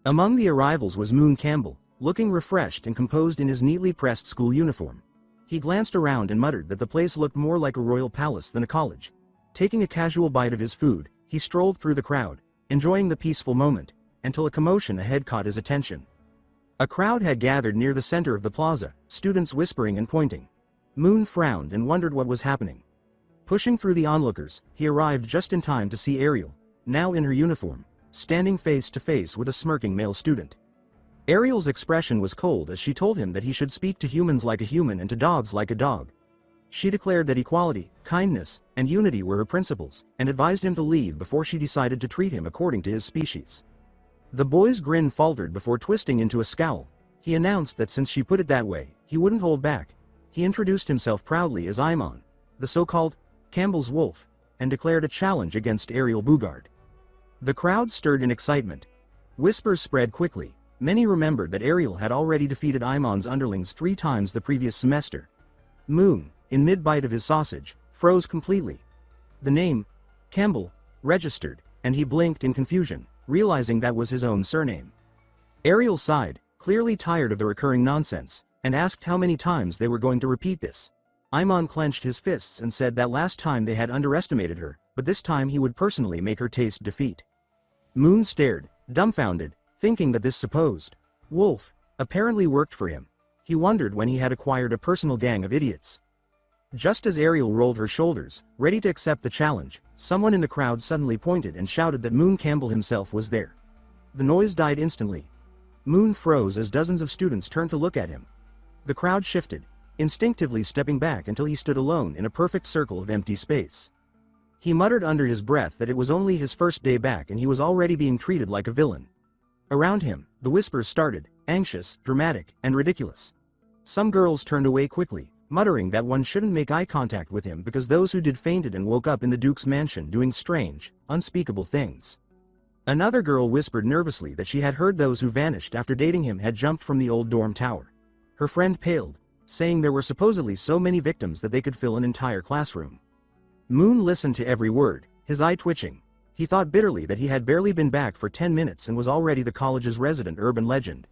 Among the arrivals was Moon Campbell, looking refreshed and composed in his neatly pressed school uniform. He glanced around and muttered that the place looked more like a royal palace than a college. Taking a casual bite of his food, he strolled through the crowd, enjoying the peaceful moment, until a commotion ahead caught his attention. A crowd had gathered near the center of the plaza, students whispering and pointing. Moon frowned and wondered what was happening. Pushing through the onlookers, he arrived just in time to see Ariel, now in her uniform, standing face to face with a smirking male student. Ariel's expression was cold as she told him that he should speak to humans like a human and to dogs like a dog. She declared that equality, kindness, and unity were her principles, and advised him to leave before she decided to treat him according to his species. The boy's grin faltered before twisting into a scowl. He announced that since she put it that way, he wouldn't hold back. He introduced himself proudly as Imon, the so-called Campbell's Wolf, and declared a challenge against Ariel Bugard. The crowd stirred in excitement. Whispers spread quickly. Many remembered that Ariel had already defeated Imon's underlings 3 times the previous semester. Moon, in mid-bite of his sausage, froze completely. The name, Campbell, registered, and he blinked in confusion, realizing that was his own surname. Ariel sighed, clearly tired of the recurring nonsense, and asked how many times they were going to repeat this. Imon clenched his fists and said that last time they had underestimated her, but this time he would personally make her taste defeat. Moon stared, dumbfounded, thinking that this supposed wolf apparently worked for him. He wondered when he had acquired a personal gang of idiots. Just as Ariel rolled her shoulders, ready to accept the challenge, someone in the crowd suddenly pointed and shouted that Moon Campbell himself was there. The noise died instantly. Moon froze as dozens of students turned to look at him. The crowd shifted, instinctively stepping back until he stood alone in a perfect circle of empty space. He muttered under his breath that it was only his first day back and he was already being treated like a villain. Around him, the whispers started, anxious, dramatic, and ridiculous. Some girls turned away quickly, muttering that one shouldn't make eye contact with him because those who did fainted and woke up in the Duke's mansion doing strange, unspeakable things. Another girl whispered nervously that she had heard those who vanished after dating him had jumped from the old dorm tower. Her friend paled, saying there were supposedly so many victims that they could fill an entire classroom. Moon listened to every word, his eye twitching. He thought bitterly that he had barely been back for 10 minutes and was already the college's resident urban legend.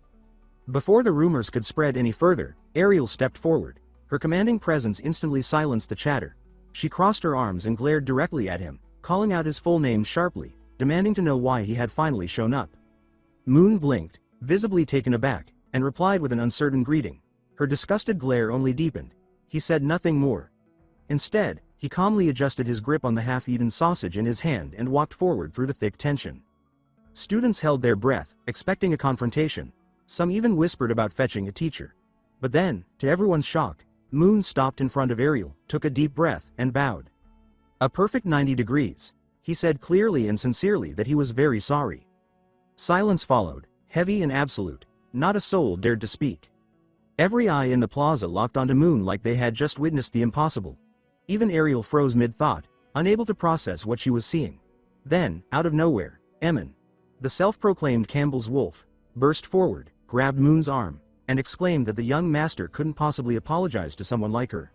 Before the rumors could spread any further, Ariel stepped forward. Her commanding presence instantly silenced the chatter. She crossed her arms and glared directly at him, calling out his full name sharply, demanding to know why he had finally shown up. Moon blinked, visibly taken aback, and replied with an uncertain greeting. Her disgusted glare only deepened. He said nothing more. Instead, he calmly adjusted his grip on the half-eaten sausage in his hand and walked forward through the thick tension. Students held their breath, expecting a confrontation. Some even whispered about fetching a teacher. But then, to everyone's shock, Moon stopped in front of Ariel, took a deep breath, and bowed. A perfect 90 degrees. He said clearly and sincerely that he was very sorry. Silence followed, heavy and absolute. Not a soul dared to speak. Every eye in the plaza locked onto Moon like they had just witnessed the impossible. Even Ariel froze mid-thought, unable to process what she was seeing. Then, out of nowhere, Emin, the self-proclaimed Campbell's wolf, burst forward, grabbed Moon's arm, and exclaimed that the young master couldn't possibly apologize to someone like her.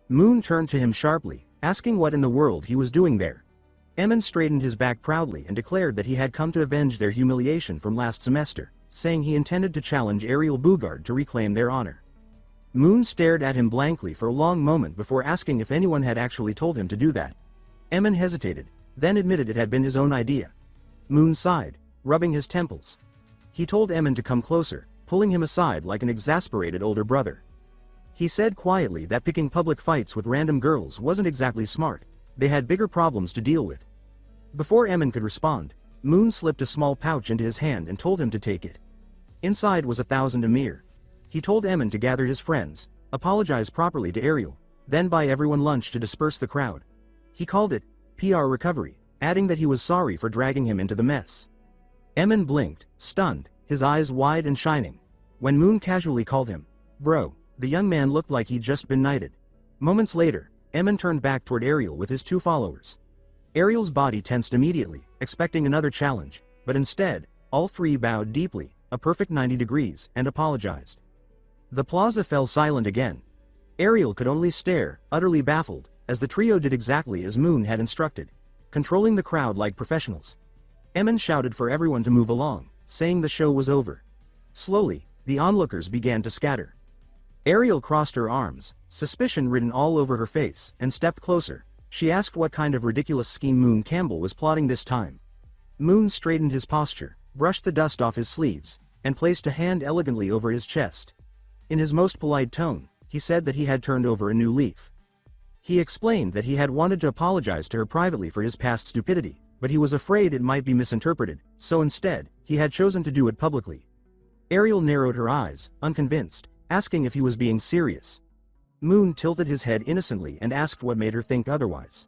Moon turned to him sharply, asking what in the world he was doing there. Emin straightened his back proudly and declared that he had come to avenge their humiliation from last semester, saying he intended to challenge Ariel Bugard to reclaim their honor. Moon stared at him blankly for a long moment before asking if anyone had actually told him to do that. Emin hesitated, then admitted it had been his own idea. Moon sighed, rubbing his temples. He told Emin to come closer, pulling him aside like an exasperated older brother. He said quietly that picking public fights with random girls wasn't exactly smart. They had bigger problems to deal with. Before Emin could respond, Moon slipped a small pouch into his hand and told him to take it. Inside was 1,000 Amir. He told Emin to gather his friends, apologize properly to Ariel, then buy everyone lunch to disperse the crowd. He called it PR recovery, adding that he was sorry for dragging him into the mess. Emin blinked, stunned, his eyes wide and shining. When Moon casually called him, "Bro," the young man looked like he'd just been knighted. Moments later, Emin turned back toward Ariel with his 2 followers. Ariel's body tensed immediately, expecting another challenge, but instead, all 3 bowed deeply, a perfect 90 degrees, and apologized. The plaza fell silent again. Ariel could only stare, utterly baffled, as the trio did exactly as Moon had instructed, controlling the crowd like professionals. Emin shouted for everyone to move along, saying the show was over. Slowly, the onlookers began to scatter. Ariel crossed her arms, suspicion written all over her face, and stepped closer. She asked what kind of ridiculous scheme Moon Campbell was plotting this time. Moon straightened his posture, brushed the dust off his sleeves, and placed a hand elegantly over his chest. In his most polite tone, he said that he had turned over a new leaf. He explained that he had wanted to apologize to her privately for his past stupidity, but he was afraid it might be misinterpreted, so instead, he had chosen to do it publicly. Ariel narrowed her eyes, unconvinced, asking if he was being serious. Moon tilted his head innocently and asked what made her think otherwise.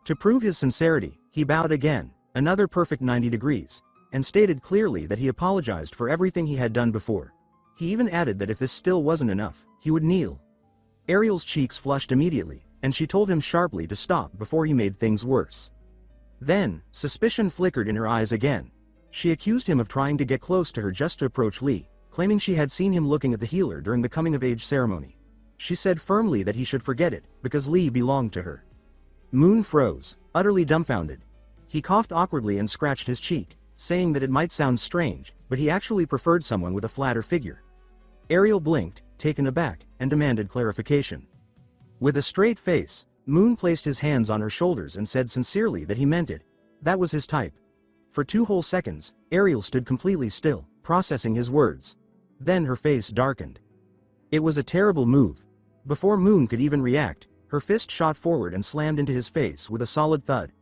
To prove his sincerity, he bowed again, another perfect 90 degrees, and stated clearly that he apologized for everything he had done before. He even added that if this still wasn't enough, he would kneel. Ariel's cheeks flushed immediately, and she told him sharply to stop before he made things worse. Then, suspicion flickered in her eyes again. She accused him of trying to get close to her just to approach Lee, claiming she had seen him looking at the healer during the coming-of-age ceremony. She said firmly that he should forget it, because Lee belonged to her. Moon froze, utterly dumbfounded. He coughed awkwardly and scratched his cheek, saying that it might sound strange, but he actually preferred someone with a flatter figure. Ariel blinked, taken aback, and demanded clarification. With a straight face, Moon placed his hands on her shoulders and said sincerely that he meant it. That was his type. For 2 whole seconds, Ariel stood completely still, processing his words. Then her face darkened. It was a terrible move. Before Moon could even react, her fist shot forward and slammed into his face with a solid thud.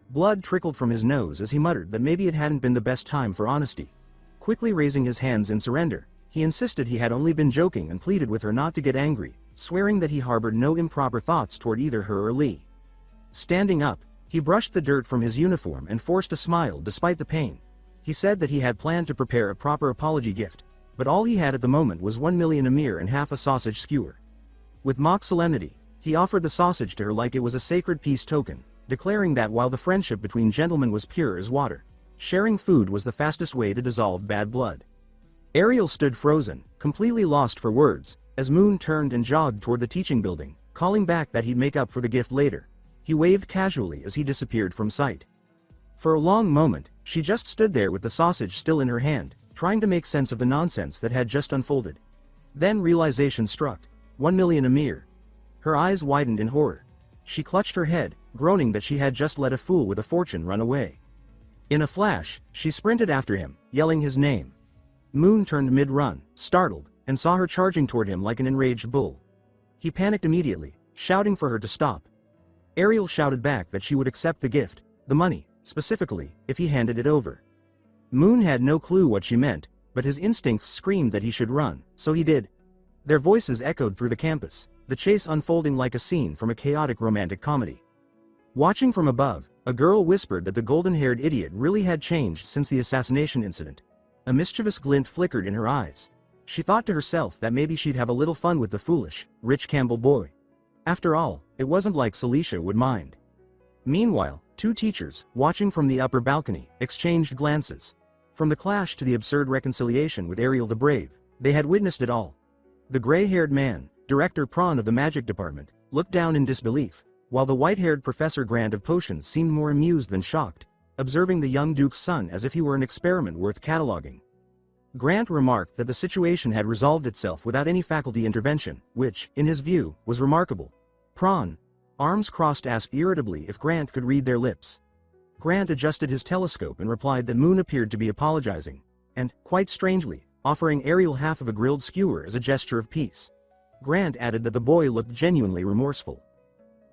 Blood trickled from his nose as he muttered that maybe it hadn't been the best time for honesty. Quickly raising his hands in surrender, he insisted he had only been joking and pleaded with her not to get angry, swearing that he harbored no improper thoughts toward either her or Lee. Standing up, he brushed the dirt from his uniform and forced a smile despite the pain. He said that he had planned to prepare a proper apology gift, but all he had at the moment was 1 million Amir and half a sausage skewer. With mock solemnity, he offered the sausage to her like it was a sacred peace token, declaring that while the friendship between gentlemen was pure as water, sharing food was the fastest way to dissolve bad blood. Ariel stood frozen, completely lost for words, as Moon turned and jogged toward the teaching building, calling back that he'd make up for the gift later. He waved casually as he disappeared from sight. For a long moment, she just stood there with the sausage still in her hand, trying to make sense of the nonsense that had just unfolded. Then realization struck. 1 million Amir. Her eyes widened in horror. She clutched her head, groaning that she had just let a fool with a fortune run away. In a flash, she sprinted after him, yelling his name. Moon turned mid-run, startled, and saw her charging toward him like an enraged bull. He panicked immediately, shouting for her to stop. Ariel shouted back that she would accept the gift, the money, specifically, if he handed it over. Moon had no clue what she meant, but his instincts screamed that he should run, so he did. Their voices echoed through the campus, the chase unfolding like a scene from a chaotic romantic comedy. Watching from above, a girl whispered that the golden-haired idiot really had changed since the assassination incident. A mischievous glint flickered in her eyes. She thought to herself that maybe she'd have a little fun with the foolish, rich Campbell boy. After all, it wasn't like Celicia would mind. Meanwhile, two teachers, watching from the upper balcony, exchanged glances. From the clash to the absurd reconciliation with Ariel the Brave, they had witnessed it all. The gray-haired man, Director Prawn of the Magic Department, looked down in disbelief, while the white-haired Professor Grant of Potions seemed more amused than shocked, observing the young Duke's son as if he were an experiment worth cataloging. Grant remarked that the situation had resolved itself without any faculty intervention, which, in his view, was remarkable. Prawn, arms crossed, asked irritably if Grant could read their lips. Grant adjusted his telescope and replied that Moon appeared to be apologizing, and, quite strangely, offering Ariel half of a grilled skewer as a gesture of peace. Grant added that the boy looked genuinely remorseful.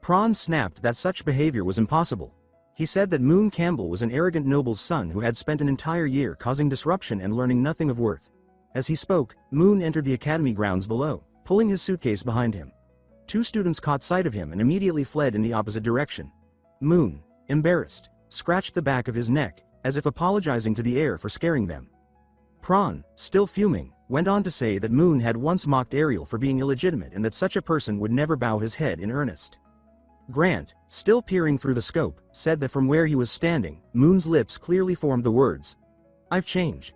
Prawn snapped that such behavior was impossible. He said that Moon Campbell was an arrogant noble's son who had spent an entire year causing disruption and learning nothing of worth. As he spoke, Moon entered the academy grounds below, pulling his suitcase behind him. Two students caught sight of him and immediately fled in the opposite direction. Moon, embarrassed, scratched the back of his neck, as if apologizing to the air for scaring them. Prawn, still fuming, went on to say that Moon had once mocked Ariel for being illegitimate and that such a person would never bow his head in earnest. Grant, still peering through the scope, said that from where he was standing, Moon's lips clearly formed the words, "I've changed."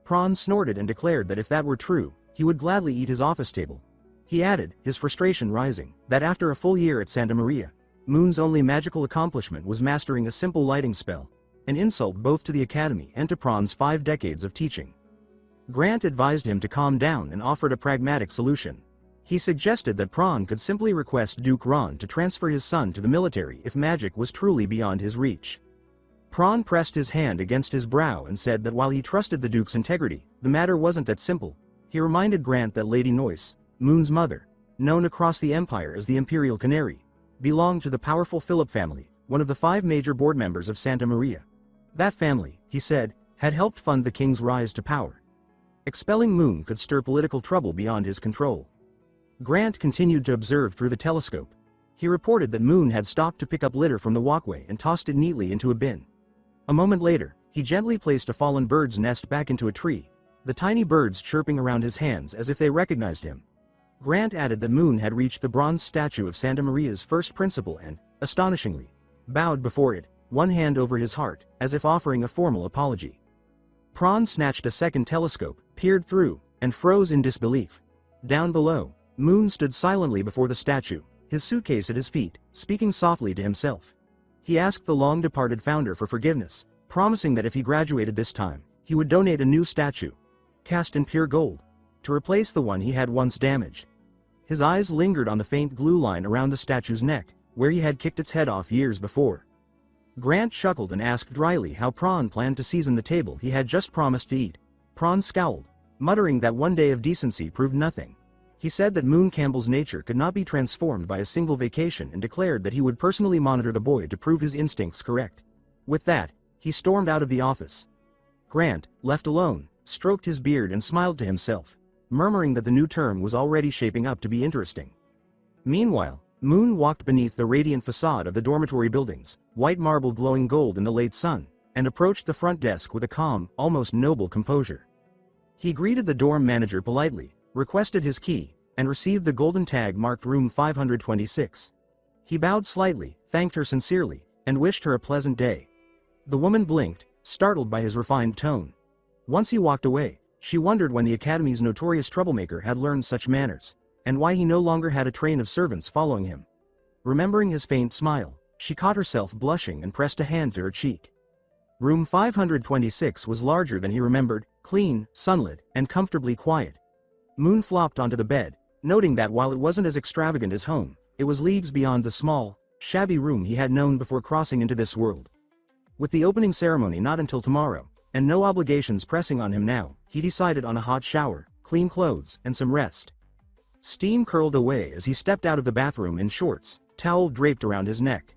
Prawn snorted and declared that if that were true, he would gladly eat his office table. He added, his frustration rising, that after a full year at Santa Maria, Moon's only magical accomplishment was mastering a simple lighting spell, an insult both to the academy and to Prawn's 5 decades of teaching. Grant advised him to calm down and offered a pragmatic solution. He suggested that Prawn could simply request Duke Ron to transfer his son to the military if magic was truly beyond his reach. Prawn pressed his hand against his brow and said that while he trusted the Duke's integrity, the matter wasn't that simple. He reminded Grant that Lady Noyce, Moon's mother, known across the Empire as the Imperial Canary, belonged to the powerful Philip family, one of the 5 major board members of Santa Maria. That family, he said, had helped fund the king's rise to power. Expelling Moon could stir political trouble beyond his control. Grant continued to observe through the telescope. He reported that Moon had stopped to pick up litter from the walkway and tossed it neatly into a bin. A moment later, he gently placed a fallen bird's nest back into a tree, the tiny birds chirping around his hands as if they recognized him. Grant added that Moon had reached the bronze statue of Santa Maria's first principal and, astonishingly, bowed before it, one hand over his heart, as if offering a formal apology. Prawn snatched a second telescope, peered through, and froze in disbelief. Down below, Moon stood silently before the statue, his suitcase at his feet, speaking softly to himself. He asked the long-departed founder for forgiveness, promising that if he graduated this time, he would donate a new statue, cast in pure gold, to replace the one he had once damaged. His eyes lingered on the faint glue line around the statue's neck, where he had kicked its head off years before. Grant chuckled and asked dryly how Prawn planned to season the table he had just promised to eat. Prawn scowled, muttering that one day of decency proved nothing. He said that Moon Campbell's nature could not be transformed by a single vacation and declared that he would personally monitor the boy to prove his instincts correct. With that, he stormed out of the office. Grant, left alone, stroked his beard and smiled to himself, murmuring that the new term was already shaping up to be interesting. Meanwhile, Moon walked beneath the radiant facade of the dormitory buildings, white marble glowing gold in the late sun, and approached the front desk with a calm, almost noble composure. He greeted the dorm manager politely, requested his key, and received the golden tag marked room 526. He bowed slightly, thanked her sincerely, and wished her a pleasant day. The woman blinked, startled by his refined tone. Once he walked away, she wondered when the academy's notorious troublemaker had learned such manners, and why he no longer had a train of servants following him. Remembering his faint smile, she caught herself blushing and pressed a hand to her cheek. Room 526 was larger than he remembered, clean, sunlit, and comfortably quiet. Moon flopped onto the bed, noting that while it wasn't as extravagant as home, it was leagues beyond the small, shabby room he had known before crossing into this world. With the opening ceremony not until tomorrow, and no obligations pressing on him now, he decided on a hot shower, clean clothes, and some rest. Steam curled away as he stepped out of the bathroom in shorts, towel draped around his neck.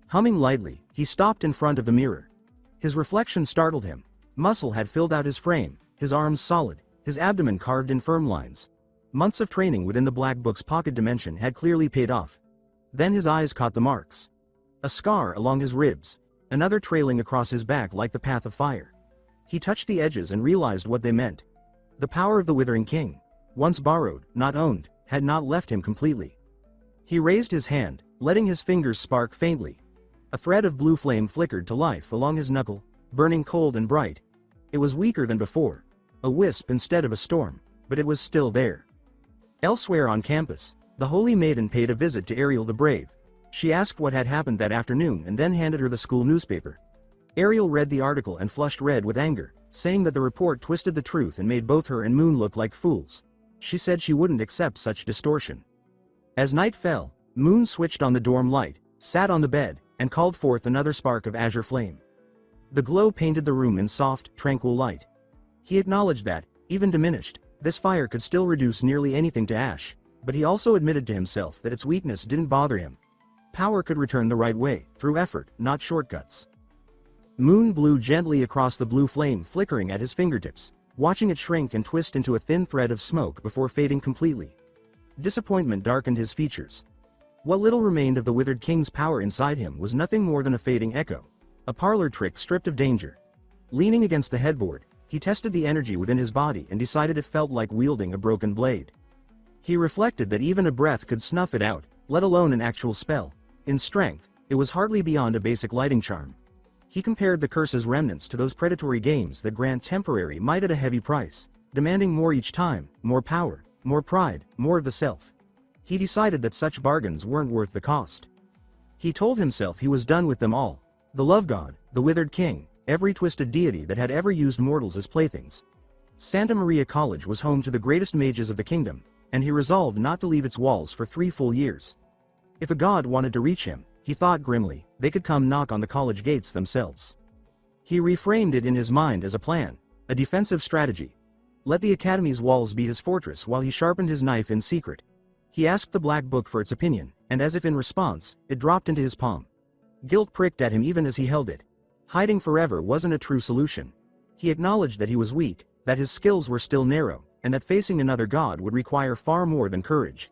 Humming lightly, he stopped in front of the mirror. His reflection startled him. Muscle had filled out his frame, his arms solid, his abdomen carved in firm lines. Months of training within the Black Book's pocket dimension had clearly paid off. Then his eyes caught the marks. A scar along his ribs, another trailing across his back like the path of fire. He touched the edges and realized what they meant. The power of the Withering King, once borrowed, not owned, had not left him completely. He raised his hand, letting his fingers spark faintly. A thread of blue flame flickered to life along his knuckle, burning cold and bright. It was weaker than before, a wisp instead of a storm, but it was still there. Elsewhere on campus, the Holy Maiden paid a visit to Ariel the Brave. She asked what had happened that afternoon and then handed her the school newspaper. Ariel read the article and flushed red with anger, saying that the report twisted the truth and made both her and Moon look like fools. She said she wouldn't accept such distortion. As night fell, Moon switched on the dorm light, sat on the bed, and called forth another spark of azure flame. The glow painted the room in soft, tranquil light. He acknowledged that, even diminished, this fire could still reduce nearly anything to ash, but he also admitted to himself that its weakness didn't bother him. Power could return the right way, through effort, not shortcuts. Moon blew gently across the blue flame flickering at his fingertips, watching it shrink and twist into a thin thread of smoke before fading completely. Disappointment darkened his features. What little remained of the Withered King's power inside him was nothing more than a fading echo. A parlor trick stripped of danger. Leaning against the headboard, he tested the energy within his body and decided it felt like wielding a broken blade. He reflected that even a breath could snuff it out, let alone an actual spell. In strength, it was hardly beyond a basic lighting charm. He compared the curse's remnants to those predatory games that grant temporary might at a heavy price, demanding more each time, more power, more pride, more of the self. He decided that such bargains weren't worth the cost. He told himself he was done with them all. The love god, the withered king, every twisted deity that had ever used mortals as playthings. Santa Maria College was home to the greatest mages of the kingdom, and he resolved not to leave its walls for 3 full years. If a god wanted to reach him, he thought grimly, they could come knock on the college gates themselves. He reframed it in his mind as a plan, a defensive strategy. Let the academy's walls be his fortress while he sharpened his knife in secret. He asked the Black Book for its opinion, and as if in response, it dropped into his palm. Guilt pricked at him even as he held it. Hiding forever wasn't a true solution. He acknowledged that he was weak, that his skills were still narrow, and that facing another god would require far more than courage.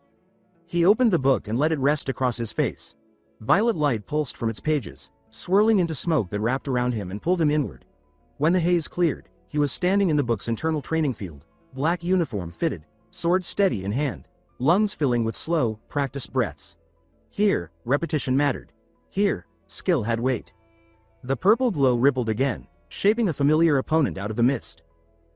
He opened the book and let it rest across his face. Violet light pulsed from its pages, swirling into smoke that wrapped around him and pulled him inward. When the haze cleared, he was standing in the book's internal training field, black uniform fitted, sword steady in hand, lungs filling with slow, practiced breaths. Here, repetition mattered. Here, skill had weight. The purple glow rippled again, shaping a familiar opponent out of the mist.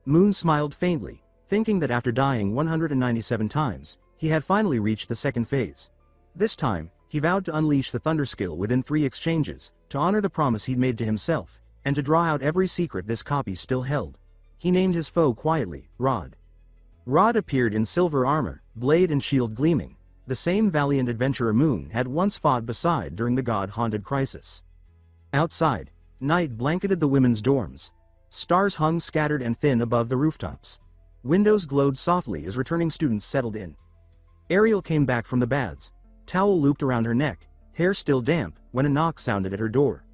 Moon smiled faintly, thinking that after dying 197 times, he had finally reached the second phase. This time, he vowed to unleash the thunder skill within 3 exchanges, to honor the promise he'd made to himself, and to draw out every secret this copy still held. He named his foe quietly, Rod. Rod appeared in silver armor, blade and shield gleaming, the same valiant adventurer Moon had once fought beside during the god-haunted crisis. Outside, night blanketed the women's dorms. Stars hung scattered and thin above the rooftops. Windows glowed softly as returning students settled in. Ariel came back from the baths, towel looped around her neck, hair still damp, when a knock sounded at her door.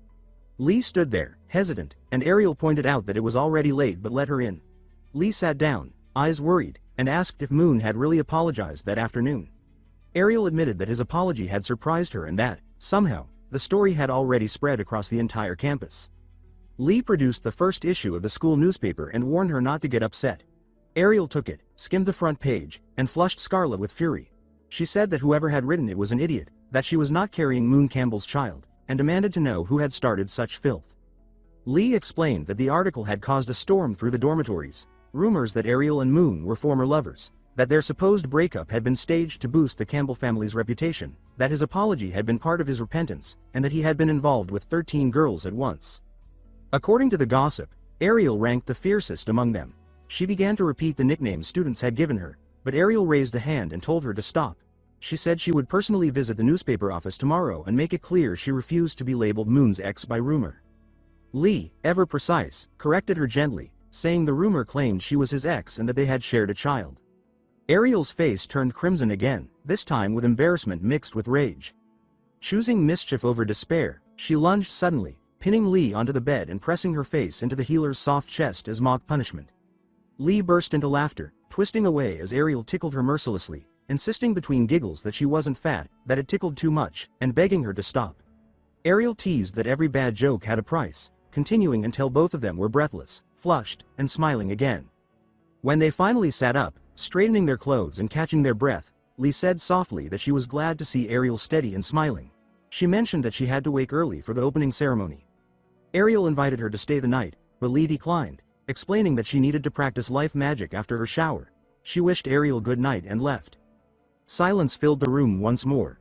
Lee stood there, hesitant, and Ariel pointed out that it was already late but let her in. Lee sat down, eyes worried, and asked if Moon had really apologized that afternoon. Ariel admitted that his apology had surprised her and that, somehow, the story had already spread across the entire campus. Lee produced the first issue of the school newspaper and warned her not to get upset. Ariel took it, skimmed the front page, and flushed scarlet with fury. She said that whoever had written it was an idiot, that she was not carrying Moon Campbell's child, and demanded to know who had started such filth. Lee explained that the article had caused a storm through the dormitories, rumors that Ariel and Moon were former lovers, that their supposed breakup had been staged to boost the Campbell family's reputation, that his apology had been part of his repentance, and that he had been involved with 13 girls at once. According to the gossip, Ariel ranked the fiercest among them. She began to repeat the nicknames students had given her, but Ariel raised a hand and told her to stop. She said she would personally visit the newspaper office tomorrow and make it clear she refused to be labeled Moon's ex by rumor. Lee, ever precise, corrected her gently, saying the rumor claimed she was his ex and that they had shared a child. Ariel's face turned crimson again, this time with embarrassment mixed with rage. Choosing mischief over despair, she lunged suddenly, pinning Lee onto the bed and pressing her face into the healer's soft chest as mock punishment. Lee burst into laughter, twisting away as Ariel tickled her mercilessly, insisting between giggles that she wasn't fat, that it tickled too much, and begging her to stop. Ariel teased that every bad joke had a price, continuing until both of them were breathless, flushed, and smiling again. When they finally sat up, straightening their clothes and catching their breath, Lee said softly that she was glad to see Ariel steady and smiling. She mentioned that she had to wake early for the opening ceremony. Ariel invited her to stay the night, but Lee declined, explaining that she needed to practice life magic after her shower. She wished Ariel good night and left. Silence filled the room once more.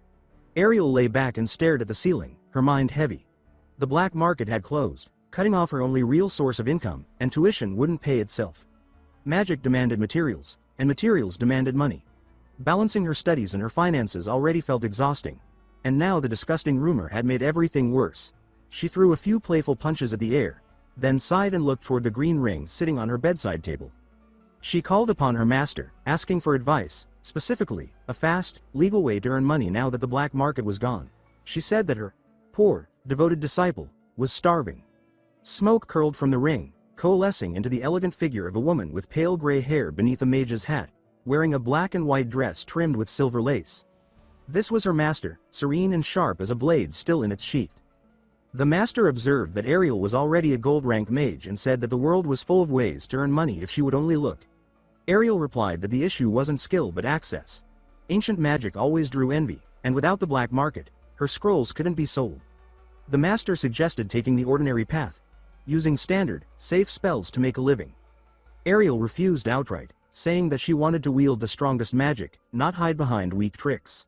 Ariel lay back and stared at the ceiling, her mind heavy. The black market had closed, cutting off her only real source of income, and tuition wouldn't pay itself. Magic demanded materials, and materials demanded money. Balancing her studies and her finances already felt exhausting, and now the disgusting rumor had made everything worse. She threw a few playful punches at the air, then sighed and looked toward the green ring sitting on her bedside table. She called upon her master, asking for advice, specifically, a fast, legal way to earn money now that the black market was gone. She said that her poor, devoted disciple was starving. Smoke curled from the ring, coalescing into the elegant figure of a woman with pale gray hair beneath a mage's hat, wearing a black and white dress trimmed with silver lace. This was her master, serene and sharp as a blade still in its sheath. The master observed that Ariel was already a gold-rank mage and said that the world was full of ways to earn money if she would only look. Ariel replied that the issue wasn't skill but access. Ancient magic always drew envy, and without the black market, her scrolls couldn't be sold. The master suggested taking the ordinary path, using standard, safe spells to make a living. Ariel refused outright, saying that she wanted to wield the strongest magic, not hide behind weak tricks.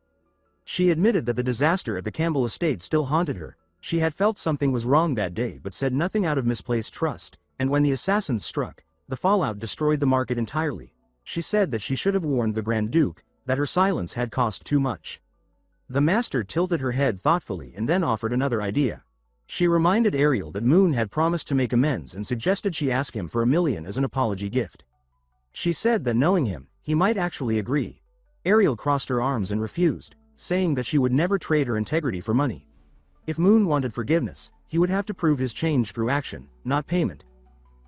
She admitted that the disaster at the Campbell estate still haunted her. She had felt something was wrong that day but said nothing out of misplaced trust, and when the assassins struck, the fallout destroyed the market entirely. She said that she should have warned the Grand Duke, that her silence had cost too much. The master tilted her head thoughtfully and then offered another idea. She reminded Ariel that Moon had promised to make amends and suggested she ask him for $1 million as an apology gift. She said that knowing him, he might actually agree. Ariel crossed her arms and refused, saying that she would never trade her integrity for money. If Moon wanted forgiveness, he would have to prove his change through action, not payment.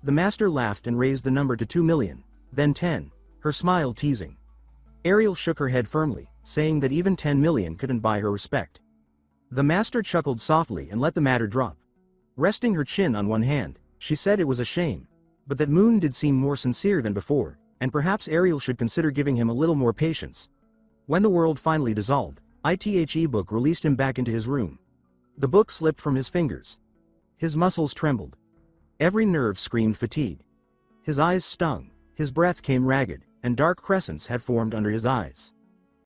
The master laughed and raised the number to 2 million, then 10, her smile teasing. Ariel shook her head firmly, saying that even 10 million couldn't buy her respect. The master chuckled softly and let the matter drop. Resting her chin on one hand, she said it was a shame, but that Moon did seem more sincere than before, and perhaps Ariel should consider giving him a little more patience. When the world finally dissolved, ITHE book released him back into his room. The book slipped from his fingers. His muscles trembled. Every nerve screamed fatigue. His eyes stung, his breath came ragged, and dark crescents had formed under his eyes.